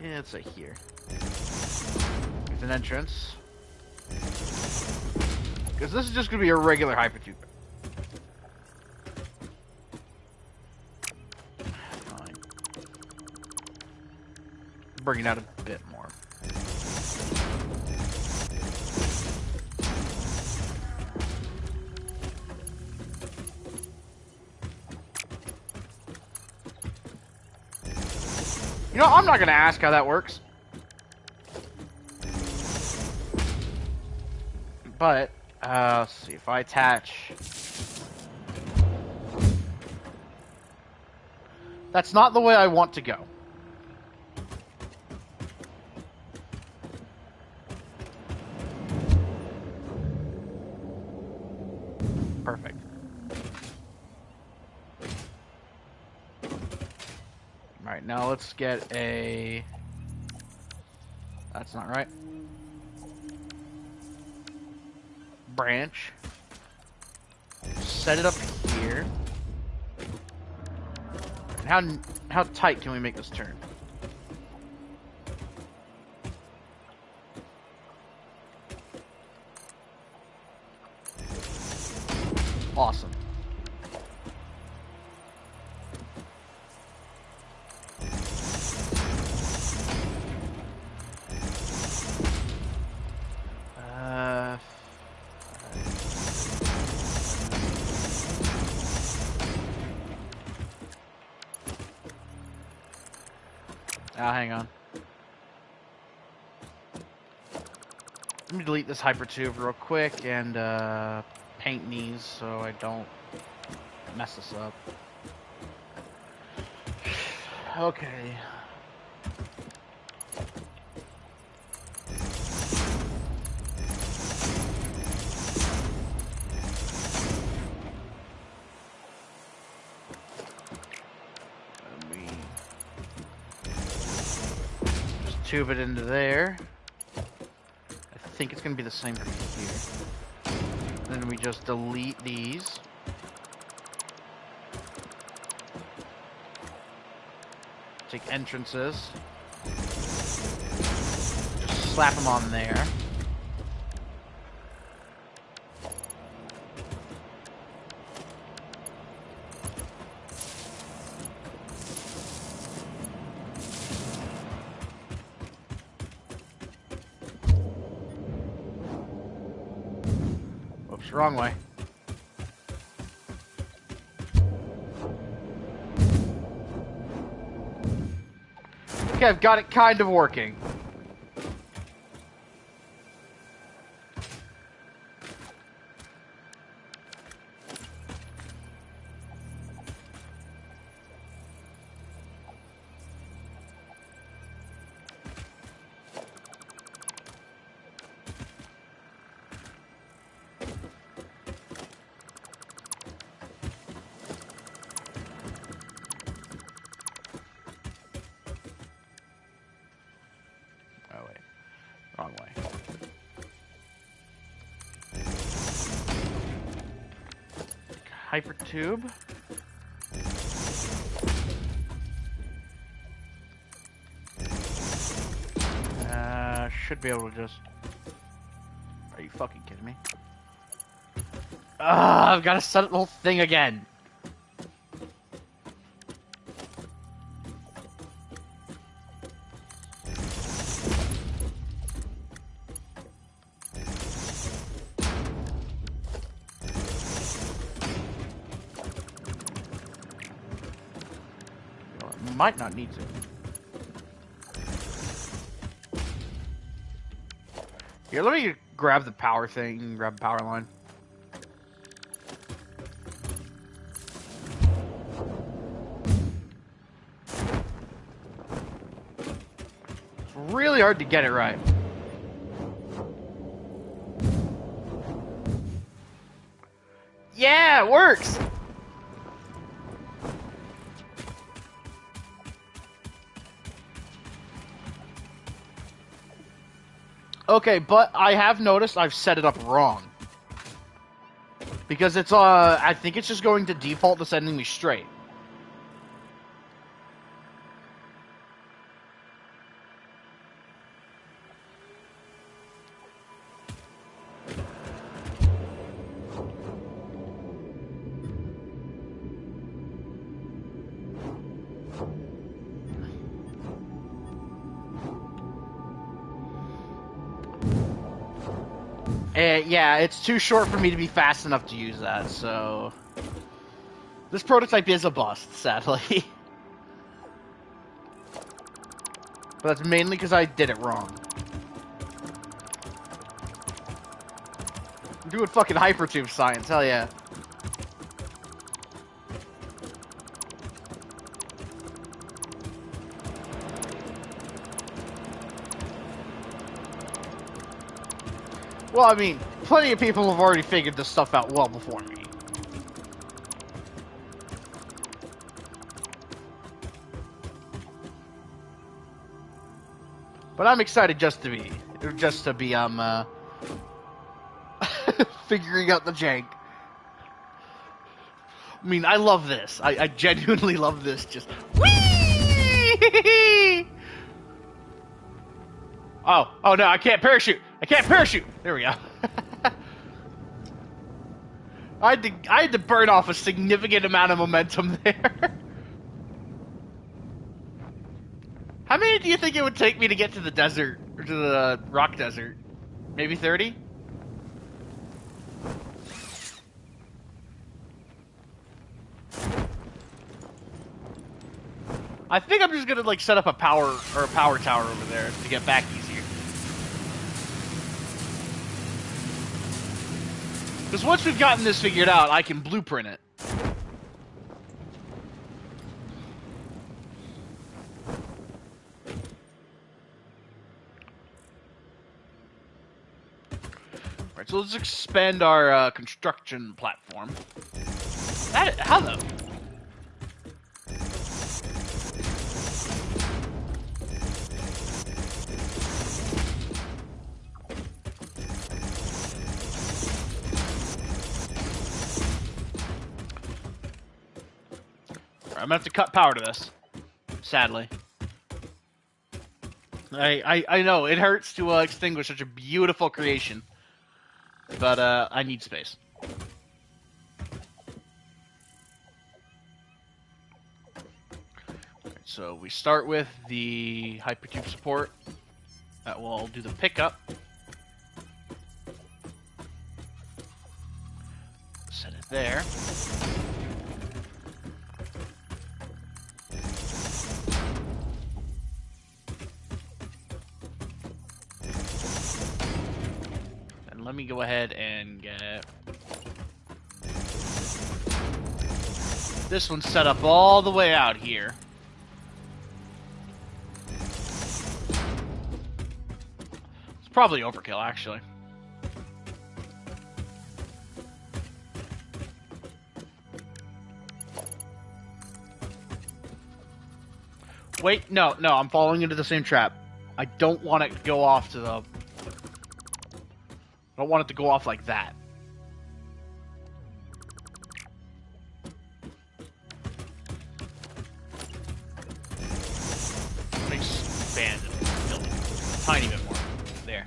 Yeah, it's like here. With an entrance. Because this is just going to be a regular hypertube. Fine. Bring it out a bit more. You know, I'm not going to ask how that works. But, let's see, if I attach... That's not the way I want to go. Perfect. Alright, now let's get a... That's not right. Branch. Set it up here. And how tight can we make this turn? Awesome. Hang on. Let me delete this hypertube real quick and paint these so I don't mess this up. Okay. Tube it into there. I think it's going to be the same for here. Then we just delete these. Take entrances. Just slap them on there. Wrong way. Okay, I've got it kind of working. Oh wait, wrong way. Hypertube. Should be able to just... Are you fucking kidding me? I've got to set up the whole thing again. Might not need to. Here, let me grab the power thing, grab the power line. It's really hard to get it right. Yeah, it works! Okay, but I have noticed I've set it up wrong. Because it's, I think it's just going to default to sending me straight. Yeah, it's too short for me to be fast enough to use that, so... This prototype is a bust, sadly. But that's mainly because I did it wrong. I'm doing fucking hypertube science, hell yeah. Well, I mean, plenty of people have already figured this stuff out well before me. But I'm excited just to be figuring out the jank. I mean, I love this. I genuinely love this. Just whee! Oh no, I can't parachute. I can't parachute. There we go. I had to burn off a significant amount of momentum there. How many do you think it would take me to get to the desert, or to the rock desert? Maybe 30? I think I'm just gonna like set up a power tower over there to get back easier. Because once we've gotten this figured out, I can blueprint it. Alright, so let's expand our construction platform. How though? I'm gonna have to cut power to this. Sadly. I know, it hurts to extinguish such a beautiful creation. But, I need space. Right, so we start with the hypertube support. That will do the pickup. Set it there. let me go ahead and get this one set up all the way out here. It's probably overkill, actually. Wait, no, I'm falling into the same trap. I don't want it to go off to the... I don't want it to go off like that. Let me expand it a tiny bit more. There.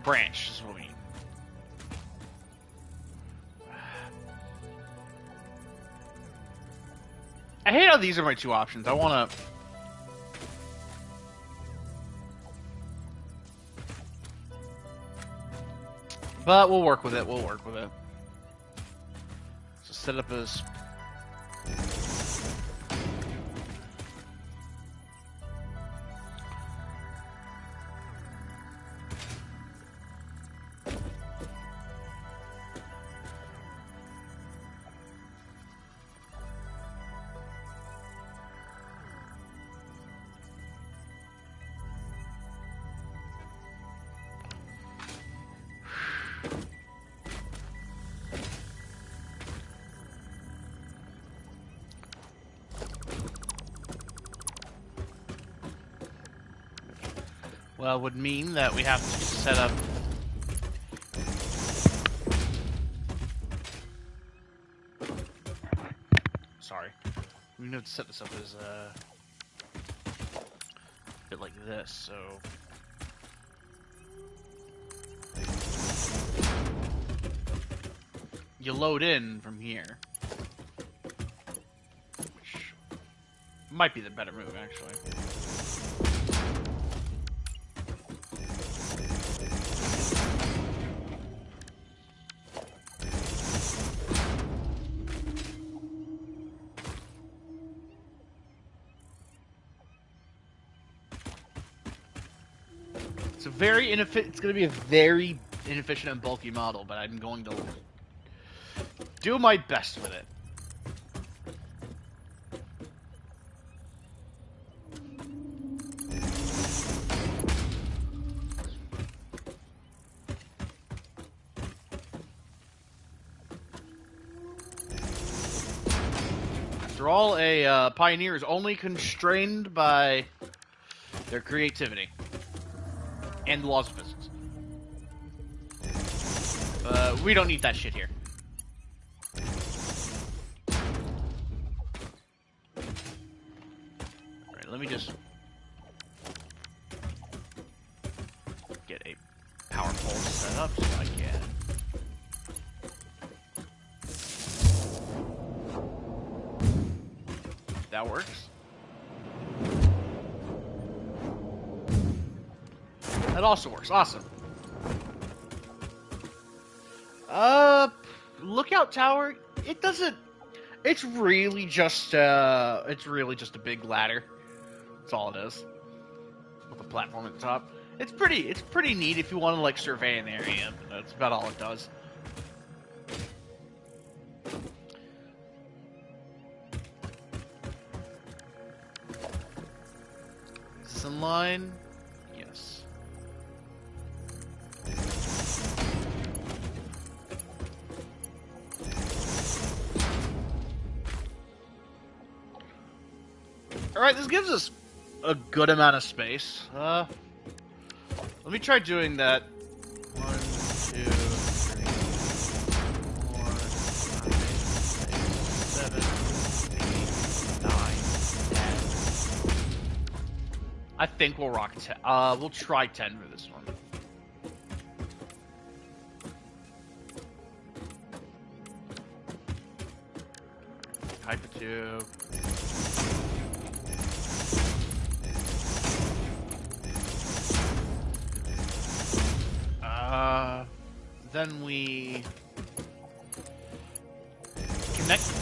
Branch is what we need. I hate how these are my two options. I want to... But we'll work with it. We'll work with it. So set up as... Well, would mean that we have to set up... Sorry. We need to set this up as a bit like this, so... You load in from here. Which might be the better move, actually. It's going to be a very inefficient and bulky model, but I'm going to do my best with it. After all, a pioneer is only constrained by their creativity. And the laws of physics. We don't need that shit here. Alright, let me just get a power pole set up so I can... That works. That also works. Awesome. Lookout tower. It doesn't. It's really just a big ladder. That's all it is. With a platform at the top. It's pretty neat if you want to like survey an area. But that's about all it does. Is this in line? Yes. Alright, this gives us a good amount of space. Let me try doing that. 1, 2, 3, 4, 5, 6, 7, 8, 9, 10. I think we'll rock 10. We'll try 10 for this one. Hypertube. Then we connect the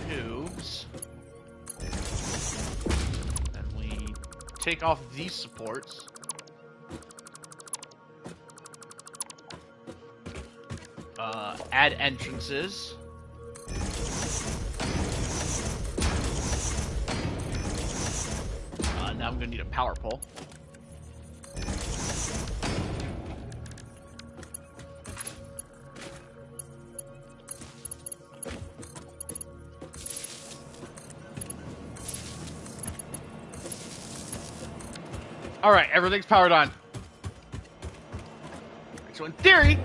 two. take off these supports. Add entrances. Now I'm gonna need a power pole. Alright, everything's powered on. So in theory...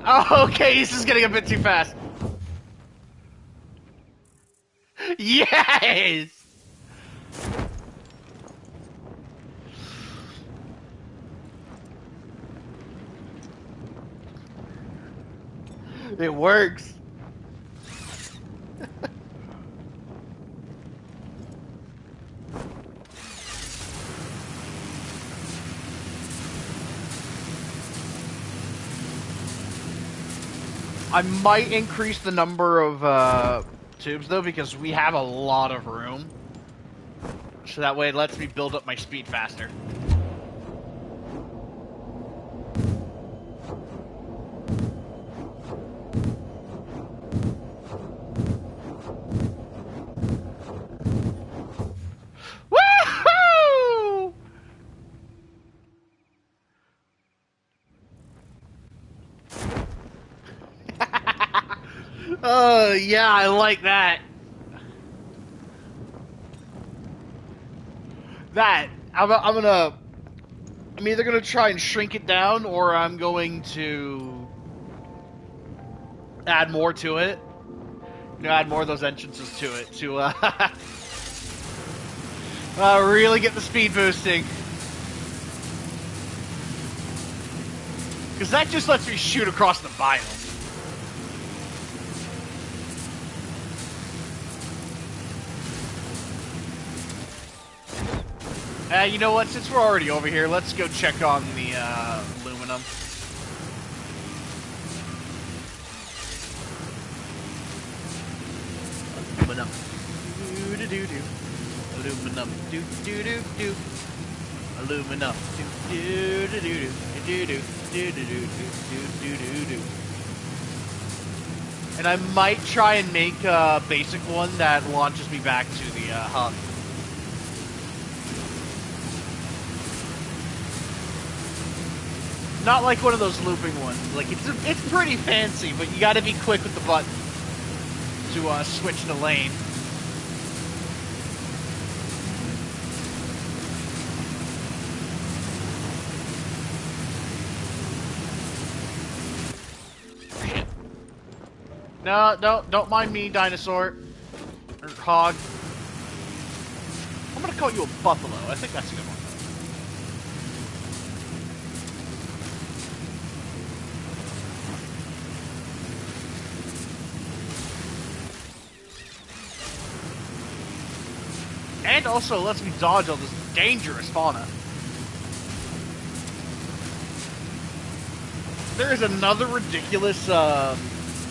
Oh, okay, this is getting a bit too fast. Yes! It works. I might increase the number of tubes though, because we have a lot of room. So that way it lets me build up my speed faster. Woohoo! Oh, yeah, I like that. I'm either gonna try and shrink it down, or I'm going to add more to it. You know, add more of those entrances to it to really get the speed boosting. Because that just lets me shoot across the biome. You know what? Since we're already over here, let's go check on the aluminum. Aluminum. Do-do-do-do. Aluminum. Do-do-do-do. Aluminum. Do-do-do-do. Do-do-do-do-do-do-do-do-do. And I might try and make a basic one that launches me back to the hub. Not like one of those looping ones. Like, it's pretty fancy, but you gotta be quick with the button to switch the lane. Shit. No, don't mind me, dinosaur. Or hog. I'm gonna call you a buffalo. I think that's a good one. And also lets me dodge all this dangerous fauna. There is another ridiculous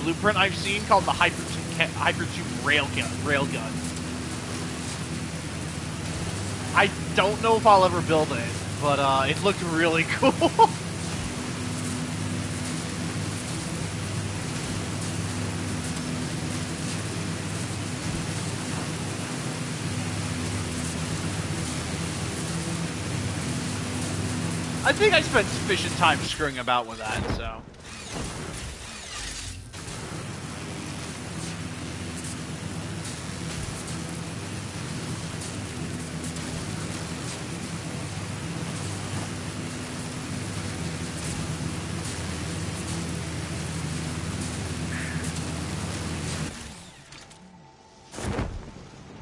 blueprint I've seen called the Hypertube Railgun. I don't know if I'll ever build it, but it looked really cool. I think I spent sufficient time screwing about with that, so...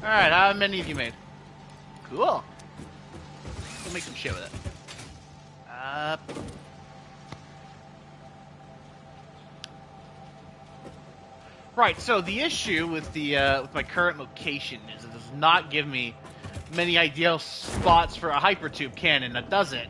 Alright, how many have you made? Cool. We'll make some shit with it. Right, so the issue with the with my current location is it does not give me many ideal spots for a hypertube cannon. That does it.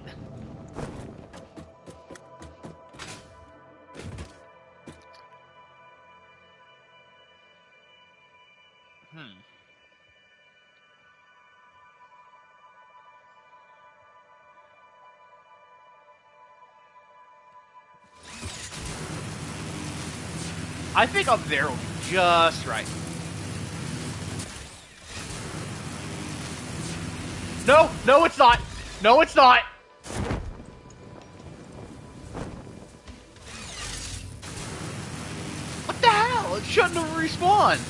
I think up there will be just right. No, no, it's not. No, it's not. What the hell? It shouldn't have respawned.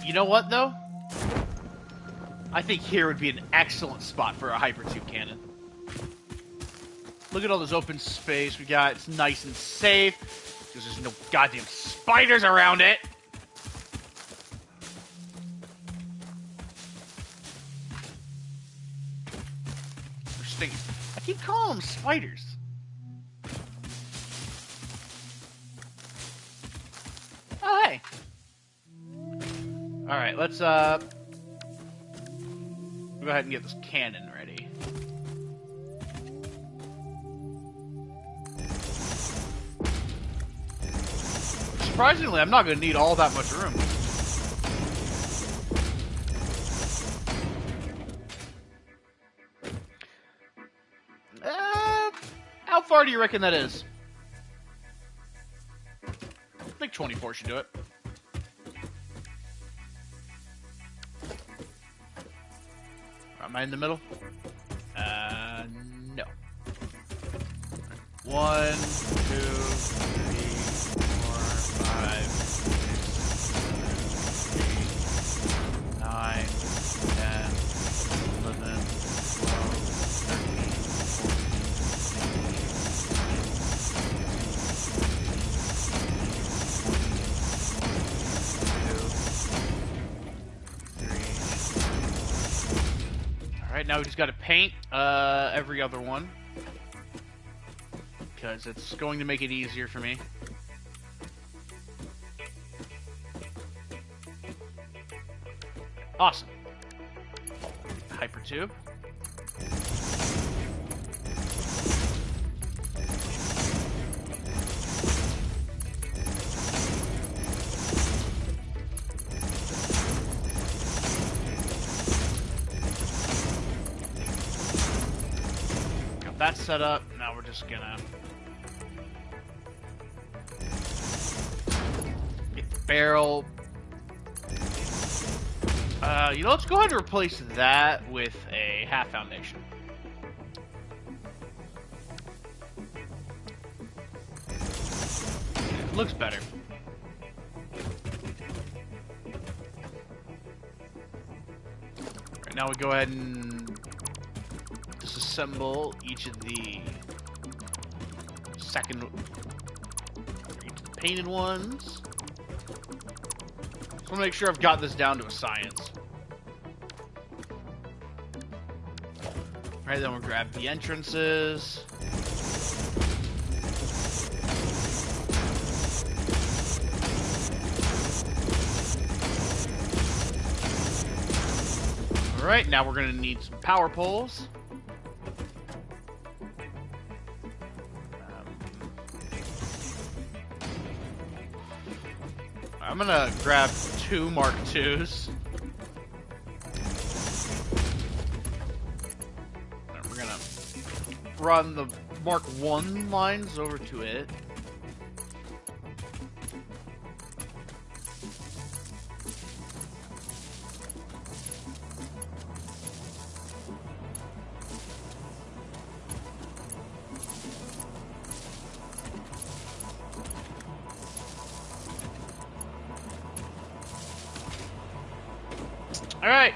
You know what, though? I think here would be an excellent spot for a hypertube cannon. Look at all this open space we got. It's nice and safe because there's no goddamn spiders around it. They're stinking. I keep calling them spiders. Oh, hey. Alright, let's, go ahead and get this cannon ready. Surprisingly, I'm not going to need all that much room. How far do you reckon that is? I think 24 should do it. Am I in the middle? No. 1, 2, 3, 4, 5, 6, 7, 8, 9, 10, 11, 12, 13, 14, 15, 16, 17, 18, 19, 20, 21, 22, 23. Alright, now we just gotta paint every other one. Because it's going to make it easier for me. Awesome. Hypertube. Got that set up. Now we're just gonna get the barrel. You know, let's go ahead and replace that with a half foundation. It looks better. Right now we go ahead and disassemble each of the painted ones. So I'll make sure I've got this down to a science. Alright, then we'll grab the entrances. Alright, now we're going to need some power poles. I'm going to grab 2 Mark IIs. We're going to run the Mark I lines over to it. Alright,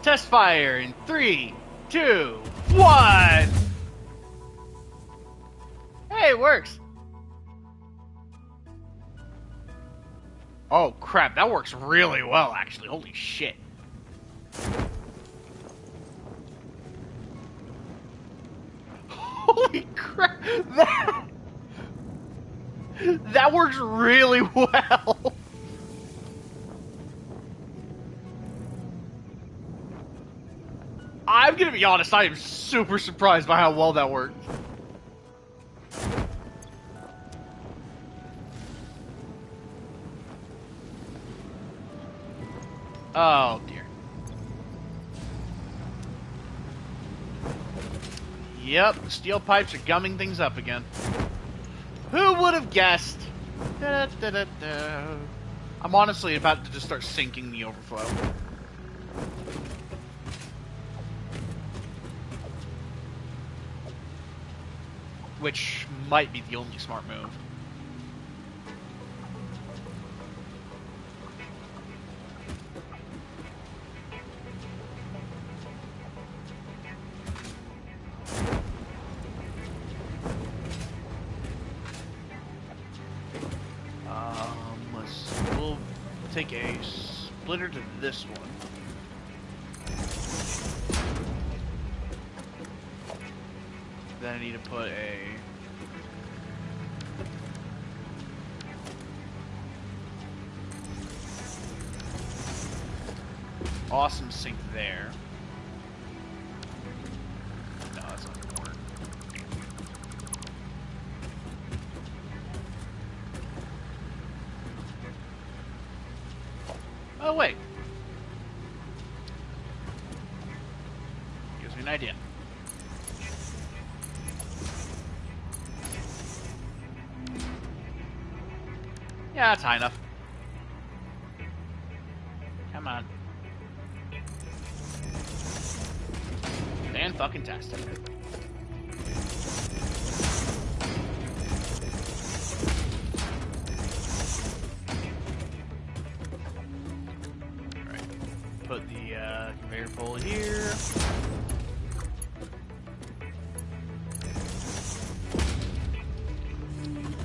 test fire in 3, 2, 1! Hey, it works! Oh crap, that works really well actually. Holy shit. Holy crap. That works really well. I'm gonna be honest, I am super surprised by how well that worked. Oh dear. Yep, the steel pipes are gumming things up again. Who would have guessed? Da, da, da, da. I'm honestly about to just start sinking the overflow. Which might be the only smart move. We'll take a splitter to this one. Then I need to put a awesome sink there. No, that's not gonna work. Oh wait. Gives me an idea. Yeah, that's high enough. Come on. Fan-fucking-tastic. Alright. Put the conveyor pole here.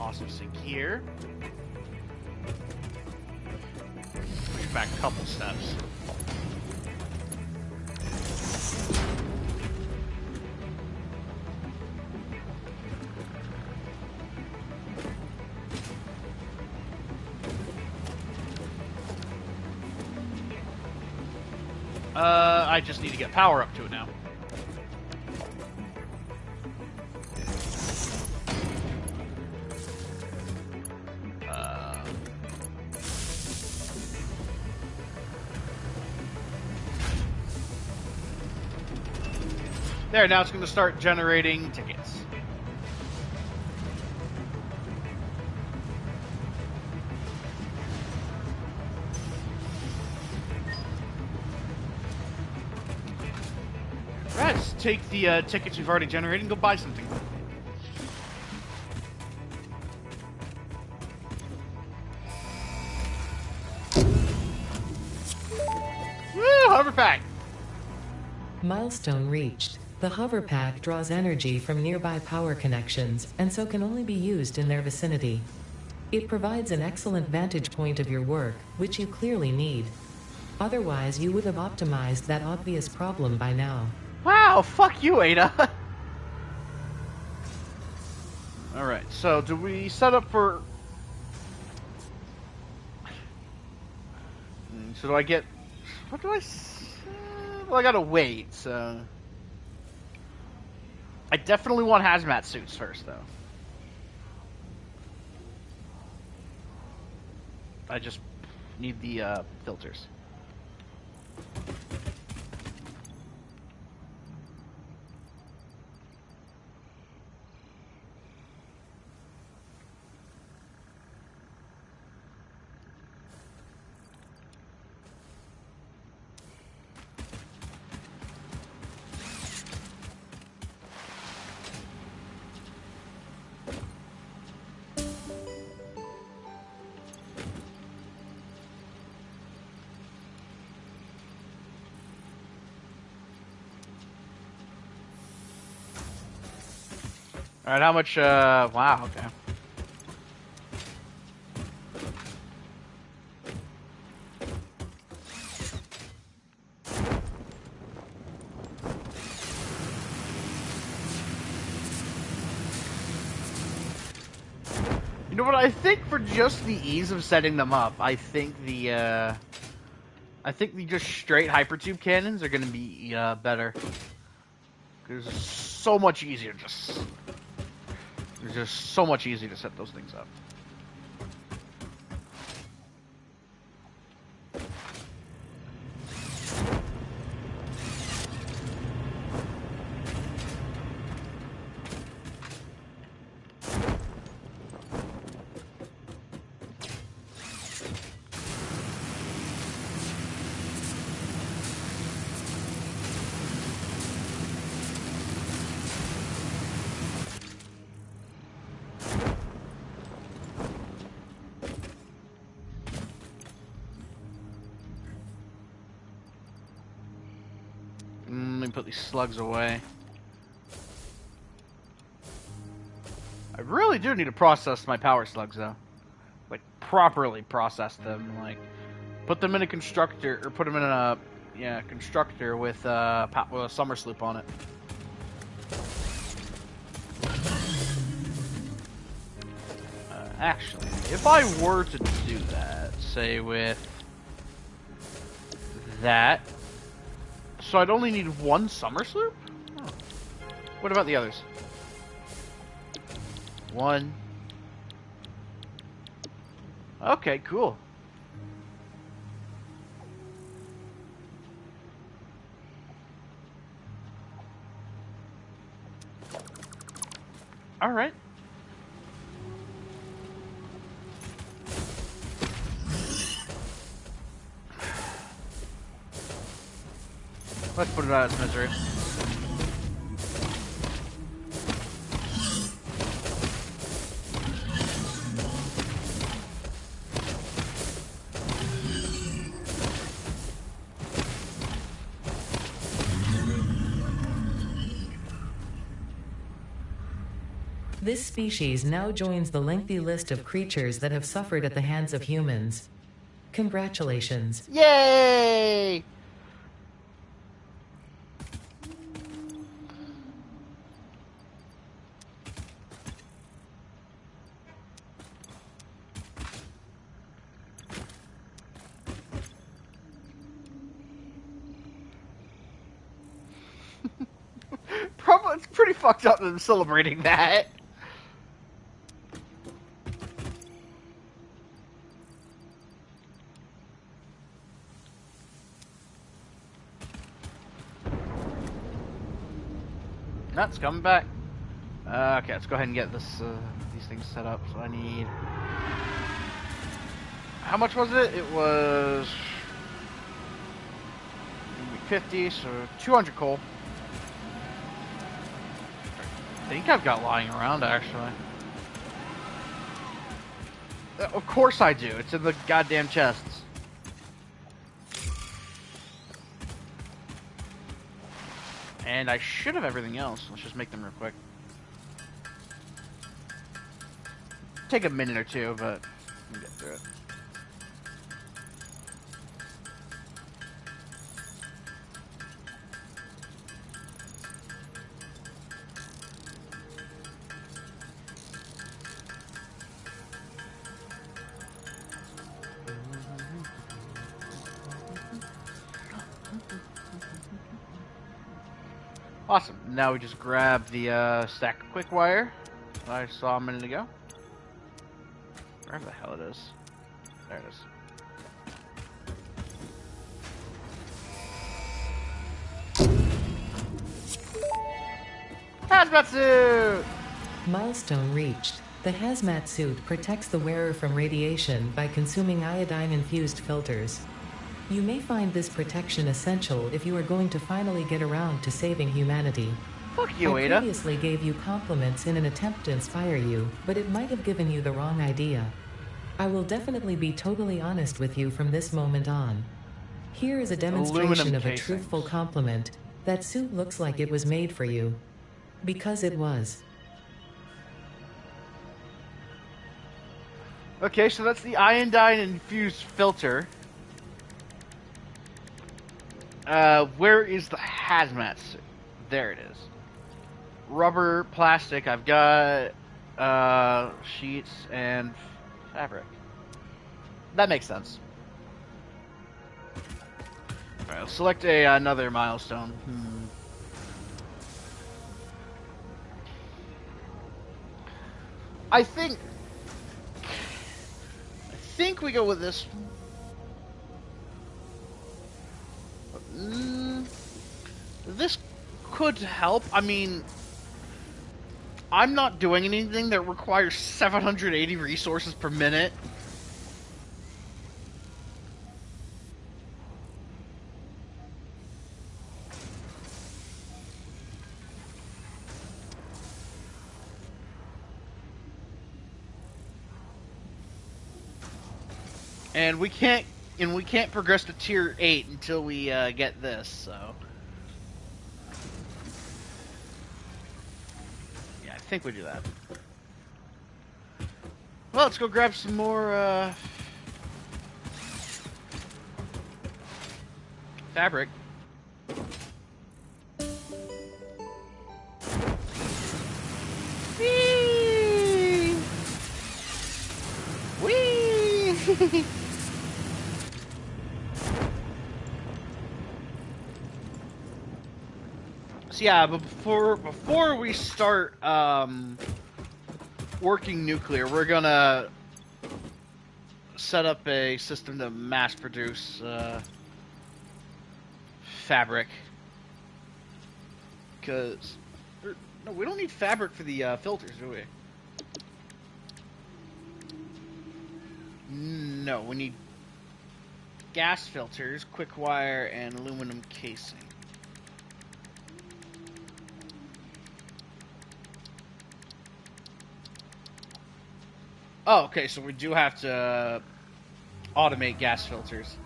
Awesome sink here. Push back a couple steps. I just need to get power up to it now. There, now it's going to start generating tickets. Right, let's take the tickets we've already generated and go buy something. Woo! Hover pack! Milestone reached. The hover pack draws energy from nearby power connections, and so can only be used in their vicinity. It provides an excellent vantage point of your work, which you clearly need. Otherwise, you would have optimized that obvious problem by now. Wow, fuck you, Ada! Alright, so do we set up for... So do I get... What do I... Well, I gotta wait, so... I definitely want hazmat suits first, though. I just need the filters. Alright, how much, wow, okay. know what? I think for just the ease of setting them up, I think the just straight hypertube cannons are going to be better. Because it's so much easier. It's just so much easier to set those things up. Let me put these slugs away. I really do need to process my power slugs, though. Like, properly process them. Like, put them in a constructor, or put them in a, constructor with a summer sloop on it. Actually, if I were to do that, say with that, so I'd only need one summer sloop? Oh. What about the others? One. Okay, cool. Alright. Let's put it out of its misery. This species now joins the lengthy list of creatures that have suffered at the hands of humans. Congratulations. Yay! Probably, it's pretty fucked up that I'm celebrating that. That's coming back. Okay, let's go ahead and get this these things set up. So I need. How much was it? It was 50, so 200 coal. I think I've got lying around actually. Of course I do. It's in the goddamn chests. And I should have everything else. Let's just make them real quick. Take a minute or two, but we'll get through it. Awesome. Now we just grab the stack of quick wire that I saw a minute ago. Wherever the hell it is. There it is. Hazmat suit! Milestone reached. The hazmat suit protects the wearer from radiation by consuming iodine-infused filters. You may find this protection essential if you are going to finally get around to saving humanity. Fuck you, I Ada. previously gave you compliments in an attempt to inspire you, but it might have given you the wrong idea. I will definitely be totally honest with you from this moment on. Here is a demonstration of a truthful compliment. That suit looks like it was made for you. Because it was. Okay, so that's the iodine-infused filter. Where is the hazmat suit? There it is. Rubber, plastic, I've got sheets, and fabric. That makes sense. Alright, I'll select another milestone. I think we go with this one. This could help. I mean, I'm not doing anything that requires 780 resources per minute. And we can't progress to tier 8 until we get this, so. Yeah, I think we do that. Well, let's go grab some more fabric. Whee! Whee! So yeah, but before we start working nuclear, we're gonna set up a system to mass produce fabric. Because no, we don't need fabric for the filters, do we? No, we need gas filters, quick wire, and aluminum casing. Oh, okay, so we do have to automate gas filters.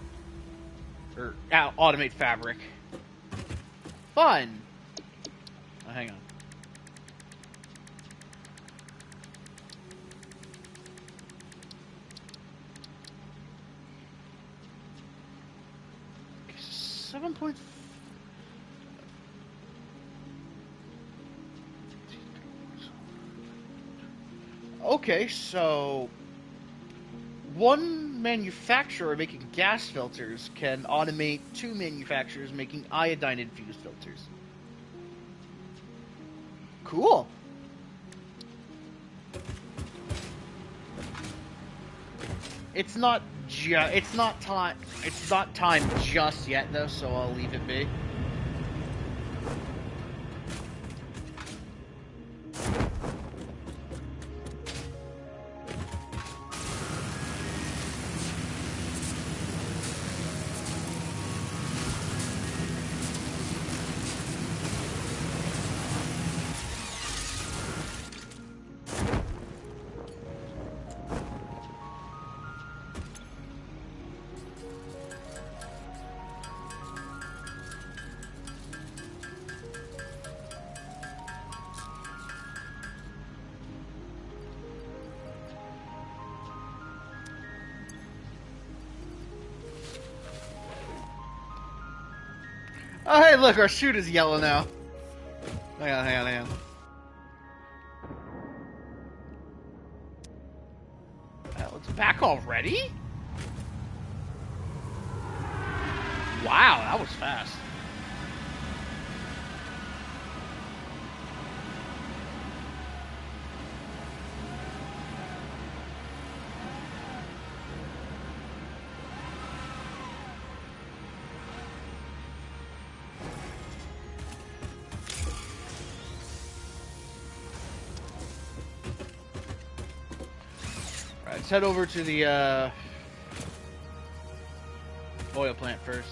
Or automate fabric. Fun! Oh, hang on. Okay, 7.5. Okay, so one manufacturer making gas filters can automate 2 manufacturers making iodine-infused filters. Cool. It's not time just yet though, so I'll leave it be. Oh, hey, look, our chute is yellow now. Hang on. It's back already? Wow, that was fast. Let's head over to the oil plant first.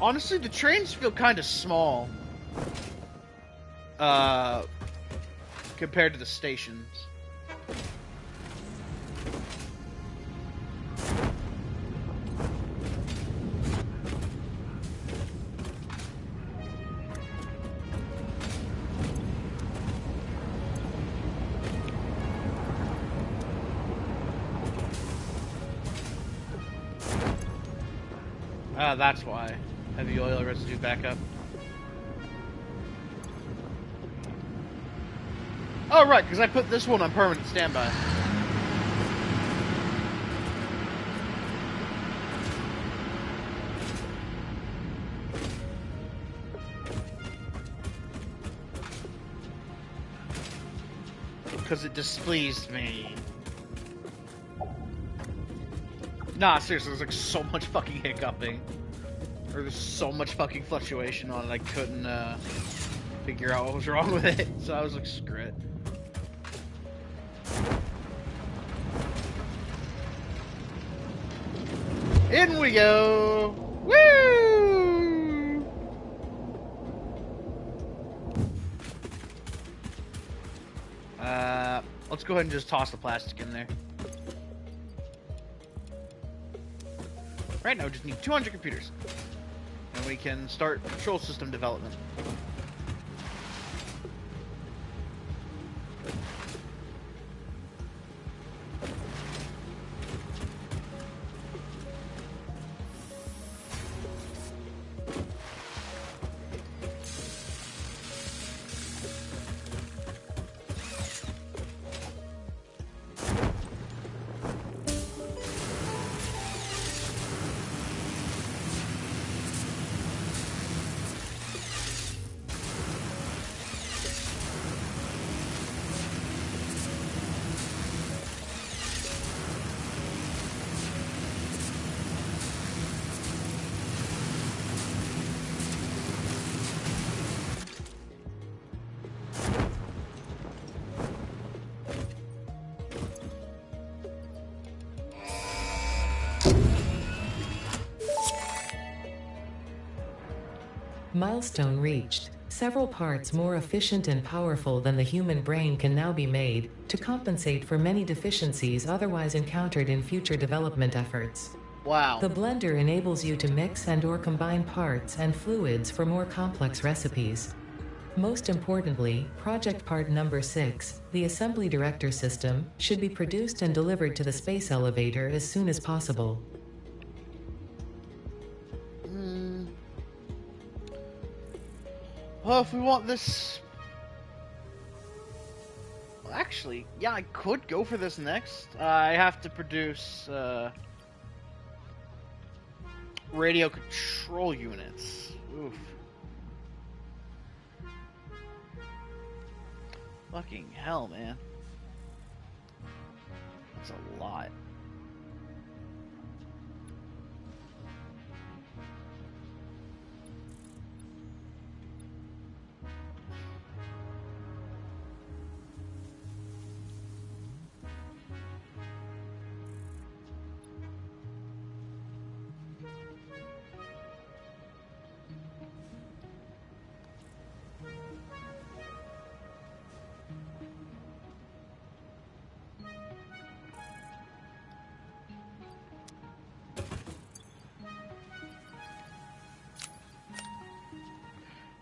Honestly, the trains feel kind of small compared to the stations. That's why. Heavy oil residue backup. Oh, right, because I put this one on permanent standby. Because it displeased me. Nah, seriously, there's like so much fucking hiccuping. Or there's so much fucking fluctuation on it, I couldn't figure out what was wrong with it. So I was like, screw it. In we go! Woo! Let's go ahead and just toss the plastic in there. Right now, we just need 200 computers. And we can start control system development. Milestone reached. Several parts more efficient and powerful than the human brain can now be made to compensate for many deficiencies otherwise encountered in future development efforts. Wow. The blender enables you to mix and/or combine parts and fluids for more complex recipes. Most importantly, project part number 6, the assembly director system, should be produced and delivered to the space elevator as soon as possible. Well, if we want this... Well, actually, yeah, I could go for this next. I have to produce, radio control units. Oof. Fucking hell, man. That's a lot.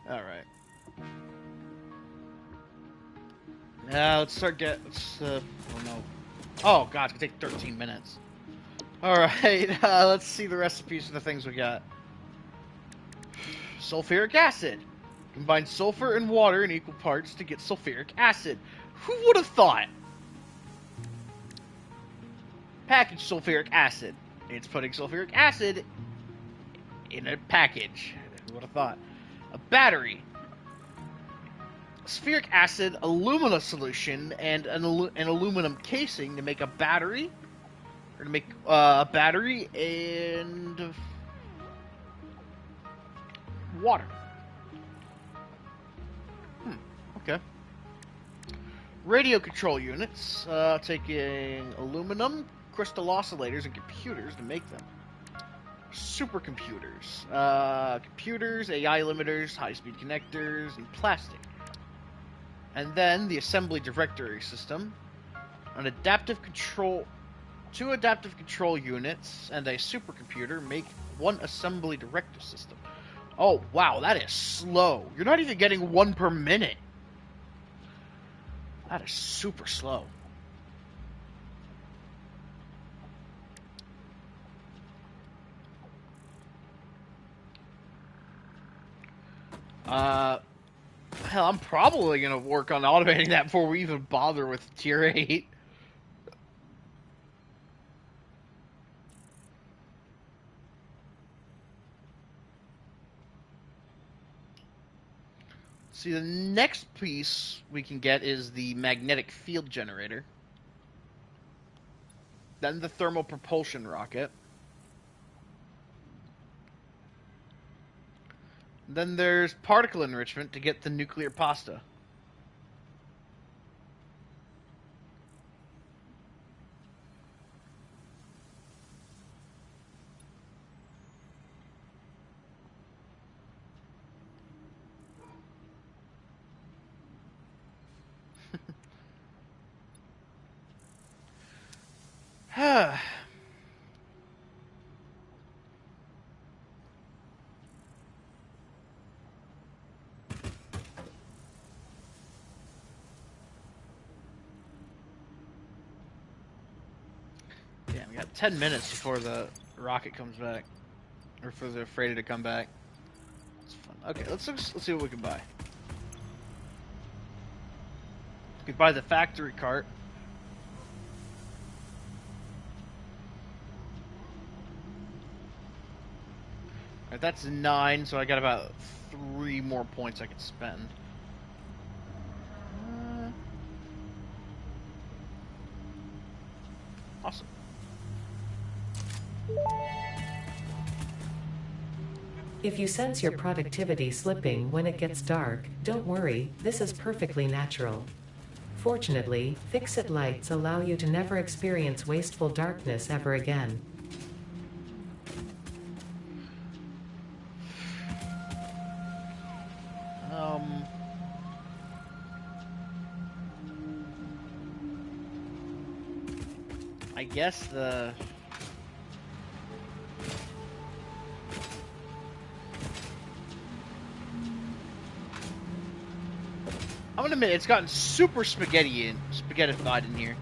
Alright. Now let's start oh no. Oh god, it's gonna take 13 minutes. Alright, let's see the recipes for the things we got. Sulfuric acid. Combine sulfur and water in equal parts to get sulfuric acid. Who would have thought? Package sulfuric acid. It's putting sulfuric acid in a package. Who would have thought? A battery. Sulfuric acid, alumina solution, and an aluminum casing to make a battery. Or to make a battery and water. Okay. Radio control units, taking aluminum, crystal oscillators, and computers to make them. Supercomputers. Computers, AI limiters, high-speed connectors, and plastic. And then the assembly directory system, an adaptive control, 2 adaptive control units, and a supercomputer make 1 assembly director system. Oh, wow, that is slow. You're not even getting 1 per minute. That is super slow. Uh, hell, I'm probably gonna work on automating that before we even bother with tier 8. See, the next piece we can get is the magnetic field generator. Then the thermal propulsion rocket. Then there's particle enrichment to get the nuclear pasta. Damn, we got 10 minutes before the rocket comes back. Or for the freighter to come back. It's fun. Okay, let's see what we can buy. We could buy the factory cart. Alright, that's 9, so I got about 3 more points I could spend. Awesome. If you sense your productivity slipping when it gets dark, don't worry, this is perfectly natural. Fortunately, Fix-It lights allow you to never experience wasteful darkness ever again. I guess the... I'm gonna admit, it's gotten super spaghettified in here.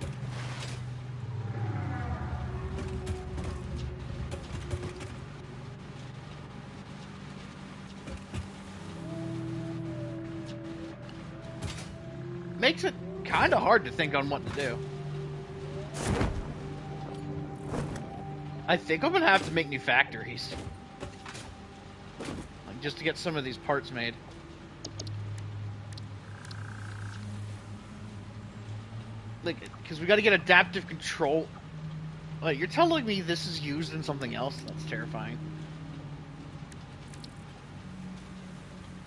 Makes it kind of hard to think on what to do. I think I'm gonna have to make new factories. Like, just to get some of these parts made. Like, because we gotta get adaptive control. Like, you're telling me this is used in something else? That's terrifying.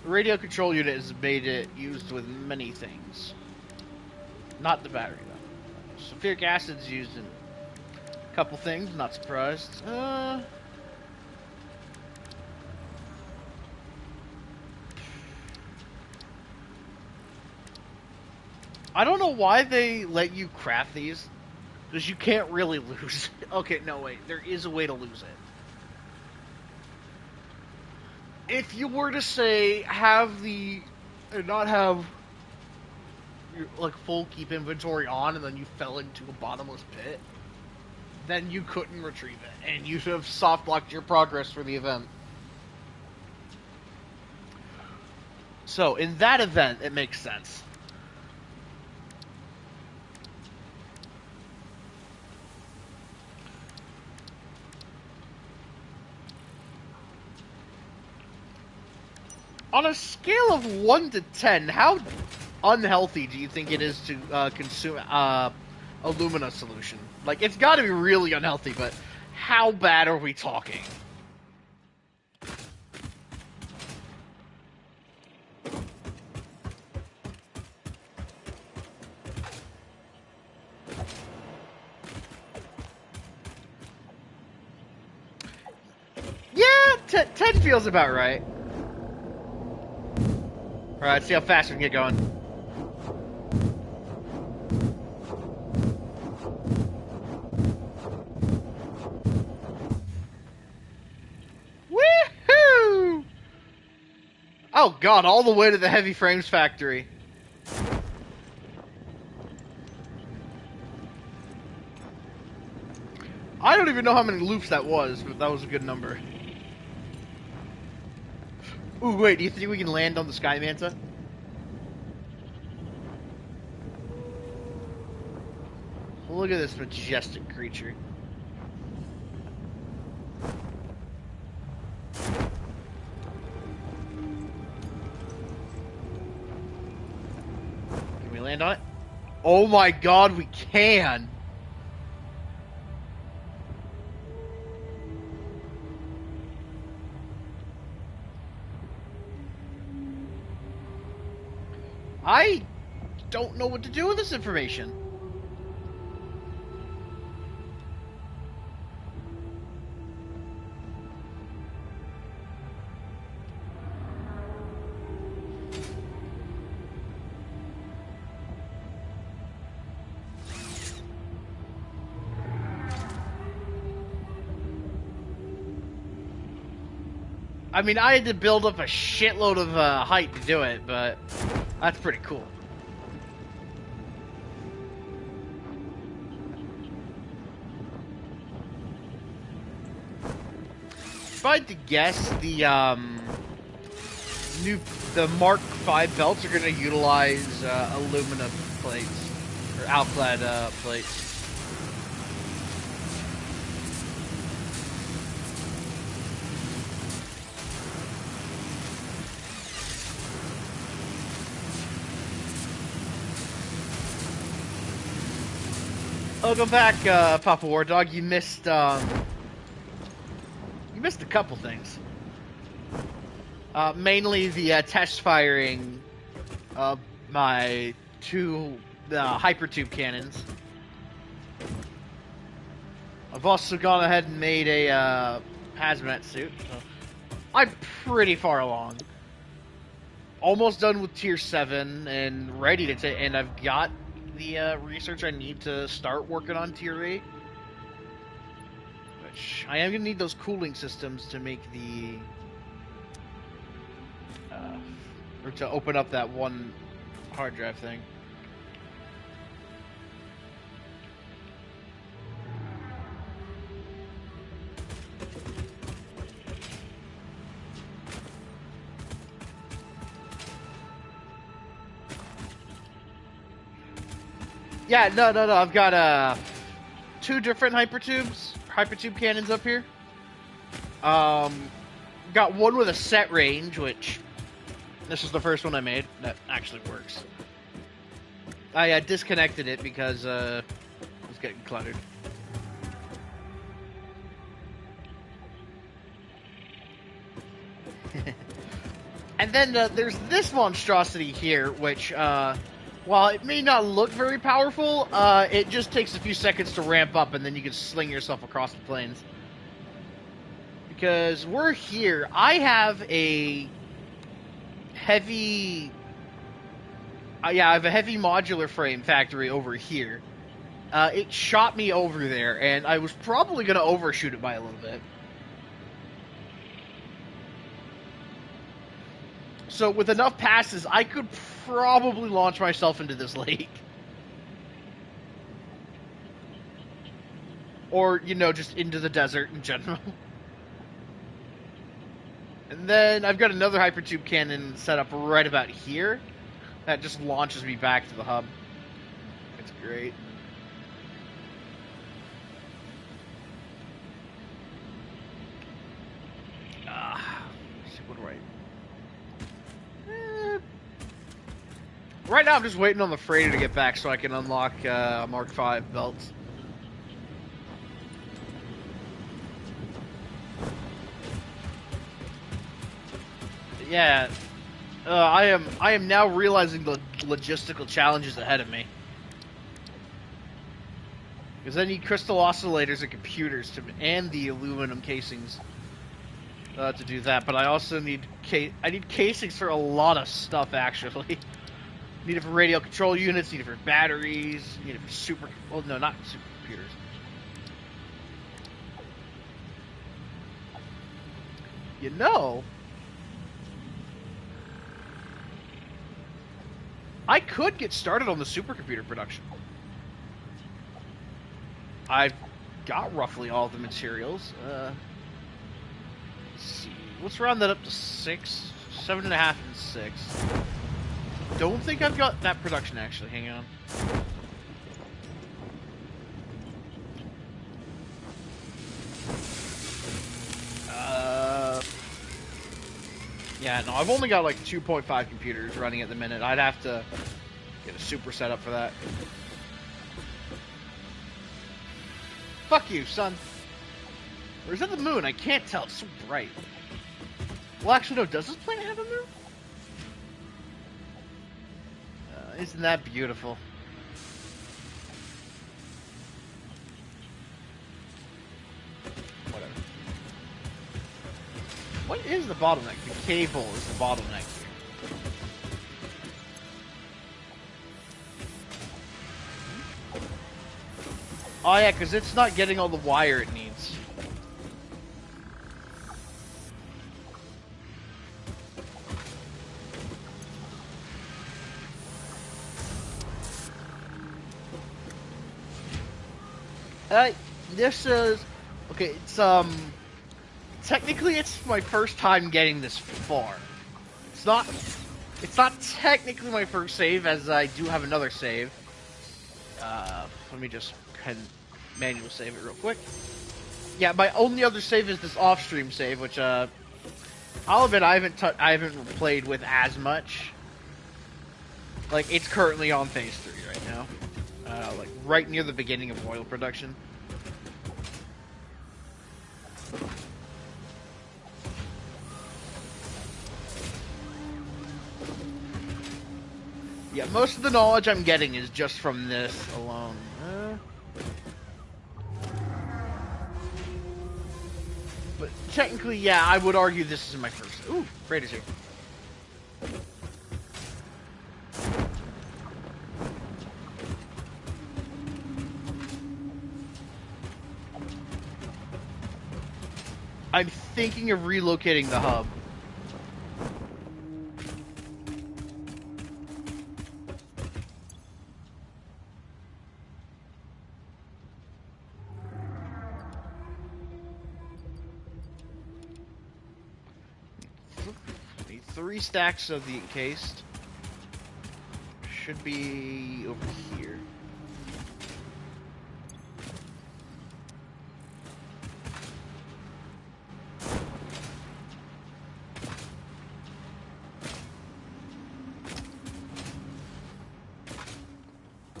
The radio control unit has made it used with many things. Not the battery, though. Sulfuric acid's used in a couple things, not surprised. I don't know why they let you craft these, because you can't really lose it. Okay, no, wait. There is a way to lose it. If you were to, say, have the... not have... your, like, full keep inventory on, and then you fell into a bottomless pit, then you couldn't retrieve it, and you should have soft-blocked your progress for the event. So, in that event, it makes sense. On a scale of 1 to 10, how unhealthy do you think it is to consume alumina solution? Like, it's got to be really unhealthy, but how bad are we talking? Yeah, 10 feels about right. Alright, see how fast we can get going. Woohoo! Oh god, all the way to the heavy frames factory. I don't even know how many loops that was, but that was a good number. Ooh, wait, do you think we can land on the Sky Manta? Look at this majestic creature. Can we land on it? Oh my god, we can! I don't know what to do with this information. I mean, I had to build up a shitload of height to do it, but that's pretty cool. If I had to guess, the Mark V belts are going to utilize aluminum plates or alclad plates. Welcome back, Papa War Dog. You missed a couple things. Mainly the test firing of my two hypertube cannons. I've also gone ahead and made a hazmat suit. So I'm pretty far along. Almost done with tier 7 and ready to take. And I've got the research I need to start working on tier 8. Which I am going to need those cooling systems to make the or to open up that one hard drive thing. Yeah, no. I've got two different hypertube cannons up here. Got one with a set range, which this is the first one I made that actually works. I disconnected it because it was getting cluttered. And then there's this monstrosity here, which while it may not look very powerful, it just takes a few seconds to ramp up, and then you can sling yourself across the plains. Because we're here, I have a heavy... yeah, I have a heavy modular frame factory over here. It shot me over there, and I was probably going to overshoot it by a little bit. So with enough passes, I could probably launch myself into this lake. Or, you know, just into the desert in general. And then I've got another hypertube cannon set up right about here. That just launches me back to the hub. It's great. What do I... Right now I'm just waiting on the freighter to get back so I can unlock Mark V belts. Yeah, I am now realizing the logistical challenges ahead of me. Because I need crystal oscillators and computers and the aluminum casings to do that. But I also need casings for a lot of stuff actually. Need it for radio control units. Need it for batteries. Need it for super. Well, no, not supercomputers. You know, I could get started on the supercomputer production. I've got roughly all the materials. Let's see. Let's round that up to 6 7.5 and 6. Don't think I've got that production actually. Hang on. Yeah, no, I've only got like 2.5 computers running at the minute. I'd have to get a super setup for that. Fuck you, son. Or is that the moon? I can't tell. It's so bright. Well, actually, no. Does this planet have a moon? Isn't that beautiful? Whatever. What is the bottleneck? The cable is the bottleneck here. Oh yeah, because it's not getting all the wire it needs. This is okay. It's technically it's my first time getting this far. It's not technically my first save, as I do have another save. Let me just manual save it real quick. Yeah, my only other save is this off-stream save, which I'll admit I haven't played with as much. Like, it's currently on phase 3 right now. Like right near the beginning of oil production. Yeah, most of the knowledge I'm getting is just from this alone. But technically, yeah, I would argue this is my first. Ooh, Raiders here. I'm thinking of relocating the hub. Need 3 stacks of the encased. Should be over here.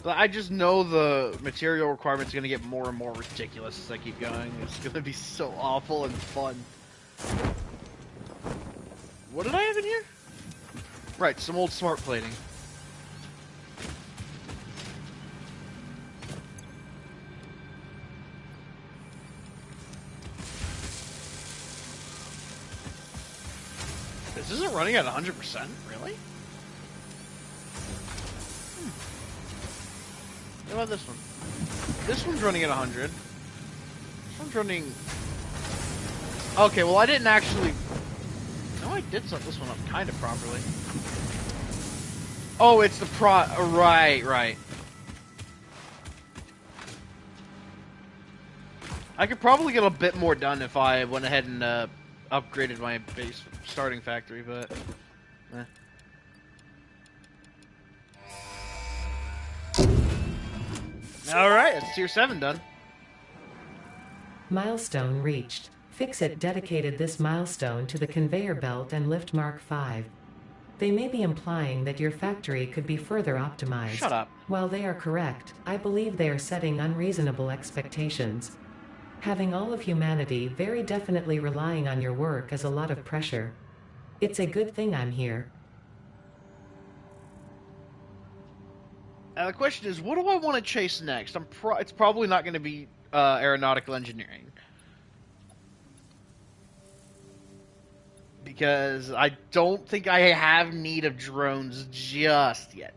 But I just know the material requirement's gonna get more and more ridiculous as I keep going. It's gonna be so awful and fun. What did I have in here? Right, some old smart plating. This isn't running at 100%, really? What about this one? This one's running at 100. This one's running... Okay, well I didn't actually... No, I did set this one up kind of properly. Oh, it's the Right. I could probably get a bit more done if I went ahead and upgraded my base starting factory, but... Alright, that's tier 7 done. Milestone reached. Fixit dedicated this milestone to the conveyor belt and lift Mark V. They may be implying that your factory could be further optimized. Shut up. While they are correct, I believe they are setting unreasonable expectations. Having all of humanity very definitely relying on your work is a lot of pressure. It's a good thing I'm here. The question is, what do I want to chase next? It's probably not going to be aeronautical engineering. Because I don't think I have need of drones just yet.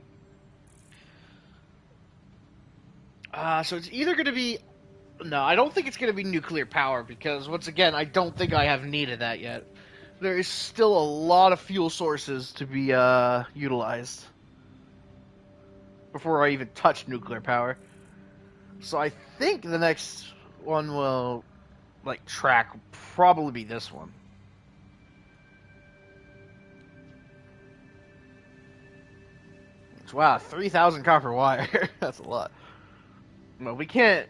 So it's either going to be... No, I don't think it's going to be nuclear power, because, once again, I don't think I have need of that yet. There is still a lot of fuel sources to be utilized before I even touch nuclear power. So I think the next one will, like, track probably be this one. Wow, 3,000 copper wire. That's a lot. Well, we can't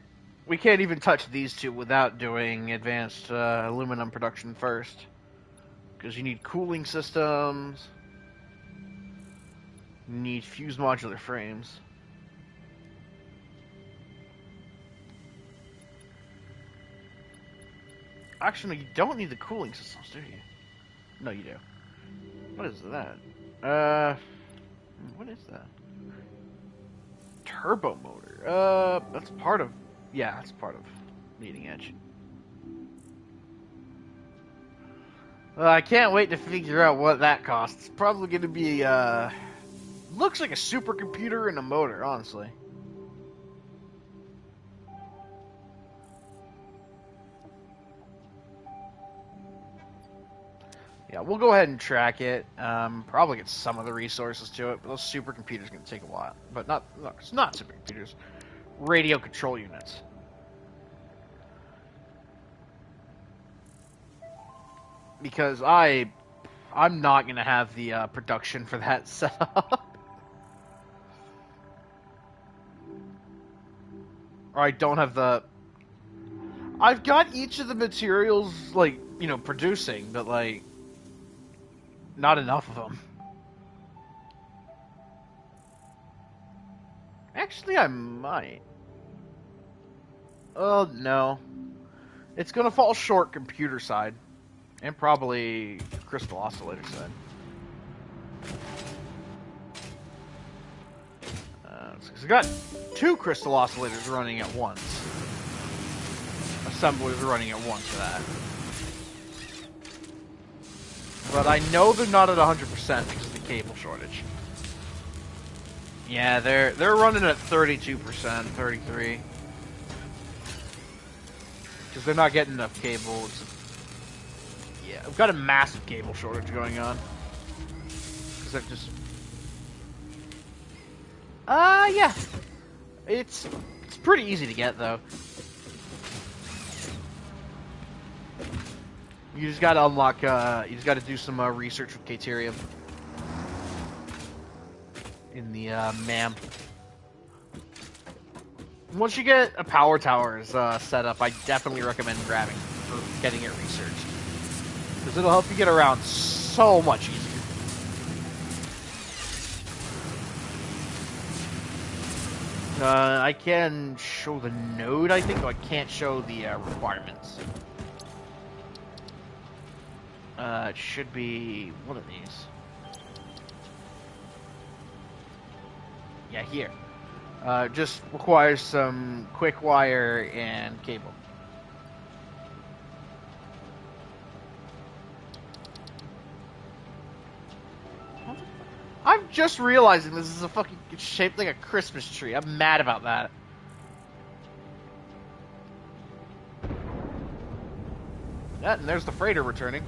even touch these two without doing advanced aluminum production first, because you need cooling systems. You need fused modular frames. Actually, you don't need the cooling systems, do you? No, you do. What is that? What is that? Turbo motor. That's part of... Yeah, that's part of leading edge. I can't wait to figure out what that costs. It's probably going to be, looks like a supercomputer and a motor, honestly. Yeah, we'll go ahead and track it. Probably get some of the resources to it, but those supercomputers are going to take a while. But it's not supercomputers. Radio control units. Because I'm not going to have the production for that set up. Or I don't have the... I've got each of the materials, like, you know, producing, but, like, not enough of them. Actually, I might. Oh, no. It's going to fall short computer side. And probably crystal oscillator side. Because I got 2 crystal oscillators running at once. Assemblers running at once for that. But I know they're not at 100% because of the cable shortage. Yeah, they're running at 32%, 33%. Because they're not getting enough cable. Yeah, I've got a massive cable shortage going on. Because I've just... yeah. It's pretty easy to get, though. You just gotta unlock, you just gotta do some research with Caterium. In the, MAM. Once you get a power towers set up, I definitely recommend grabbing for getting it researched. Because it'll help you get around so much easier. I can show the node, I think, though I can't show the requirements. It should be one of these. Yeah, here. Just requires some quick wire and cable. I'm just realizing this is a fucking shaped like a Christmas tree. I'm mad about that. Yeah, and there's the freighter returning.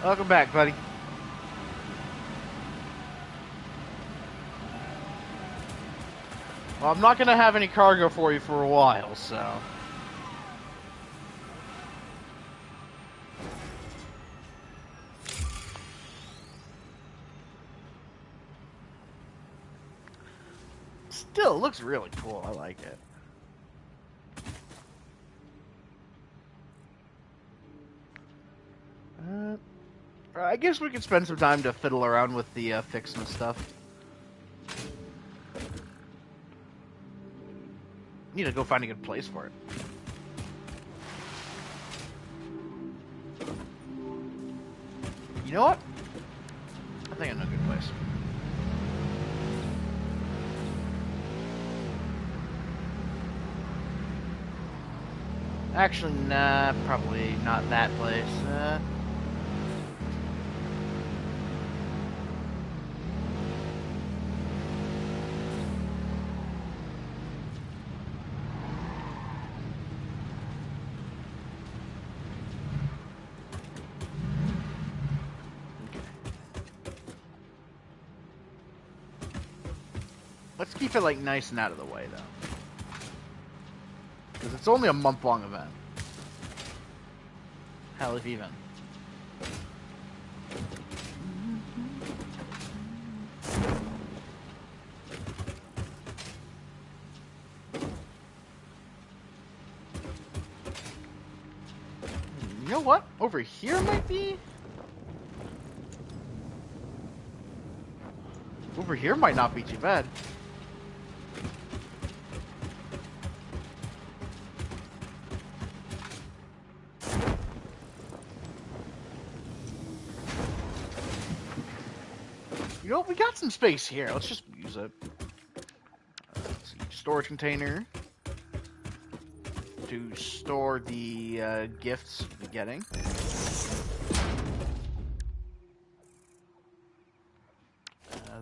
Welcome back, buddy. Well, I'm not going to have any cargo for you for a while, so... Still, it looks really cool. I like it. I guess we could spend some time to fiddle around with the fixing stuff. Need to go find a good place for it. You know what? I think I know a good place. Actually, nah, probably not that place. Let's keep it, like, nice and out of the way, though. Because it's only a month-long event. Hell if even. You know what? Over here might be? Over here might not be too bad. You know, we got some space here. Let's just use it. Let's see. Storage container to store the gifts we're getting.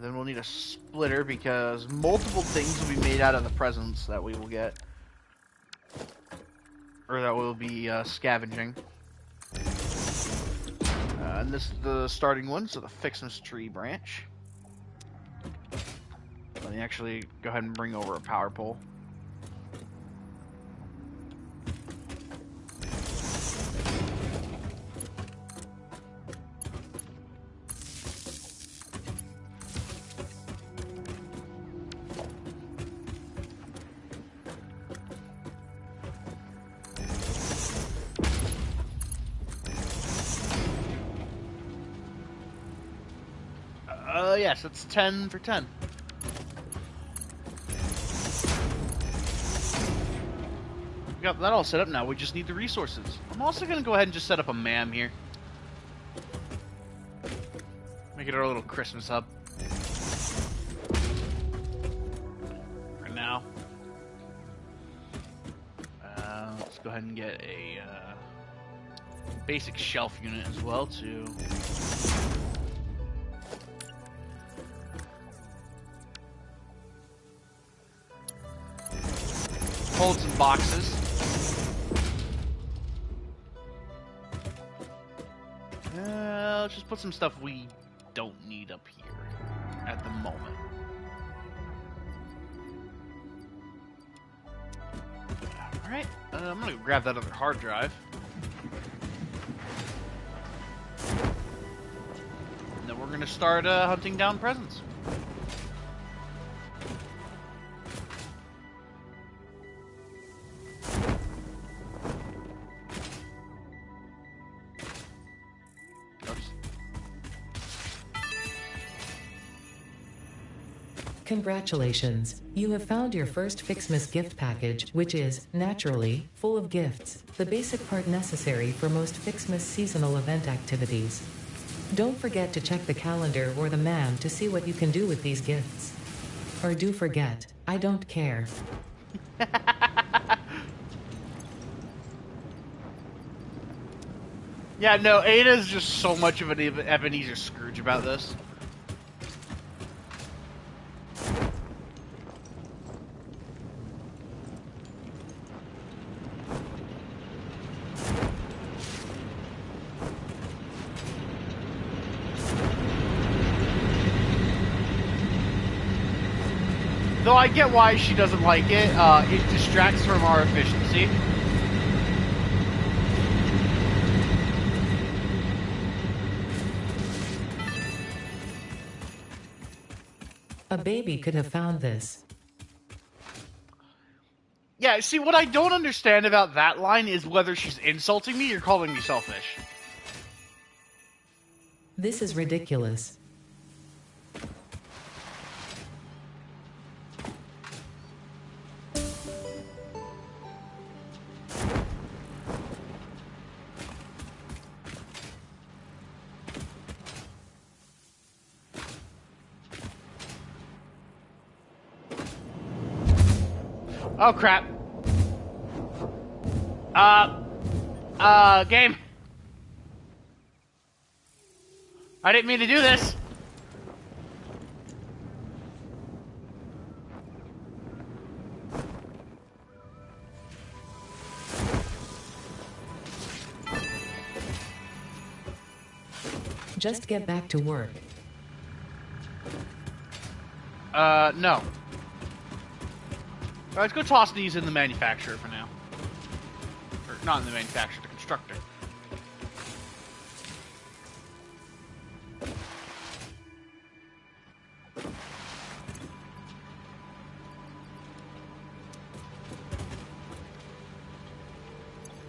Then we'll need a splitter because multiple things will be made out of the presents that we will get. Or that we'll be scavenging. And this is the starting one, so the Fixmas tree branch. Let me actually go ahead and bring over a power pole. Yes, it's 10 for 10. We got that all set up now. We just need the resources. I'm also going to go ahead and just set up a MAM here. Make it our little Christmas hub. For now. Let's go ahead and get a basic shelf unit as well to... hold some boxes. Let's just put some stuff we don't need up here at the moment. Alright, I'm gonna grab that other hard drive. And then we're gonna start hunting down presents. Congratulations, you have found your first Fixmas gift package, which is, naturally, full of gifts, the basic part necessary for most Fixmas seasonal event activities. Don't forget to check the calendar or the MAM to see what you can do with these gifts. Or do forget, I don't care. Yeah, no, Ada's just so much of an Ebenezer Scrooge about this. Though I get why she doesn't like it, it distracts from our efficiency. A baby could have found this. Yeah, see, what I don't understand about that line is whether she's insulting me or calling me selfish. This is ridiculous. Oh, crap. Game. I didn't mean to do this. Just get back to work. No. Alright, let's go toss these in the manufacturer for now. Or, not in the manufacturer, the constructor.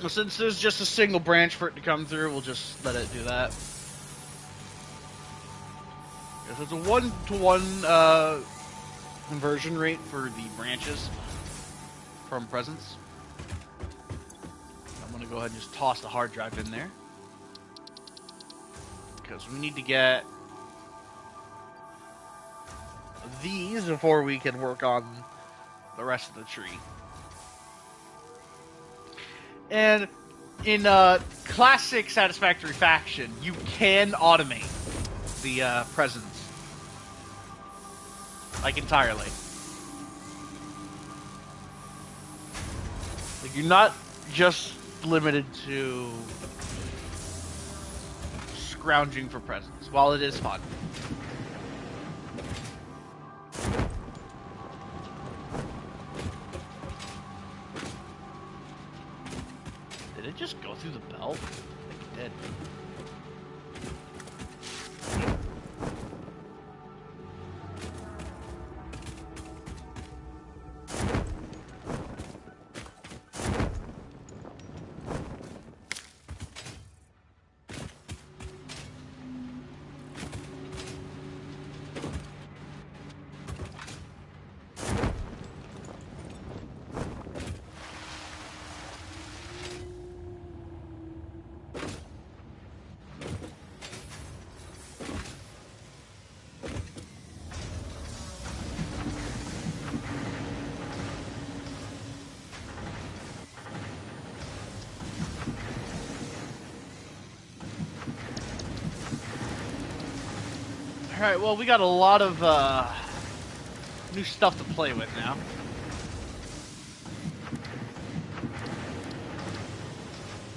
Well, since there's just a single branch for it to come through, we'll just let it do that. Yeah, so it's a 1-to-1 conversion rate for the branches from presents. I'm going to go ahead and just toss the hard drive in there. Because we need to get these before we can work on the rest of the tree. And in classic Satisfactory faction, you can automate the presents. Like, entirely. Like, you're not just limited to scrounging for presents, while it is fun. Did it just go through the belt? I think it did. Alright, well, we got a lot of new stuff to play with now.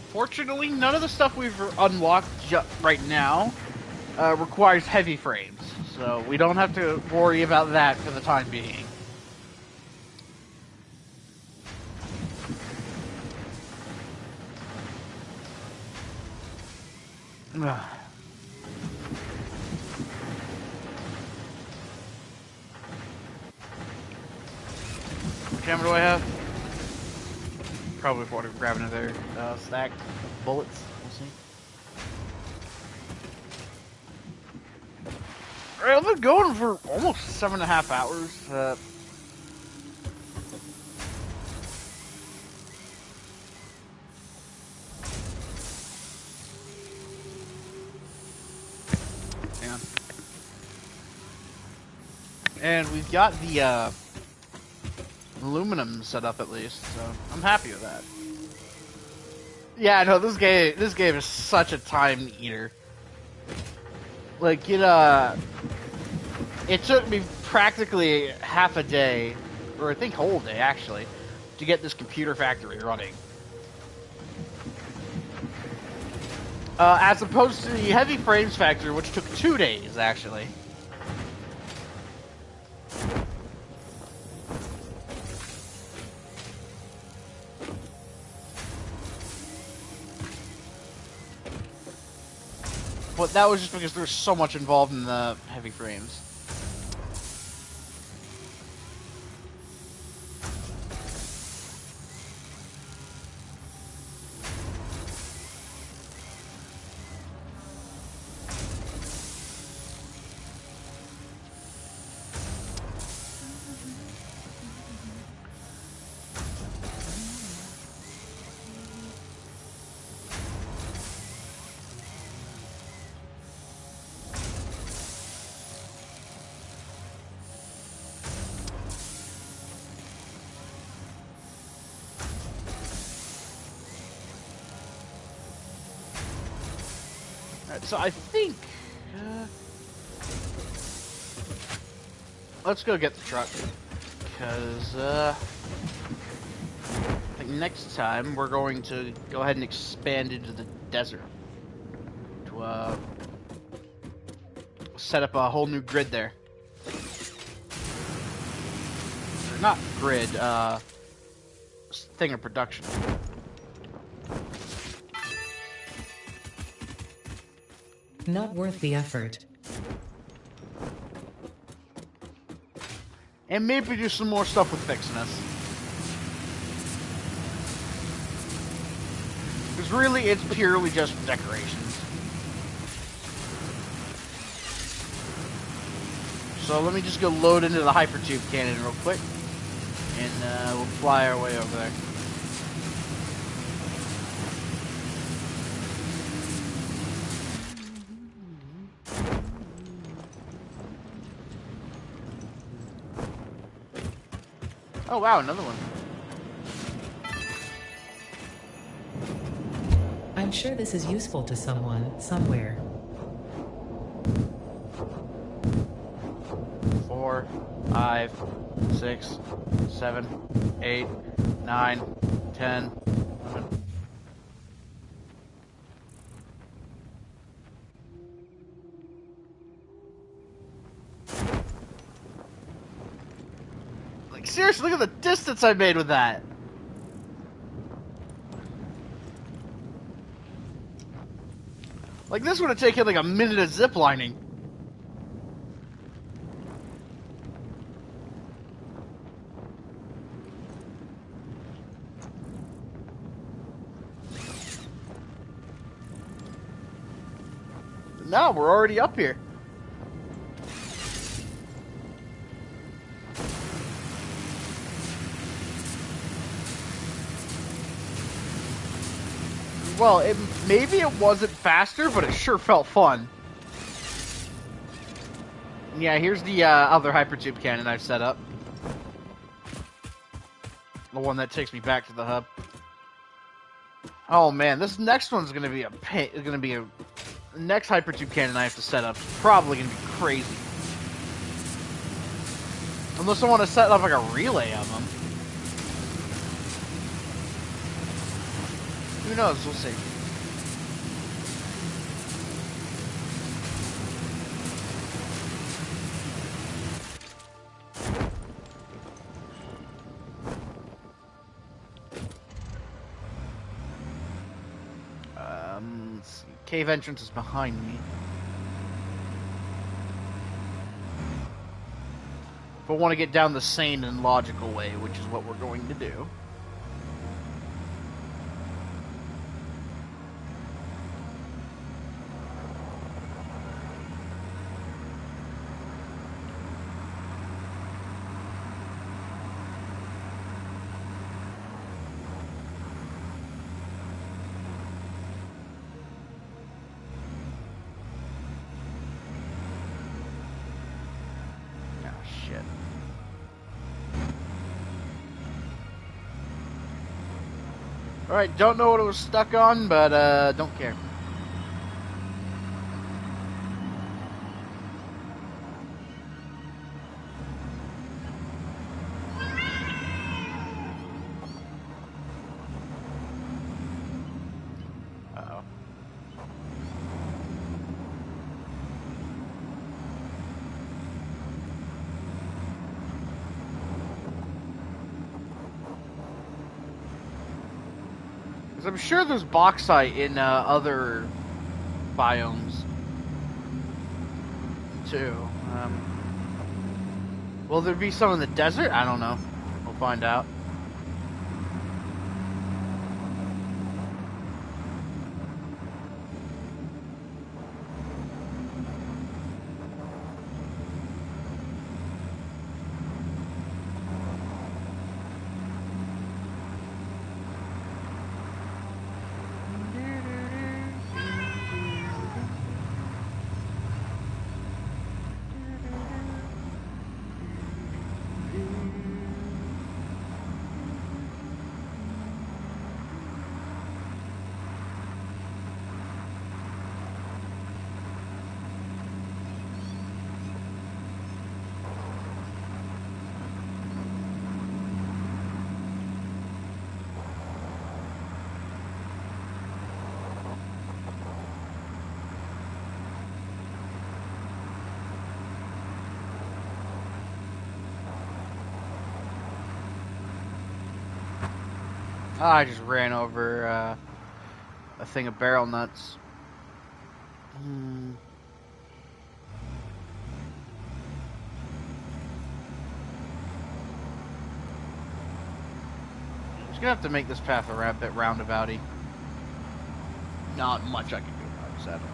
Fortunately, none of the stuff we've unlocked right now requires heavy frames, so we don't have to worry about that for the time being. Ugh. What camera do I have? Probably before to grab another stack of bullets. We'll see. Alright, I've been going for almost 7.5 hours. Yeah. And we've got the aluminum set up at least, so I'm happy with that. Yeah, no, this game is such a time eater. Like, it took me practically half a day, or I think whole day actually, to get this computer factory running. As opposed to the heavy frames factory, which took 2 days actually. But that was just because there was so much involved in the heavy frames. So I think... let's go get the truck. Because, I think next time we're going to go ahead and expand into the desert. To, set up a whole new grid there. Or not grid, thing of production. Not worth the effort. And maybe do some more stuff with fixing us. Because really, it's purely just decorations. So let me just go load into the hypertube cannon real quick. And we'll fly our way over there. Oh wow, another one. I'm sure this is useful to someone, somewhere. 4, 5, 6, 7, 8, 9, 10, 11. Like, seriously, look at the distance I made with that. Like, this would have taken like a minute of ziplining. No, we're already up here. Well, maybe it wasn't faster, but it sure felt fun. Yeah, here's the other hypertube cannon I've set up. The one that takes me back to the hub. Oh man, this next one's gonna be a pain. It's gonna be a next hypertube cannon I have to set up. Is probably gonna be crazy. Unless I want to set up like a relay of them. Who knows? We'll see. Let's see. Cave entrance is behind me. But want to get down the sane and logical way, which is what we're going to do. Alright, don't know what it was stuck on, but don't care. Uh-oh. I'm sure there's bauxite in other biomes too. Will there be some in the desert? I don't know. We'll find out. Oh, I just ran over a thing of barrel nuts. Just gonna have to make this path a bit roundabouty. not much I can do about it, sadly.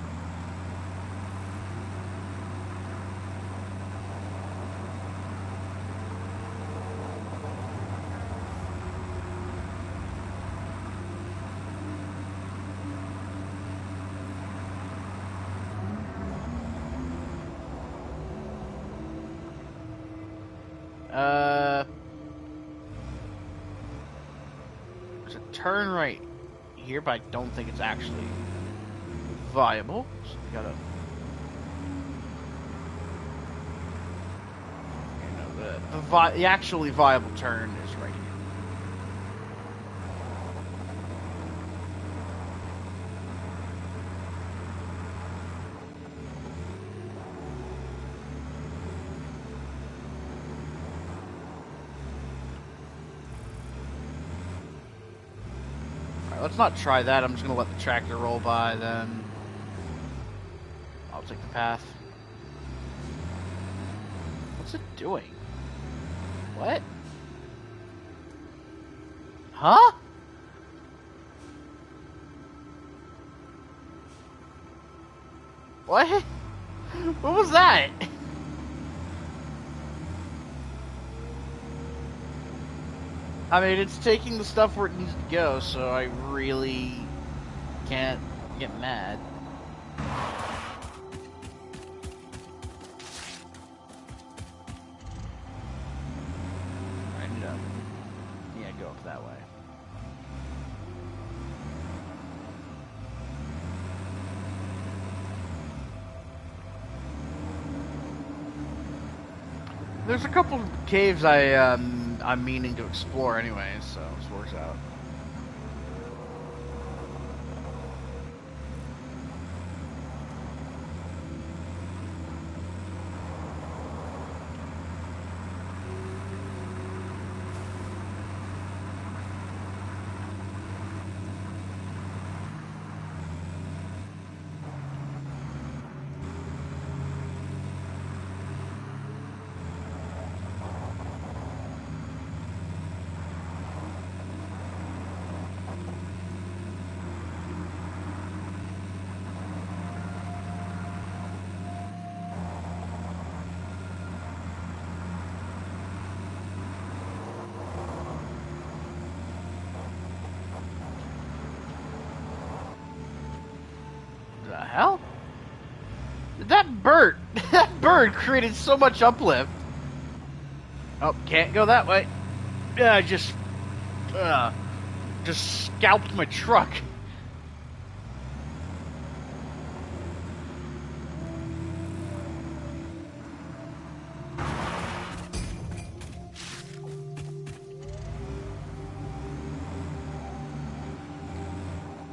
There's a turn right here, but I don't think it's actually viable. So we gotta, the actually viable turn is right here. Let's not try that. I'm just gonna let the tractor roll by, then I'll take the path. What's it doing? What? Huh? What? What was that? I mean, it's taking the stuff where it needs to go, so I really can't get mad. I need to, yeah, go up that way. There's a couple caves I'm meaning to explore anyway, so this works out. The hell? That bird created so much uplift. Oh, can't go that way. Yeah, I just scalped my truck.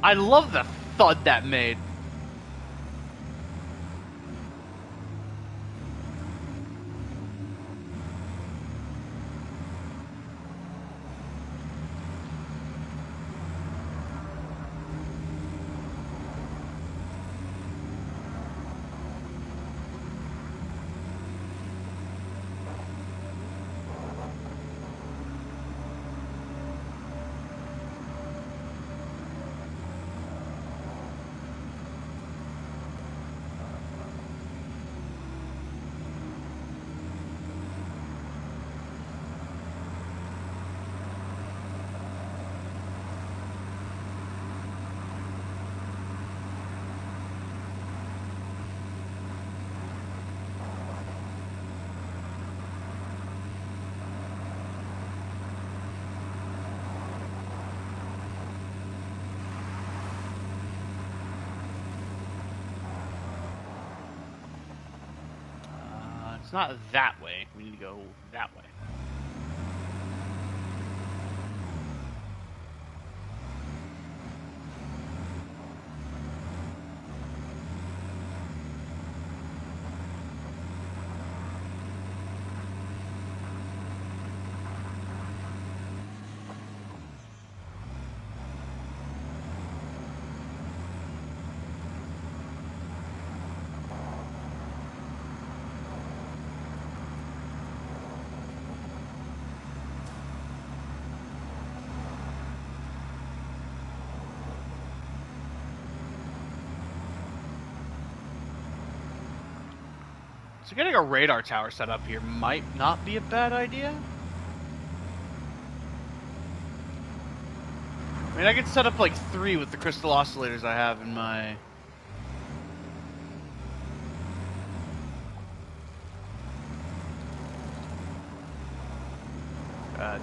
I love the thud that made. It's not that way. We need to go that way. So getting a radar tower set up here might not be a bad idea. I mean, I could set up like 3 with the crystal oscillators I have in my...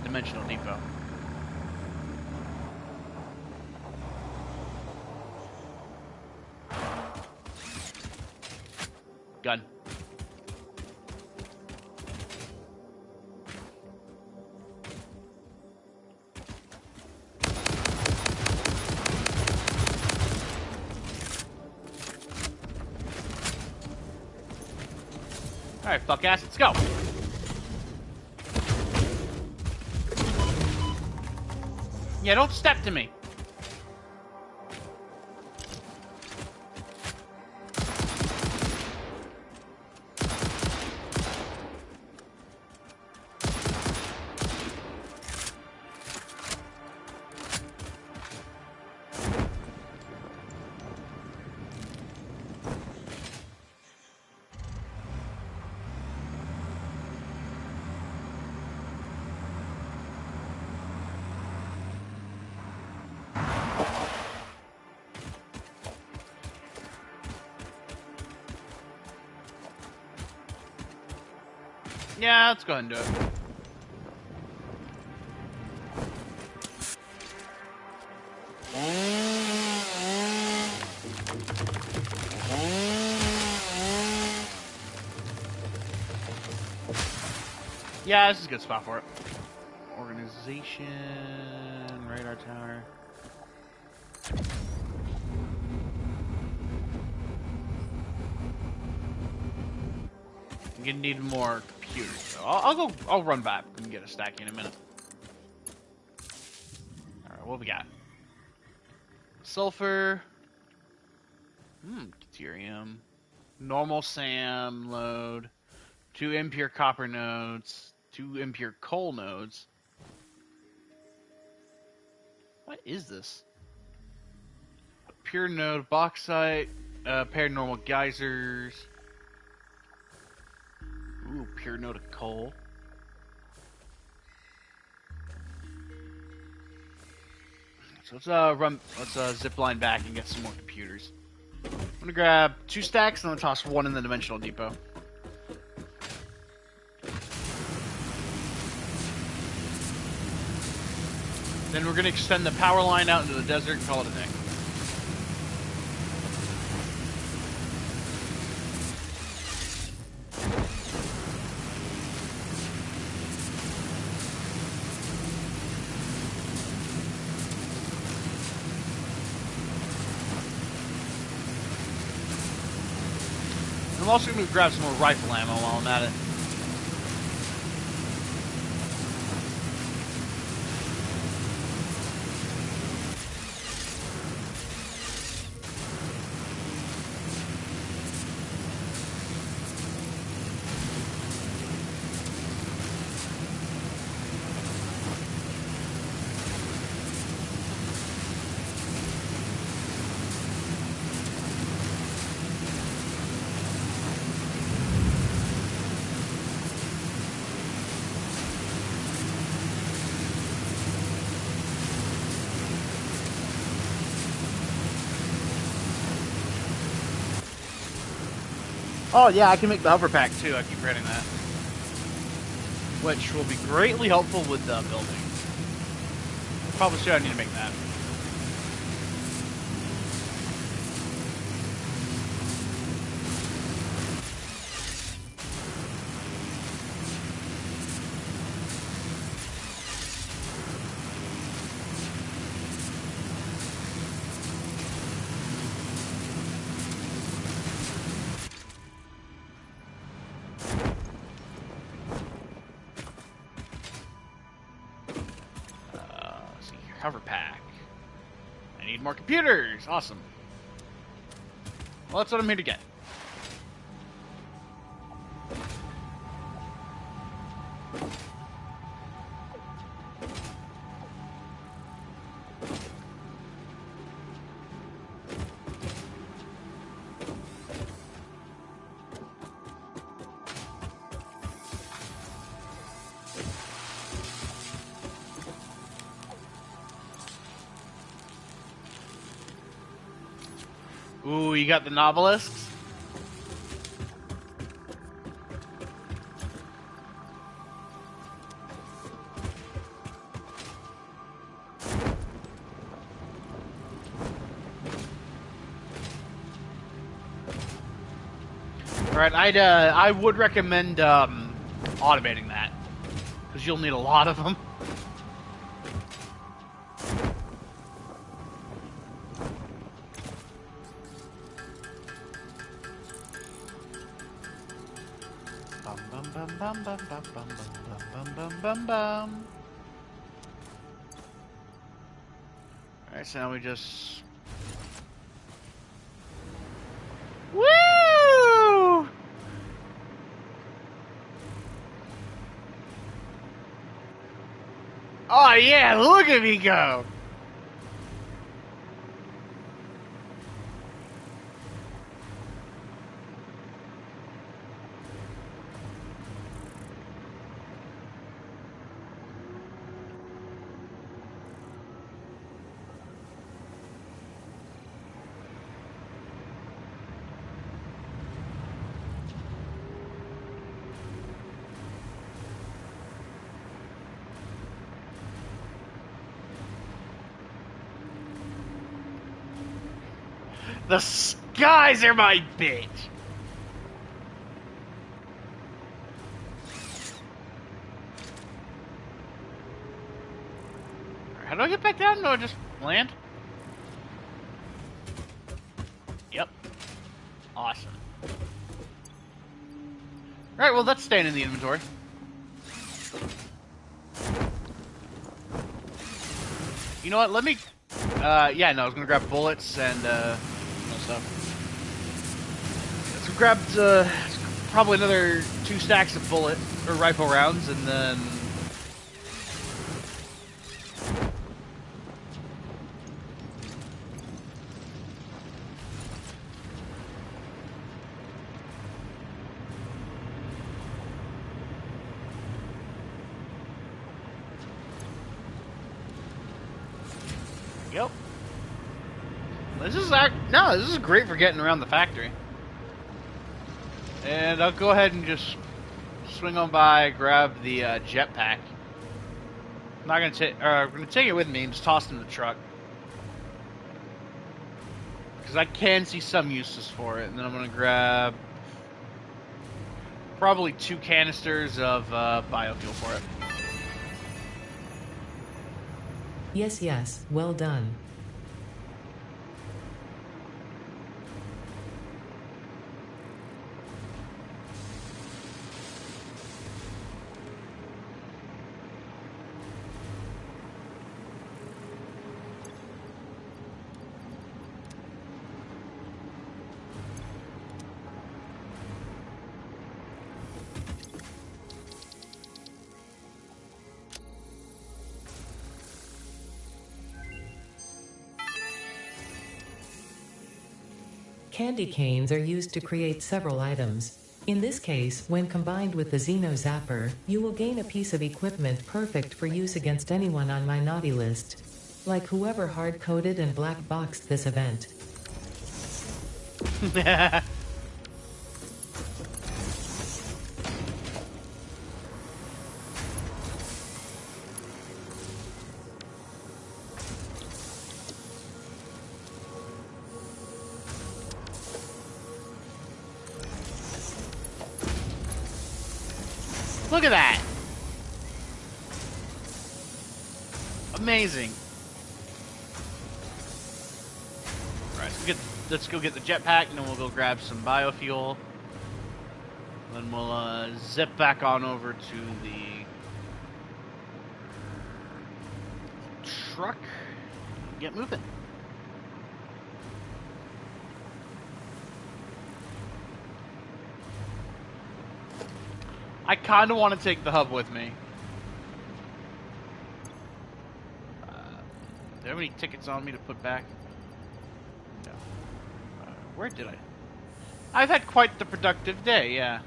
dimensional depot. Gun. Alright, fuck ass, let's go. Yeah, don't step to me. Yeah, let's go ahead and do it. Yeah, this is a good spot for it. Organization, radar tower. I'm gonna need more computers, so I'll run back and get a stack in a minute. Alright, what we got? Sulfur. Deuterium. Normal SAM load. 2 impure copper nodes. 2 impure coal nodes. What is this? Pure node bauxite. Paired normal geysers. Ooh, pure node of coal. So let's zip line back and get some more computers. I'm gonna grab 2 stacks and then toss 1 in the dimensional depot. Then we're gonna extend the power line out into the desert and call it a day. I'm also going to grab some more rifle ammo while I'm at it. Oh yeah, I can make the hover pack too. I keep forgetting that. Which will be greatly helpful with the building. Probably should I need to make that. Hover pack. I need more computers. Awesome. Well, that's what I'm here to get. Ooh, you got the novelists? Alright, I would recommend automating that, because you'll need a lot of them. Bum bum bum bum bum bum bum bum bum bum bum. Alright, so now we just... Woo! Oh yeah, look at me go! The skies are my bitch! How do I get back down? Do I just land? Yep. Awesome. Alright, well, that's staying in the inventory. You know what, let me... yeah, no, I was gonna grab bullets and, stuff. So grabbed, probably another 2 stacks of bullet, or rifle rounds, and then... Yep. This is great for getting around the factory. And I'll go ahead and just swing on by, grab the jetpack. I'm not gonna take it with me and just toss it in the truck. Because I can see some uses for it. And then I'm gonna grab probably 2 canisters of biofuel for it. Yes, yes, well done. Candy canes are used to create several items. In this case, when combined with the Xeno Zapper, you will gain a piece of equipment perfect for use against anyone on my naughty list. Like whoever hard-coded and black-boxed this event. Look at that! Amazing. Alright, let's go get the jetpack, and then we'll go grab some biofuel. Then we'll zip back on over to the truck and get moving. I kind of want to take the hub with me. Do I have any tickets on me to put back? No. Where did I? I've had quite the productive day, yeah.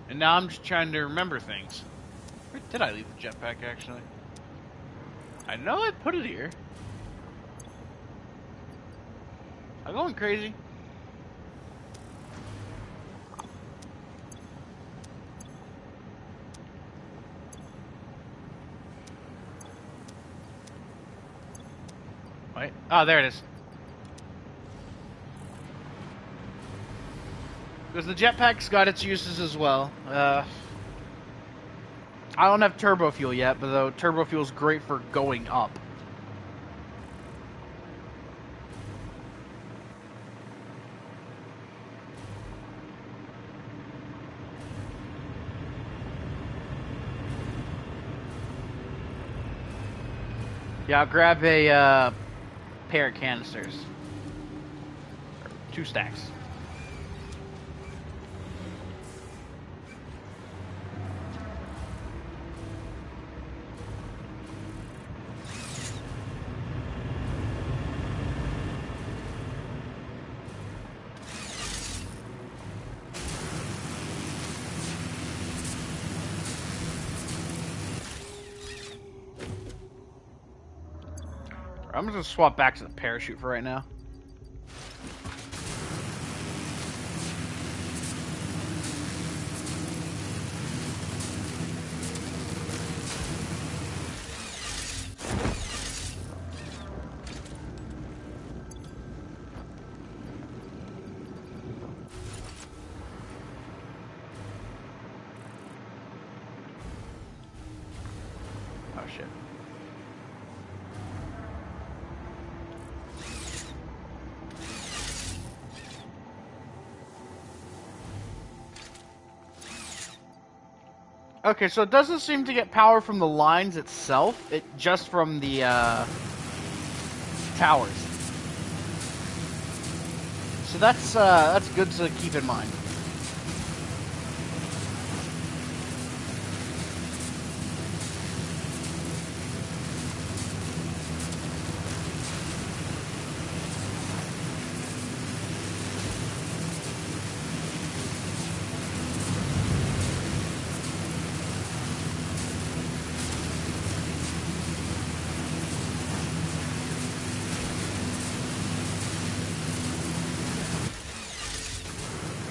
And now I'm just trying to remember things. Where did I leave the jetpack, actually? I know I put it here. I'm going crazy. Wait. Oh, there it is. Because the jetpack's got its uses as well. I don't have turbo fuel yet, but though turbo fuel's great for going up. Yeah, I'll grab a pair of canisters. Or 2 stacks. I'm just gonna swap back to the parachute for right now. Oh shit. Okay, so it doesn't seem to get power from the lines itself, it just from the towers. So that's good to keep in mind.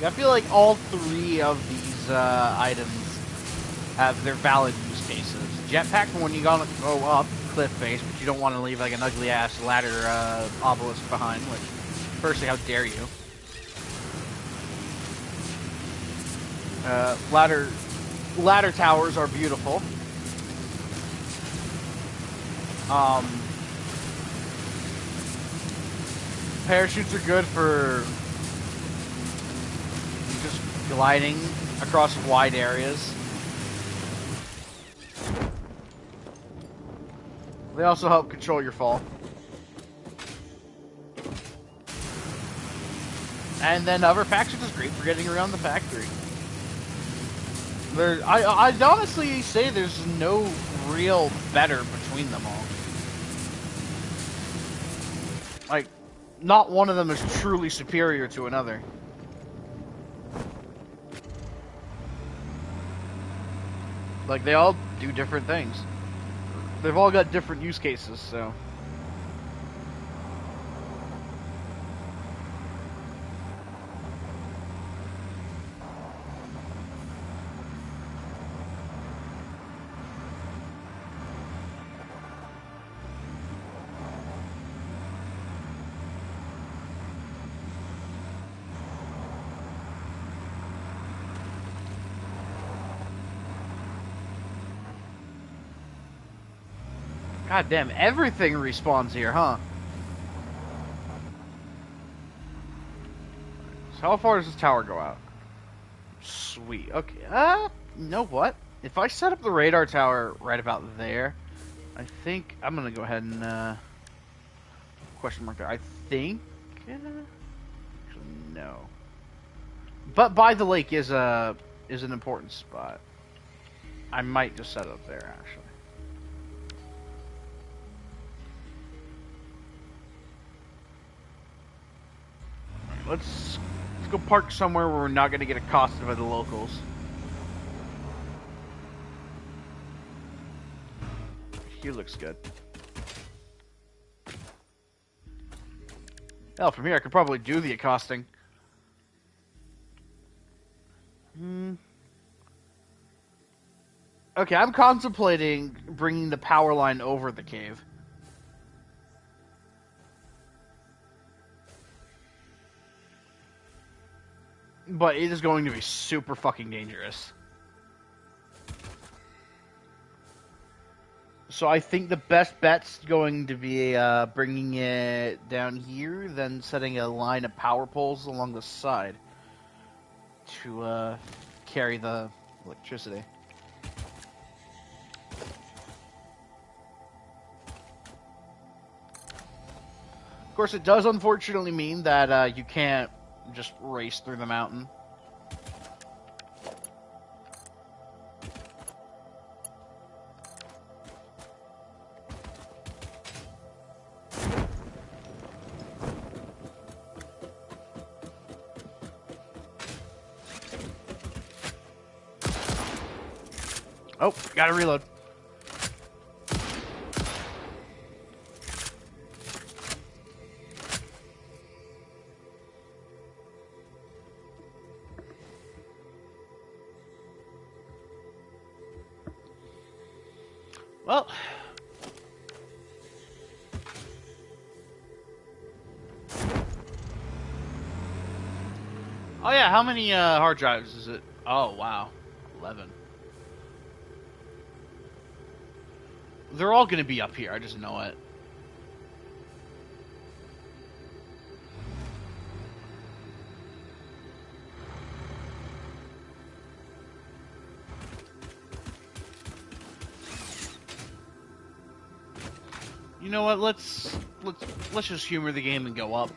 I feel like all 3 of these items have their valid use cases. Jetpack for when you gotta go up cliff face, but you don't want to leave like an ugly ass ladder obelisk behind. Which, firstly, how dare you? Ladder towers are beautiful. Parachutes are good for just gliding across wide areas. They also help control your fall. And then hover packs are just great for getting around the factory. I'd honestly say there's no real better between them all. Like, not one of them is truly superior to another. Like, they all do different things. They've all got different use cases, so... God damn, everything respawns here, huh? So how far does this tower go out? Sweet. Okay. You know what? If I set up the radar tower right about there, I think I'm gonna go ahead and question mark there. I think actually no. But by the lake is an important spot. I might just set up there actually. Let's go park somewhere where we're not going to get accosted by the locals. Here looks good. Hell, from here I could probably do the accosting. Okay, I'm contemplating bringing the power line over the cave. But it is going to be super fucking dangerous. So I think the best bet's going to be bringing it down here, then setting a line of power poles along the side to carry the electricity. Of course, it does unfortunately mean that you can't just race through the mountain. Oh, gotta reload. Well, oh yeah, how many hard drives is it? Oh wow, 11. They're all gonna be up here. I just know it. You know what? Let's just humor the game and go up.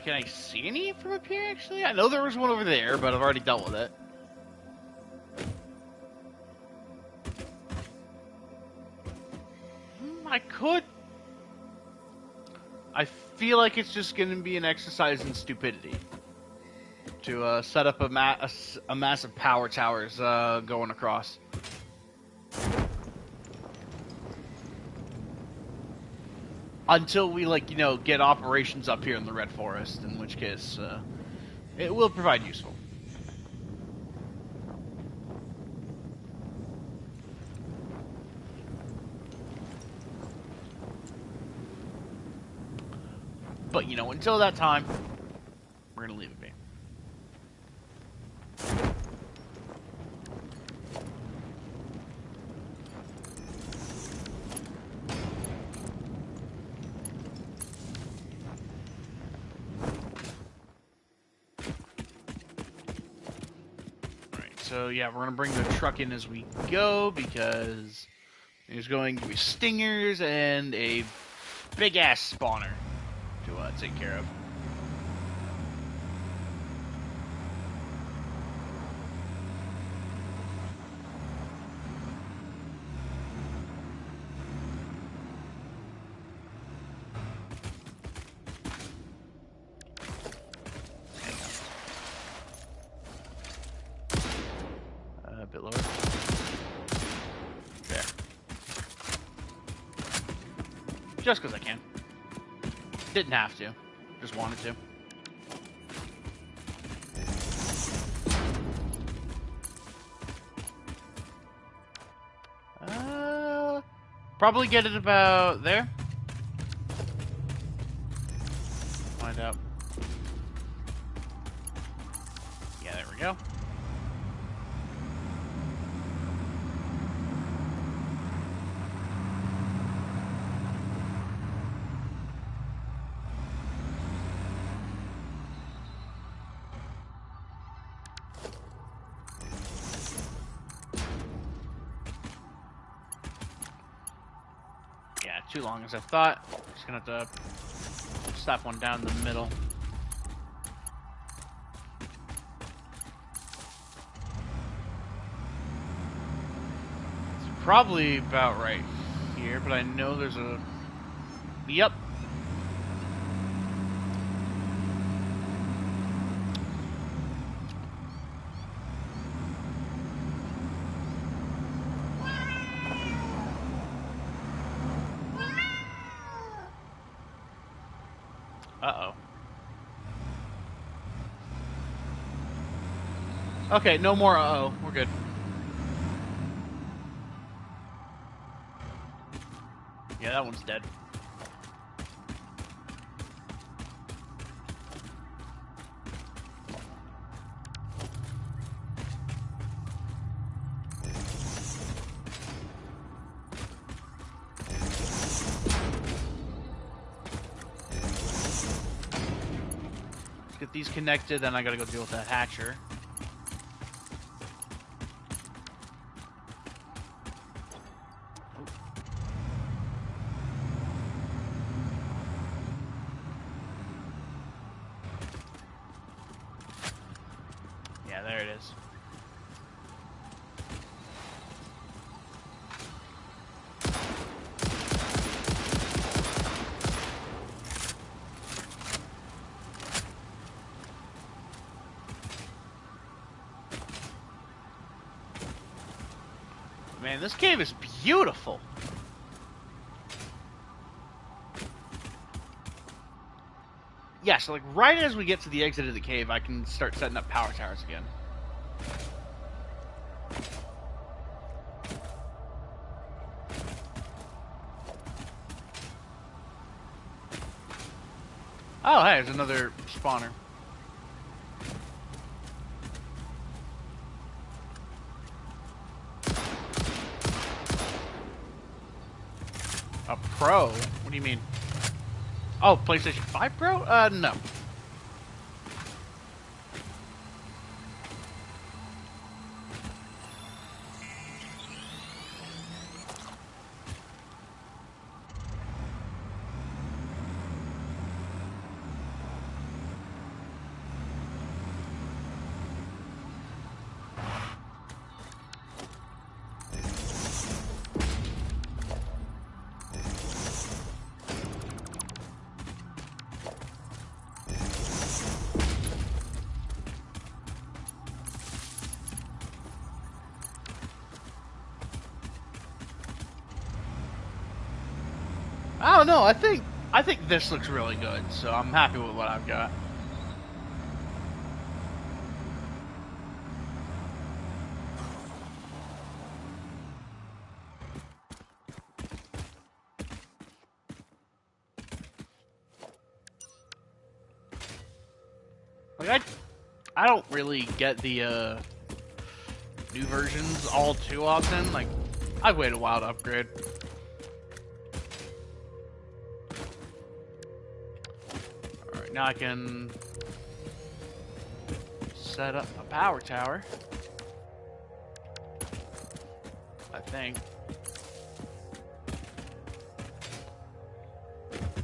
Can I see any from up here, actually? I know there was one over there, but I've already dealt with it. I could... I feel like it's just going to be an exercise in stupidity. To set up a massive power towers going across. Until we, get operations up here in the Red Forest, in which case, it will provide useful. But, until that time, we're gonna leave it be. So yeah, we're gonna bring the truck in as we go because there's going to be stingers and a big ass spawner to take care of. A bit lower. There. Just because I can. Didn't have to. Just wanted to. Probably get it about there. Find out. Yeah, there we go. Too long as I thought. Just gonna have to slap one down in the middle. It's probably about right here, but I know there's a... Yep. Uh-oh. Okay, no more uh-oh. We're good. Yeah, that one's dead. Let's get these connected, then I gotta go deal with that hatcher. Yeah, there it is. Man, this cave is beautiful. Yeah, so like right as we get to the exit of the cave, I can start setting up power towers again. Oh, hey, there's another spawner. A Pro? What do you mean? Oh, PlayStation 5 Pro? No. I don't know. I think this looks really good, so I'm happy with what I've got. Like I don't really get the new versions all too often. Like I've waited a while to upgrade. Now I can set up a power tower, I think.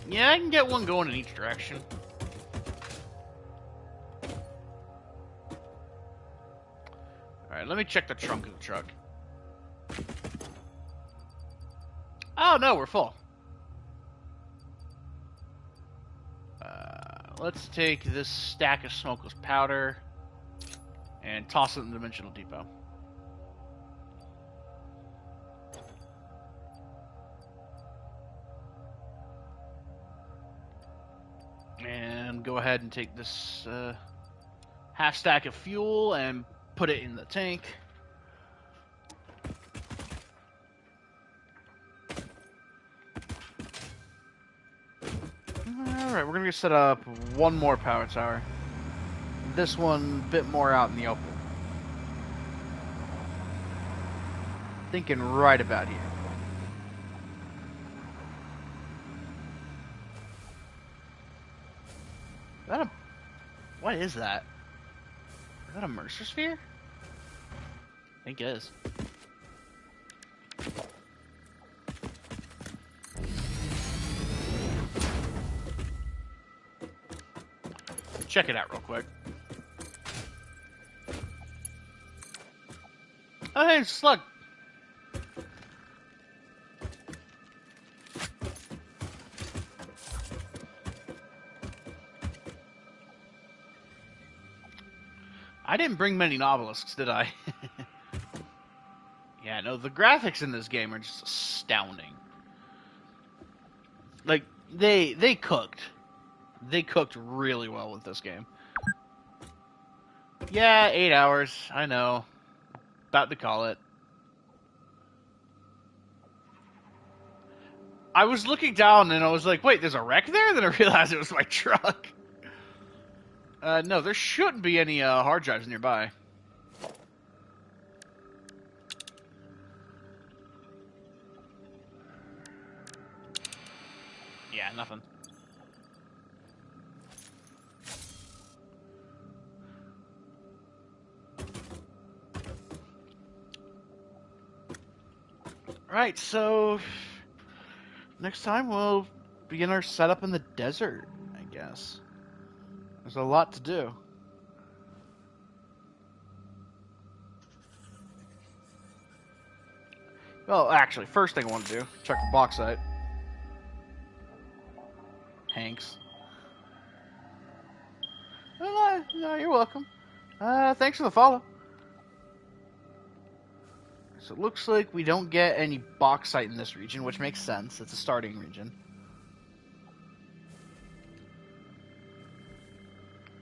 Yeah, I can get one going in each direction. Alright, let me check the trunk of the truck. Oh no, we're full. Let's take this stack of smokeless powder and toss it in the Dimensional Depot. And go ahead and take this half stack of fuel and put it in the tank. Alright, we're gonna set up one more power tower. This one a bit more out in the open. Thinking right about here. Is that a... What is that? Is that a Mercer sphere? I think it is. check it out real quick. Oh, hey, slug. I didn't bring many novelisks, did I? Yeah, no, the graphics in this game are just astounding. Like, they cooked. They cooked really well with this game. Yeah, 8 hours, I know. About to call it. I was looking down and I was like, wait, there's a wreck there? Then I realized it was my truck. No, there shouldn't be any hard drives nearby. Yeah, nothing. Alright, so next time we'll begin our setup in the desert, I guess. There's a lot to do. Well, actually, first thing I want to do, check the bauxite. Hanks. No, you're welcome. Thanks for the follow. So it looks like we don't get any bauxite in this region, which makes sense. It's a starting region.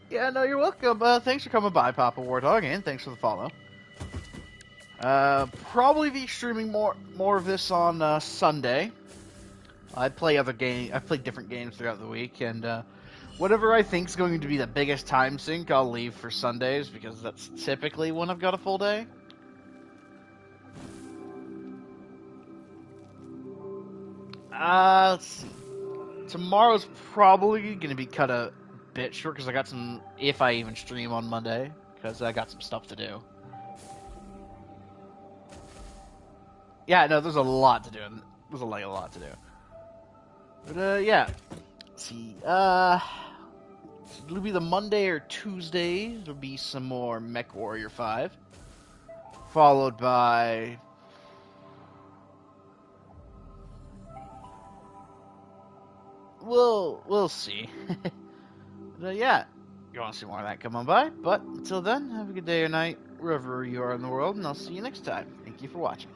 Yeah, no, you're welcome. Thanks for coming by, Papa Warthog, and thanks for the follow. Probably be streaming more of this on Sunday. I play different games throughout the week, and whatever I think is going to be the biggest time sink, I'll leave for Sundays because that's typically when I've got a full day. Let's see. Tomorrow's probably going to be cut a bit short because I got some, if I even stream on Monday, because I got some stuff to do. Yeah, no, there's a lot to do. There's a lot to do. But, yeah. Let's see. It'll be the Monday or Tuesday. There'll be some more Mech Warrior 5. Followed by... We'll see. But, yeah. You want to see more of that, come on by. But, until then, have a good day or night, wherever you are in the world, and I'll see you next time. Thank you for watching.